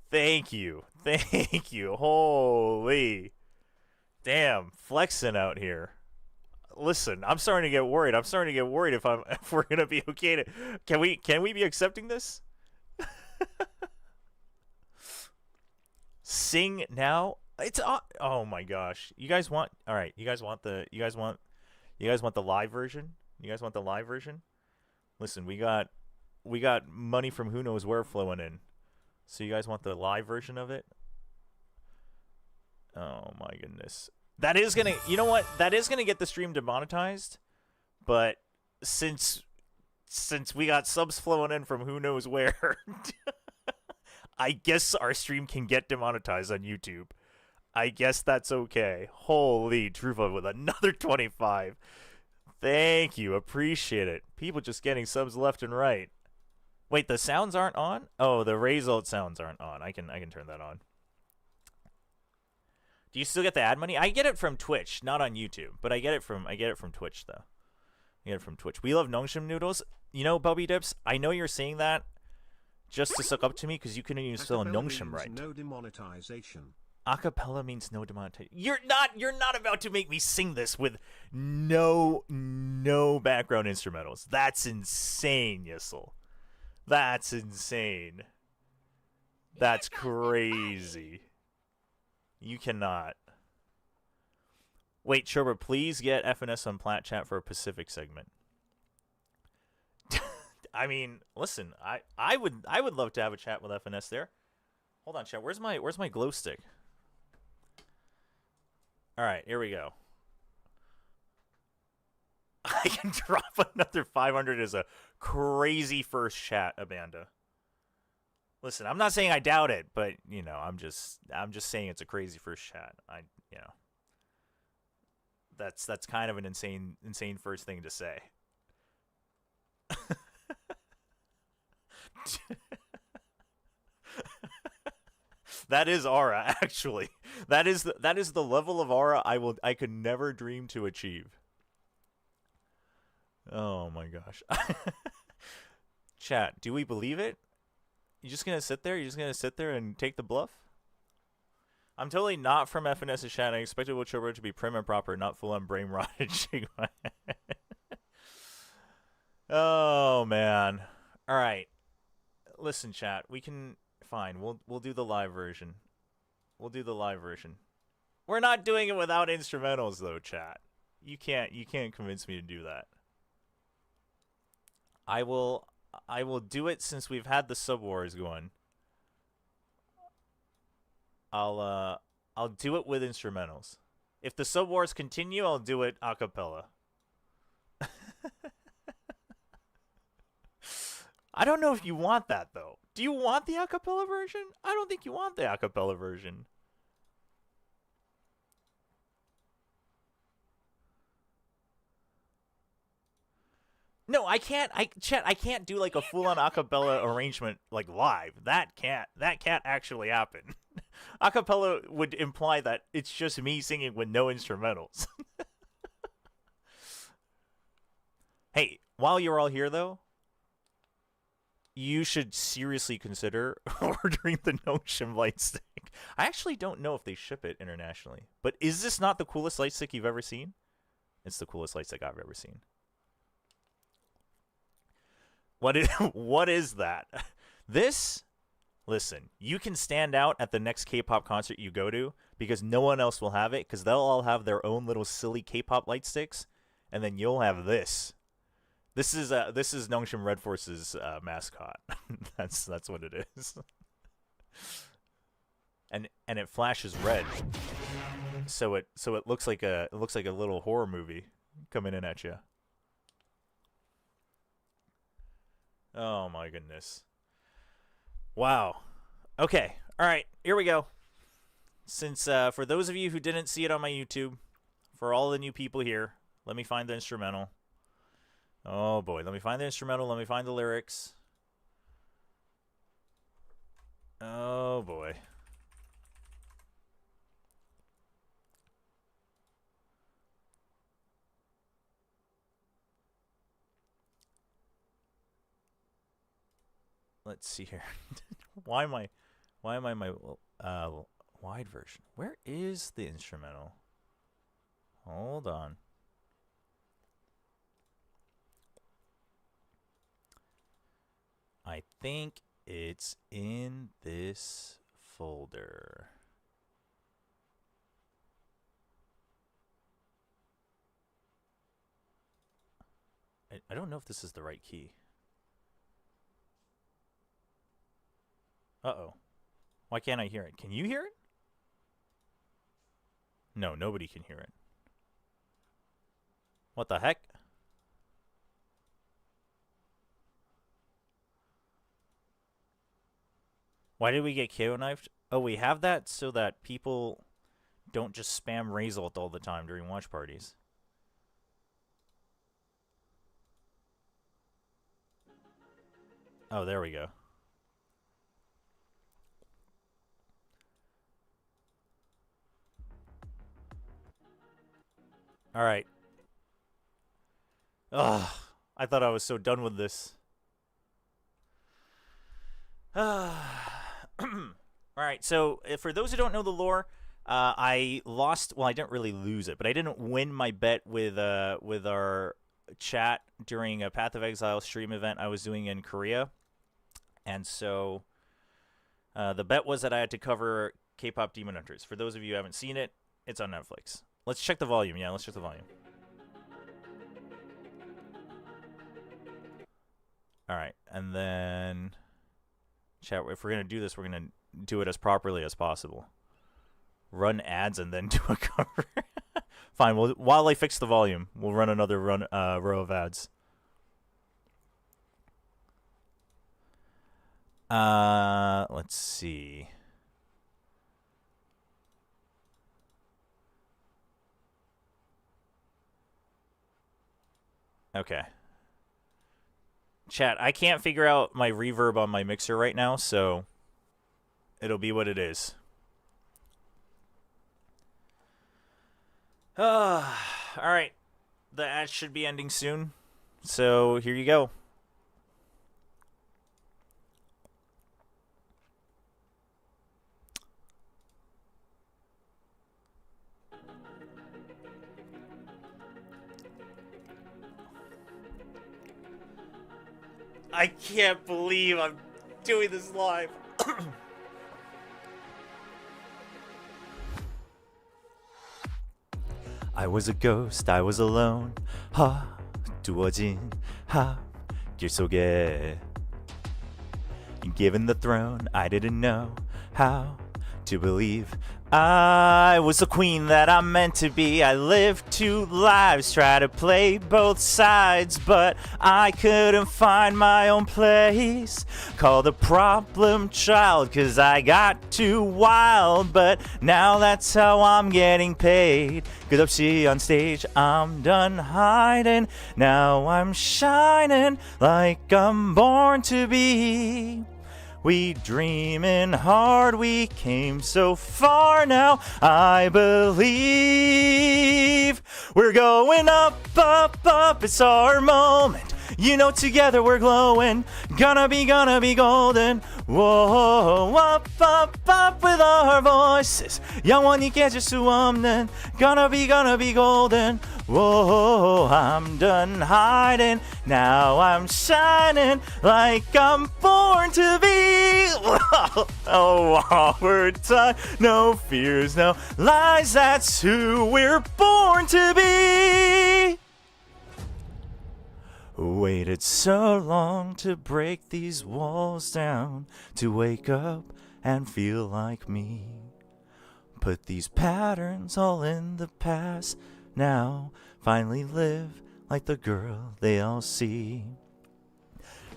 Thank you. Thank you. Holy. Damn, flexing out here. Listen, I'm starting to get worried. I'm starting to get worried if we're gonna be okay to. Can we be accepting this? Sing now. It's oh my gosh. You guys want? All right. You guys want the live version? You guys want the live version? Listen, we got money from who knows where flowing in. So you guys want the live version of it? Oh my goodness. That is gonna, you know what? That is gonna get the stream demonetized. But since we got subs flowing in from who knows where, I guess our stream can get demonetized on YouTube. I guess that's okay. Holy Trufa with another 25. Thank you. Appreciate it. People just getting subs left and right. Wait, the sounds aren't on? Oh, the result sounds aren't on. I can turn that on. Do you still get the ad money? I get it from Twitch, not on YouTube, but I get it from Twitch though. I get it from Twitch. We love Nongshim noodles. You know, Bubby Dips, I know you're saying that just to suck up to me because you couldn't even spell Nongshim right. No demonetization. Acapella means no demonetization. You're not about to make me sing this with no background instrumentals. That's insane, Yissel. That's insane. That's crazy. You cannot. Wait, Chobra, please get FNS on Plat Chat for a Pacific segment. I mean, listen, I would love to have a chat with FNS there. Hold on, chat. Where's my glow stick? All right, here we go. I can drop another 500 as a crazy first chat, Abanda. Listen, I'm not saying I doubt it, but you know, I'm just saying it's a crazy first chat. That's kind of an insane first thing to say. That is aura, actually. That is the level of aura I could never dream to achieve. Oh my gosh. Chat, do we believe it? You just gonna sit there? You just gonna sit there and take the bluff? I'm totally not from FNS's chat. I expected WillChobra to be prim and proper, not full on brain rotted. Oh man. All right. Listen, chat. We can fine. We'll do the live version. We'll do the live version. We're not doing it without instrumentals though, chat. You can't convince me to do that. I will do it since we've had the sub wars going. I'll do it with instrumentals. If the sub wars continue, I'll do it a cappella. I don't know if you want that though. Do you want the a cappella version? I don't think you want the a cappella version. No, I can't. Chat, I can't do like a full-on acapella arrangement like live. That can't actually happen. Acapella would imply that it's just me singing with no instrumentals. Hey, while you're all here though, you should seriously consider ordering the Nongshim light stick. I actually don't know if they ship it internationally, but is this not the coolest light stick you've ever seen? It's the coolest light stick I've ever seen. What is that? This, listen, you can stand out at the next K-pop concert you go to because no one else will have it because they'll all have their own little silly K-pop light sticks, and then you'll have this. This is Nongshim Red Force's mascot. That's what it is. And it flashes red, so it looks like a little horror movie coming in at you. Oh my goodness. Wow. Okay. All right. Here we go. Since for those of you who didn't see it on my YouTube, for all the new people here, let me find the instrumental. Oh boy, let me find the instrumental, let me find the lyrics. Oh boy. Let's see here. why am I my wide version? Where is the instrumental? Hold on. I think it's in this folder. I don't know if this is the right key. Uh-oh. Why can't I hear it? Can you hear it? No, nobody can hear it. What the heck? Why did we get KO knifed? Oh, we have that so that people don't just spam Razult all the time during watch parties. Oh, there we go. All right. Ugh, I thought I was so done with this. All right, so for those who don't know the lore, I lost. Well, I didn't really lose it, but I didn't win my bet with our chat during a Path of Exile stream event I was doing in Korea, and so the bet was that I had to cover K-pop Demon Hunters. For those of you who haven't seen it, it's on Netflix. Let's check the volume. Yeah, let's check the volume. All right, and then chat. If we're gonna do this, we're gonna do it as properly as possible. Run ads and then do a cover. Fine. Well, while I fix the volume, we'll run another row of ads. Let's see. Okay. Chat, I can't figure out my reverb on my mixer right now, so it'll be what it is. All right. The ad should be ending soon, so here you go. I can't believe I'm doing this live. I was a ghost, I was alone. 두어진 길 속에. Given the throne, I didn't know how to believe I was the queen that I'm meant to be. I lived 2 lives, try to play both sides, but I couldn't find my own place. Called a problem child, cause I got too wild, but now that's how I'm getting paid. 끝없이 on stage, I'm done hiding. Now I'm shining like I'm born to be. We dreaming hard, we came so far now. I believe we're going up, up, up. It's our moment. You know, together we're glowing. Gonna be golden. Whoa, up, up, up with our voices. 영원히 깨질 수 없는. Gonna be golden. Whoa, I'm done hiding. Now I'm shining like I'm born to be. Oh, our time. No fears, no lies. That's who we're born to be. Waited so long to break these walls down, to wake up and feel like me. Put these patterns all in the past now, finally live like the girl they all see.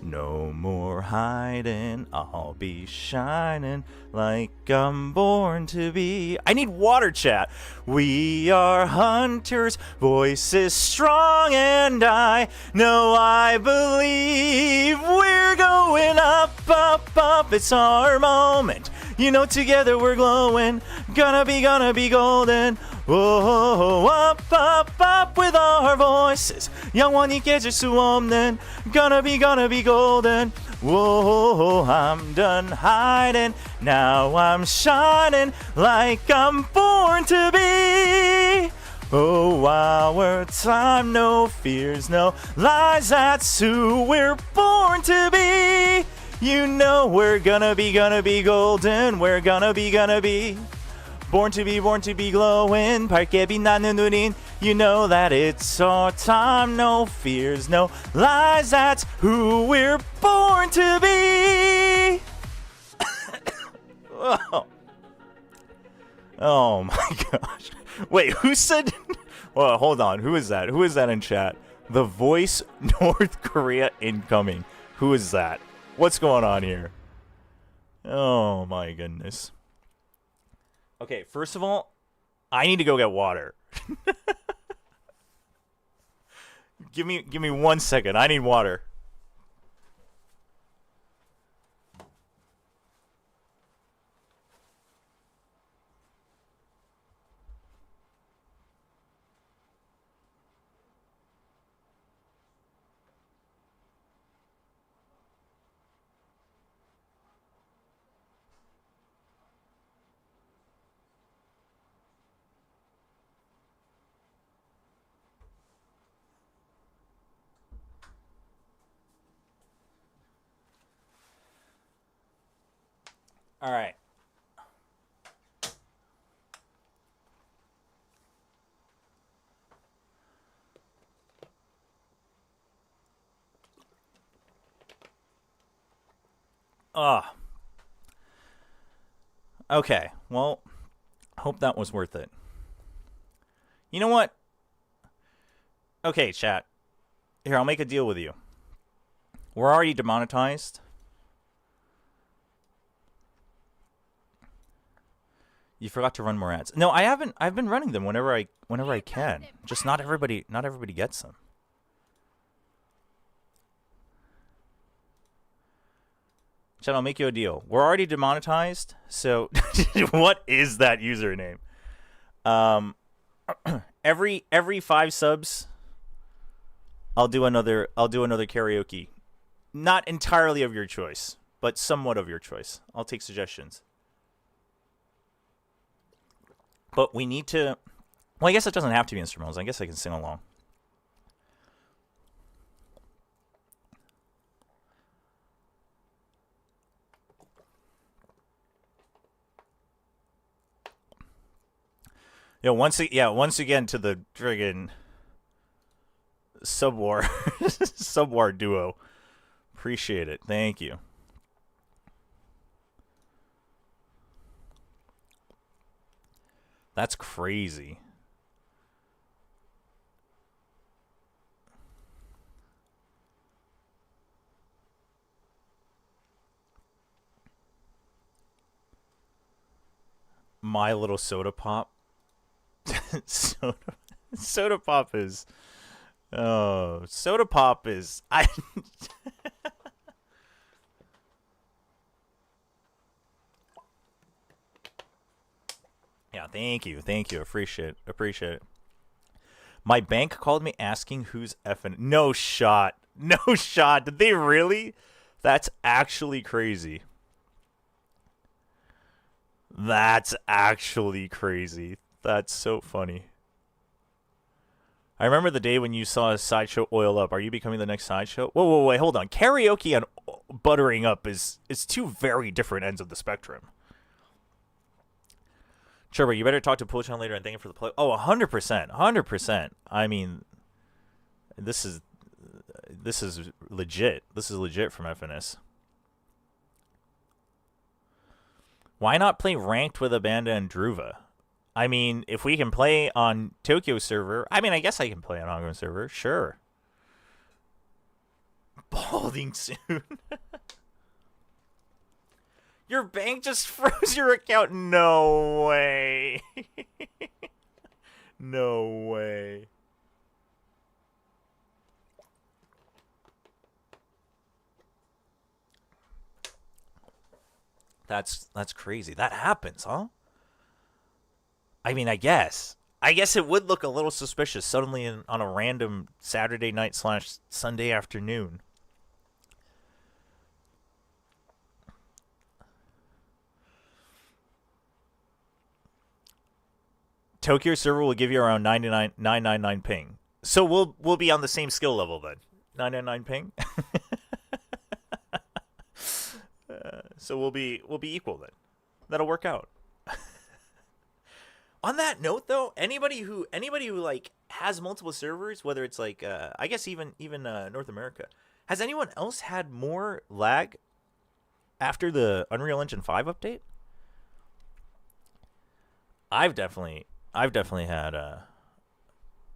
No more hiding, I'll be shining like I'm born to be. I need water, chat. We are hunters, voices strong, and I know I believe we're going up, up, up. It's our moment. You know, together we're glowing. Gonna be golden. Whoa, up, up, up with our voices. 영원히 깨질 수 없는. Gonna be golden. Whoa, I'm done hiding. Now I'm shining like I'm born to be. Oh, our time, no fears, no lies. That's who we're born to be. You know we're gonna be golden. We're gonna be. Born to be glowing. 밝게 빛나는 우린. You know that it's our time. No fears, no lies. That's who we're born to be. Oh my gosh. Wait, who said... Well, hold on. Who is that? Who is that in chat? The Voice North Korea incoming. Who is that? What's going on here? Oh my goodness. Okay, first of all, I need to go get water. Give me 1 second. I need water. All right. Okay. Well, hope that was worth it. You know what? Okay, chat. Here, I'll make a deal with you. We're already demonetized. You forgot to run more ads. No, I haven't. I've been running them whenever I can. Just not everybody gets them. Chat, I'll make you a deal. We're already demonetized, so what is that username? Every 5 subs, I'll do another karaoke. Not entirely of your choice, but somewhat of your choice. I'll take suggestions. But we need to... Well, I guess it doesn't have to be instrumentals. I guess I can sing along. Yo, once again to the friggin' Subwar Subwar duo. Appreciate it. Thank you. That's crazy. My Little Soda Pop. Soda Pop is... Oh, Soda Pop is... Yeah, thank you. Appreciate it. My bank called me asking who's effing. No shot. Did they really? That's actually crazy. That's so funny. I remember the day when you saw a Sideshow oil up. Are you becoming the next Sideshow? Whoa, wait, hold on. Karaoke and buttering up is two very different ends of the spectrum. Chobra, you better talk to Pochon later and thank him for the play. Oh, 100%. I mean, this is legit. This is legit from FNS. Why not play ranked with Abanda and Druva? I mean, if we can play on Tokyo server, I mean, I guess I can play on Hong Kong server. Sure. balding soon. Your bank just froze your account. No way. No way. That's crazy. That happens, huh? I mean, I guess it would look a little suspicious suddenly on a random Saturday night / Sunday afternoon. Tokyo server will give you around 999 ping. So we'll be on the same skill level then. 999 ping. So we'll be equal then. That'll work out. On that note, though, anybody who like has multiple servers, whether it's like I guess even North America, has anyone else had more lag after the Unreal Engine 5 update? I've definitely had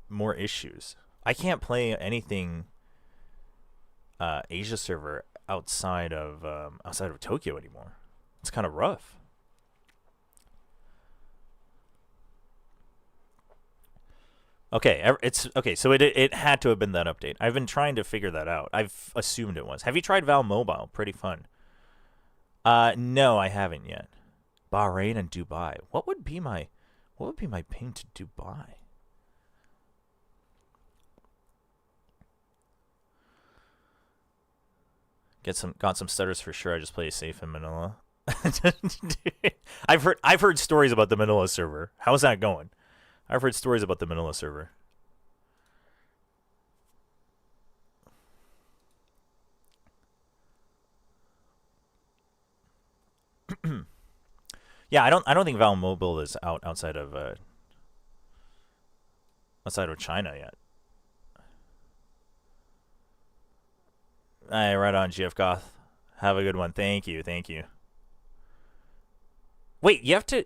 more issues. I can't play anything Asia server outside of Tokyo anymore. It's kind of rough. Okay, so it had to have been that update. I've been trying to figure that out. I've assumed it was. Have you tried Val Mobile? Pretty fun. No, I haven't yet. Bahrain and Dubai. What would be my ping to Dubai? Got some stutters for sure. I just play safe in Manila. I've heard stories about the Manila server. How's that going? I've heard stories about the Manila server. Yeah, I don't think Val Mobile is outside of China yet. All right, right on, GF Goth. Have a good one. Thank you. Wait, you have to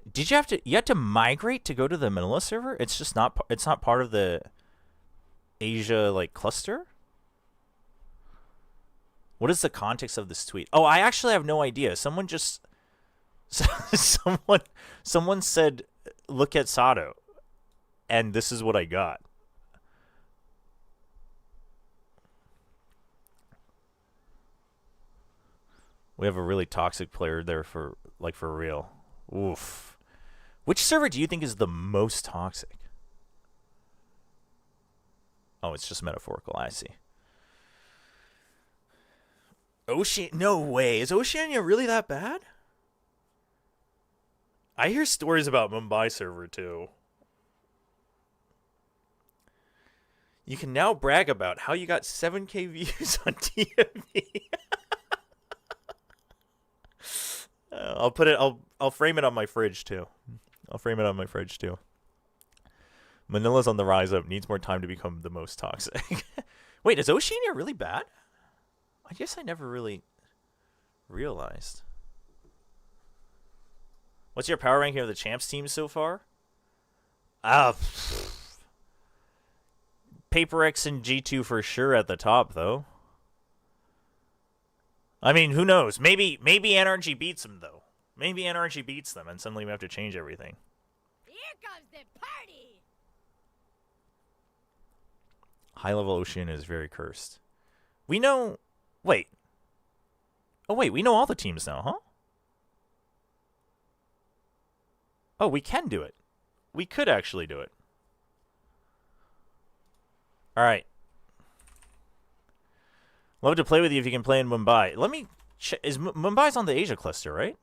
migrate to go to the Manila server? It's just not part of the Asia like cluster? What is the context of this tweet? Oh, I actually have no idea. Someone said look at Sato, and this is what I got. We have a really toxic player there for real. Oof. Which server do you think is the most toxic? Oh, it's just metaphorical. I see. No way. Is Oceania really that bad? I hear stories about Mumbai server too. You can now brag about how you got 7K views on TMV. I'll frame it on my fridge too. Manila's on the rise up. Needs more time to become the most toxic. Wait, is Oceania really bad? I guess I never really realized. What's your power ranking of the champs team so far? PRX and G2 for sure at the top though. I mean, who knows? Maybe NRG beats them, though. Maybe NRG beats them, and suddenly we have to change everything. Here comes the party! High-level Ocean is very cursed. We know... Wait. Oh, wait, we know all the teams now, huh? Oh, we can do it. We could actually do it. All right. Love to play with you if you can play in Mumbai. Let me check. Is Mumbai's on the Asia cluster, right?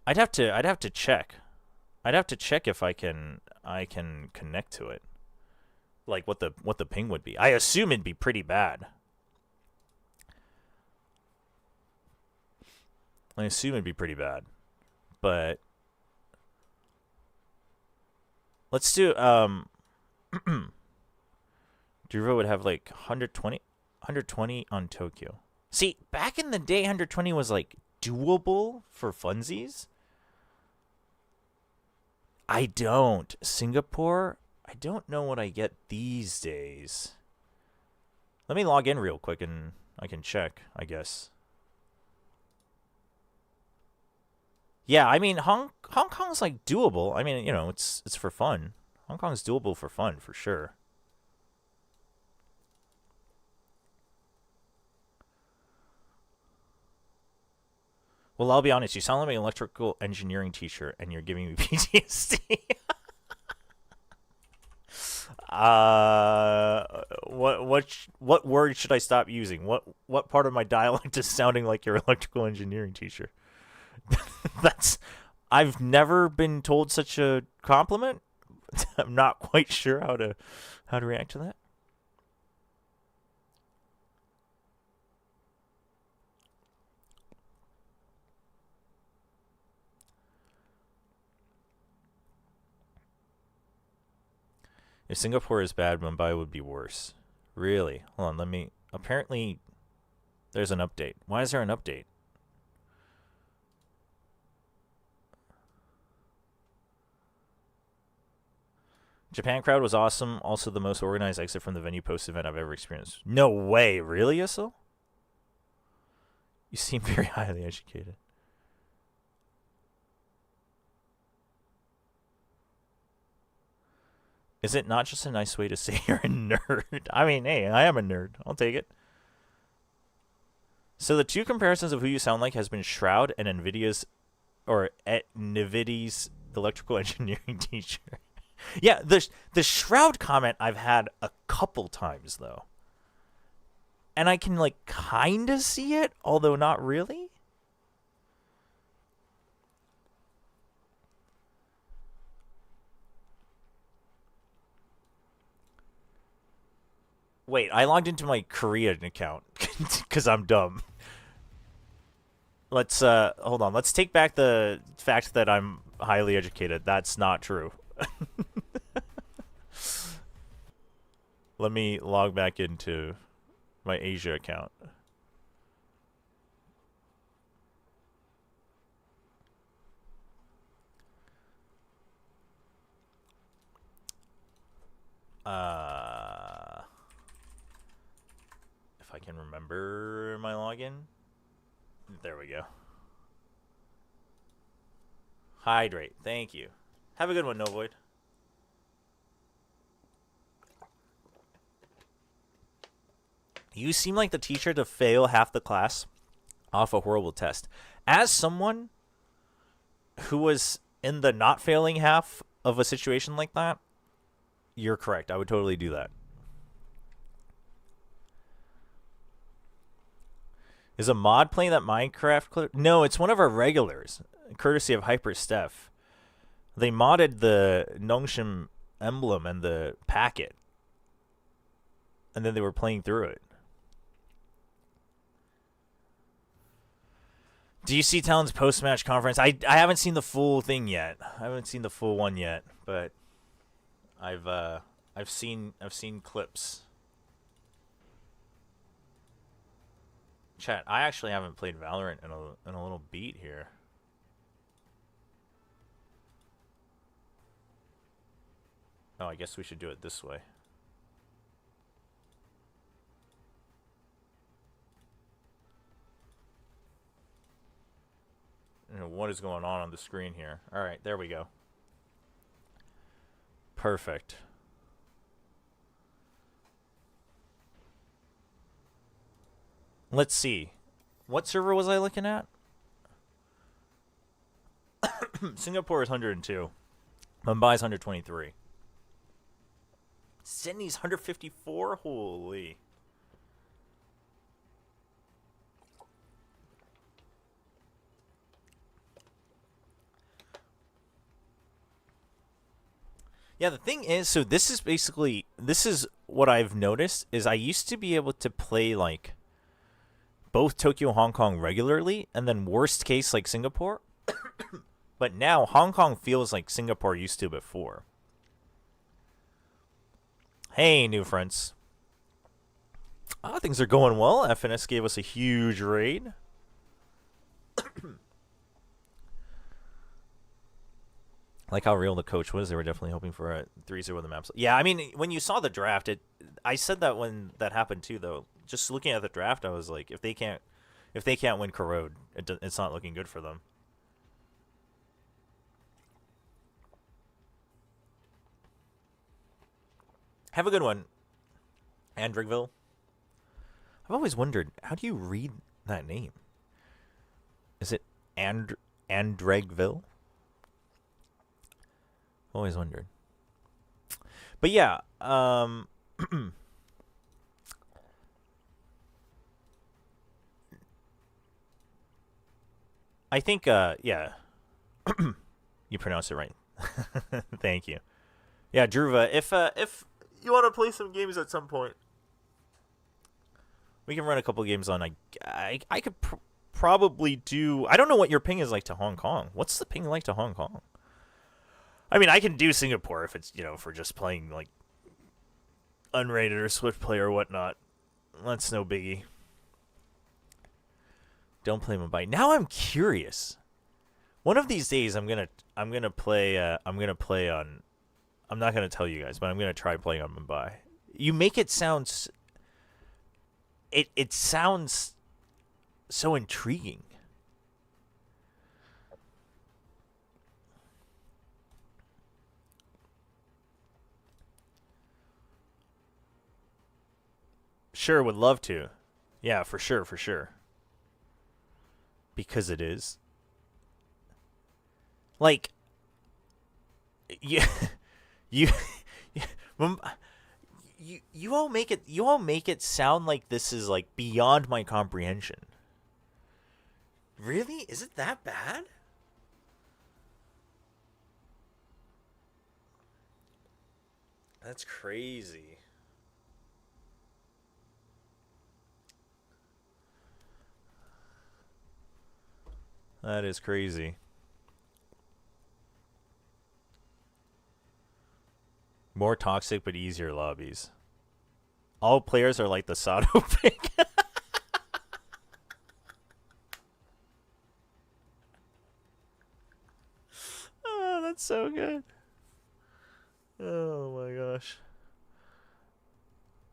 I'd have to check. I'd have to check if I can connect to it. Like what the ping would be. I assume it'd be pretty bad. But let's do Druva would have like 120 on Tokyo. See, back in the day, 120 was like doable for funsies. I don't. Singapore, I don't know what I get these days. Let me log in real quick and I can check, I guess. Yeah, I mean, Hong Kong's like doable. I mean, you know, it's for fun. Hong Kong's doable for fun, for sure. Well, I'll be honest. You sound like an electrical engineering teacher, and you're giving me PTSD. What word should I stop using? What part of my dialect is sounding like your electrical engineering teacher? I've never been told such a compliment. I'm not quite sure how to react to that. If Singapore is bad, Mumbai would be worse. Really? Hold on, let me... Apparently, there's an update. Why is there an update? Japan crowd was awesome. Also the most organized exit from the venue post-event I've ever experienced. No way. Really, Yissel? You seem very highly educated. Is it not just a nice way to say you're a nerd? I mean, hey, I am a nerd. I'll take it. So the two comparisons of who you sound like has been Shroud and NVIDIA's electrical engineering teacher. Yeah, the Shroud comment I've had a couple times though. And I can like kind of see it, although not really. Wait, I logged into my Korean account because I'm dumb. Let's hold on. Let's take back the fact that I'm highly educated. That's not true. Let me log back into my Asia account. If I can remember my login. There we go. Hydrate. Thank you. Have a good one, Novoid. You seem like the teacher to fail half the class off a horrible test. As someone who was in the not failing half of a situation like that, you're correct. I would totally do that. Is a mod playing that Minecraft clip? No, it's one of our regulars, courtesy of Hyper Steph. They modded the Nongshim emblem and the packet, and then they were playing through it. Do you see Talon's post-match conference? I haven't seen the full thing yet. I haven't seen the full one yet, but I've seen clips. Chat, I actually haven't played Valorant in a little beat here. Oh, I guess we should do it this way. What is going on the screen here? All right, there we go. Perfect. Let's see. What server was I looking at? Singapore is 102. Mumbai's 123. Sydney's 154? Holy. Yeah, the thing is, so this is what I've noticed, is I used to be able to play, like, both Tokyo and Hong Kong regularly, and then worst case, like, Singapore. But now, Hong Kong feels like Singapore used to before. Hey, new friends. Things are going well. FNS gave us a huge raid. Like how real the coach was, they were definitely hoping for a 3-0 with the maps. Yeah, I mean, when you saw the draft, I said that when that happened too, though. Just looking at the draft, I was like, if they can't win Corrode, it's not looking good for them. Have a good one, Andrigville. I've always wondered, how do you read that name? Is it Andrigville? Always wondered. But yeah, I think yeah. You pronounced it right. Thank you. Yeah, Druva, if you want to play some games at some point, we can run a couple games on. I could probably do. I don't know what your ping is like to Hong Kong. What's the ping like to Hong Kong? I mean, I can do Singapore if it's, for just playing, like, unrated or Swift play or whatnot. That's no biggie. Don't play Mumbai. Now I'm curious. One of these days I'm gonna play on. I'm not gonna tell you guys, but I'm gonna try playing on Mumbai. You make it sound. It sounds so intriguing. Sure, would love to. Yeah, for sure, for sure. Because it is. Like, yeah, you all make it sound like this is like beyond my comprehension. Really? Is it that bad? That's crazy. That is crazy. More toxic but easier lobbies. All players are like the Sato pick. Oh, that's so good. Oh my gosh.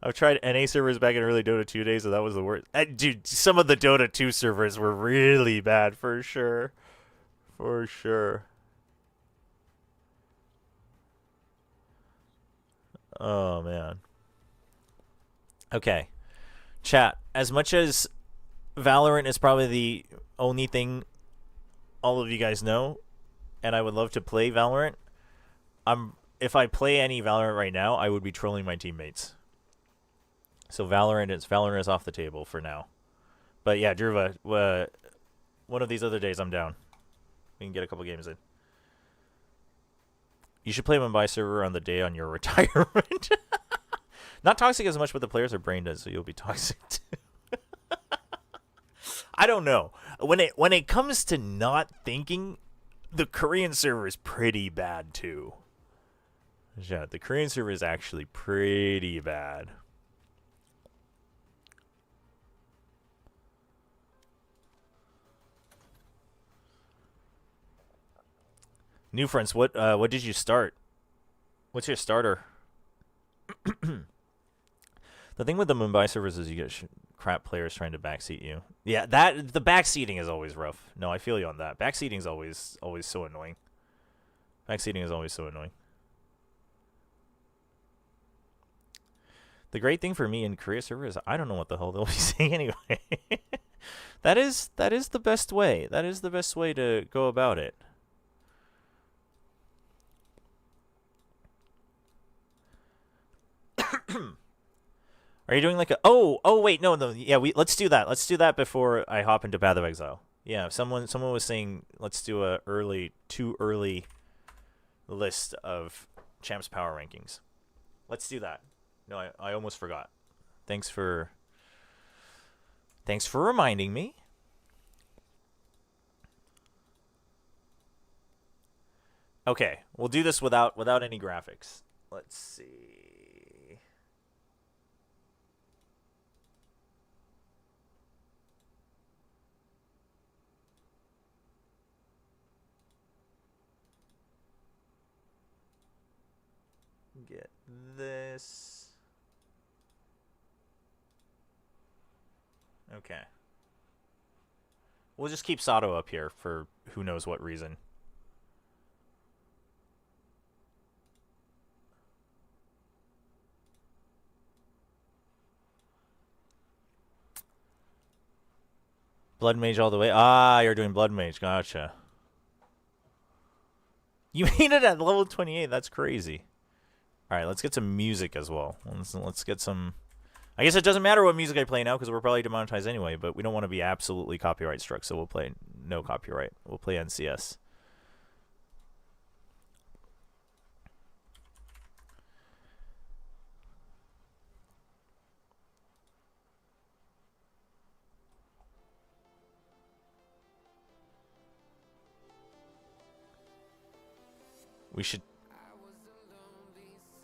I've tried NA servers back in early Dota 2 days, and that was the worst. Dude, some of the Dota 2 servers were really bad, for sure. For sure. Oh, man. Okay. Chat, as much as Valorant is probably the only thing all of you guys know, and I would love to play Valorant, if I play any Valorant right now, I would be trolling my teammates. So Valorant is off the table for now. But yeah, Druva, one of these other days I'm down. We can get a couple games in. You should play Mumbai server on the day on your retirement. Not toxic as much, but the players are brain dead, so you'll be toxic too. I don't know. When it comes to not thinking, the Korean server is pretty bad too. Yeah, the Korean server is actually pretty bad. New friends, what did you start? What's your starter? The thing with the Mumbai servers is you get crap players trying to backseat you. Yeah, the backseating is always rough. No, I feel you on that. Backseating is always so annoying. Backseating is always so annoying. The great thing for me in Korea server is I don't know what the hell they'll be saying anyway. That is the best way. That is the best way to go about it. Are you doing like a wait, no, yeah, let's do that. Let's do that before I hop into Path of Exile. Yeah, someone was saying let's do a too early list of Champs Power Rankings. Let's do that. No, I almost forgot. Thanks for reminding me. Okay, we'll do this without any graphics. Let's see. this. Okay. We'll just keep Sato up here for who knows what reason. Blood Mage all the way. Ah, you're doing Blood Mage. Gotcha. You made it at level 28. That's crazy. All right, let's get some music as well. Let's get some... I guess it doesn't matter what music I play now because we're probably demonetized anyway, but we don't want to be absolutely copyright struck, so we'll play no copyright. We'll play NCS.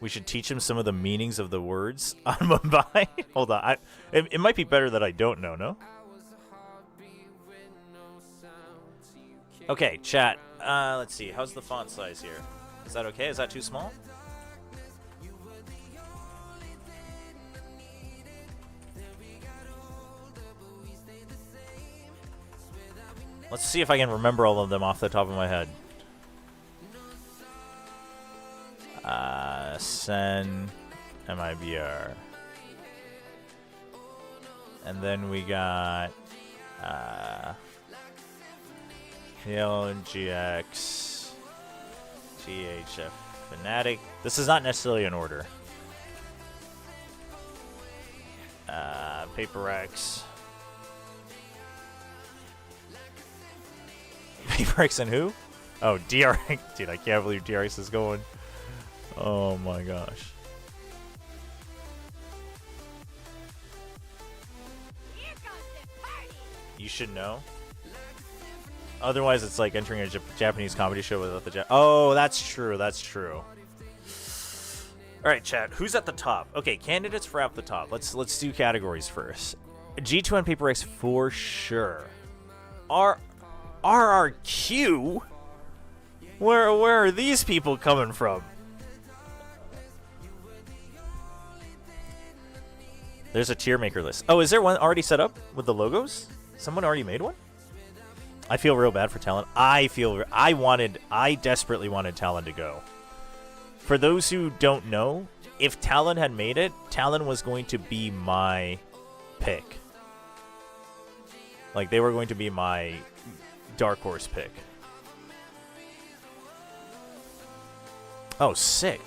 We should teach him some of the meanings of the words on Mumbai. Hold on. It might be better that I don't know, no? Okay, chat. Let's see. How's the font size here? Is that okay? Is that too small? Let's see if I can remember all of them off the top of my head. Sen, MIBR. And then we got GX, THF Fnatic. This is not necessarily in order. PRX. PRX and who? Oh, DRX. Dude, I can't believe DRX is going. Oh my gosh. Here comes the party. You should know. Otherwise, it's like entering a Japanese comedy show without the Oh, that's true. That's true. All right, chat. Who's at the top? Okay, candidates for at the top. Let's do categories first. G2 and PRX for sure. RRQ. Where are these people coming from? There's a tier maker list. Oh, is there one already set up with the logos? Someone already made one? I feel real bad for Talon. I desperately wanted Talon to go. For those who don't know, if Talon had made it, Talon was going to be my pick. Like, they were going to be my dark horse pick. Oh, sick.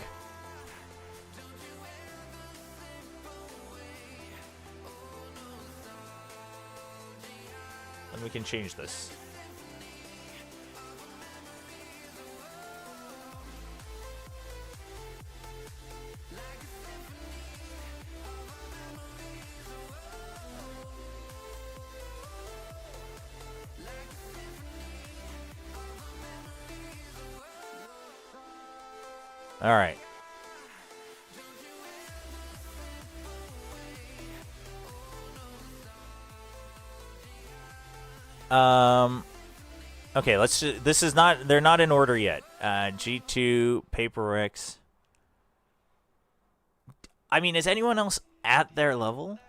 And we can change this. All right. Okay, this is not, they're not in order yet. G2, PRX. I mean, is anyone else at their level?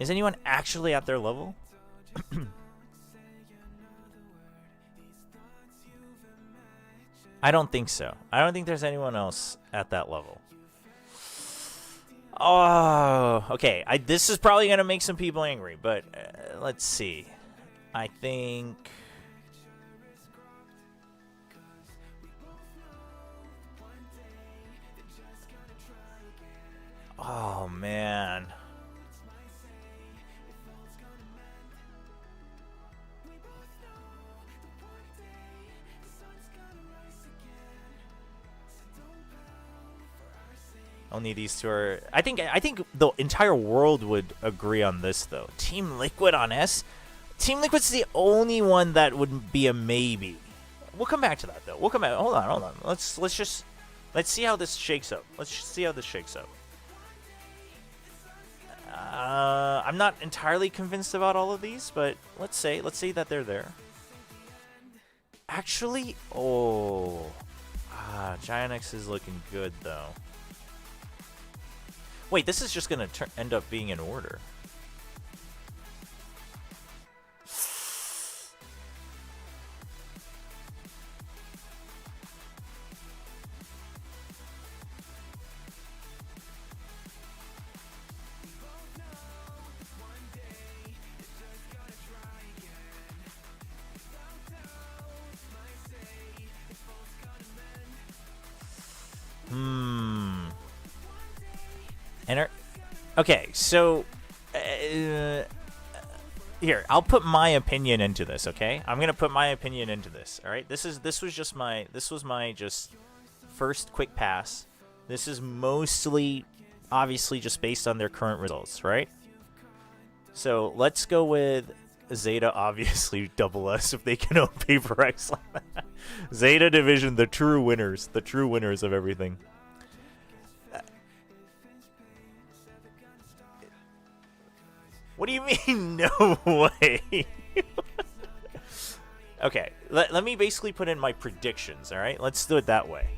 Is anyone actually at their level? I don't think so. I don't think there's anyone else at that level. Oh, okay. This is probably going to make some people angry, but let's see. I think... Oh, man. Only these two are... I think the entire world would agree on this, though. Team Liquid on S? Team Liquid's the only one that would be a maybe. We'll come back to that, though. We'll come back. Hold on. Let's see how this shakes up. I'm not entirely convinced about all of these, but let's say that they're there. Actually, oh... Giant is looking good, though. Wait, this is just going to end up being in order. Okay, so here, I'll put my opinion into this, okay? I'm going to put my opinion into this, all right? This was my just first quick pass. This is mostly obviously just based on their current results, right? So, let's go with Zeta, obviously double S if they can own PRX like that. Zeta Division, the true winners of everything. What do you mean, no way? Okay, let me basically put in my predictions, all right? Let's do it that way.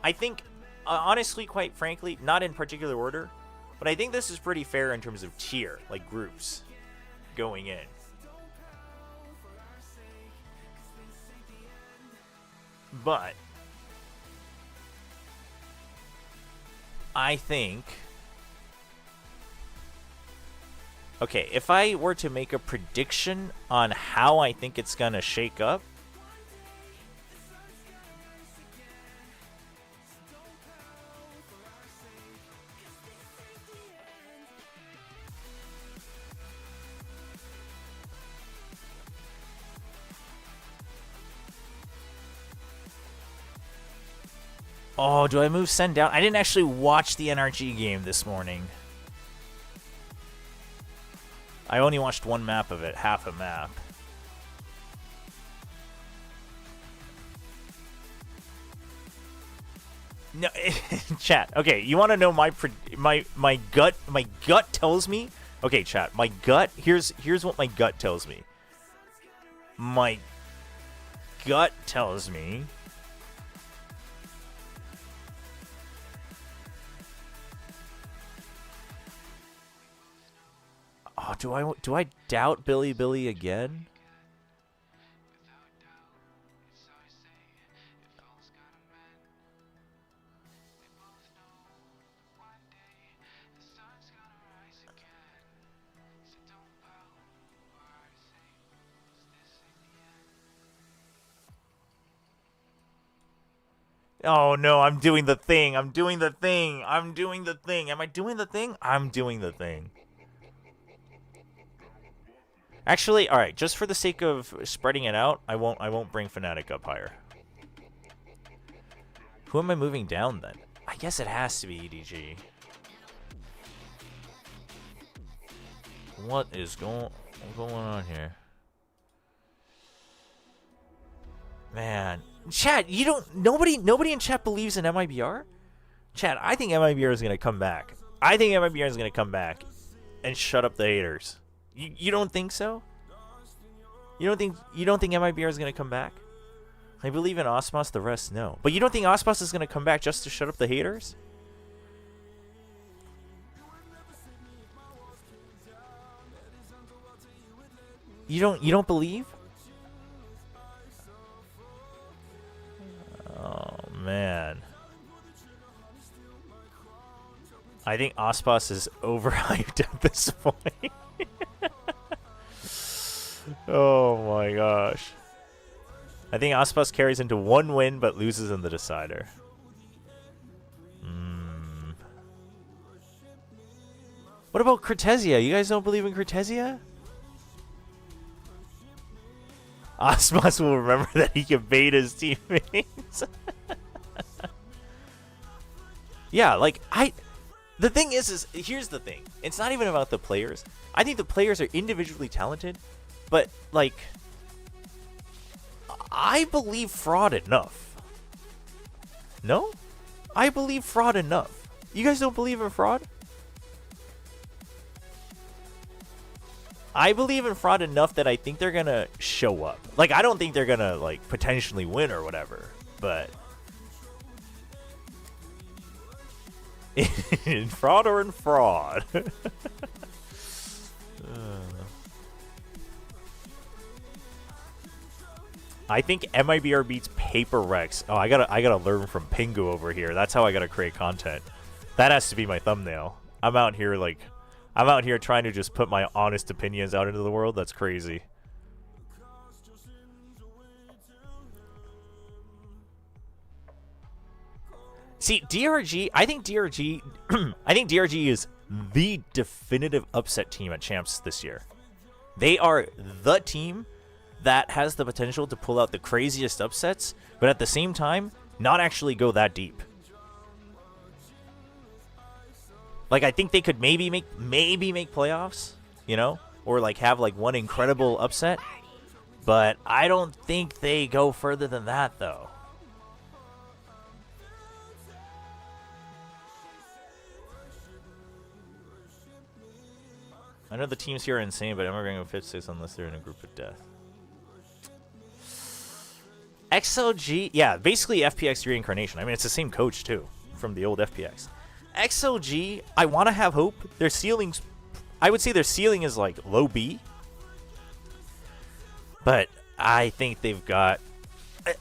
I think, honestly, quite frankly, not in particular order, but I think this is pretty fair in terms of tier, like groups, going in. But I think... Okay, if I were to make a prediction on how I think it's going to shake up, oh, do I move Send down? I didn't actually watch the NRG game this morning. I only watched one map of it, half a map. No, chat. Okay, you want to know my gut? My gut tells me. Okay, chat. My gut. Here's what my gut tells me. My gut tells me. Oh, do I doubt Billy again? Oh no, I'm doing the thing. I'm doing the thing. I'm doing the thing. Am I doing the thing? I'm doing the thing. Actually, all right, just for the sake of spreading it out, I won't bring Fnatic up higher. Who am I moving down then? I guess it has to be EDG. What is going on here? Man, chat, nobody in chat believes in MIBR? Chat, I think MIBR is going to come back. I think MIBR is going to come back and shut up the haters. You don't think so? You don't think MIBR is going to come back? I believe in Osmos, the rest no. But you don't think Osmos is going to come back just to shut up the haters? You don't believe? Oh man. I think Osmos is overhyped at this point. Oh my gosh. I think Osmos carries into one win but loses in the decider. What about Cortesia? You guys don't believe in Cortesia? Osmos will remember that he can bait his teammates. Yeah, like the thing is here's the thing. It's not even about the players. I think the players are individually talented, but like I believe fraud enough. No? I believe fraud enough. You guys don't believe in fraud? I believe in fraud enough that I think they're gonna show up. Like, I don't think they're gonna, like, potentially win or whatever. But In fraud or in fraud? I think MIBR beats PRX. Oh, I gotta learn from Pingu over here. That's how I gotta create content. That has to be my thumbnail. I'm out here trying to just put my honest opinions out into the world. That's crazy. See, DRG, I think DRG is the definitive upset team at Champs this year. They are the team that has the potential to pull out the craziest upsets, but at the same time, not actually go that deep. Like, I think they could maybe make playoffs, you know, or like have like one incredible upset, but I don't think they go further than that though. I know the teams here are insane, but I'm never going to go 5th, 6th unless they're in a group of death. XLG, yeah, basically FPX reincarnation. I mean, it's the same coach too from the old FPX. XLG, I want to have hope. Their ceilings, I would say their ceiling is like low B. But I think they've got,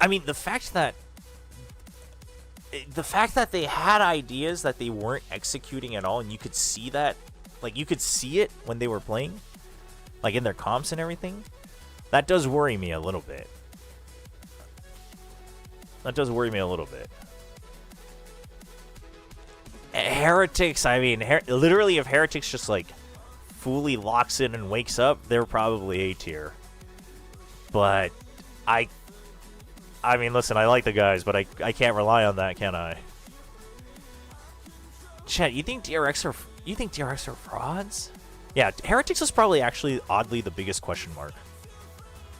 I mean, the fact that they had ideas that they weren't executing at all, and you could see that, like you could see it when they were playing, like in their comps and everything, that does worry me a little bit. That does worry me a little bit. Heretics, I mean, literally if Heretics just like fully locks in and wakes up, they're probably A tier. But I mean, listen, I like the guys, but I can't rely on that, can I? Chat, you think DRX are frauds? Yeah, Heretics is probably actually oddly the biggest question mark.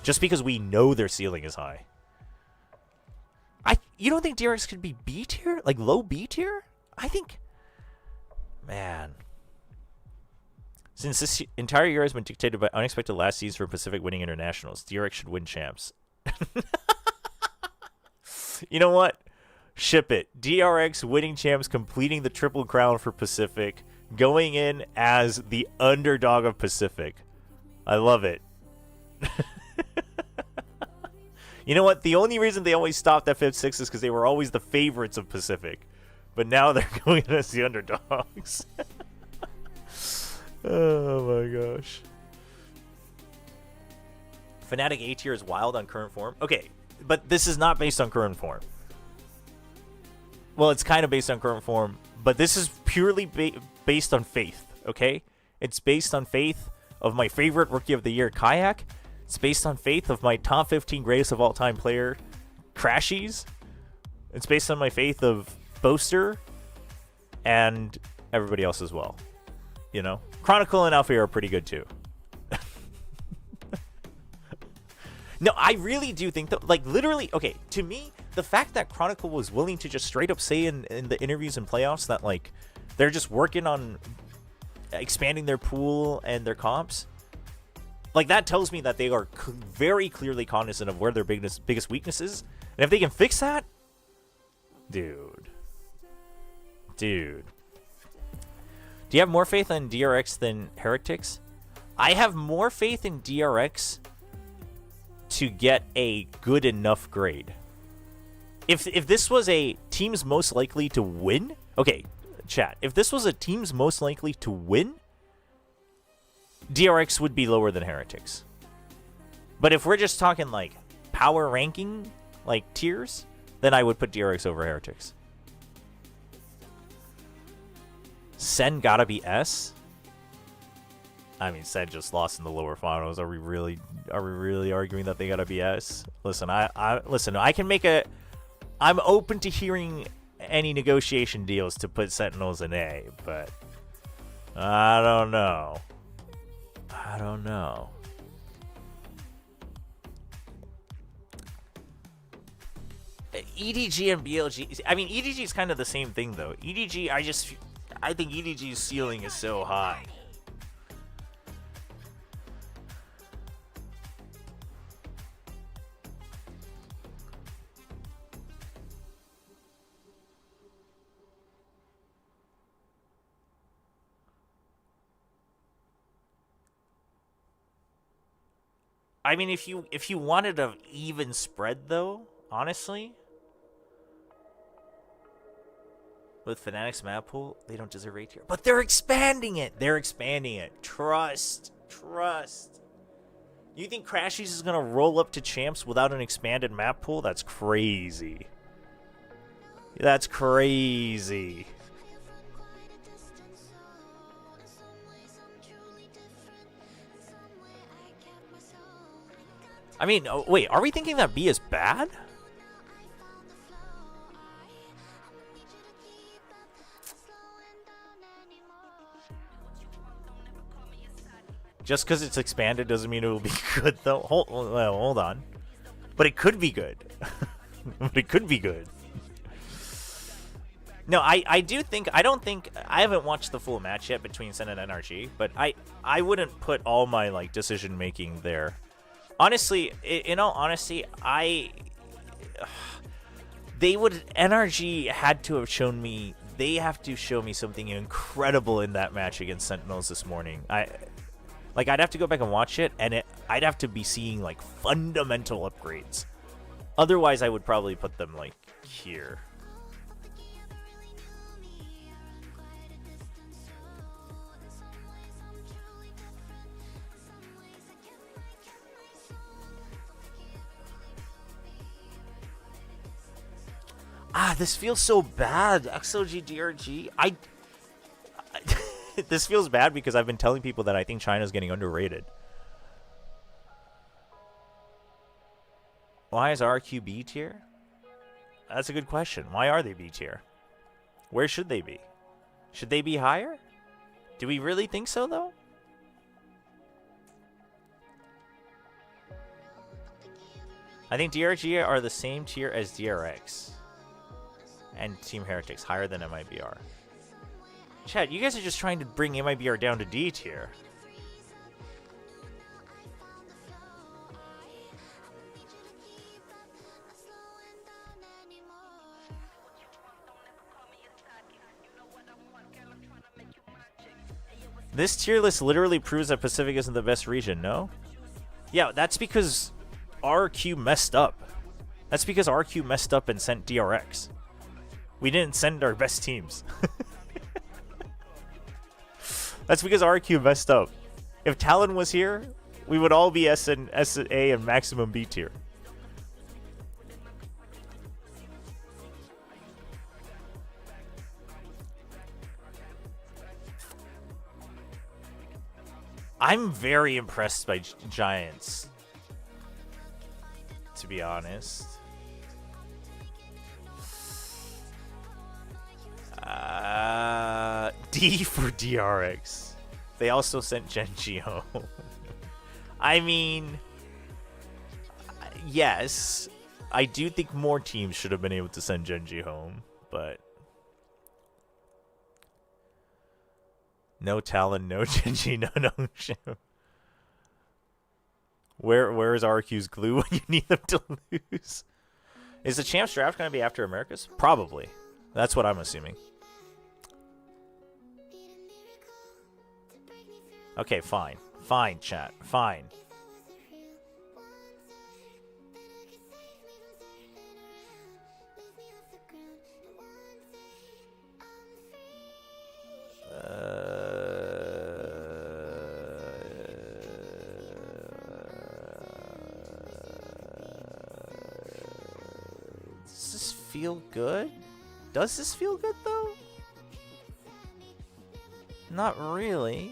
Just because we know their ceiling is high. You don't think DRX could be B tier? Like low B tier? I think, man. Since this entire year has been dictated by unexpected last season for Pacific winning internationals, DRX should win champs. You know what? Ship it. DRX winning champs, completing the triple crown for Pacific, going in as the underdog of Pacific. I love it. You know what? The only reason they always stopped at 5th, 6th is because they were always the favorites of Pacific. But now they're going in as the underdogs. Oh my gosh. Fnatic A tier is wild on current form. Okay, but this is not based on current form. Well, it's kind of based on current form, but this is purely based on faith, okay? It's based on faith of my favorite Rookie of the Year, Kayak. It's based on faith of my top 15 greatest of all time player, Crashies. It's based on my faith of Boaster and everybody else as well. You know? Chronicle and Alpha are pretty good too. No, I really do think that, like, literally, okay, to me, the fact that Chronicle was willing to just straight up say in the interviews and playoffs that, like, they're just working on expanding their pool and their comps, like, that tells me that they are very clearly cognizant of where their biggest weakness is. And if they can fix that, dude. Do you have more faith in DRX than Heretics? I have more faith in DRX to get a good enough grade. If this was a team's most likely to win, okay, chat. If this was a team's most likely to win, DRX would be lower than Heretics. But if we're just talking like power ranking, like tiers, then I would put DRX over Heretics. Sen gotta be S. I mean, Sen just lost in the lower finals. Are we really arguing that they gotta be S? Listen, I can make a. I'm open to hearing any negotiation deals to put Sentinels in A, but I don't know. EDG and BLG. I mean, EDG is kind of the same thing, though. EDG, I think EDG's ceiling is so high. I mean, if you wanted an even spread, though, honestly, with Fnatic's map pool, they don't deserve 8 tier. But they're expanding it. They're expanding it. Trust. You think Crashies is gonna roll up to champs without an expanded map pool? That's crazy. That's crazy. I mean, oh, wait, are we thinking that B is bad? Just because it's expanded doesn't mean it will be good, though. Hold on. But it could be good. But it could be good. No, I haven't watched the full match yet between Sen and NRG, but I wouldn't put all my, like, decision making there. Honestly, in all honesty, NRG had to have shown me, they have to show me something incredible in that match against Sentinels this morning. I'd have to go back and watch it, and I'd have to be seeing, like, fundamental upgrades. Otherwise, I would probably put them, like, here. This feels so bad. XOG DRG. This feels bad because I've been telling people that I think China's getting underrated. Why is RRQ B tier? That's a good question. Why are they B tier? Where should they be? Should they be higher? Do we really think so, though? I think DRG are the same tier as DRX. And Team Heretics, higher than MIBR. Chad, you guys are just trying to bring MIBR down to D tier. This tier list literally proves that Pacific isn't the best region, no? Yeah, that's because RRQ messed up. That's because RRQ messed up and sent DRX. We didn't send our best teams. That's because RRQ messed up. If Talon was here, we would all be S and A and maximum B tier. I'm very impressed by Giants, to be honest. D for DRX. They also sent Genji home. I mean, yes, I do think more teams should have been able to send Genji home, but no Talon, no Genji, no show. Where is RQ's glue when you need them to lose? Is the Champs draft going to be after Americas? Probably. That's what I'm assuming. Okay, fine. Fine, chat. Fine. Does this feel good? Does this feel good, though? Not really.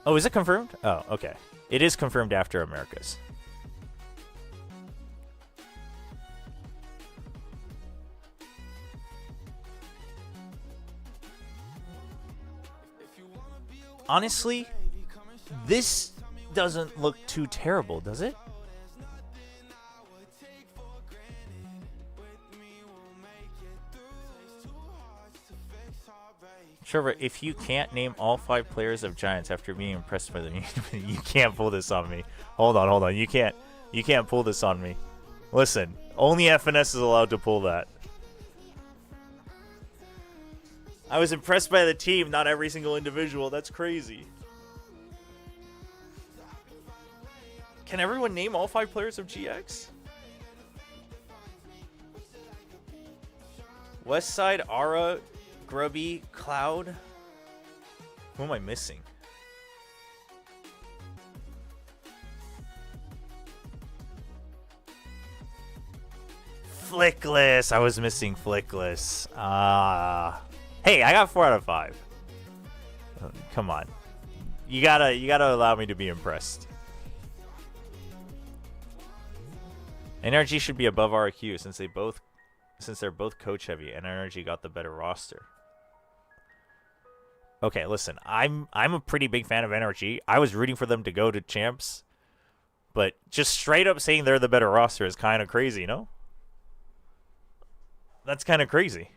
Oh, is it confirmed? Oh, okay. It is confirmed after Americas. Honestly, this doesn't look too terrible, does it? Chobra, if you can't name all 5 players of Giants after being impressed by them, you can't pull this on me. Hold on. You can't pull this on me. Listen, only FNS is allowed to pull that. I was impressed by the team, not every single individual. That's crazy. Can everyone name all 5 players of GX? Westside, Ara, Grubby, Cloud. Who am I missing? Flickless. I was missing Flickless. Hey, I got 4 out of 5. Come on. You gotta allow me to be impressed. NRG should be above RRQ since they're both coach heavy and NRG got the better roster. Okay, listen, I'm a pretty big fan of NRG. I was rooting for them to go to champs, but just straight up saying they're the better roster is kind of crazy, no? That's kind of crazy.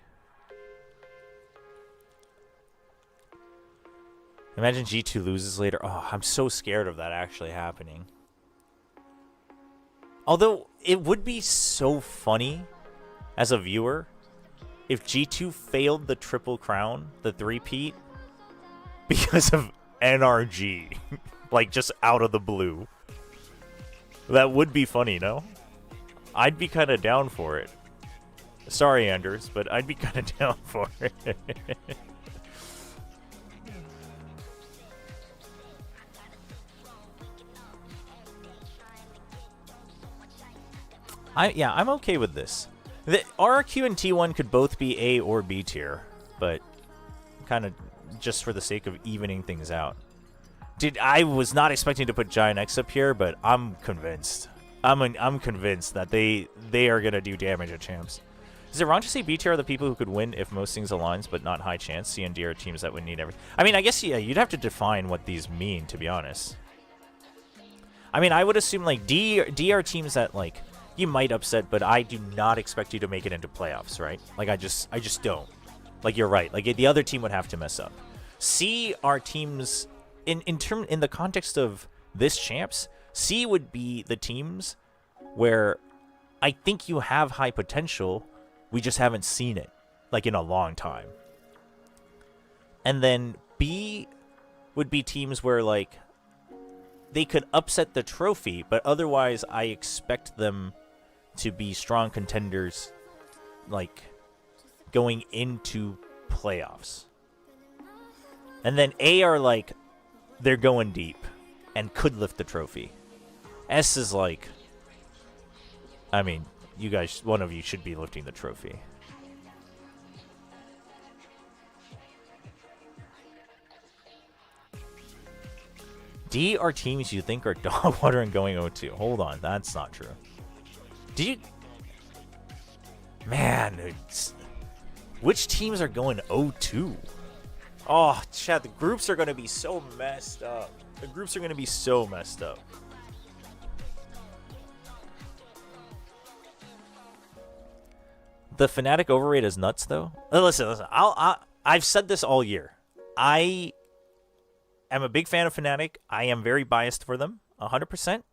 Imagine G2 loses later. Oh, I'm so scared of that actually happening. Although, it would be so funny as a viewer if G2 failed the Triple Crown, the three-peat, because of NRG. Like, just out of the blue. That would be funny, no? I'd be kind of down for it. Sorry, Anders, but I'd be kind of down for it. I'm okay with this. The RRQ and T1 could both be A or B tier, but kind of just for the sake of evening things out. Dude, I was not expecting to put Giant X up here, but I'm convinced. I'm convinced that they are gonna do damage at champs. Is it wrong to say B tier are the people who could win if most things aligns, but not high chance? C and D are teams that would need everything. I mean, I guess yeah, you'd have to define what these mean, to be honest. I mean, I would assume like D are teams that like you might upset, but I do not expect you to make it into playoffs, right? Like I just don't. Like you're right. Like the other team would have to mess up. C are teams in the context of this champs. C would be the teams where I think you have high potential. We just haven't seen it like in a long time. And then B would be teams where like they could upset the trophy, but otherwise I expect them to be strong contenders like going into playoffs. And then A are like they're going deep and could lift the trophy. S is like, I mean, you guys, one of you should be lifting the trophy. D are teams you think are dog water and going 0-2. Hold on, that's not true. Do you... Man, which teams are going 0-2? Oh, chat, the groups are going to be so messed up. The groups are going to be so messed up. The Fnatic overrate is nuts, though. Listen. I've said this all year. I am a big fan of Fnatic. I am very biased for them, 100%.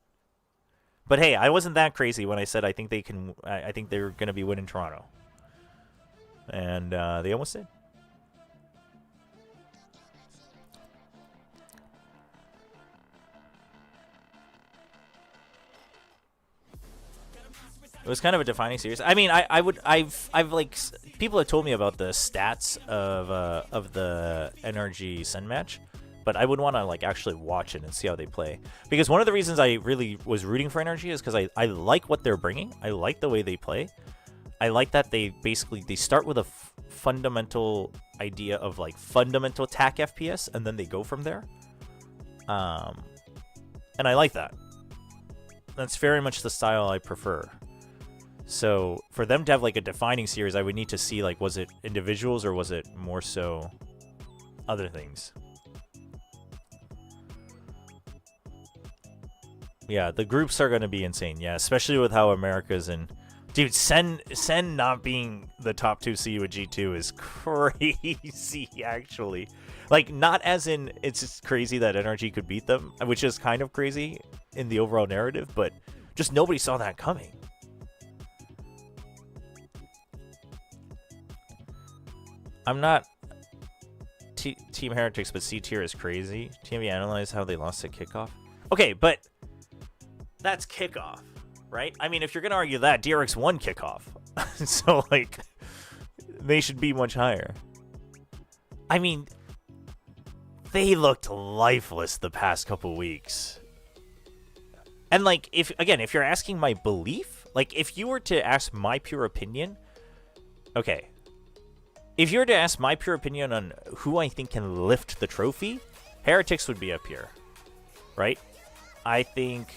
But hey, I wasn't that crazy when I said I think they can. I think they're going to be winning Toronto, and they almost did. It was kind of a defining series. I mean, I've like people have told me about the stats of the NRG Sen match, but I would want to like actually watch it and see how they play. Because one of the reasons I really was rooting for NRG is because I like what they're bringing. I like the way they play. I like that they start with a fundamental idea of like fundamental attack FPS, and then they go from there. And I like that. That's very much the style I prefer. So for them to have like a defining series, I would need to see like, was it individuals or was it more so other things? Yeah, the groups are going to be insane. Yeah, especially with how America's in. Dude, Sen not being the top 2 seed with G2 is crazy, actually. Like, not as in it's just crazy that NRG could beat them, which is kind of crazy in the overall narrative, but just nobody saw that coming. I'm not Team Heretics, but C tier is crazy. Team analyze how they lost at kickoff. Okay, but that's kickoff, right? I mean, if you're gonna argue that, DRX won kickoff, so like they should be much higher. I mean, they looked lifeless the past couple weeks. And like, if you're asking my belief, like if you were to ask my pure opinion, okay. If you were to ask my pure opinion on who I think can lift the trophy, Heretics would be up here, right? I think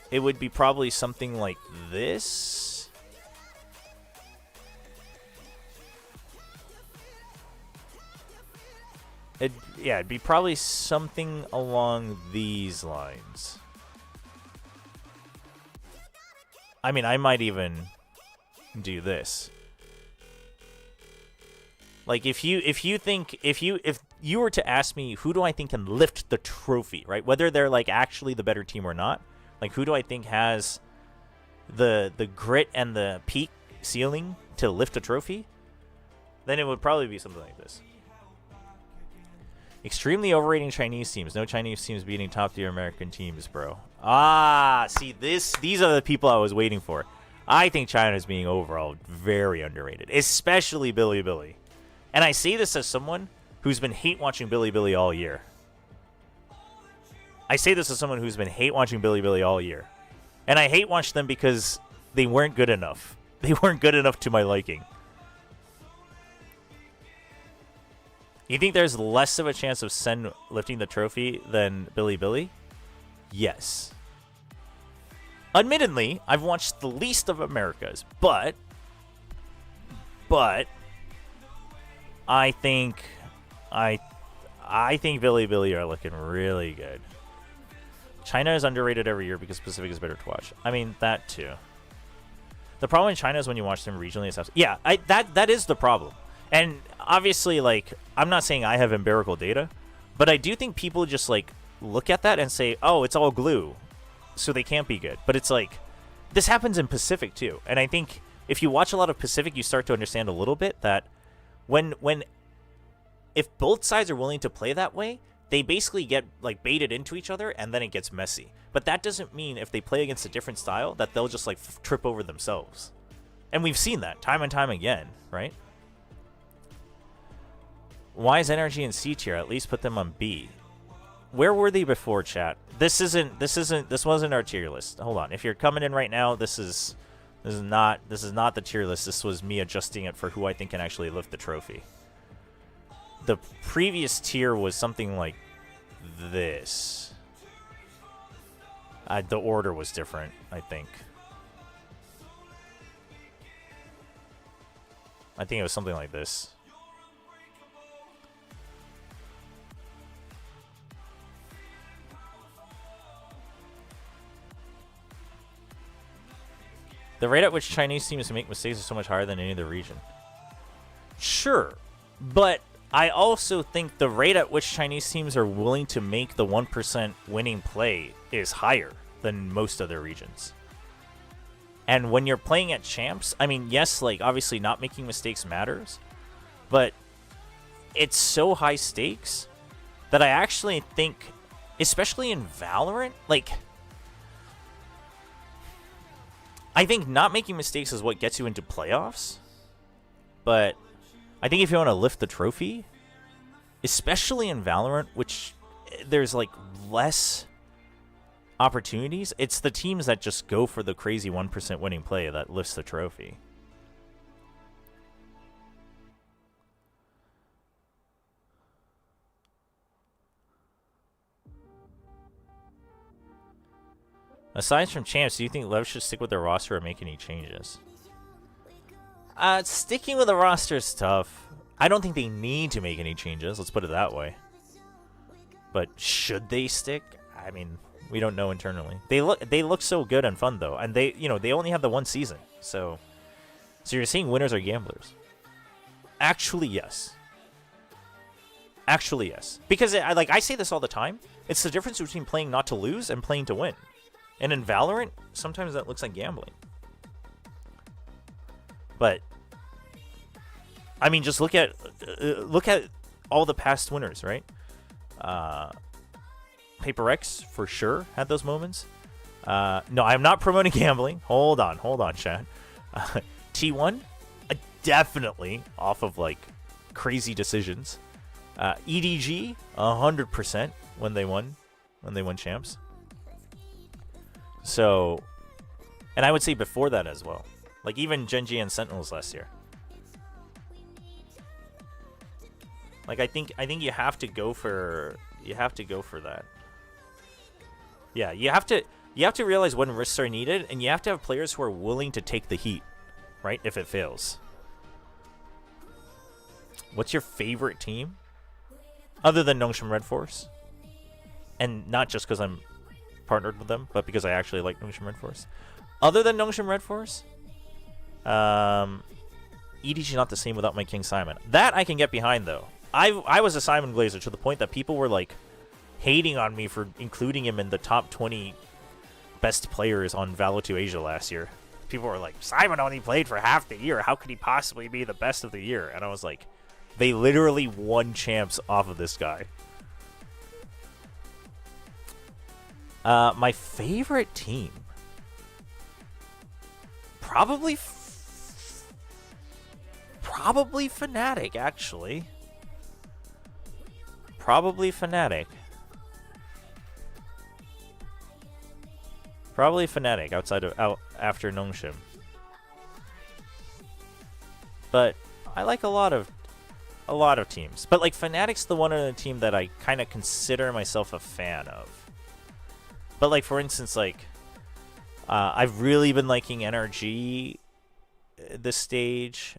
it would be probably something like this. It'd be probably something along these lines. I mean, I might even do this. Like if you were to ask me who do I think can lift the trophy, right? Whether they're like actually the better team or not, like who do I think has the grit and the peak ceiling to lift a trophy? Then it would probably be something like this. Extremely overrating Chinese teams. No Chinese teams beating top tier American teams, bro. Ah, see these are the people I was waiting for. I think China is being overall very underrated, especially Billy. And I say this as someone who's been hate watching Billy all year. I say this as someone who's been hate watching Billy all year. And I hate watch them because they weren't good enough. They weren't good enough to my liking. You think there's less of a chance of Sen lifting the trophy than Billy? Yes. Admittedly, I've watched the least of America's, but I think Billy are looking really good. China is underrated every year because Pacific is better to watch. I mean, that too. The problem in China is when you watch them regionally, it's yeah, that is the problem. And obviously, like, I'm not saying I have empirical data, but I do think people just like look at that and say, "Oh, it's all glue, so they can't be good." But it's like this happens in Pacific too. And I think if you watch a lot of Pacific, you start to understand a little bit that if both sides are willing to play that way, they basically get like baited into each other and then it gets messy. But that doesn't mean if they play against a different style that they'll just like trip over themselves. And we've seen that time and time again, right? Why is NRG in C tier? At least put them on B. Where were they before, chat? This wasn't our tier list. Hold on. If you're coming in right now, this is not the tier list. This was me adjusting it for who I think can actually lift the trophy. The previous tier was something like this. The order was different, I think. I think it was something like this. The rate at which Chinese teams make mistakes is so much higher than any other region. Sure, but I also think the rate at which Chinese teams are willing to make the 1% winning play is higher than most other regions. And when you're playing at champs, I mean, yes, like obviously not making mistakes matters, but it's so high stakes that I actually think, especially in Valorant, like I think not making mistakes is what gets you into playoffs, but I think if you want to lift the trophy, especially in Valorant, which there's like less opportunities, it's the teams that just go for the crazy 1% winning play that lifts the trophy. Aside from champs, do you think Lev should stick with their roster or make any changes? Sticking with the roster is tough. I don't think they need to make any changes. Let's put it that way. But should they stick? I mean, we don't know internally. They look so good and fun though, and they only have the one season. So you're saying winners are gamblers? Actually, yes. Actually, yes. Because I say this all the time. It's the difference between playing not to lose and playing to win. And in Valorant, sometimes that looks like gambling. But I mean, just look at all the past winners, right? PRX for sure had those moments. No, I'm not promoting gambling. Hold on, Chad. T1, definitely off of like crazy decisions. EDG, 100% when they won champs. So, and I would say before that as well. Like even Genji and Sentinels last year. Like I think you have to go for that. Yeah, you have to realize when risks are needed, and you have to have players who are willing to take the heat, right? If it fails. What's your favorite team? Other than Nongshim Red Force. And not just because I'm partnered with them, but because I actually like Nongshim Red Force. Other than Nongshim Red Force, EDG not the same without my King Simon. That I can get behind, though. I was a Simon Glazer to the point that people were, like, hating on me for including him in the top 20 best players on Valo 2 Asia last year. People were like, Simon only played for half the year. How could he possibly be the best of the year? And I was like, they literally won champs off of this guy. My favorite team? Probably Fnatic, actually. Probably Fnatic outside of after Nongshim. But I like a lot of teams. But like Fnatic's the one other team that I kind of consider myself a fan of. But like for instance, like I've really been liking NRG this stage.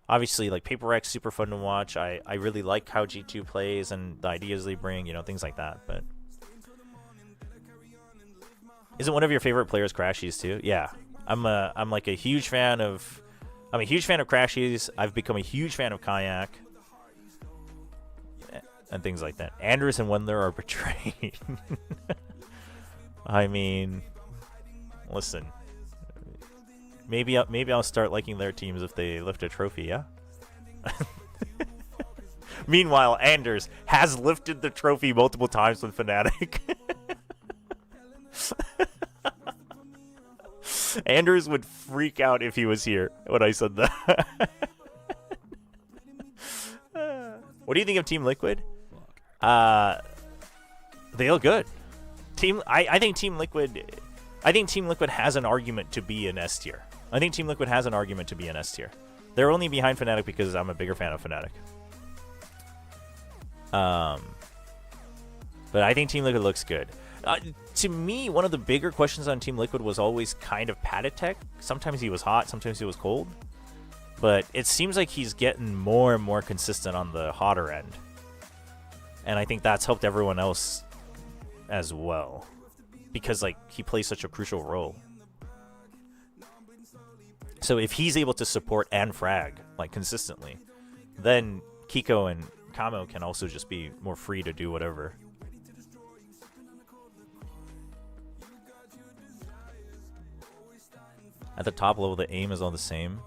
Obviously, like PRX, super fun to watch. I really like how G2 plays and the ideas they bring, things like that. But isn't one of your favorite players Crashies too? Yeah, I'm like a huge fan of. I'm a huge fan of Crashies. I've become a huge fan of Kayak and things like that. Anders and Wendler are betrayed. I mean, listen. Maybe I'll start liking their teams if they lift a trophy, yeah? Meanwhile, Anders has lifted the trophy multiple times with Fnatic. Anders would freak out if he was here when I said that. What do you think of Team Liquid? They look good. I think Team Liquid has an argument to be an S tier. They're only behind Fnatic because I'm a bigger fan of Fnatic. But I think Team Liquid looks good. To me, one of the bigger questions on Team Liquid was always kind of Patatek. Sometimes he was hot, sometimes he was cold. But it seems like he's getting more and more consistent on the hotter end. And I think that's helped everyone else as well. Because like he plays such a crucial role. So if he's able to support and frag like consistently, then Kiko and Kamo can also just be more free to do whatever. At the top level, the aim is all the same.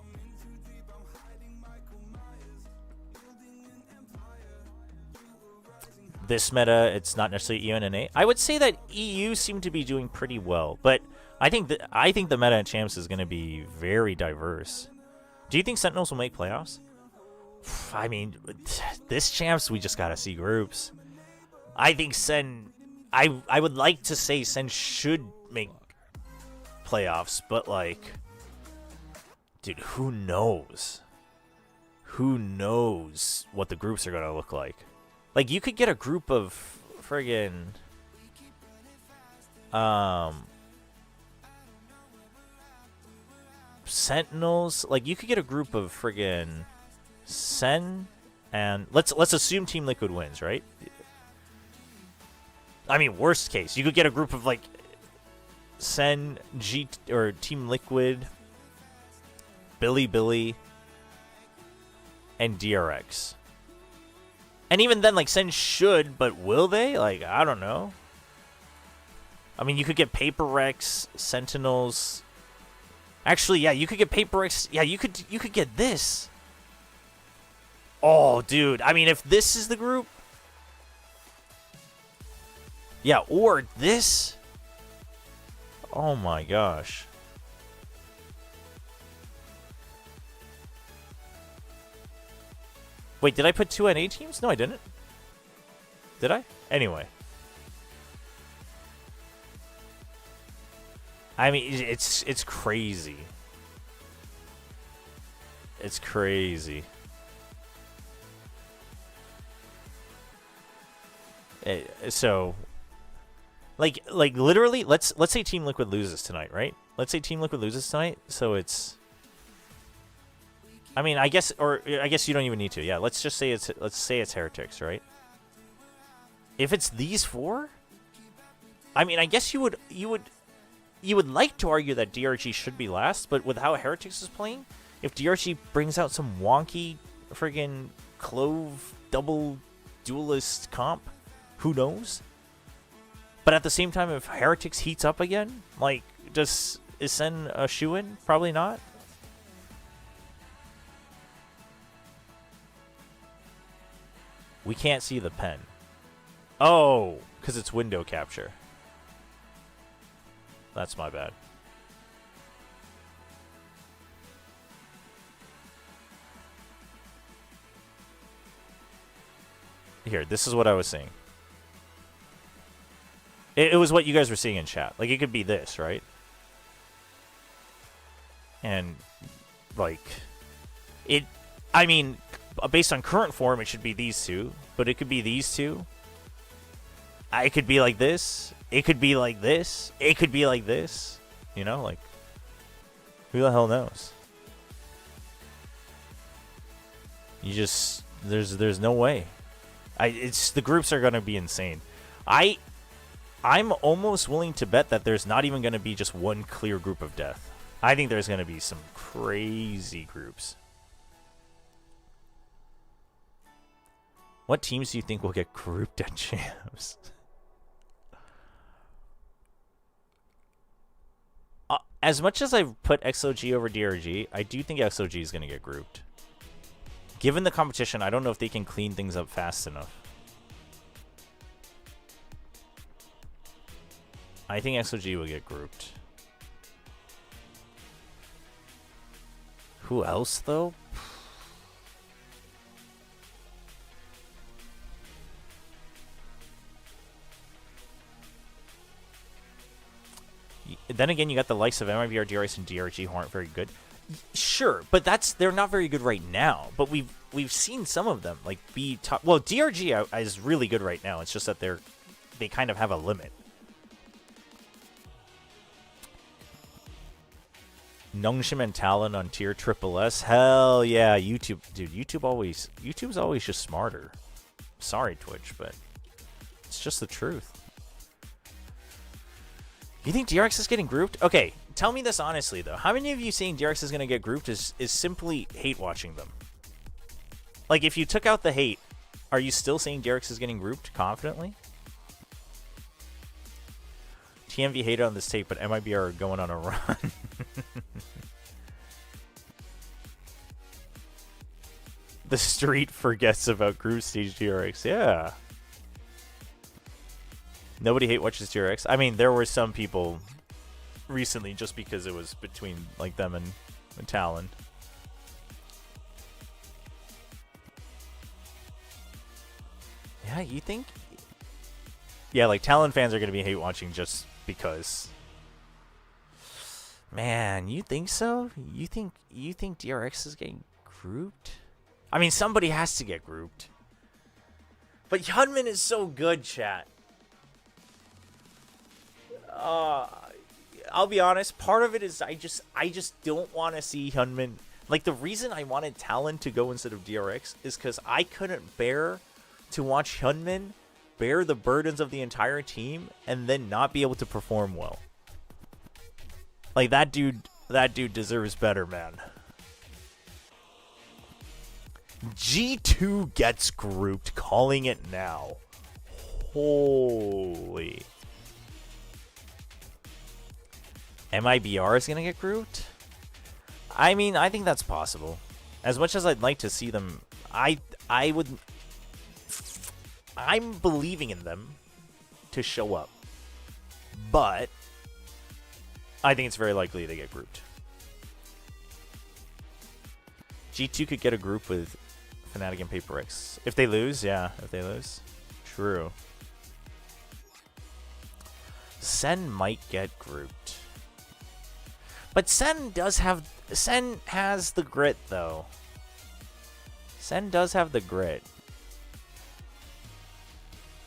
This meta, it's not necessarily EU and NA. I would say that EU seem to be doing pretty well, but I think the meta at Champs is going to be very diverse. Do you think Sentinels will make playoffs? I mean, this Champs, we just got to see groups. I think Sen... I would like to say Sen should make playoffs, but like... Dude, who knows? Who knows what the groups are going to look like? Like, you could get a group of friggin... Sentinels. Like, you could get a group of friggin... Sen and... Let's assume Team Liquid wins, right? I mean, worst case. You could get a group of, like... Sen, G... Or Team Liquid... Billy... And DRX. And even then, like, Sen should, but will they? Like, I don't know. I mean, you could get PRX, Sentinels. Actually, yeah, you could get PRX. Yeah, you could get this. Oh, dude. I mean, if this is the group. Yeah, or this. Oh my gosh. Wait, did I put 2 NA teams? No, I didn't. Did I? Anyway. I mean, it's crazy. It's crazy. So, like literally, let's say Team Liquid loses tonight, right? Let's say Team Liquid loses tonight, so it's. I mean, I guess you don't even need to. Yeah, let's say it's Heretics, right? If it's these 4, I mean, I guess you would like to argue that DRG should be last, but with how Heretics is playing, if DRG brings out some wonky friggin' Clove double duelist comp, who knows? But at the same time, if Heretics heats up again, like, is Sen a shoo-in? Probably not. We can't see the pen. Oh, because it's window capture. That's my bad. Here, this is what I was saying. It was what you guys were seeing in chat. Like, it could be this, right? And, like, I mean, based on current form, it should be these 2. But it could be these 2. It could be like this. It could be like this. It could be like this. You know, like, who the hell knows? You just, there's no way. The groups are going to be insane. I'm almost willing to bet that there's not even going to be just one clear group of death. I think there's going to be some crazy groups. What teams do you think will get grouped at champs? As much as I've put XOG over DRG, I do think XOG is going to get grouped. Given the competition, I don't know if they can clean things up fast enough. I think XOG will get grouped. Who else, though? Then again, you got the likes of MIBR, DRX, and DRG who aren't very good. Sure, but they're not very good right now. But we've seen some of them like be top. Well, DRG is really good right now. It's just that they kind of have a limit. Nongshim and Talon on tier triple S. Hell yeah, YouTube, dude. YouTube's always just smarter. Sorry, Twitch, but it's just the truth. You think DRX is getting grouped? Okay, tell me this honestly, though. How many of you saying DRX is going to get grouped is simply hate watching them? Like, if you took out the hate, are you still saying DRX is getting grouped confidently? TMV hated on this take, but MIBR are going on a run. The street forgets about group stage DRX. Yeah. Nobody hate watches DRX. I mean, there were some people recently just because it was between like them and Talon. Yeah, you think? Yeah, like Talon fans are going to be hate watching just because. Man, you think so? You think DRX is getting grouped? I mean, somebody has to get grouped. But Hyunmin is so good, chat. I'll be honest, part of it is I just don't want to see Hyunmin. Like, the reason I wanted Talon to go instead of DRX is because I couldn't bear to watch Hyunmin bear the burdens of the entire team and then not be able to perform well. Like, that dude deserves better, man. G2 gets grouped, calling it now. Holy. MIBR is going to get grouped? I mean, I think that's possible. As much as I'd like to see them, I'm believing in them to show up, but I think it's very likely they get grouped. G2 could get a group with Fnatic and PRX. If they lose, yeah, if they lose. True. Sen might get grouped. But Sen has the grit, though. Sen does have the grit.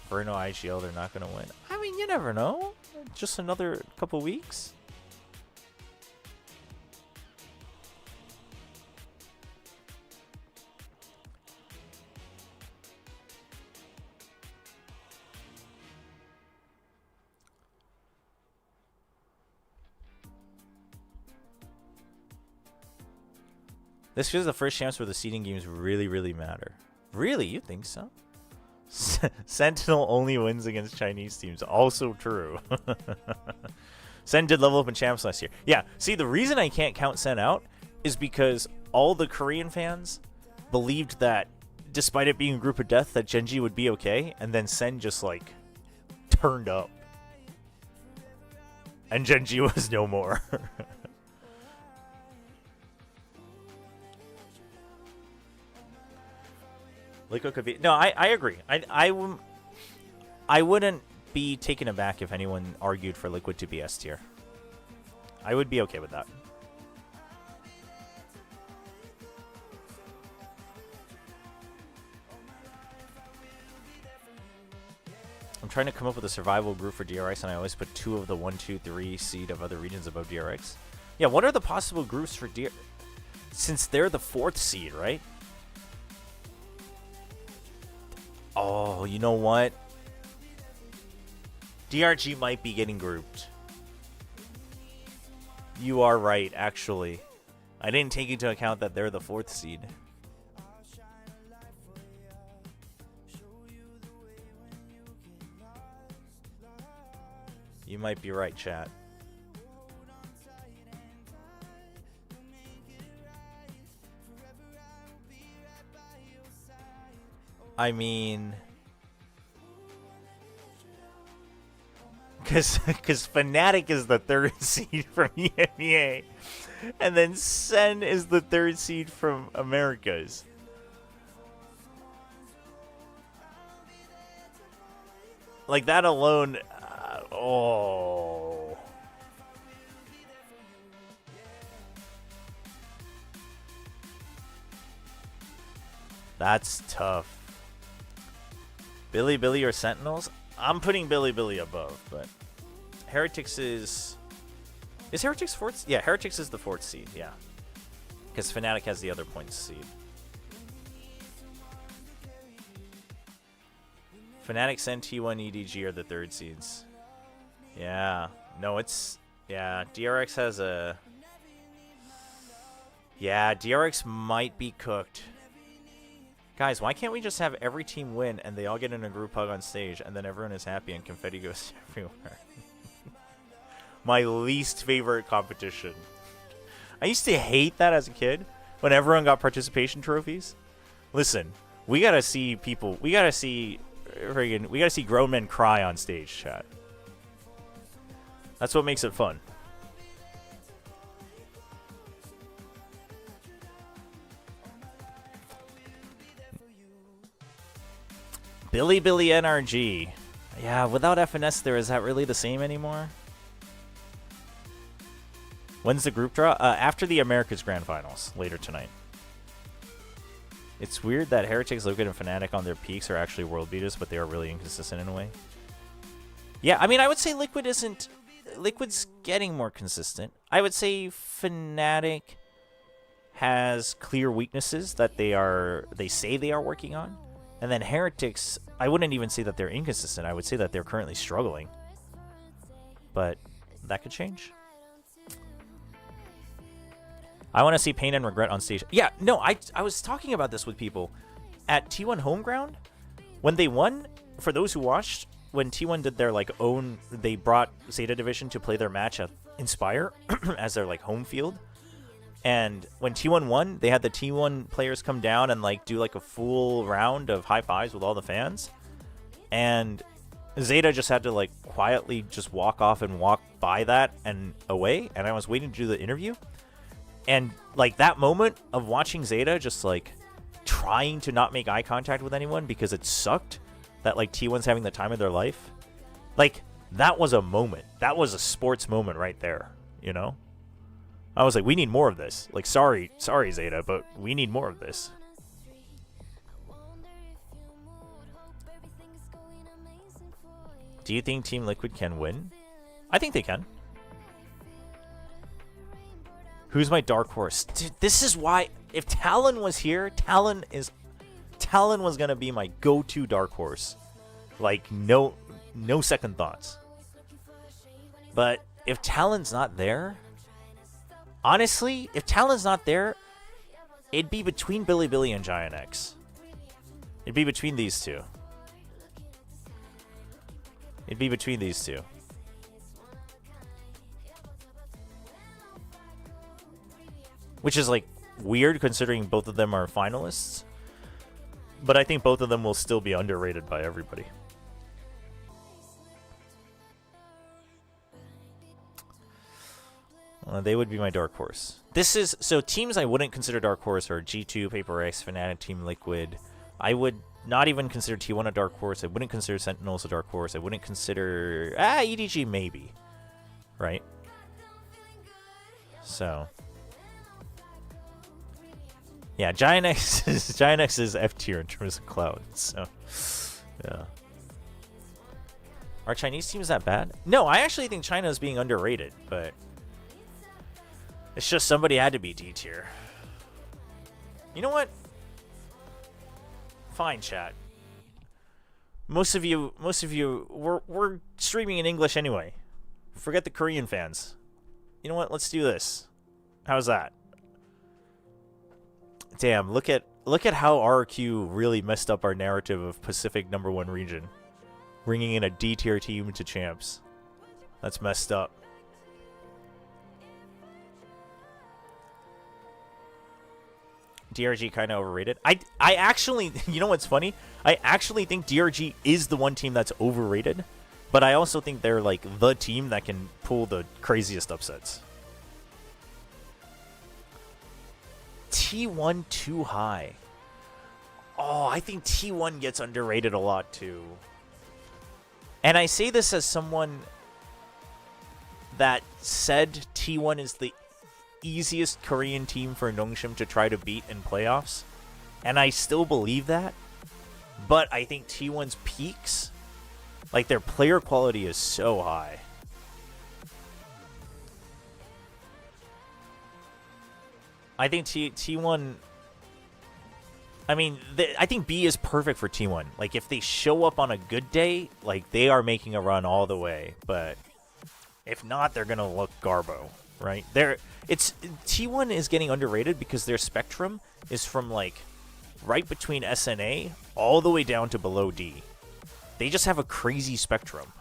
Bruno IGL, they're not going to win. I mean, you never know. Just another couple weeks. This is the first chance where the seeding games really, really matter. Really? You think so? Sentinel only wins against Chinese teams. Also true. Sen did level up in champs last year. Yeah, see, the reason I can't count Sen out is because all the Korean fans believed that, despite it being a group of death, that Genji would be okay, and then Sen just, like, turned up. And Genji was no more. Liquid could be... No, I agree. I wouldn't be taken aback if anyone argued for Liquid to be S tier. I would be okay with that. I'm trying to come up with a survival group for DRX, and I always put 2 of the 1, 2, 3 seed of other regions above DRX. Yeah, what are the possible groups for DRX? Since they're the 4th seed, right? Oh, you know what? DRG might be getting grouped. You are right, actually. I didn't take into account that they're the 4th seed. You might be right, chat. I mean, because Fnatic is the 3rd seed from EMEA, and then Sen is the 3rd seed from Americas. Like that alone, oh. That's tough. Billy or Sentinels? I'm putting Billy above, but Heretics is Heretics 4th? Yeah, Heretics is the 4th seed, yeah. Because Fnatic has the other points seed. Fnatic, Sen, T1, EDG are the 3rd seeds. Yeah. No, it's... Yeah, DRX has a... Yeah, DRX might be cooked. Guys, why can't we just have every team win and they all get in a group hug on stage and then everyone is happy and confetti goes everywhere? My least favorite competition. I used to hate that as a kid when everyone got participation trophies. Listen, we gotta see people. We gotta see grown men cry on stage, chat. That's what makes it fun. Billy NRG. Yeah, without FNS there, is that really the same anymore? When's the group draw? After the Americas Grand Finals, later tonight. It's weird that Heretics, Liquid, and Fnatic on their peaks are actually world beaters, but they are really inconsistent in a way. Yeah, I mean, I would say Liquid isn't... Liquid's getting more consistent. I would say Fnatic has clear weaknesses that they say they are working on. And then Heretics, I wouldn't even say that they're inconsistent. I would say that they're currently struggling. But that could change. I want to see pain and regret on stage. Yeah, no, I was talking about this with people. At T1 Homeground, when they won, for those who watched, when T1 did their like own, they brought Zeta Division to play their match at Inspire as their like home field. And when T1 won, they had the T1 players come down and like do like a full round of high fives with all the fans. And Zeta just had to like quietly just walk off and walk by that and away. And I was waiting to do the interview. And like that moment of watching Zeta just like trying to not make eye contact with anyone because it sucked that like T1's having the time of their life. Like that was a moment. That was a sports moment right there, you know? I was like, we need more of this. Like, sorry, Zeta, but we need more of this. Do you think Team Liquid can win? I think they can. Who's my dark horse? Dude, this is why, if Talon was here, Talon was gonna be my go-to dark horse. Like, no second thoughts. But if Talon's not there, honestly, if Talon's not there, it'd be between Billy and Giant X. It'd be between these two. It'd be between these two. Which is like weird considering both of them are finalists. But I think both of them will still be underrated by everybody. They would be my dark horse. This is so teams I wouldn't consider dark horse are G2, PRX, Fnatic, Team Liquid. I would not even consider T1 a dark horse. I wouldn't consider Sentinels a dark horse. I wouldn't consider EDG maybe, right? So yeah, Giant X is F tier in terms of cloud. So yeah. Are Chinese teams that bad? No, I actually think China is being underrated, but it's just somebody had to be D tier. You know what? Fine, chat. Most of you, we're streaming in English anyway. Forget the Korean fans. You know what? Let's do this. How's that? Damn, look at how RRQ really messed up our narrative of Pacific #1 region. Bringing in a D tier team to champs. That's messed up. DRG kind of overrated. I actually, you know what's funny? I actually think DRG is the one team that's overrated, but I also think they're like the team that can pull the craziest upsets. T1 too high. Oh, I think T1 gets underrated a lot too. And I say this as someone that said T1 is the easiest Korean team for Nongshim to try to beat in playoffs. And I still believe that. But I think T1's peaks, like their player quality is so high. I think T1... I mean, I think B is perfect for T1. Like, if they show up on a good day, like, they are making a run all the way. But if not, they're going to look garbo, right? T1 is getting underrated because their spectrum is from, like, right between SNA all the way down to below D. They just have a crazy spectrum.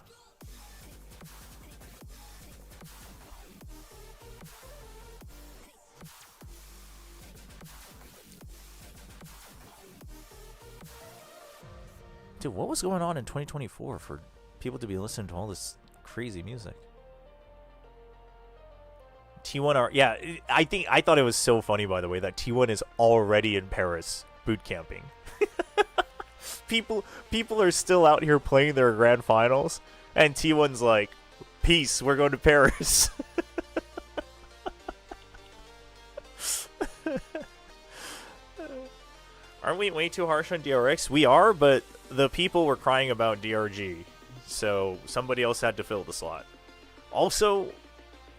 Dude, what was going on in 2024 for people to be listening to all this crazy music? T1 are... Yeah, I thought it was so funny, by the way, that T1 is already in Paris boot camping. People are still out here playing their grand finals, and T1's like, peace, we're going to Paris. Aren't we way too harsh on DRX? We are, but the people were crying about DRG, so somebody else had to fill the slot. Also,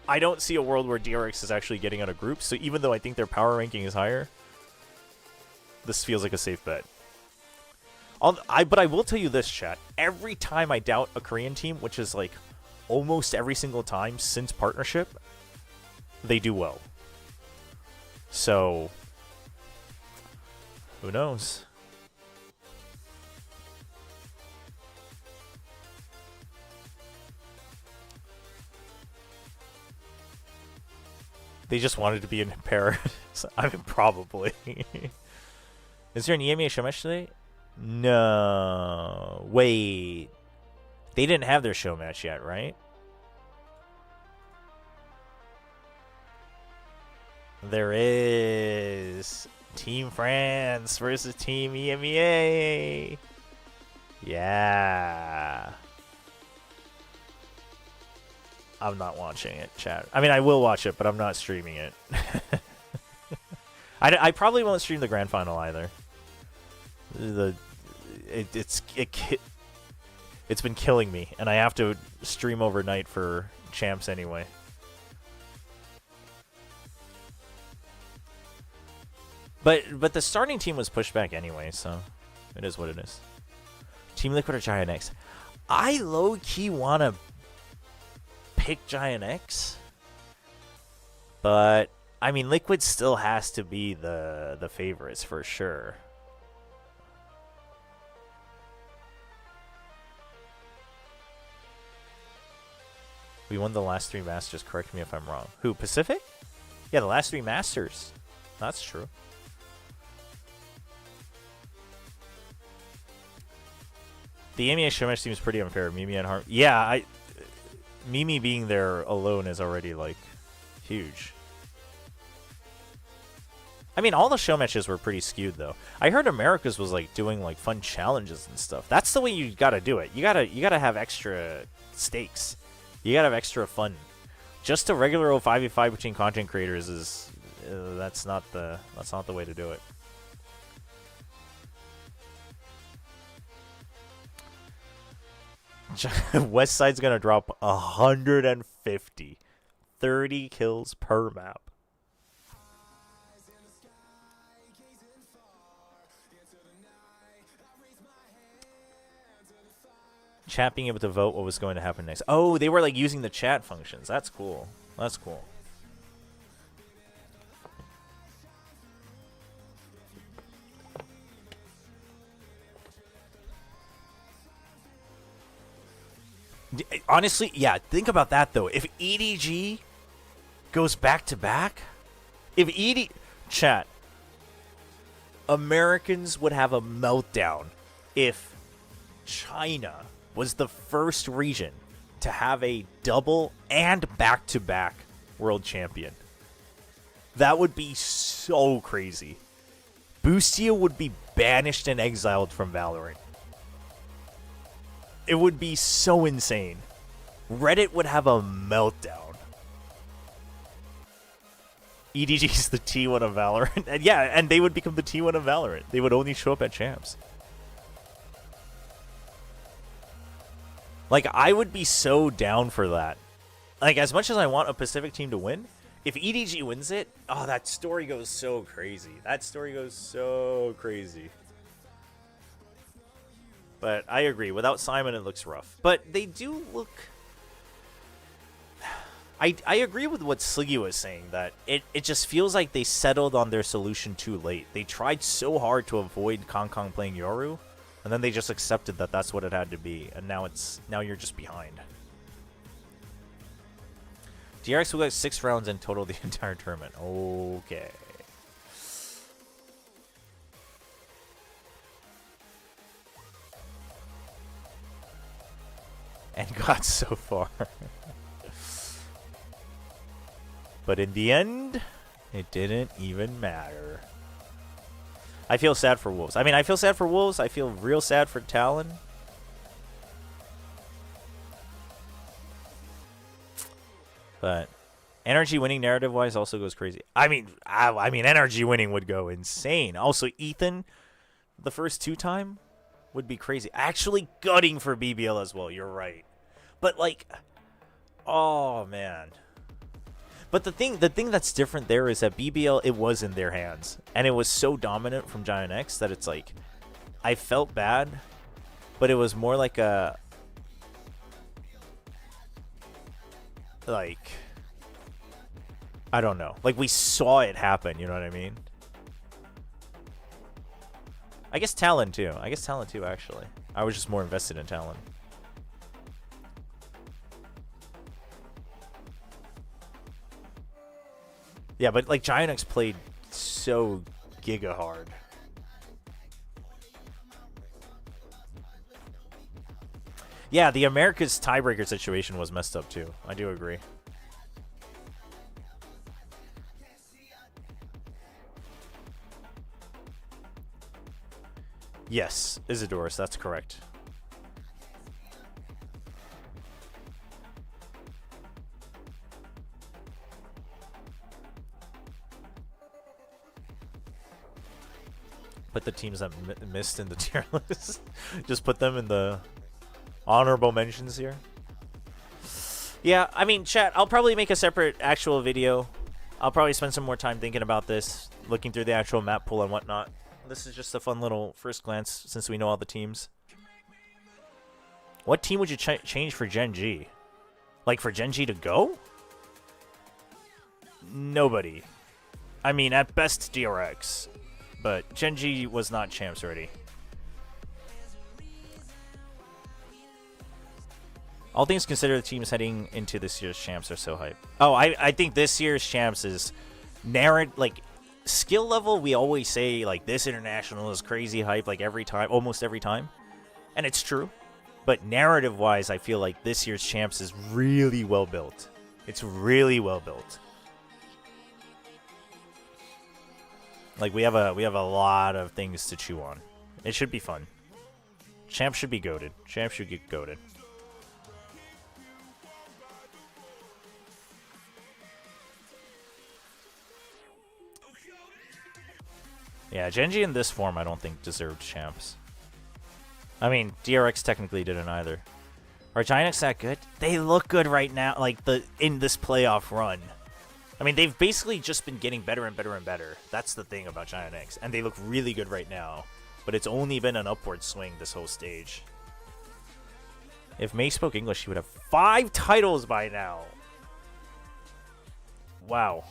I don't see a world where DRX is actually getting out of groups, so even though I think their power ranking is higher, this feels like a safe bet. But I will tell you this, chat. Every time I doubt a Korean team, which is like almost every single time since partnership, they do well. So, who knows? They just wanted to be in Paris. I mean, probably. Is there an EMEA show match today? No. Wait. They didn't have their show match yet, right? There is Team France versus Team EMEA. Yeah. I'm not watching it, chat. I mean, I will watch it, but I'm not streaming it. I probably won't stream the grand final either. It's been killing me, and I have to stream overnight for champs anyway. But the starting team was pushed back anyway, so it is what it is. Team Liquid or Giant X? I low-key want to pick Giant X, but I mean, Liquid still has to be the favorites for sure. We won the last 3 Masters. Correct me if I'm wrong. Who, Pacific? Yeah, the last 3 Masters. That's true. The EMEA show match seems pretty unfair. Mimi and Harm. Yeah, Mimi being there alone is already, like, huge. I mean, all the show matches were pretty skewed, though. I heard America's was, like, doing, like, fun challenges and stuff. That's the way you gotta do it. You gotta have extra stakes. You gotta have extra fun. Just a regular old 5v5 between content creators is that's not the way to do it. West Side's gonna drop 150. 30 kills per map. Chat being able to vote what was going to happen next. Oh, they were like using the chat functions. That's cool. That's cool. Honestly, yeah, think about that, though. If EDG goes back-to-back, Chat, Americans would have a meltdown if China was the first region to have a double and back-to-back world champion. That would be so crazy. Boostia would be banished and exiled from Valorant. It would be so insane. Reddit would have a meltdown. EDG's the T1 of Valorant. And yeah, and they would become the T1 of Valorant. They would only show up at champs. Like, I would be so down for that. Like, as much as I want a Pacific team to win, if EDG wins it, oh, that story goes so crazy. That story goes so crazy. But I agree. Without Simon, it looks rough. But they do look... I agree with what Sliggy was saying, that it just feels like they settled on their solution too late. They tried so hard to avoid Kong playing Yoru, and then they just accepted that that's what it had to be, and now you're just behind. DRX will get 6 rounds in total the entire tournament. Okay. And got so far. But in the end, it didn't even matter. I feel sad for Wolves. I mean, I feel sad for Wolves. I feel real sad for Talon. But energy winning narrative-wise also goes crazy. I mean, energy winning would go insane. Also, Ethan, the first 2-time would be crazy. Actually gutting for BBL as well. You're right. But like, oh man. But the thing that's different there is that BBL, it was in their hands, and it was so dominant from Giant X that it's like, I felt bad, but it was more like a, like, I don't know, like we saw it happen. You know what I mean? I guess Talon too. Actually. I was just more invested in Talon. Yeah, but like Giant played so giga hard. Yeah, the America's tiebreaker situation was messed up too. I do agree. Yes, Isidorus, that's correct. Put the teams that missed in the tier list. Just put them in the honorable mentions here. Yeah, I mean, chat, I'll probably make a separate actual video. I'll probably spend some more time thinking about this, looking through the actual map pool and whatnot. This is just a fun little first glance since we know all the teams. What team would you change for Gen G? Like, for Gen G to go? Nobody. I mean, at best, DRX. But Gen G was not champs already. All things considered, the teams heading into this year's champs are so hype. Oh, I think this year's champs is like skill level. We always say like this international is crazy hype, like every time, almost every time, and it's true. But narrative wise, I feel like this year's champs is really well built. It's really well built. Like we have a lot of things to chew on. It should be fun. Champs should be goated. Champs should get goated. Yeah, Gen G in this form I don't think deserved champs. I mean, DRX technically didn't either. Are Giant that good? They look good right now, like in this playoff run. I mean, they've basically just been getting better and better and better. That's the thing about Giant X. And they look really good right now. But it's only been an upward swing this whole stage. If May spoke English, she would have 5 titles by now. Wow.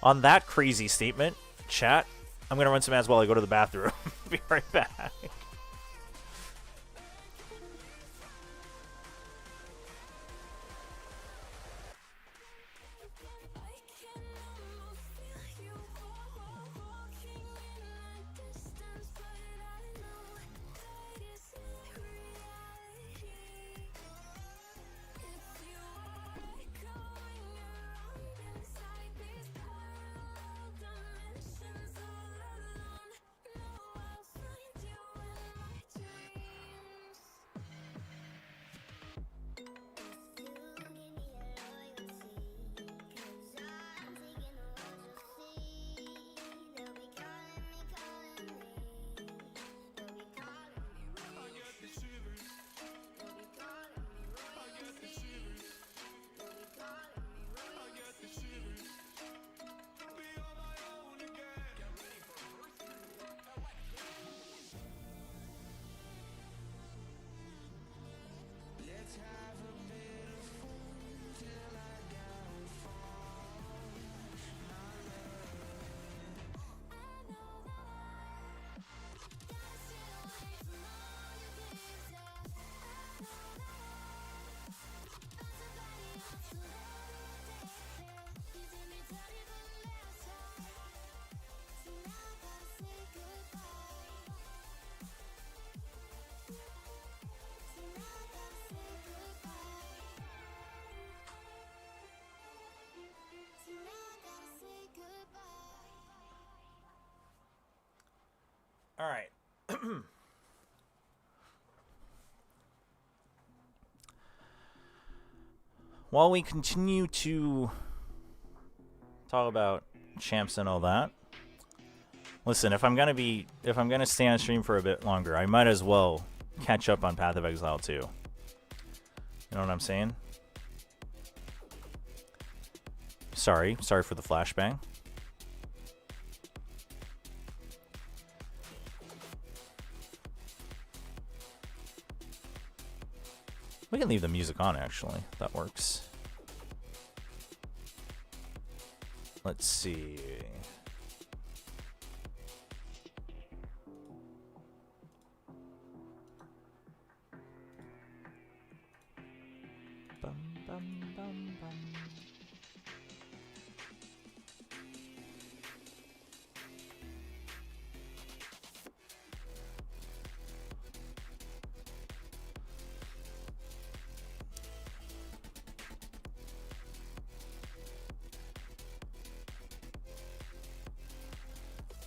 On that crazy statement, chat, I'm going to run some ads while I go to the bathroom. Be right back. All right. While we continue to talk about champs and all that, listen, if I'm gonna stay on stream for a bit longer, I might as well catch up on Path of Exile too. You know what I'm saying? Sorry for the flashbang. We can leave the music on, actually. That works. Let's see. Bum, bum, bum, bum.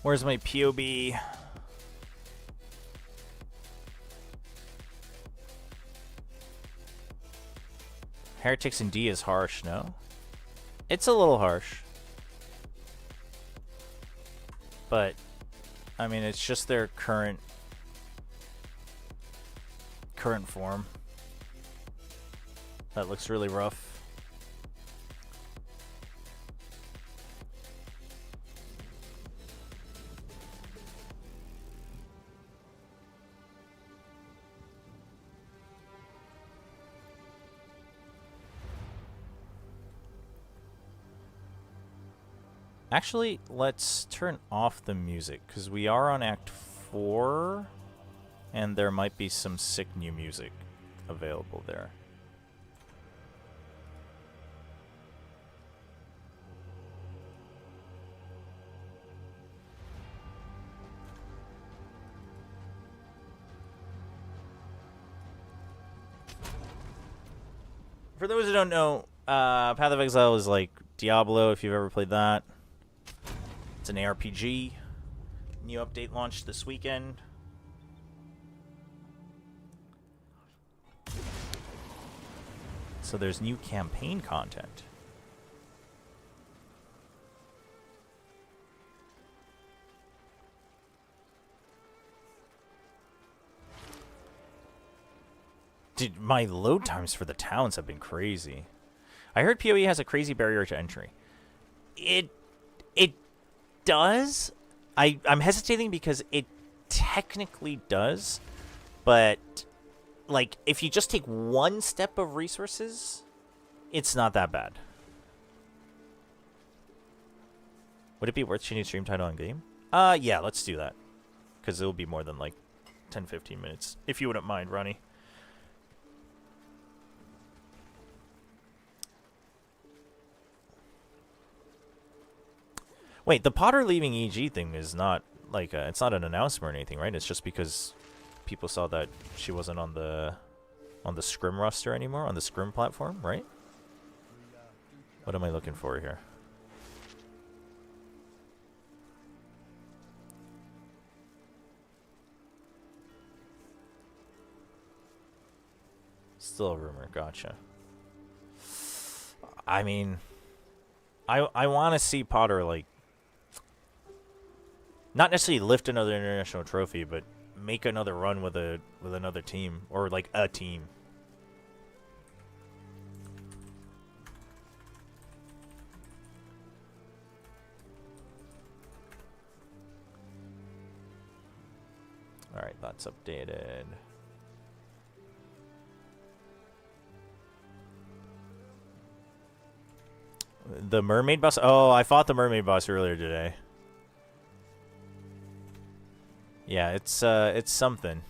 Where's my POB? Heretics in D is harsh, no? It's a little harsh. But, I mean, it's just their current form. That looks really rough. Actually, let's turn off the music, because we are on Act 4, and there might be some sick new music available there. For those who don't know, Path of Exile is like Diablo, if you've ever played that. It's an ARPG. New update launched this weekend. So there's new campaign content. Dude, my load times for the towns have been crazy. I heard PoE has a crazy barrier to entry. It does. I'm hesitating because it technically does, but like if you just take one step of resources, it's not that bad. Would it be worth changing stream title on game? Yeah, let's do that. Because it'll be more than like 10-15 minutes. If you wouldn't mind, Ronnie. Wait, the Potter leaving EG thing is not like it's not an announcement or anything, right? It's just because people saw that she wasn't on the Scrim roster anymore, on the Scrim platform, right? What am I looking for here? Still a rumor, gotcha. I mean, I want to see Potter like not necessarily lift another international trophy, but make another run with another team or like a team. All right, that's updated. The mermaid boss? Oh, I fought the mermaid boss earlier today. Yeah, it's something.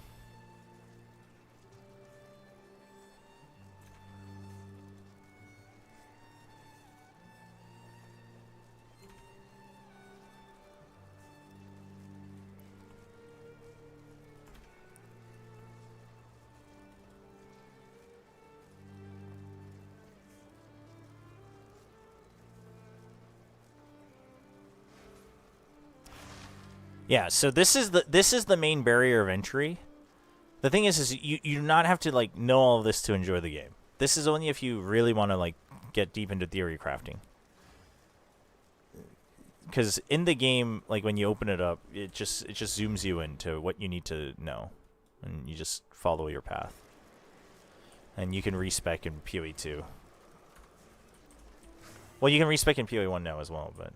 Yeah, so this is the main barrier of entry. The thing is you do not have to like know all of this to enjoy the game. This is only if you really want to like get deep into theory crafting. Because in the game, like when you open it up, it just zooms you into what you need to know, and you just follow your path. And you can respec in PoE 2. Well, you can respec in PoE 1 now as well, but.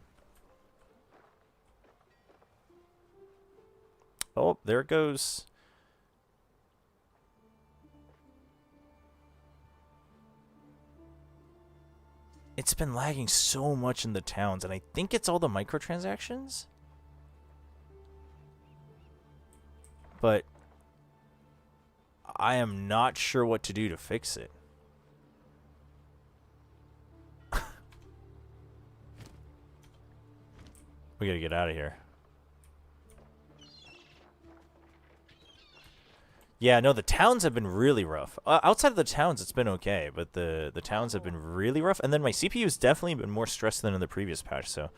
Oh, there it goes. It's been lagging so much in the towns, and I think it's all the microtransactions. But I am not sure what to do to fix it. We gotta get out of here. Yeah, no, the towns have been really rough. Outside of the towns, it's been okay, but the towns have been really rough. And then my CPU's definitely been more stressed than in the previous patch. So,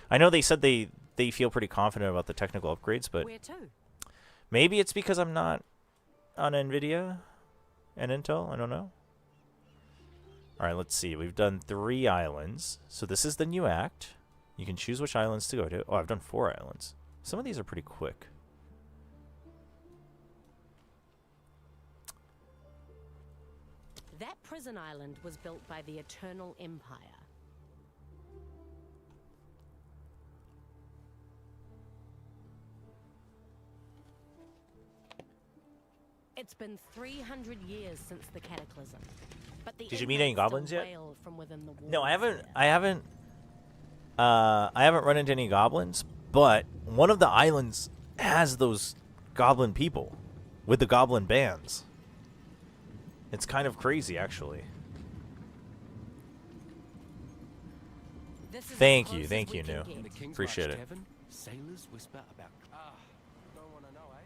I know they said they they feel pretty confident about the technical upgrades, but Where to? maybe it's because I'm not on NVIDIA and Intel. I don't know. All right, let's see. We've done 3 islands. So this is the new act. You can choose which islands to go to. Oh, I've done 4 islands. Some of these are pretty quick. That prison island was built by the Eternal Empire. It's been 300 years since the Cataclysm. But the Did you meet any inmates still goblins yet? wail from within the No, I walls haven't. there. I haven't run into any goblins, but one of the islands has those goblin people with the goblin bands. It's kind of crazy, actually. This is as Thank close you, as thank we you, can New. get. In the King's Appreciate March it. Tavern, sailors whisper about. Don't wanna know, eh?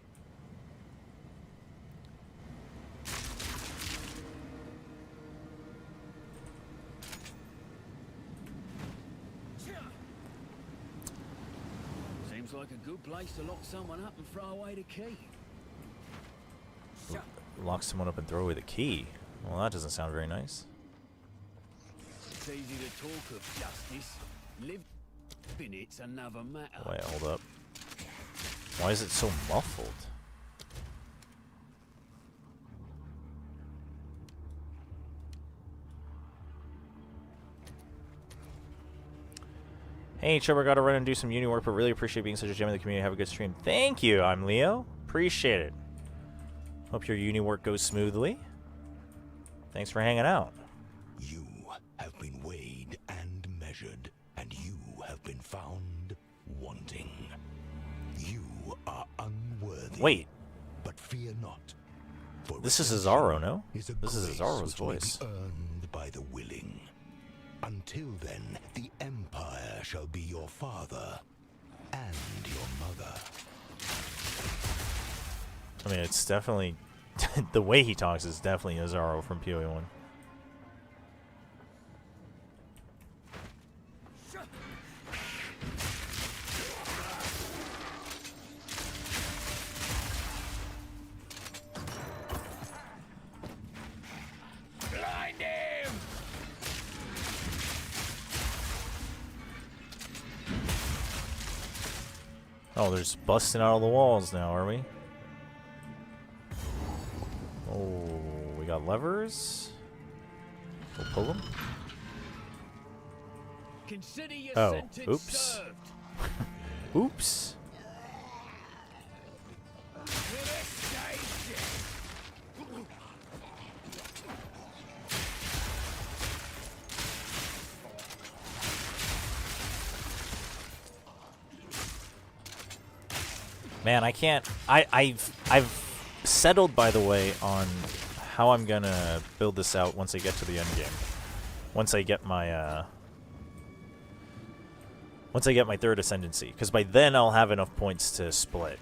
Seems like a good place to lock someone up and throw away the key. Lock someone up and throw away the key. Well, that doesn't sound very nice. It's easy to talk of justice. Live in it's another matter. Wait, hold up. Why is it so muffled? Hey, Chobra, gotta run and do some uni work, but really appreciate being such a gem in the community. Have a good stream. Thank you. I'm Leo. Appreciate it. Hope your uni work goes smoothly. Thanks for hanging out. You have been weighed and measured, and you have been found wanting. You are unworthy. Wait. But fear not. For This is redemption Cesaro, no? is a This is grace Cesaro's which may be voice. earned by the willing. Until then, the Empire shall be your father and your mother. I mean, it's definitely... the way he talks is definitely Cesaro from POE 1. Blind him! Oh, there's busting out of the walls now, are we? Oh, we got levers. We'll pull them. Consider your Oh, sentence oops. served. Oops. Man, I can't. I've settled, by the way, on how I'm gonna build this out once I get to the end game. Once I get my third ascendancy, because by then I'll have enough points to split.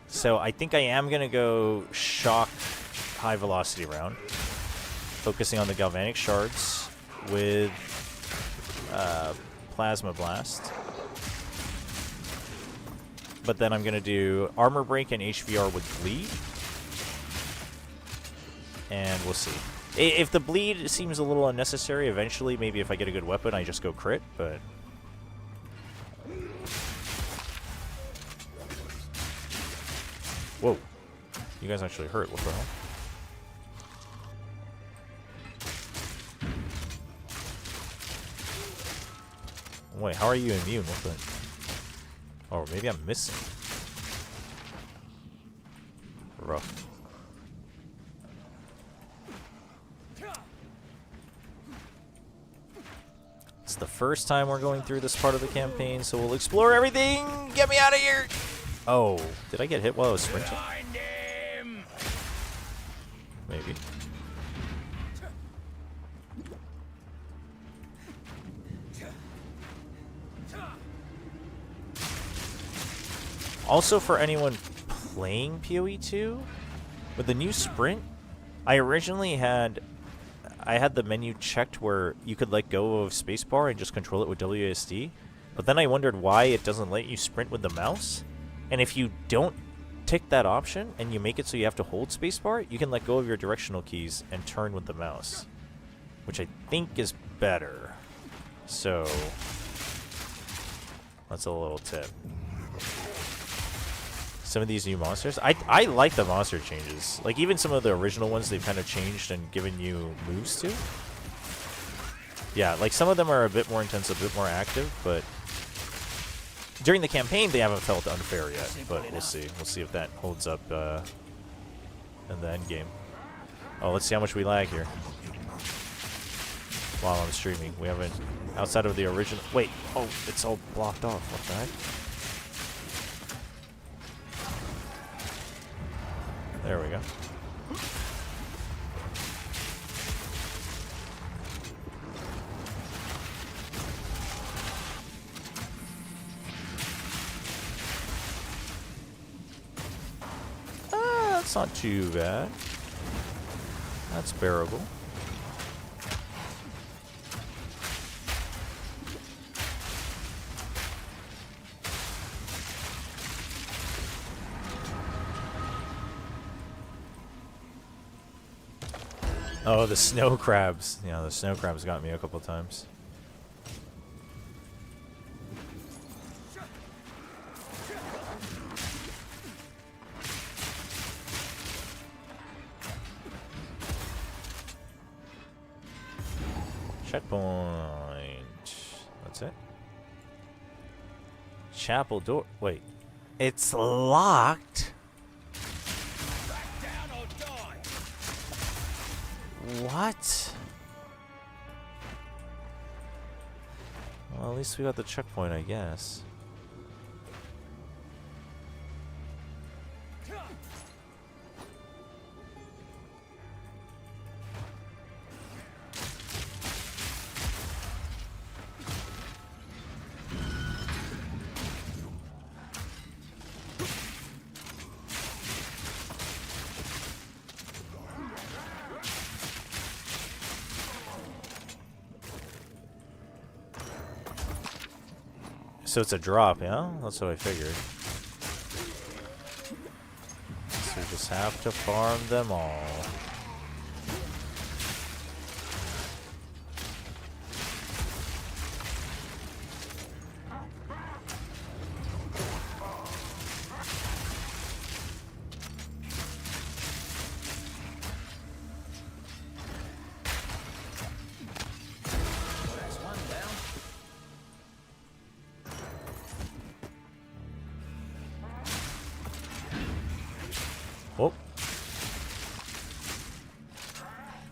So I think I am gonna go shock high velocity round, focusing on the galvanic shards with plasma blast. But then I'm going to do Armor Break and HVR with Bleed. And we'll see. If the Bleed seems a little unnecessary, eventually, maybe if I get a good weapon, I just go crit, but... Whoa. You guys actually hurt. What the hell? Wait, how are you immune? What the... Oh, maybe I'm missing. Rough. It's the first time we're going through this part of the campaign, so we'll explore everything! Get me out of here! Oh, did I get hit while I was sprinting? Maybe. Also, for anyone playing PoE 2, with the new sprint, I originally had the menu checked where you could let go of spacebar and just control it with WASD, But then I wondered why it doesn't let you sprint with the mouse. And if you don't tick that option and you make it so you have to hold spacebar, you can let go of your directional keys and turn with the mouse, which I think is better. So that's a little tip. Some of these new monsters, I like the monster changes. Like even some of the original ones, they've kind of changed and given you moves to. Yeah, like some of them are a bit more intense, a bit more active, but during the campaign they haven't felt unfair yet. But we'll see. We'll see if that holds up in the end game. Oh, let's see how much we lag here while I'm streaming. We haven't, outside of the original. Wait, oh, it's all blocked off. What the heck? There we go. That's not too bad. That's bearable. Oh, the snow crabs. Yeah, the snow crabs got me a couple times. Checkpoint. That's it. Chapel door. Wait. It's locked? What? Well, at least we got the checkpoint, I guess. So it's a drop, yeah? That's what I figured. So we just have to farm them all. Oh.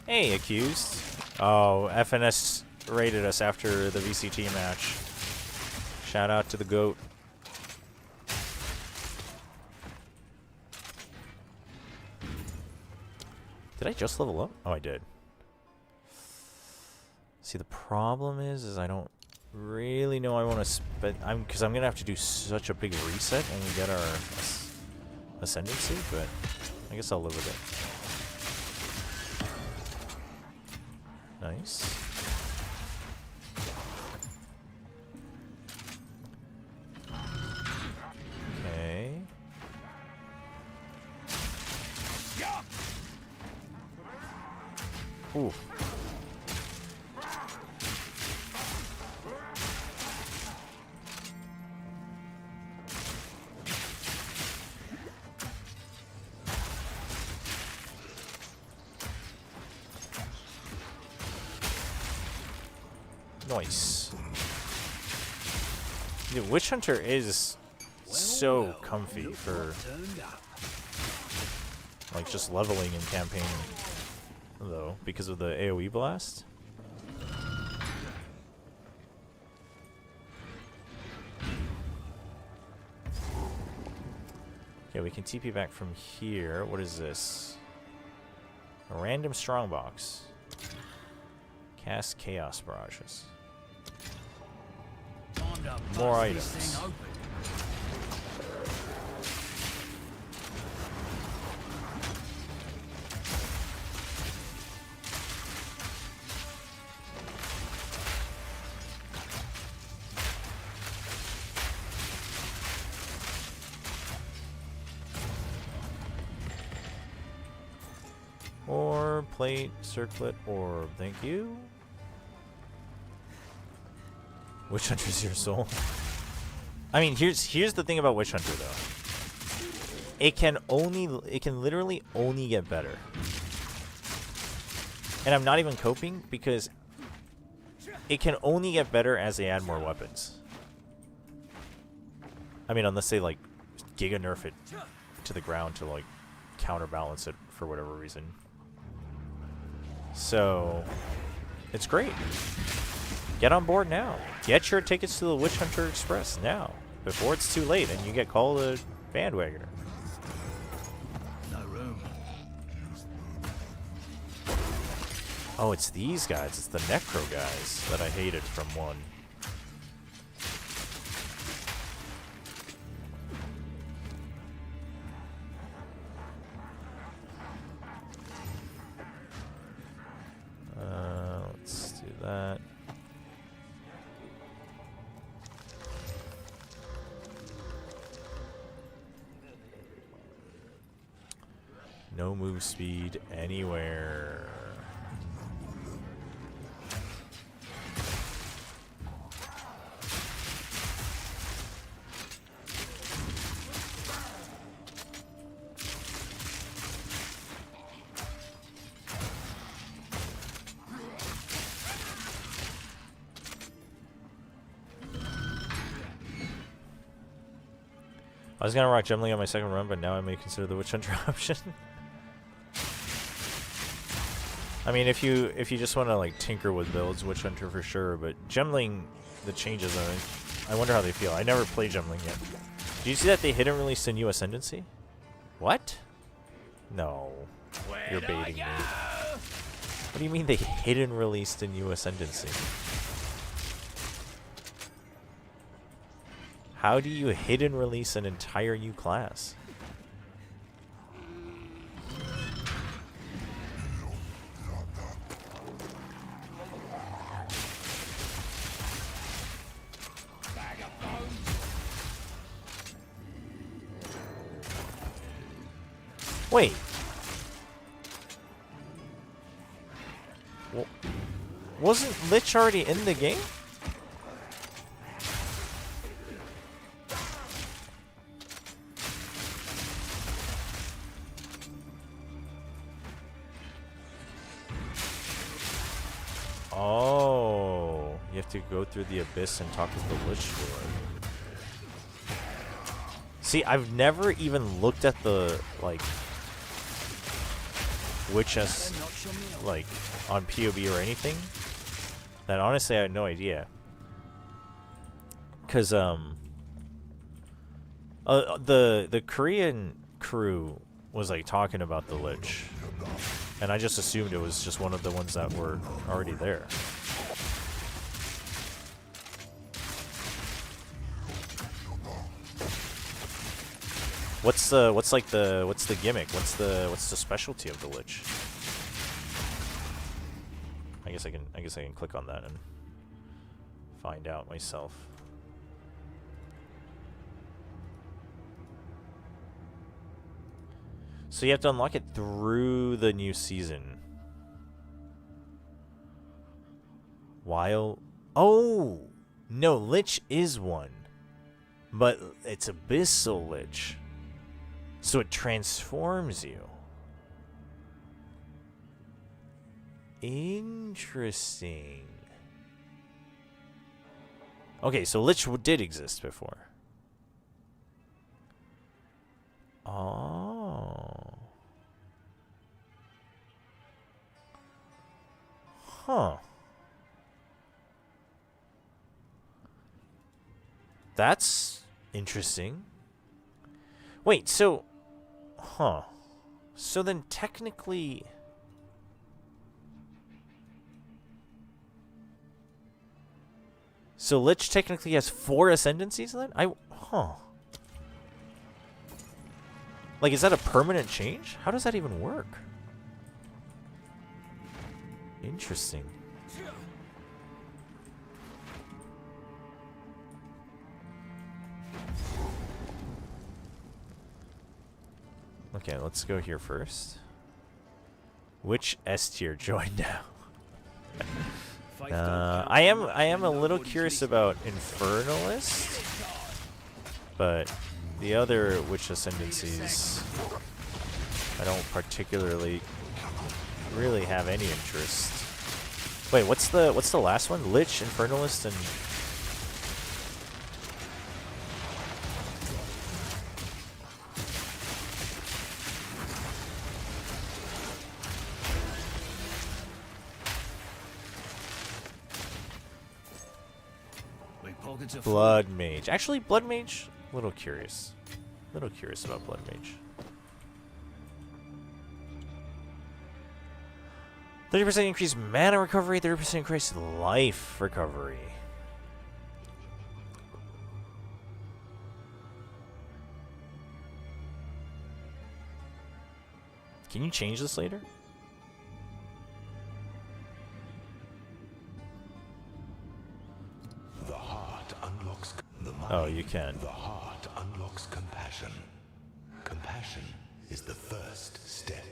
Hey, accused. Oh, FNS raided us after the VCT match. Shout out to the GOAT. Did I just level up? Oh, I did. See, the problem is I don't really know I want to spend... because I'm going to have to do such a big reset when we get our ascendancy, but I guess I'll live with it. Nice. Okay. Ooh. Nice. Dude, Witch Hunter is so comfy for like just leveling in campaign, though, because of the AoE blast. Okay, we can TP back from here. What is this? A random strongbox. Cast Chaos Barrages. More items. Or plate, circlet, orb. Thank you. Witch Hunter's your soul. I mean, here's the thing about Witch Hunter though. It can literally only get better. And I'm not even coping because it can only get better as they add more weapons. I mean, unless they like giga nerf it to the ground to like counterbalance it for whatever reason. So it's great. Get on board now. Get your tickets to the Witch Hunter Express now, before it's too late and you get called a bandwagoner. No room. Oh, it's these guys. It's the Necro guys that I hated from 1. Let's do that. No move speed anywhere. I was gonna rock Gemling on my second run, but now I may consider the Witch Hunter option. I mean, if you just want to like tinker with builds, Witch Hunter for sure. But Gemling, the changes, I wonder how they feel. I never played Gemling yet. Did you see that they hidden released a new Ascendancy? What? No, you're baiting me. What do you mean they hidden released a new Ascendancy? How do you hidden release an entire new class? Wait. Wasn't Lich already in the game? Oh, you have to go through the abyss and talk with the Lich Lord. See, I've never even looked at the like Witch as like on POE or anything. That honestly I had no idea. Cause the Korean crew was like talking about the Lich. And I just assumed it was just one of the ones that were already there. What's the gimmick? What's the specialty of the Lich? I guess I can click on that and find out myself. So you have to unlock it through the new season. While... Oh! No, Lich is one. But it's Abyssal Lich. So it transforms you. Interesting. Okay, so Lich did exist before. Oh. Huh. That's interesting. Wait, so... Huh. So then technically... So Lich technically has 4 ascendancies then? Huh. Like, is that a permanent change? How does that even work? Interesting. Okay, let's go here first. Which S tier joined now? I am a little curious about Infernalist, but the other Witch Ascendancies I don't particularly really have any interest. Wait, what's the last one? Lich, Infernalist, and Blood Mage. Actually, Blood Mage, a little curious. A little curious about Blood Mage. 30% increased mana recovery, 30% increased life recovery. Can you change this later? The heart unlocks the mind. Oh, you can. The heart unlocks compassion. Compassion is the first step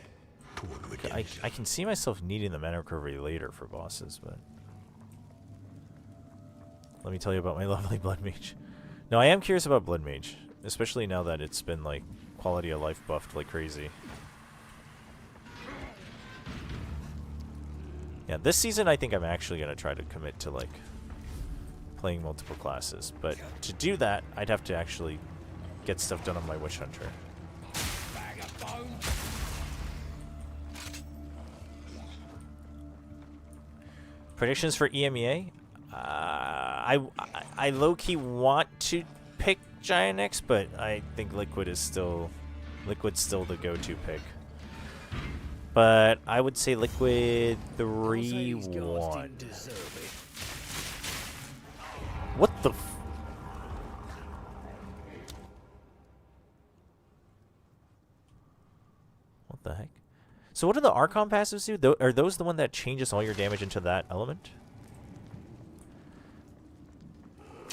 toward redemption. I can see myself needing the mana recovery later for bosses, but let me tell you about my lovely Blood Mage. No, I am curious about Blood Mage, especially now that it's been like quality of life buffed like crazy. Yeah, this season I think I'm actually gonna try to commit to like playing multiple classes, but to do that I'd have to actually get stuff done on my Witch Hunter. Predictions for EMEA? I low-key want to pick Giant X, but I think Liquid's still the go-to pick. But I would say Liquid 3-1. What the f— What the heck? So what do the Archon passives do? Are those the one that changes all your damage into that element?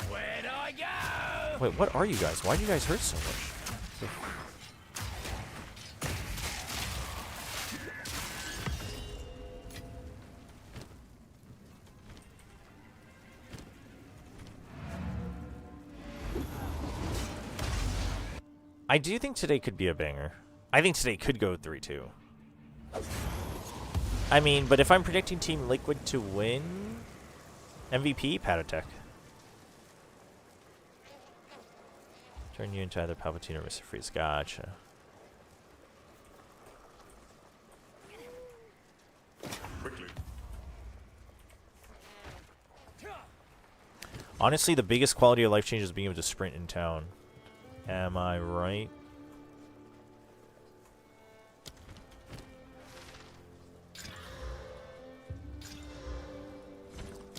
Where'd I go? Wait, what are you guys? Why do you guys hurt so much? I do think today could be a banger. I think today could go 3-2. I mean, but if I'm predicting Team Liquid to win, MVP, Patatech. Turn you into either Palpatine or Mr. Freeze. Gotcha. Honestly, the biggest quality of life change is being able to sprint in town. Am I right?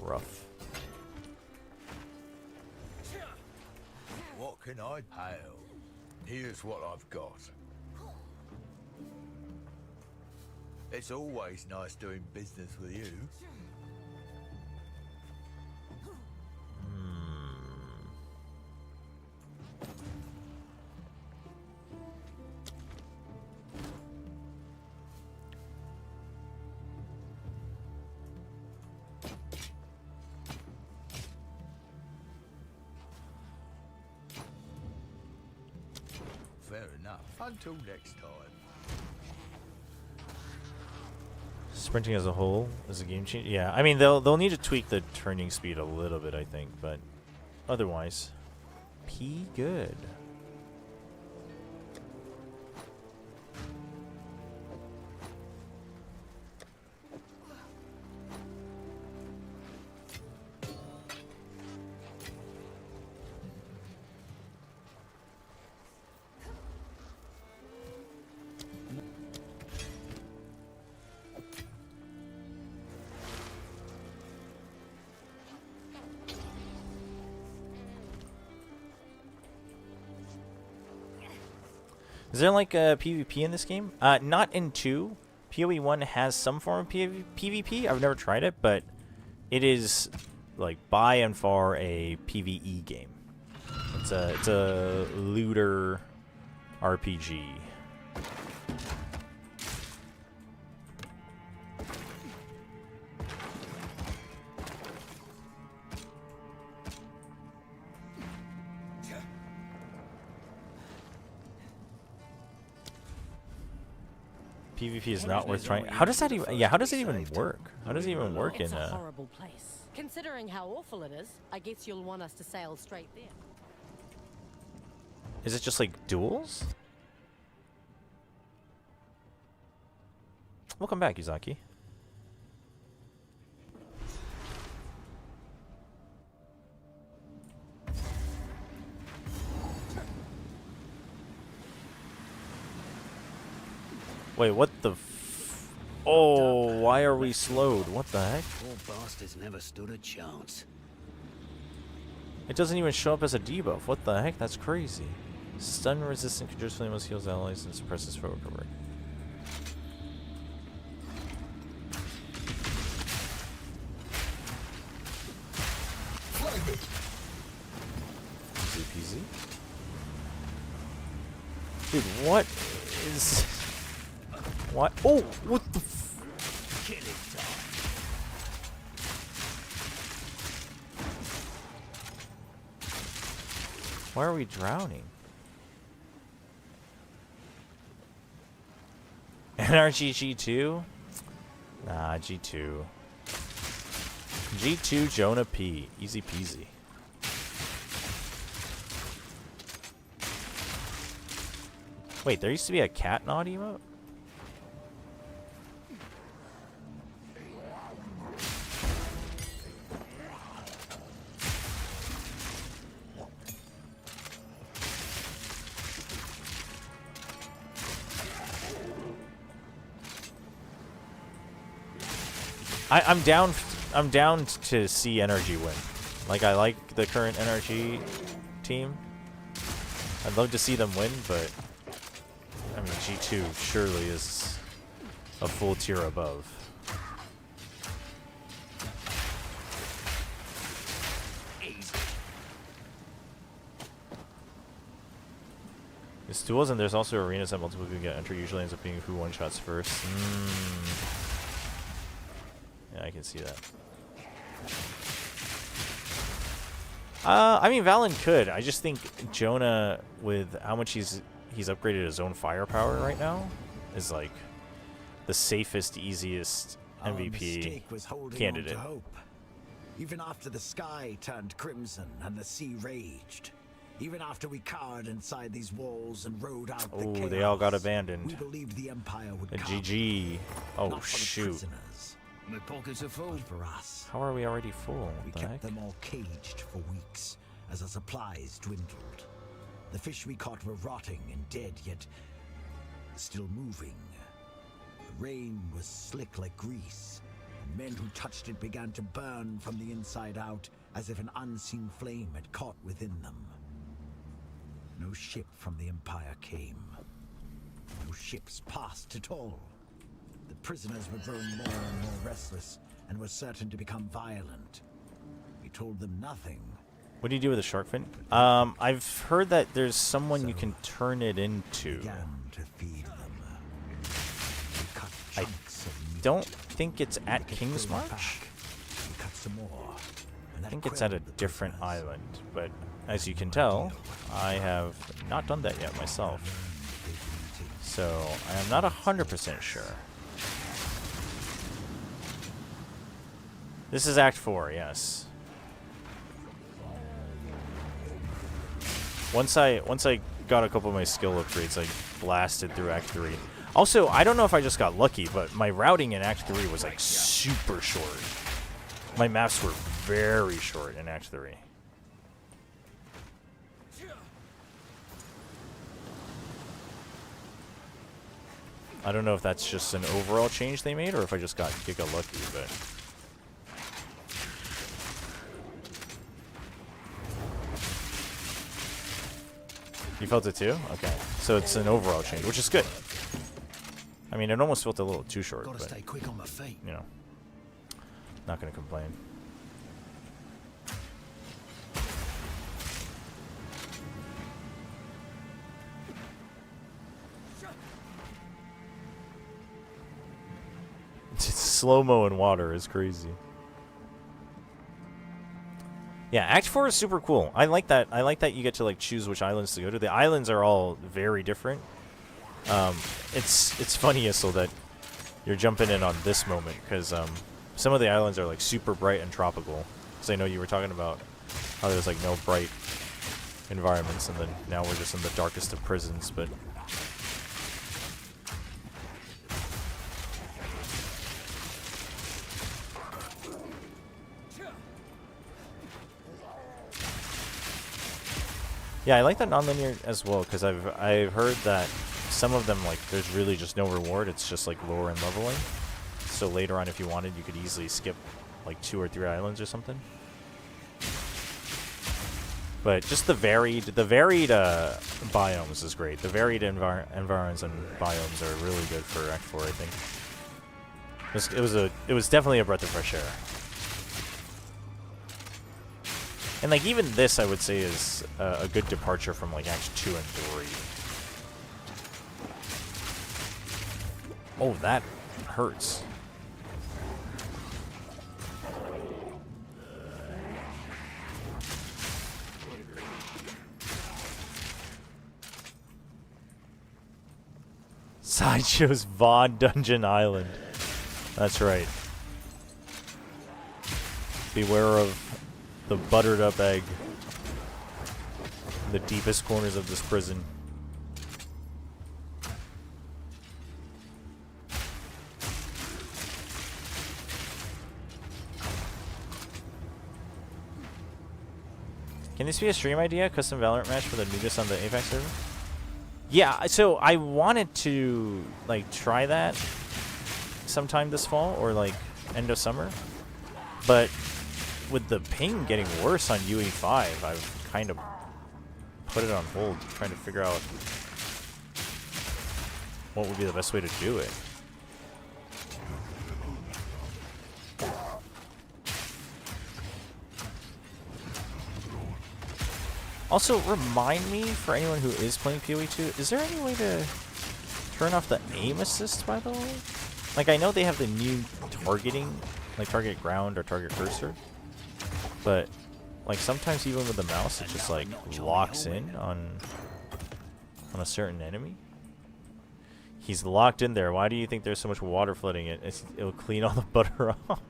Rough. What can I hail? Here's what I've got. It's always nice doing business with you. Fair enough. Until next time. Sprinting as a whole is a game change. Yeah, I mean they'll need to tweak the turning speed a little bit, I think, but otherwise, P good. Is there like a PvP in this game? Not in 2. POE 1 has some form of PvP. I've never tried it, but it is like by and far a PvE game. It's a looter RPG. PvP is not worth trying. How does that even? Yeah, how does it even work? How does it even work It's in a a? horrible place. Considering how awful it is, I guess you'll want us to sail straight there. Is it just like duels? Welcome back, Izaki. Wait, what the f— oh, why are we slowed? What the heck? Poor bastards never stood a chance. It doesn't even show up as a debuff. What the heck? That's crazy. Stun resistant conjures flameless heals allies and suppresses foe recovery. Easy peasy. Dude, what is... What? Oh, what the f— Killing time. why are we drowning? NRG G2? Nah, G2. G2 Jonah P. Easy peasy. Wait, there used to be a cat nod emote? I'm down to see NRG win. Like, I like the current NRG team. I'd love to see them win, but I mean, G2 surely is a full tier above. There's duels and there's also arenas that multiple people get entry. Usually ends up being who one-shots first. Yeah, I can see that. I mean, Valen could. I just think Jonah, with how much he's upgraded his own firepower right now, is like the safest, easiest MVP candidate. Even after the sky turned crimson and the sea raged, even after we cowered inside these walls and rode out the chaos, they all got abandoned. we believed the Empire would A come. GG. Oh Not for the shoot. prisoners, My pockets are full. but for us. How are we already full? We What the kept heck? them all caged for weeks as our supplies dwindled. The fish we caught were rotting and dead, yet still moving. The rain was slick like grease, and men who touched it began to burn from the inside out as if an unseen flame had caught within them. No ship from the Empire came. No ships passed at all. The prisoners were growing more and more restless and were certain to become violent. We told them nothing. What do you do with a shark fin? I've heard that there's someone you can turn it into. Began to feed them. We cut I chunks of meat. don't think it's at We could King's throw it March. back. We cut some more. And I that think it's at a quelled the different prisoners. island, but as you can tell, I have not done that yet myself. So I am not 100% sure. This is Act 4, yes. Once I got a couple of my skill upgrades, I blasted through Act 3. Also, I don't know if I just got lucky, but my routing in Act 3 was like super short. My maps were very short in Act 3. I don't know if that's just an overall change they made or if I just got giga lucky, but... You felt it too? Okay. So it's an overall change, which is good. I mean, it almost felt a little too short, Gotta but, stay quick on my feet. you know, not gonna complain. Slow-mo in water is crazy. Yeah, Act 4 is super cool. I like that. I like that you get to like choose which islands to go to. The islands are all very different. It's funny, Issel, that you're jumping in on this moment, because some of the islands are like super bright and tropical. Because I know you were talking about how there's like no bright environments, and then now we're just in the darkest of prisons, but... Yeah, I like that non-linear as well, because I've heard that some of them, like, there's really just no reward, it's just like lore and leveling. So later on, if you wanted, you could easily skip like 2 or 3 islands or something. But just the varied biomes is great. The varied environs and biomes are really good for Act 4, I think. It was definitely a breath of fresh air. And like even this, I would say, is a good departure from like Acts 2 and 3. Oh, that hurts. Sideshow's Vaughn Dungeon Island. That's right. Beware of the buttered up egg in the deepest corners of this prison. Can this be a stream idea? Custom Valorant match for the nudist on the Apex server? Yeah, so I wanted to like try that sometime this fall or like end of summer, but with the ping getting worse on UE5, I've kind of put it on hold, trying to figure out what would be the best way to do it. Also, remind me, for anyone who is playing POE 2, is there any way to turn off the aim assist, by the way? Like, I know they have the new targeting, like target ground or target cursor, but, like, sometimes even with the mouse, it just, like, locks in on a certain enemy. He's locked in there. Why do you think there's so much water flooding it? It'll clean all the butter off.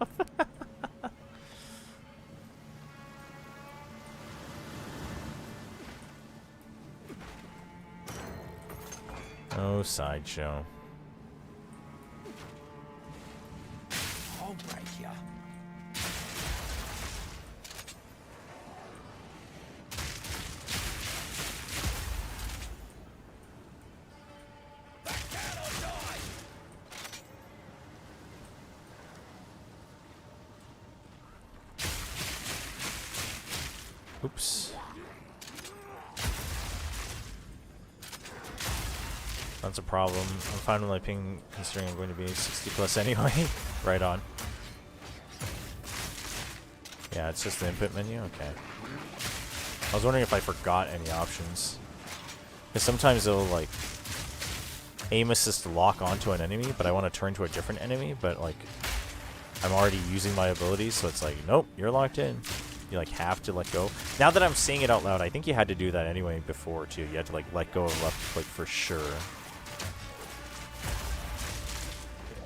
Oh, Sideshow. I'll break ya. Oops. That's a problem. I'm fine with my ping, considering I'm going to be 60 plus anyway. Right on. Yeah, it's just the input menu? Okay. I was wondering if I forgot any options. Because sometimes it'll, like, aim assist lock onto an enemy, but I want to turn to a different enemy, but, like, I'm already using my abilities, so it's like, nope, you're locked in. You, like, have to let go. Now that I'm saying it out loud, I think you had to do that anyway before, too. You had to, like, let go of left click for sure.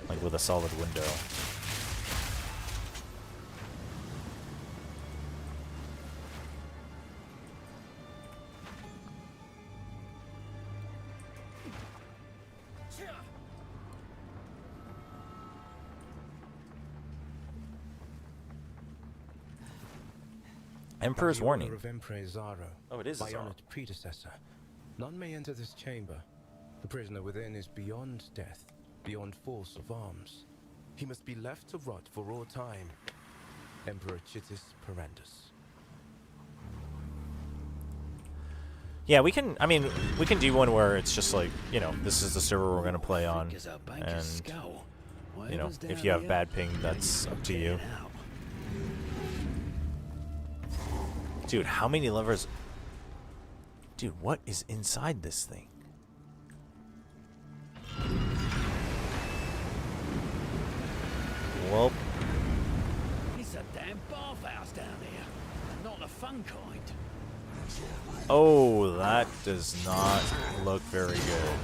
Like, with a solid window. Emperor's Warning. Of Emperor Zaro, oh, it is my Zaro. honored predecessor. None may enter this chamber. The prisoner within is beyond death, beyond force of arms. He must be left to rot for all time. Emperor Chitis Perandus. Yeah, we can, I mean, we can do one where it's just like, you know, this is the server we're going to play on. And, you know, if you have bad ping, that's up to you. Dude, how many levers? Dude, what is inside this thing? Well, It's a damn bathhouse down here. Not the fun kind. oh, that does not look very good.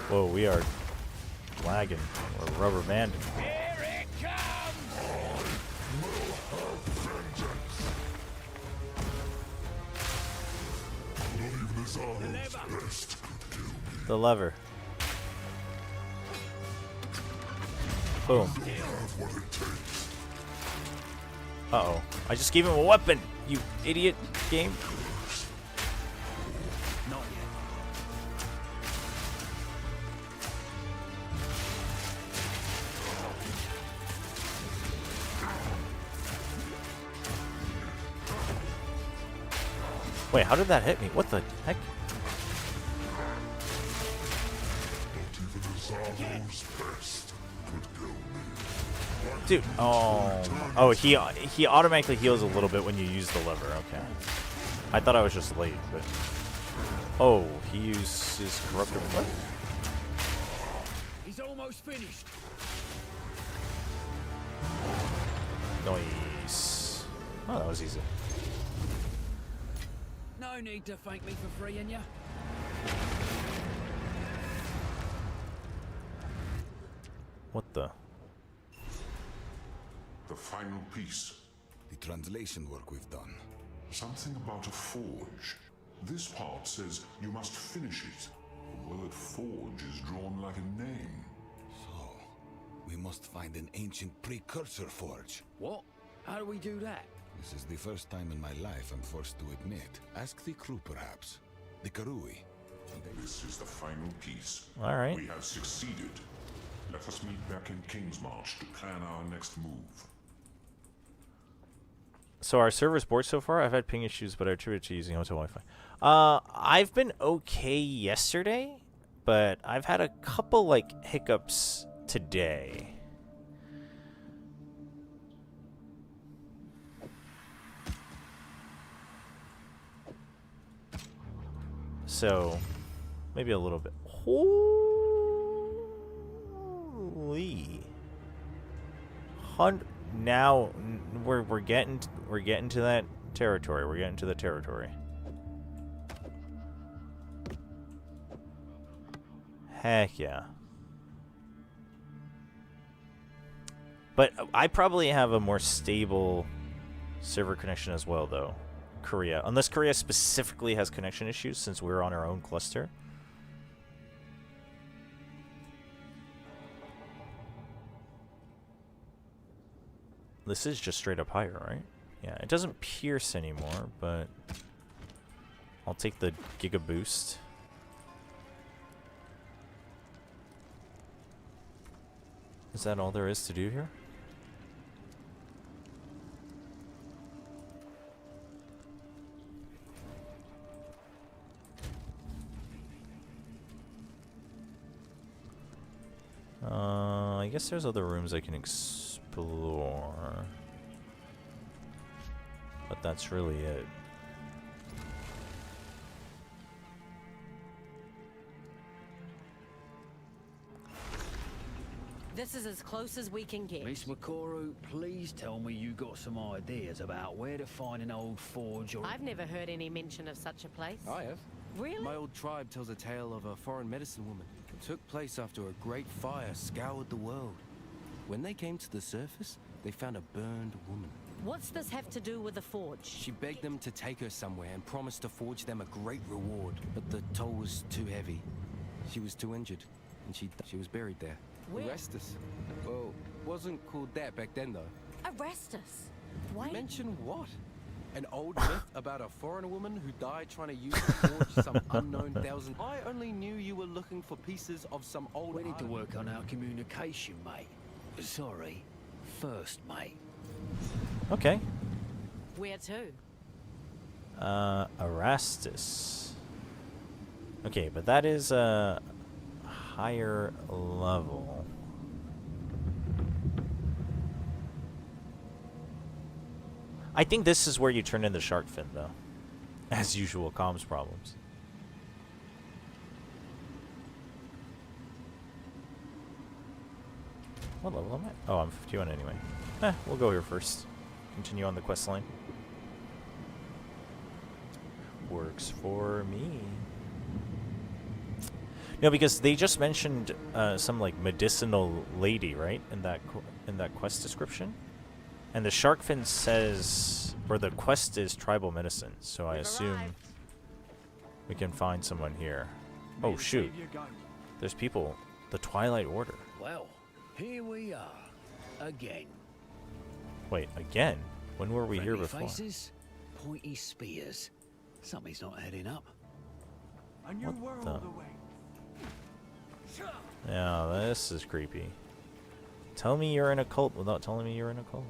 Whoa, we are lagging. We're rubber banding. Here it comes! The lever. Boom. Uh-oh. I just gave him a weapon, you idiot game. Not yet. Wait, how did that hit me? What the heck? Dude, oh, he automatically heals a little bit when you use the lever. Okay, I thought I was just late, but oh, he uses corruptor. What? He's almost finished. Nice. Oh, that was easy. No need to thank me for freeing you. What the? The final piece. The translation work we've done. Something about a forge. This part says you must finish it. The word forge is drawn like a name. So, we must find an ancient precursor forge. What? How do we do that? This is the first time in my life I'm forced to admit. Ask the crew, perhaps. The Karui. This is the final piece. All right. We have succeeded. Let us meet back in Kingsmarch to plan our next move. So our server's bored so far. I've had ping issues, but I attribute it to using hotel Wi-Fi. I've been okay yesterday, but I've had a couple like hiccups today. So maybe a little bit. Holy. Now we're getting to that territory. We're getting to the territory. Heck yeah. But I probably have a more stable server connection as well, though. Korea. Unless Korea specifically has connection issues since we're on our own cluster. This is just straight up higher, right? Yeah, it doesn't pierce anymore, but I'll take the Giga Boost. Is that all there is to do here? I guess there's other rooms I can explore. But that's really it. This is as close as we can get. Miss Makoru, please tell me you got some ideas about where to find an old forge or... I've never heard any mention of such a place. I have. Really? My old tribe tells a tale of a foreign medicine woman. It took place after a great fire scoured the world. When they came to the surface, they found a burned woman. What's this have to do with the forge? She begged them to take her somewhere and promised to forge them a great reward. But the toll was too heavy. She was too injured, and she was buried there. Where? Arrestus. Well, wasn't called that back then, though. Arrestus? Why? Mention what? An old myth about a foreign woman who died trying to use the forge some unknown thousand. I only knew you were looking for pieces of some old... We need to work on our communication, mate. Sorry. First, mate. Okay. Where to? Arrestus. Okay, but that is a higher level. I think this is where you turn in the shark fin, though. As usual, comms problems. What level am I? Oh, I'm 51 anyway. We'll go here first. Continue on the quest line. Works for me. No, because they just mentioned some like medicinal lady, right? In that quest description, and the shark fin says, or the quest is tribal medicine. So I assume we can find someone here. Oh shoot! There's people. The Twilight Order. Well, here we are again. Wait, again? When were we here Friendly before? faces, pointy spears. Something's not adding up. A new world the- away. Yeah, this is creepy. Tell me you're in a cult without telling me you're in a cult.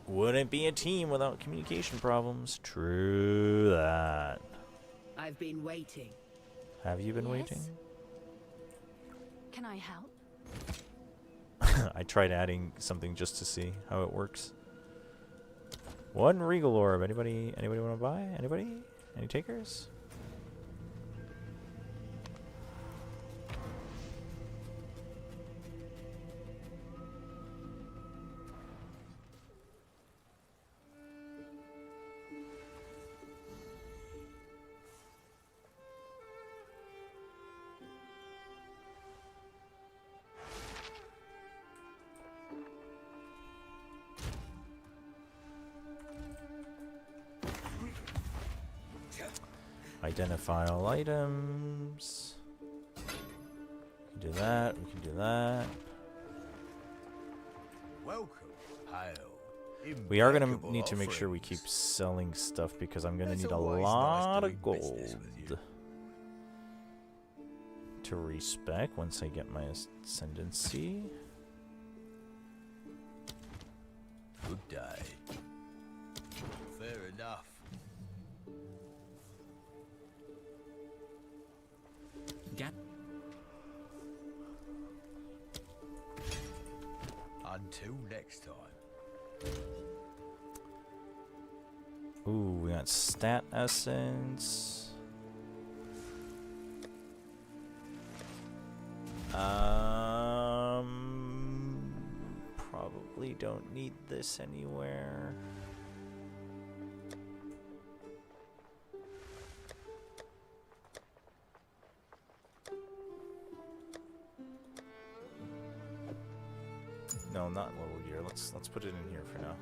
Wouldn't be a team without communication problems. True that. I've been waiting. Have you been waiting? Can I help? I tried adding something just to see how it works. One Regal Orb. Anybody want to buy? Anybody? Any takers? Identify all items. We can do that. We can do that. Welcome, hail. We are gonna Impeccable need to make sure we keep offerings. selling stuff because I'm gonna It's need a always nice lot doing of gold business with you. to respec once I get my ascendancy. Good day. Fair enough. Until next time. Ooh, we got stat essence. Probably don't need this anywhere. No, not level gear. Let's put it in here for now.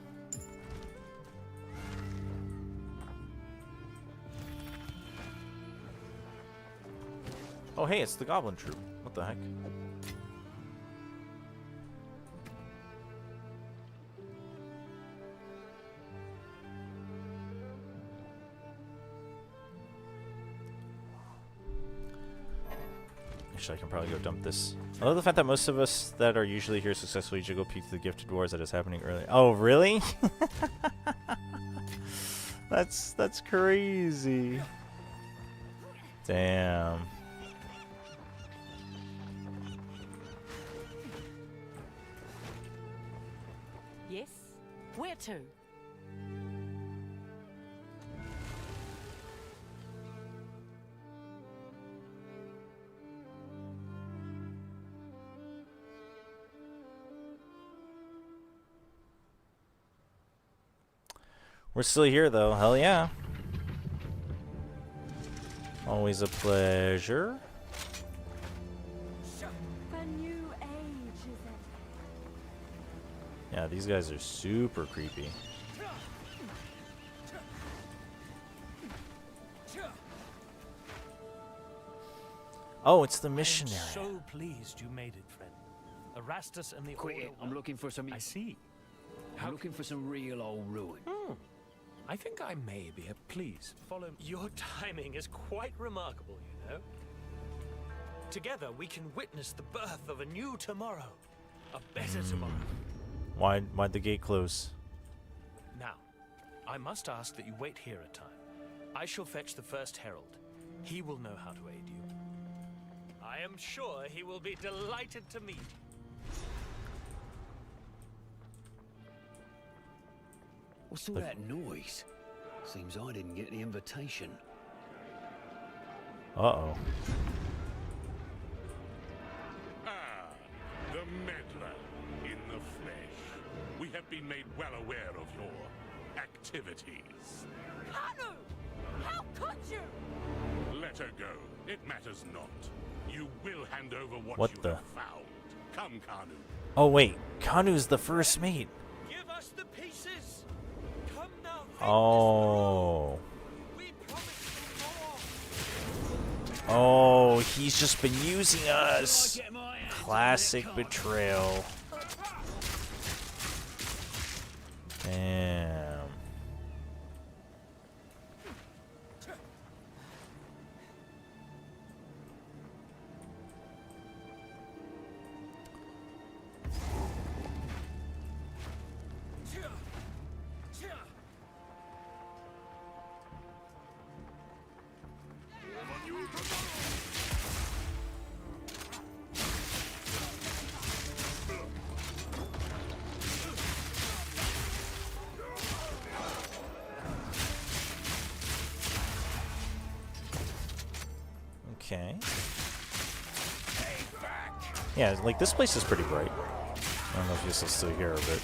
Oh hey, it's the Goblin Troop. What the heck? Actually, I can probably go dump this. I love the fact that most of us that are usually here successfully jiggle peek to the Gifted Wars that is happening early. Oh, really? That's crazy. Damn. Yes? Where to? We're still here though, hell yeah. Always a pleasure. A new age is it? Yeah, these guys are super creepy. Oh, it's the missionary. I'm so pleased you made it, friend. Erastus and the Quit it. I'm looking for some. I see. I'm looking for some real old ruin. I think I may be a please follow. Your timing is quite remarkable, you know. Together we can witness the birth of a new tomorrow, a better tomorrow. Why'd the gate close? Now, I must ask that you wait here a time. I shall fetch the first herald. He will know how to aid you. I am sure he will be delighted to meet you. What's all that noise? Seems I didn't get the invitation. Uh-oh. Ah, the meddler in the flesh. We have been made well aware of your activities. Kanu! How could you? Let her go. It matters not. You will hand over what What you the? have found. Come, Kanu. Oh wait, Kanu's the first mate. Give us the pieces. Come now. Oh. We promise you more. Oh, he's just been using us. Classic betrayal. Damn. Okay. Yeah, like this place is pretty bright. I don't know if this will still hear, but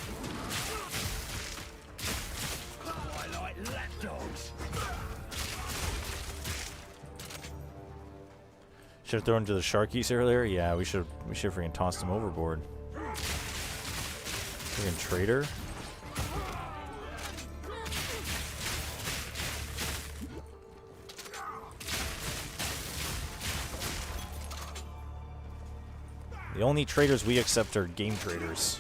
should have thrown to the Sharkies earlier. Yeah, we should freaking tossed him overboard. Freaking traitor. The only traders we accept are game traders.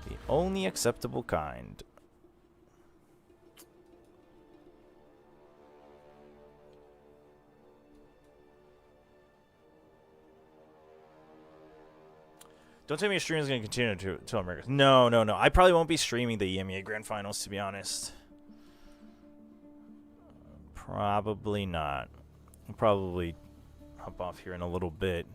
The only acceptable kind. Don't tell me your stream is going to continue to America. No. I probably won't be streaming the EMEA Grand Finals, to be honest. Probably not. I'll probably hop off here in a little bit.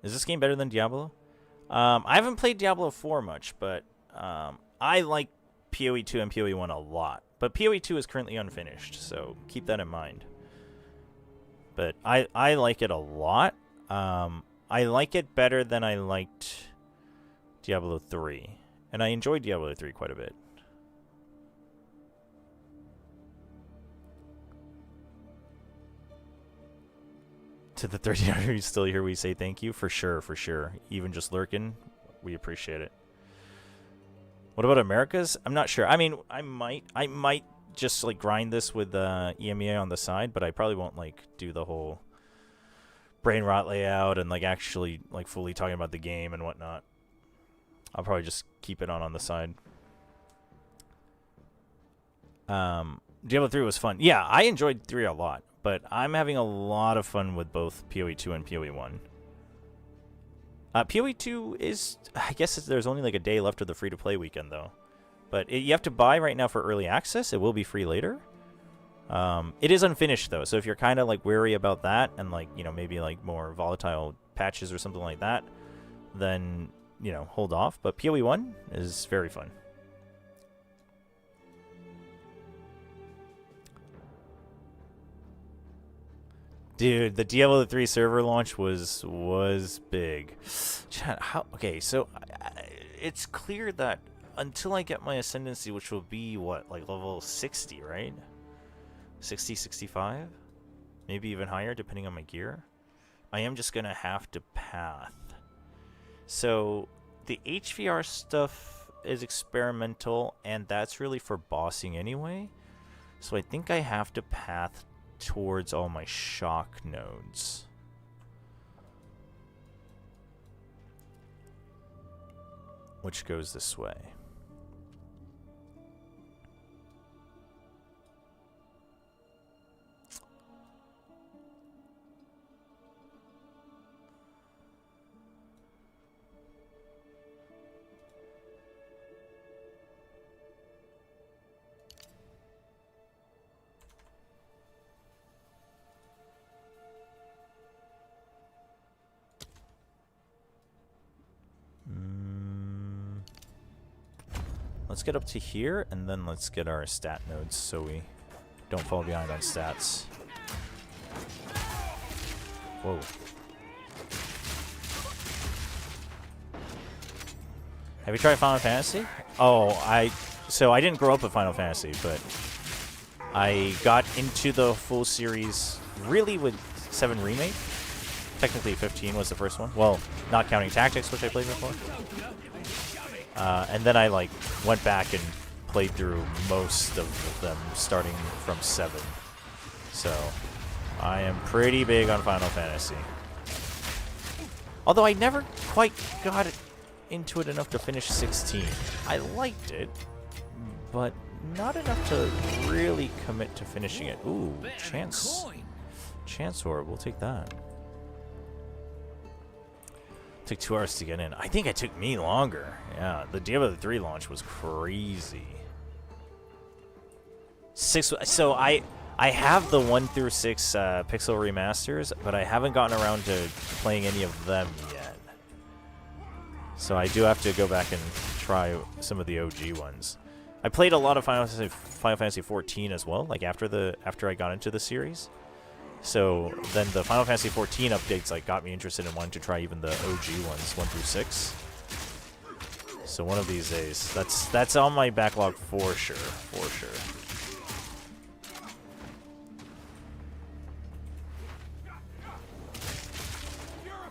Is this game better than Diablo? I haven't played Diablo 4 much, but I like POE 2 and POE 1 a lot. But POE 2 is currently unfinished, so keep that in mind. But I like it a lot. I like it better than I liked Diablo 3. And I enjoyed Diablo 3 quite a bit. To the 39 who's still here, we say thank you. For sure, for sure. Even just lurking, we appreciate it. What about Americas? I'm not sure. I mean, I might just like grind this with EMEA on the side, but I probably won't like do the whole brain rot layout and like actually like fully talking about the game and whatnot. I'll probably just keep it on the side. Diablo 3 was fun. Yeah, I enjoyed 3 a lot, but I'm having a lot of fun with both POE 2 and POE 1. POE 2 is, I guess there's only like a day left of the free-to-play weekend, though. But you have to buy right now for early access. It will be free later. It is unfinished, though, so if you're kind of like wary about that and like, you know, maybe like more volatile patches or something like that, then, you know, hold off. But POE 1 is very fun. Dude, the Diablo 3 server launch was big. Chat, okay, so it's clear that until I get my ascendancy, which will be what, like level 60, right? 60, 65? Maybe even higher depending on my gear. I am just gonna have to path. So the HVR stuff is experimental, and that's really for bossing anyway. So I think I have to path towards all my shock nodes. Which goes this way. Let's get up to here, and then let's get our stat nodes so we don't fall behind on stats. Whoa. Have you tried Final Fantasy? Oh, so I didn't grow up with Final Fantasy, but I got into the full series really with 7 Remake. Technically 15 was the first one. Well, not counting Tactics, which I played before. And then I like went back and played through most of them starting from 7. So I am pretty big on Final Fantasy. Although I never quite got into it enough to finish 16. I liked it, but not enough to really commit to finishing it. Ooh, Chancellor, we'll take that. Took 2 hours to get in. I think it took me longer. Yeah, the Diablo 3 launch was crazy. 6. So I have the 1 through 6 pixel remasters, but I haven't gotten around to playing any of them yet. So I do have to go back and try some of the OG ones. I played a lot of Final Fantasy 14 as well, like after I got into the series. So then the Final Fantasy 14 updates like got me interested in wanting to try even the OG ones, 1 through 6. So one of these days, that's on my backlog for sure, for sure.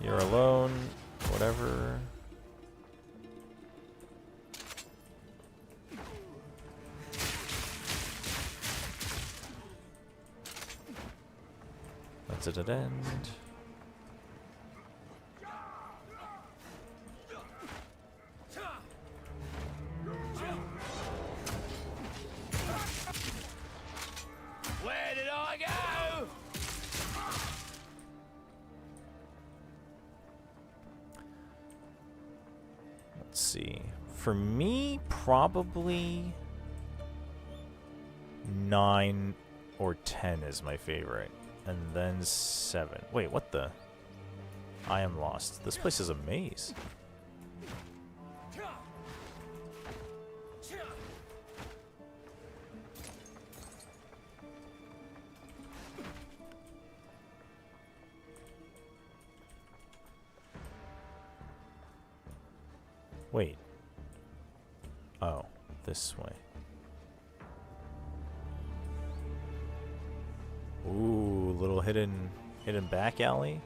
You're alone, whatever. That's at an end. Where did I go? Let's see. For me, probably 9 or 10 is my favorite. And then 7. Wait, what the? I am lost. This place is a maze. Wait. Oh, this way. Ooh, little hidden back alley.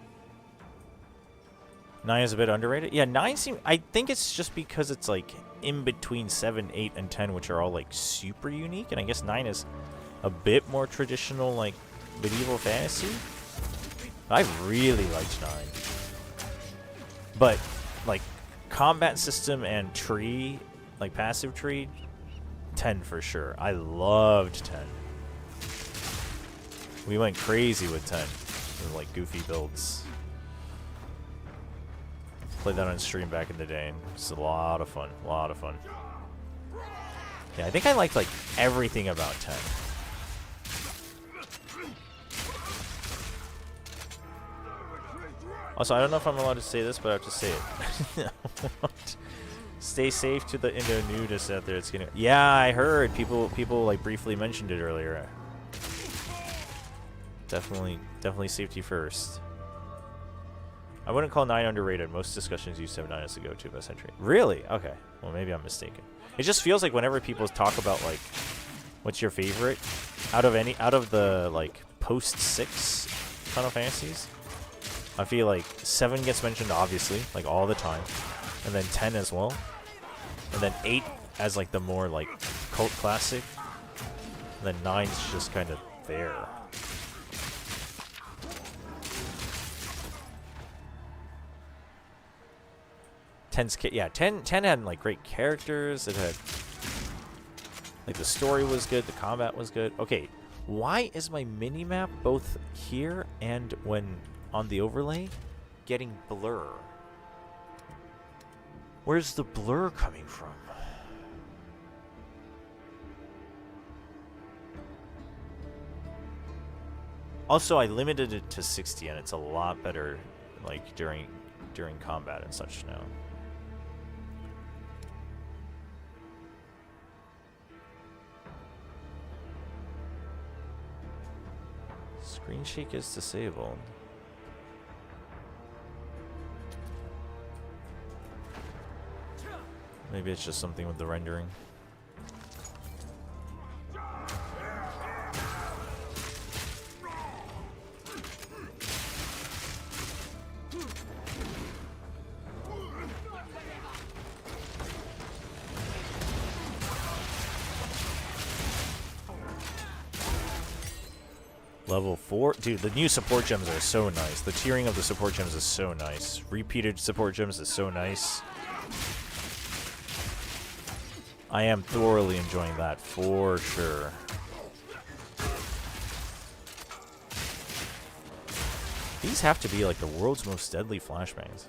9 is a bit underrated. Yeah, 9 I think it's just because it's like in between 7, 8, and 10, which are all like super unique, and I guess 9 is a bit more traditional, like medieval fantasy. I really liked 9, but like combat system and tree, like passive tree, 10 for sure. I loved 10. We went crazy with 10. With, like, goofy builds. Played that on stream back in the day, and it's a lot of fun. A lot of fun. Yeah, I think I liked, like, everything about 10. Also, I don't know if I'm allowed to say this, but I have to say it. Stay safe to the Indo-nudists out there. It's gonna... Yeah, I heard. People, like, briefly mentioned it earlier. Definitely safety first. I wouldn't call 9 underrated. Most discussions use 7-9 as the go-to best entry. Really? Okay. Well, maybe I'm mistaken. It just feels like whenever people talk about like, what's your favorite out of the like post 6 Final Fantasies, I feel like 7 gets mentioned obviously, like all the time, and then 10 as well, and then 8 as like the more like cult classic, and then 9's just kind of there. Yeah, 10 had like great characters. It had like the story was good, the combat was good. Okay, why is my mini-map both here and when on the overlay getting blur? Where's the blur coming from? Also, I limited it to 60 and it's a lot better like during combat and such now. Screen shake is disabled. Maybe it's just something with the rendering. Level 4? Dude, the new support gems are so nice. The tiering of the support gems is so nice. Repeated support gems is so nice. I am thoroughly enjoying that, for sure. These have to be like the world's most deadly flashbangs.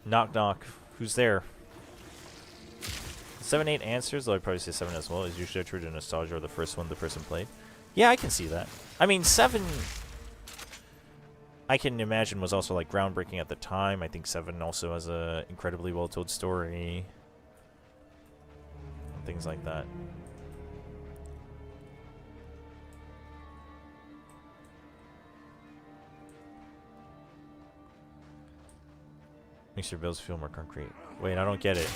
Knock knock. Who's there? 7-8 answers, though I'd probably say 7 as well, is usually true to nostalgia or the first one the person played. Yeah, I can see that. I mean, 7, I can imagine, was also like groundbreaking at the time. I think 7 also has a incredibly well-told story. Things like that. Makes your builds feel more concrete. Wait, I don't get it.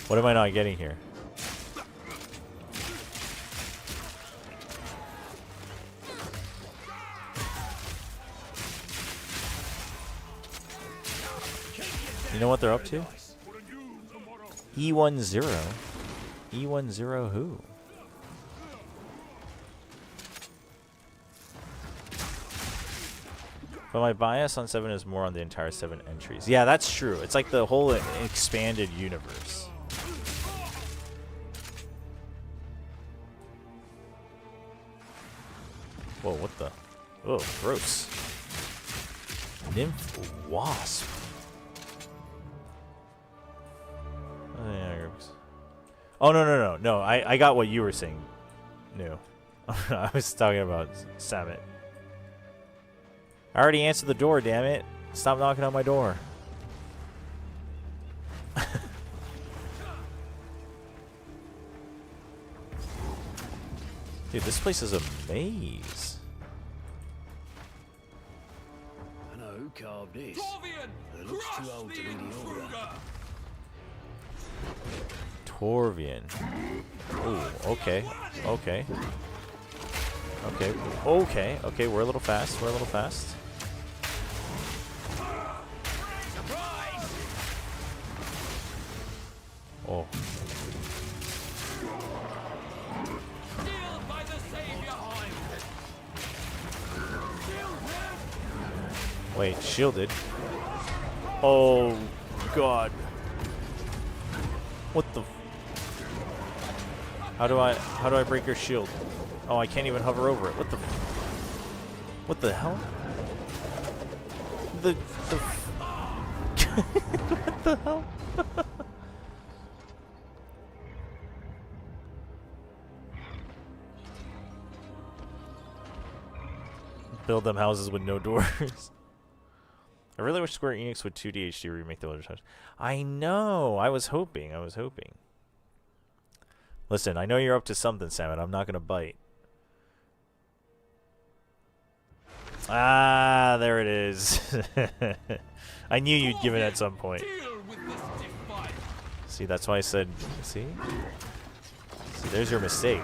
What am I not getting here? You know what they're up to? E10. E10 who? But my bias on 7 is more on the entire 7 entries. Yeah, that's true. It's like the whole expanded universe. Whoa, what the? Oh, gross. Nymph Wasp. Oh, no. I got what you were saying. No. I was talking about Samet. I already answered the door, damn it. Stop knocking on my door. Dude, this place is a maze. I know who carved this. It looks too old to be the order. Torvian. Oh, okay. Okay. Okay. Okay. Okay, we're a little fast. We're a little fast. Oh. Wait, shielded. Oh, God. What the? How do I break your shield? Oh, I can't even hover over it. What the hell? What the hell? Build them houses with no doors. I really wish Square Enix would 2D HD remake the Elder Touch. I know. I was hoping. Listen, I know you're up to something, Sam. I'm not gonna bite. Ah, there it is. I knew you'd give it at some point. See, that's why I said. See, there's your mistake.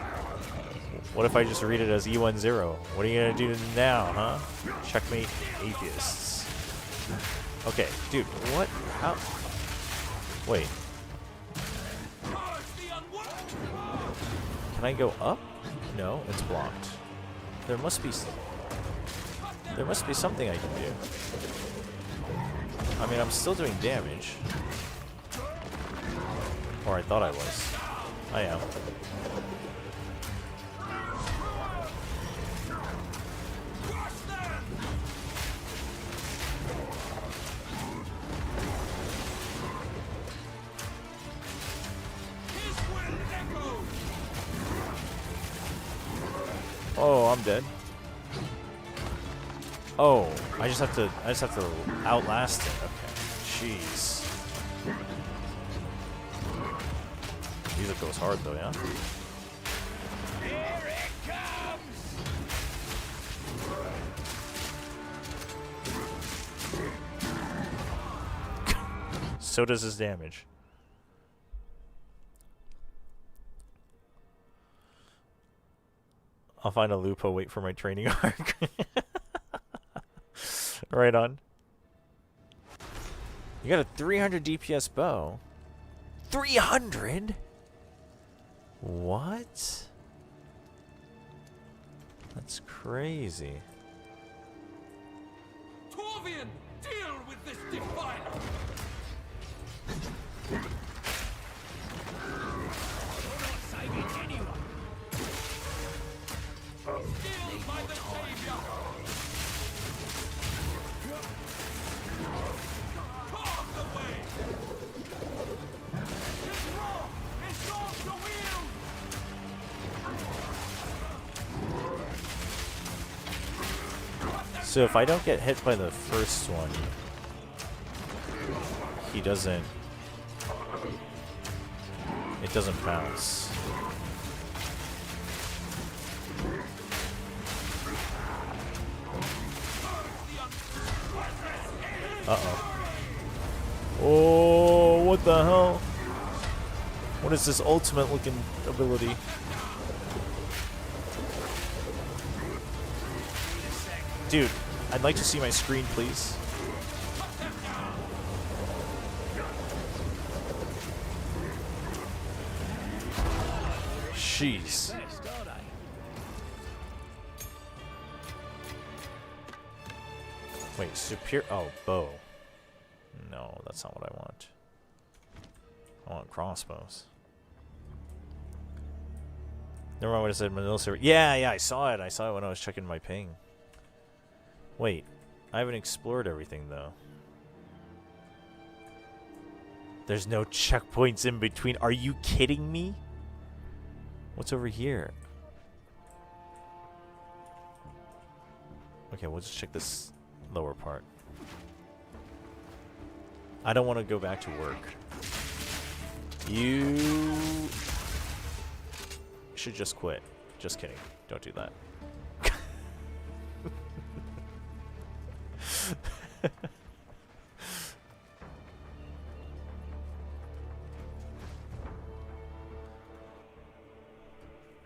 What if I just read it as E10? What are you gonna do now, huh? Checkmate atheists. Okay, dude, what? How? Wait. Can I go up? No, it's blocked. There must be something I can do. I mean, I'm still doing damage. Or I thought I was. I am. Oh, I'm dead. Oh, I just have to outlast it. Okay. Jeez. Music goes hard though, yeah? Here it comes! So does his damage. I'll find a loophole, wait for my training arc. Right on. You got a 300 DPS bow. 300? What? That's crazy. Torvian, deal with this defiler! You're not saving anyone. Killed by the savior! Carve the way! It's wrong! It's yours to wield! So if I don't get hit by the first one, he doesn't... It doesn't bounce. Uh-oh. Oh, what the hell? What is this ultimate looking ability? Dude, I'd like to see my screen, please. Jeez. Wait, superior... Oh, bow. No, that's not what I want. I want crossbows. Never mind what I said, Manila server. Yeah, I saw it. I saw it when I was checking my ping. Wait, I haven't explored everything, though. There's no checkpoints in between. Are you kidding me? What's over here? Okay, we'll just check this lower part. I don't want to go back to work. You should just quit. Just kidding. Don't do that.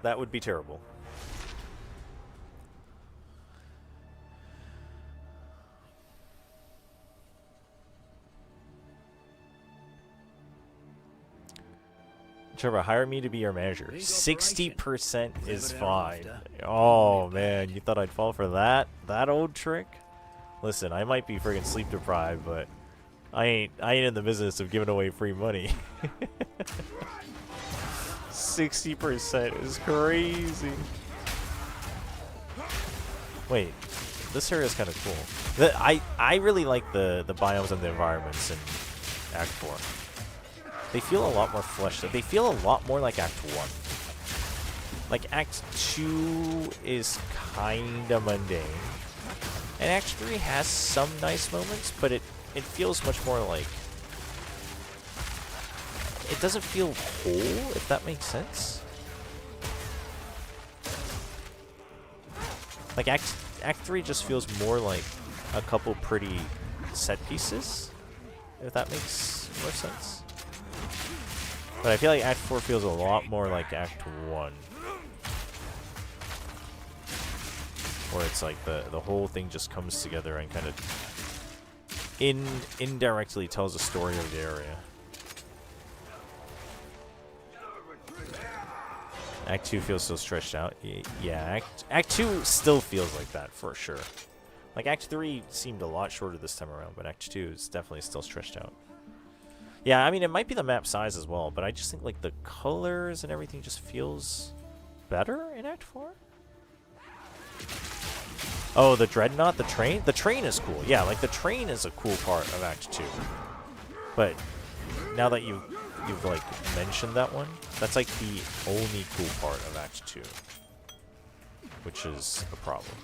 That would be terrible. Chobra, hire me to be your manager. 60% is fine. Oh man, you thought I'd fall for that? That old trick? Listen, I might be friggin' sleep deprived, but I ain't in the business of giving away free money. 60% is crazy. Wait, this area is kind of cool. I really like the biomes and the environments in Act 4. They feel a lot more fleshed out. They feel a lot more like Act 1. Like Act 2 is kinda mundane. And Act 3 has some nice moments, but it feels much more like... It doesn't feel whole, if that makes sense. Like Act 3 just feels more like a couple pretty set pieces, if that makes more sense. But I feel like Act 4 feels a lot more like Act 1. Where it's like the whole thing just comes together and kind of indirectly tells a story of the area. Act 2 feels so stretched out. Yeah, Act 2 still feels like that for sure. Like Act 3 seemed a lot shorter this time around, but Act 2 is definitely still stretched out. Yeah, I mean, it might be the map size as well, but I just think like the colors and everything just feels better in Act 4. Oh, the Dreadnought, the train? The train is cool. Yeah, like the train is a cool part of Act 2. But now that you've like mentioned that one, that's like the only cool part of Act 2. Which is a problem.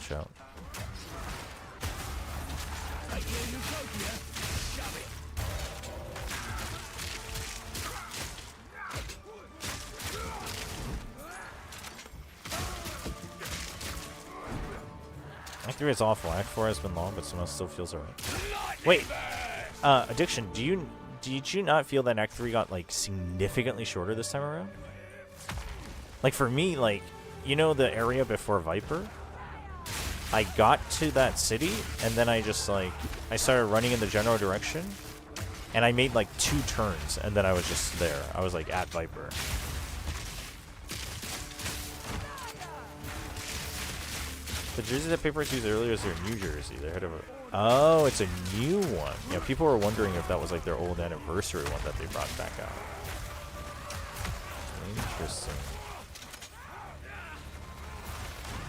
push out. Act 3 is awful. Act 4 has been long, but somehow still feels alright. Wait, Addiction, did you not feel that Act 3 got like significantly shorter this time around? Like for me, like, you know the area before Viper? I got to that city, and then I just like, I started running in the general direction, and I made like 2 turns, and then I was just there. I was like at Viper. The jersey that PRX used earlier is their new jersey. They're head of a... Oh, it's a new one. Yeah, people were wondering if that was like their old anniversary one that they brought back out. Interesting.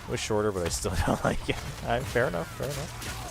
It was shorter, but I still don't like it. Fair enough, fair enough.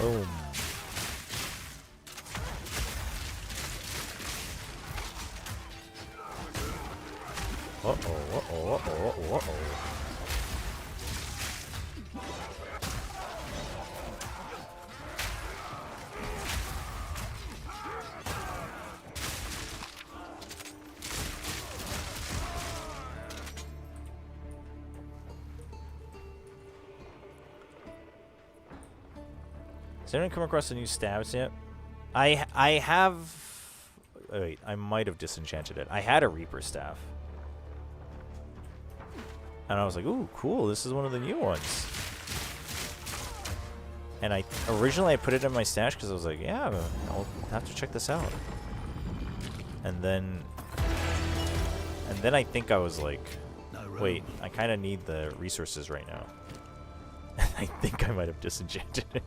Boom. Uh-oh, uh-oh, uh-oh, uh-oh, uh-oh. Has anyone come across the new stabs yet? I have... Wait, I might have disenchanted it. I had a Reaper staff. And I was like, ooh, cool, this is one of the new ones. And originally I put it in my stash because I was like, yeah, I'll have to check this out. And then I think I was like, wait, I kind of need the resources right now. I think I might have disenchanted it.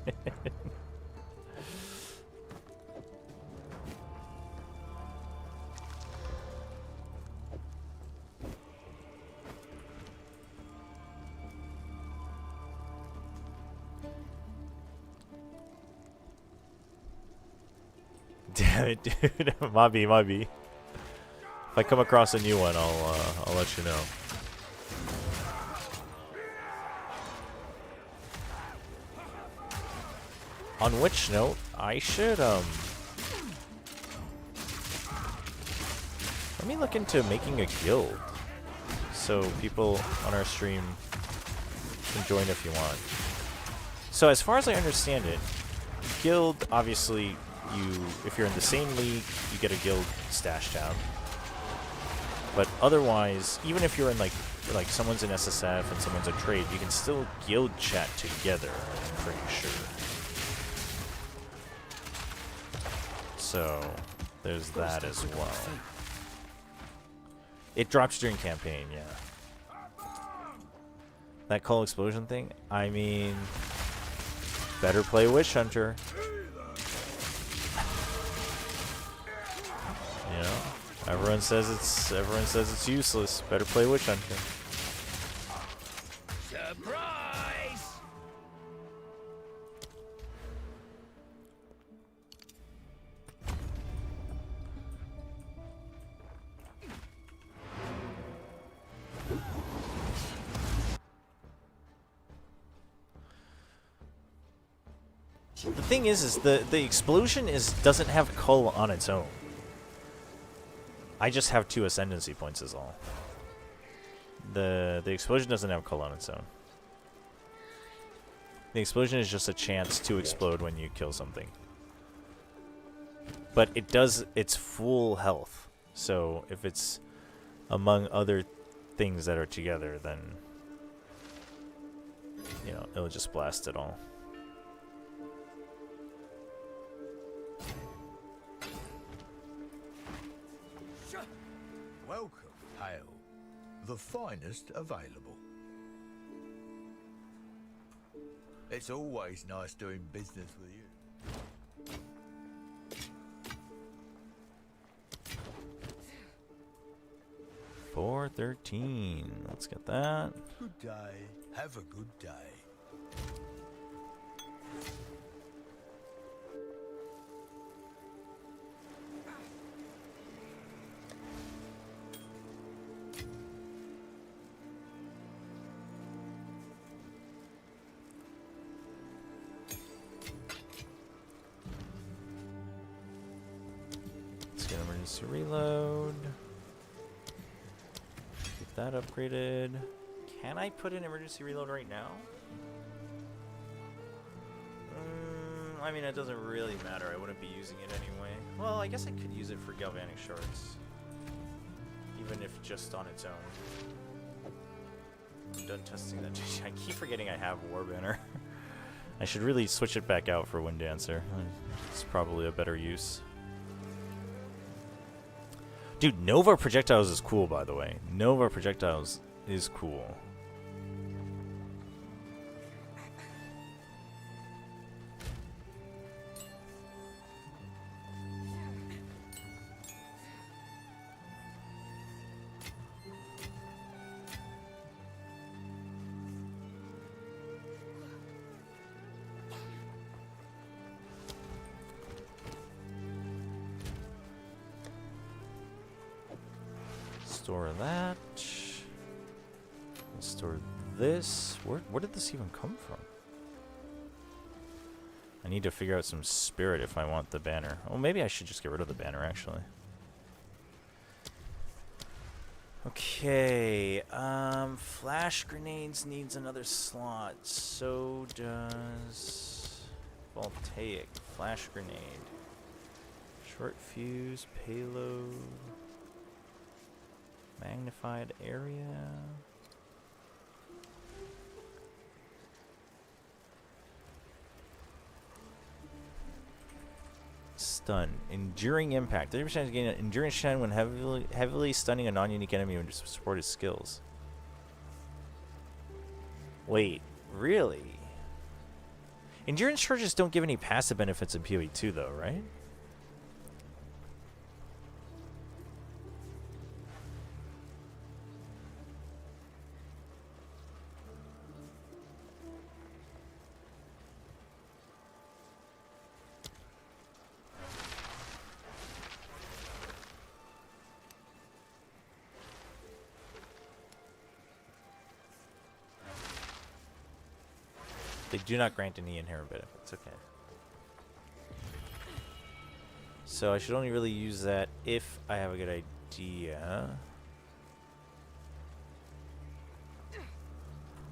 Damn it, dude. Might be. If I come across a new one, I'll let you know. On which note, I should let me look into making a guild so people on our stream can join if you want. So as far as I understand it, guild, obviously, if you're in the same league, you get a guild stash tab. But otherwise, even if you're in like someone's in SSF and someone's a trade, you can still guild chat together, I'm pretty sure. So there's that as well. It drops during campaign, yeah. That Call Explosion thing, I mean, better play Witch Hunter. You know, everyone says it's useless. Better play Witch Hunter. Surprise! The thing is the explosion doesn't have Cull on its own. I just have 2 ascendancy points is all. The explosion doesn't have Cull on its own. The explosion is just a chance to explode when you kill something. But it's full health. So if it's among other things that are together, then you know, it'll just blast it all. The finest available. It's always nice doing business with you. 413. Let's get that. Good day. Have a good day. Let's get emergency reload. Get that upgraded. Can I put in emergency reload right now? I mean, it doesn't really matter. I wouldn't be using it anyway. Well, I guess I could use it for galvanic shards. Even if just on its own. I'm done testing that. I keep forgetting I have War Banner. I should really switch it back out for Wind Dancer. It's probably a better use. Dude, Nova Projectiles is cool, by the way. Nova Projectiles is cool. Store that. Store this. Where did this even come from? I need to figure out some spirit if I want the banner. Oh, maybe I should just get rid of the banner, actually. Okay. Flash grenades needs another slot. So does voltaic. Flash grenade. Short fuse. Payload. Magnified area. Stun. Enduring impact. 30% gain an endurance shine when heavily stunning a non-unique enemy when support his skills. Wait, really? Endurance charges don't give any passive benefits in POE 2 though, right? They do not grant any inherent benefits. Okay. So I should only really use that if I have a good idea.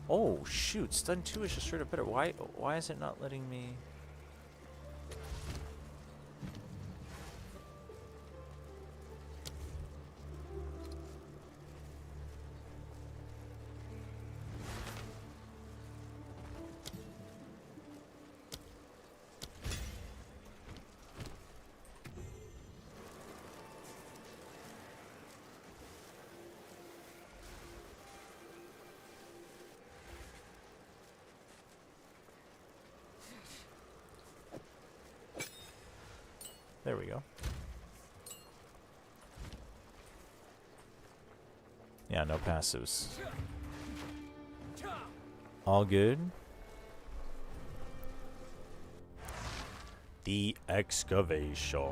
Oh shoot! Stun 2 is just straight up better. Why is it not letting me? There we go. Yeah, no passives. All good. The excavation.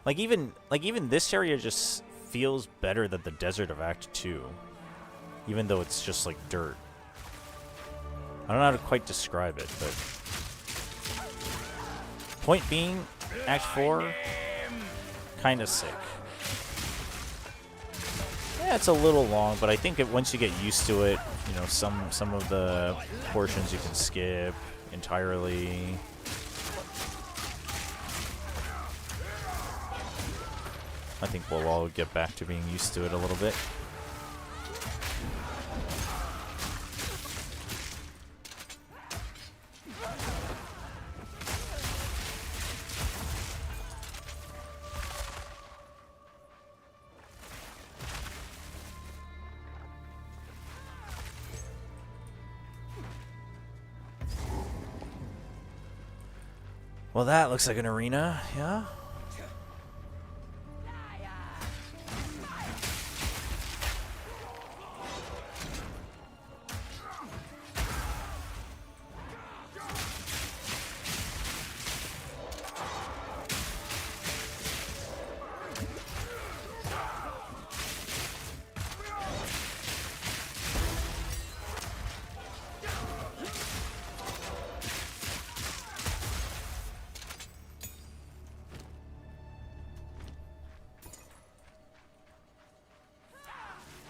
Like even this area just feels better than the desert of Act 2. Even though it's just like dirt. I don't know how to quite describe it, but point being, Act 4, kind of sick. Yeah, it's a little long, but I think once you get used to it, you know, some of the portions you can skip entirely. I think we'll all get back to being used to it a little bit. Well, that looks like an arena, yeah?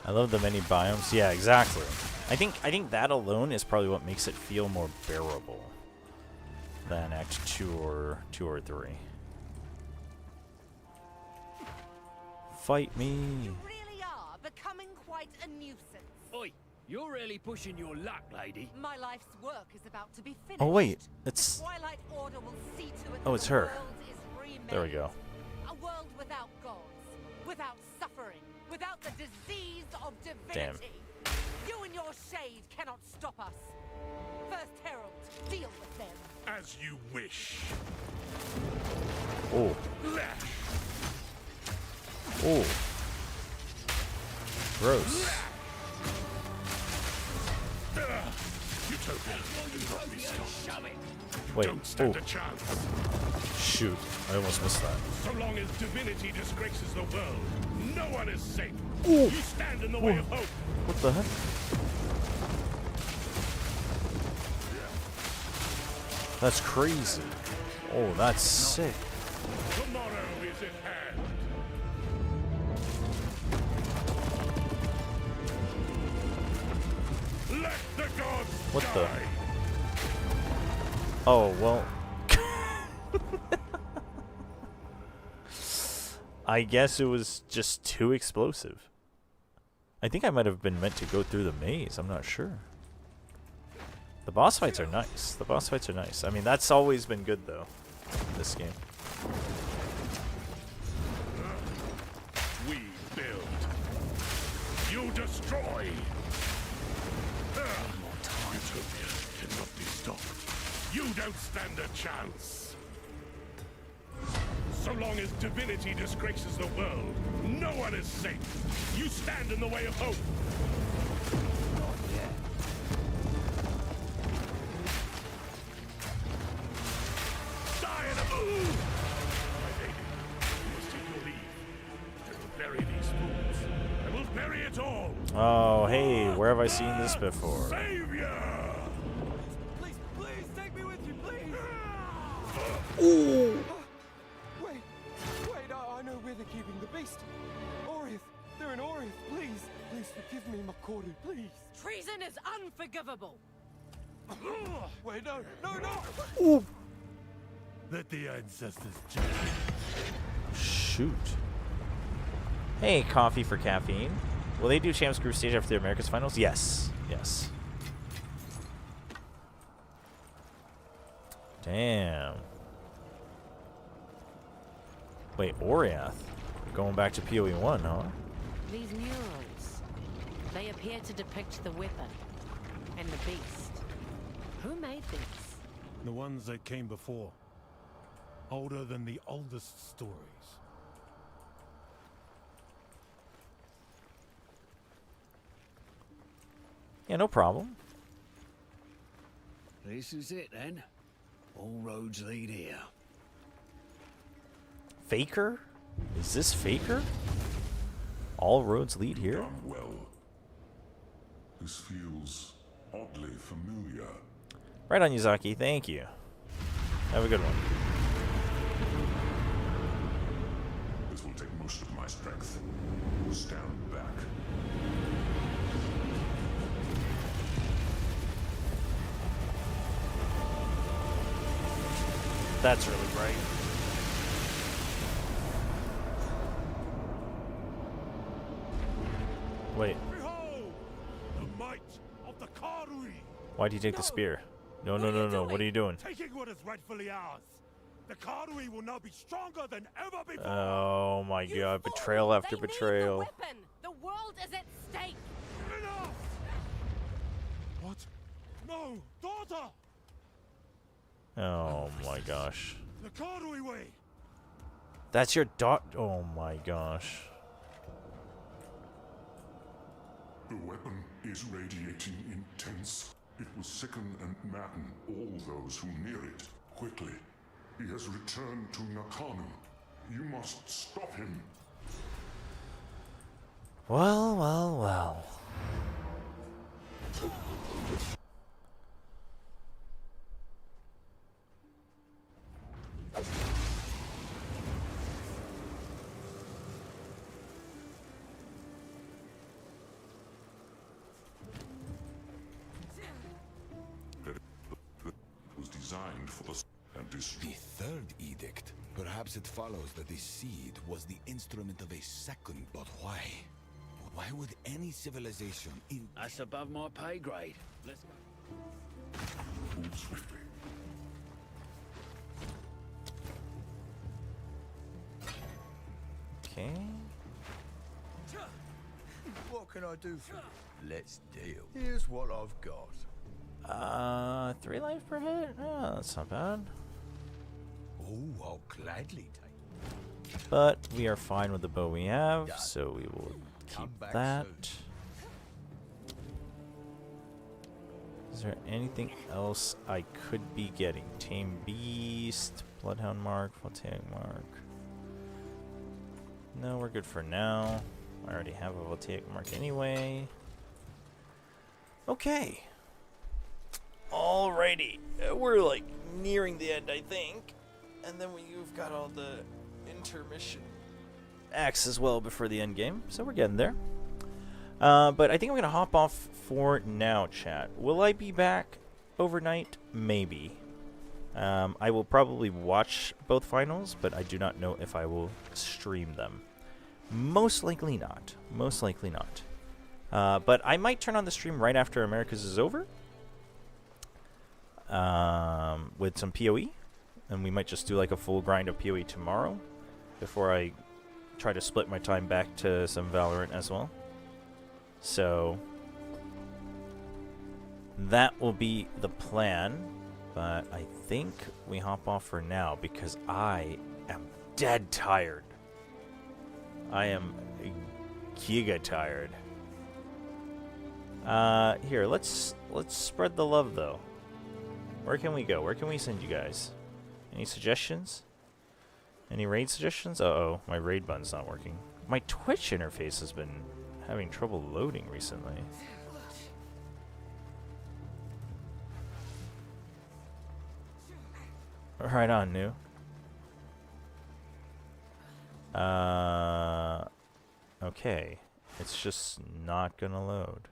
I love the many biomes. Yeah, exactly. I think that alone is probably what makes it feel more bearable than Act 2 or 3. Fight me. You really are becoming quite a nuisance. Oi, you're really pushing your luck, lady. My life's work is about to be finished. Oh wait, it's Twilight Order will see to it Oh, it's that the her. world is remade. There we go. A world without gods, without suffering, without the disease of divinity. You and your shade cannot stop us. First Herald, deal with them. As you wish. Oh. Lash. Oh. Gross. Utopia cannot be stopped. Wait. Don't stand Oh. a chance. Shoot. I almost missed that. So long as divinity disgraces the world, no one is safe. Ooh. You stand in the way of hope. What the heck? That's crazy. Oh, that's sick. Tomorrow is at hand. Let the gods What die. the? Oh, well. I guess it was just too explosive. I think I might have been meant to go through the maze. I'm not sure. The boss fights are nice. The boss fights are nice. I mean, that's always been good, though, in this game. We build. You destroy. Utopia cannot be stopped. You don't stand a chance. So long as divinity disgraces the world, no one is safe. You stand in the way of hope. Not yet. Die in a move! My lady, you must take your leave. I will bury these fools. I will bury it all. Oh, hey, where have I seen this before? Savior! Please, please take me with you, please. Ooh. Wait, I know where they're keeping the beast. Orith, they're in Orith. Please forgive me, Makoru, please. Treason is unforgivable. Wait, no. Ooh. Let the ancestors judge. Shoot. Hey, coffee for caffeine. Will they do Champs Group stage after the Americas finals? Yes. Yes. Damn. Wait, Oriath? Going back to POE 1, huh? These murals, they appear to depict the weapon and the beast. Who made these? The ones that came before. Older than the oldest stories. Yeah, no problem. This is it then. All roads lead here. Faker? Is this Faker? All roads lead here? Done well. This feels oddly familiar. Right on, Yuzaki. Thank you. Have a good one. This will take most of my strength. Stand back. That's really bright. Wait. Behold, the might of the Karui. Why'd you take the spear? No. What are you doing? Taking what is rightfully ours. The Karui will now be stronger than ever before. Oh my god, betrayal after betrayal. Weapon. The world is at stake. Enough! What? No, daughter! Oh my gosh. The Cardoi way! That's your dot. Oh my gosh. The weapon is radiating intense. It will sicken and madden all those who near it. Quickly. He has returned to Nakanu. You must stop him. Well, well, well. Was designed for the and destroyed. The third edict. Perhaps it follows that the seed was the instrument of a second, but why? Why would any civilization in... That's above my pay grade. Let's go. Move swiftly. Okay. What can I do for you? Let's deal. Here's what I've got. 3 life per hit? Oh, that's not bad. Oh, I'll gladly take. But we are fine with the bow we have, so we will keep that. Is there anything else I could be getting? Tame Beast, Bloodhound Mark, Voltaic Mark. No, we're good for now. I already have a Voltaic Mark anyway. Okay. Alrighty. We're like nearing the end, I think. And then you've got all the intermission acts as well before the end game. So we're getting there. But I think I'm going to hop off for now, chat. Will I be back overnight? Maybe. I will probably watch both finals, but I do not know if I will stream them. Most likely not. Most likely not. But I might turn on the stream right after America's is over. With some POE. And we might just do like a full grind of POE tomorrow. Before I try to split my time back to some Valorant as well. So that will be the plan. But I think we hop off for now because I am dead tired. I am giga tired. Here, let's spread the love though. Where can we go? Where can we send you guys? Any suggestions? Any raid suggestions? Uh-oh, my raid button's not working. My Twitch interface has been having trouble loading recently. Right on, new. Okay. It's just not gonna load.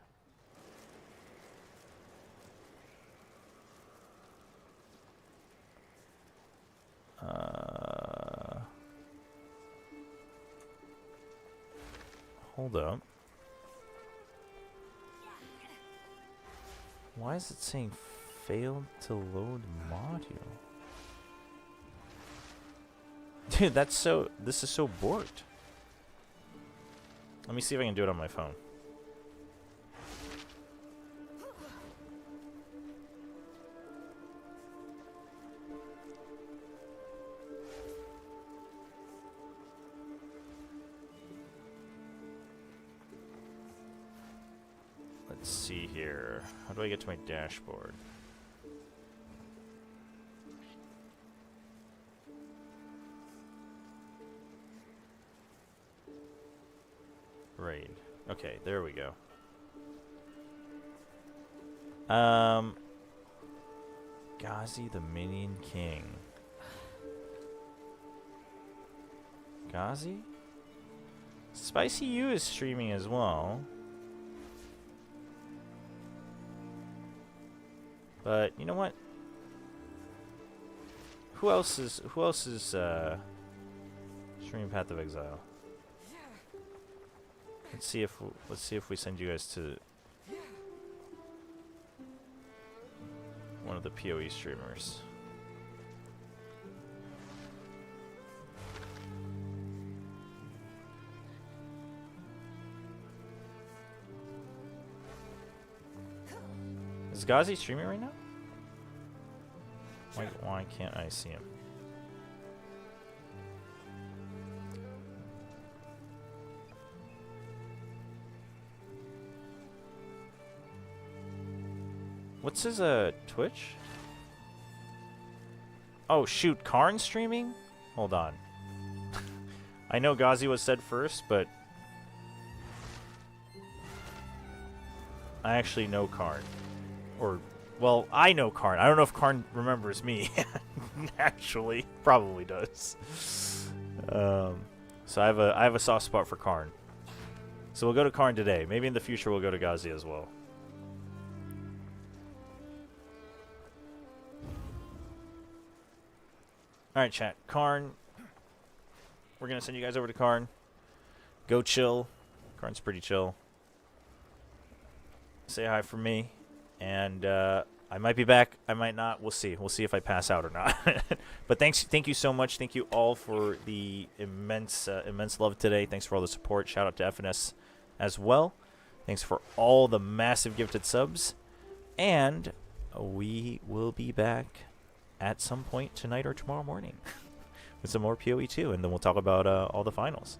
Hold up. Why is it saying failed to load module? Dude, that's so... This is so borked. Let me see if I can do it on my phone. Let's see here. How do I get to my dashboard? Raid. Okay, there we go. Ghazi the Minion King. Ghazi? Spicy U is streaming as well. But you know what? Who else is streaming Path of Exile? Let's see if we send you guys to one of the POE streamers. Is Ghazi streaming right now? Why can't I see him? What's his Twitch? Oh shoot, Karn streaming? Hold on. I know Ghazi was said first, but I actually know Karn. Or, well, I know Karn. I don't know if Karn remembers me. Actually, probably does. So I have a soft spot for Karn. So we'll go to Karn today. Maybe in the future we'll go to Ghazi as well. Alright, chat. Karn. We're going to send you guys over to Karn. Go chill. Karn's pretty chill. Say hi from me. And I might be back. I might not. We'll see. We'll see if I pass out or not. But thank you so much. Thank you all for the immense love today. Thanks for all the support. Shout out to FNS as well. Thanks for all the massive gifted subs. And we will be back at some point tonight or tomorrow morning with some more POE 2, and then we'll talk about all the finals.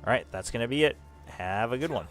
All right, that's going to be it. Have a good one.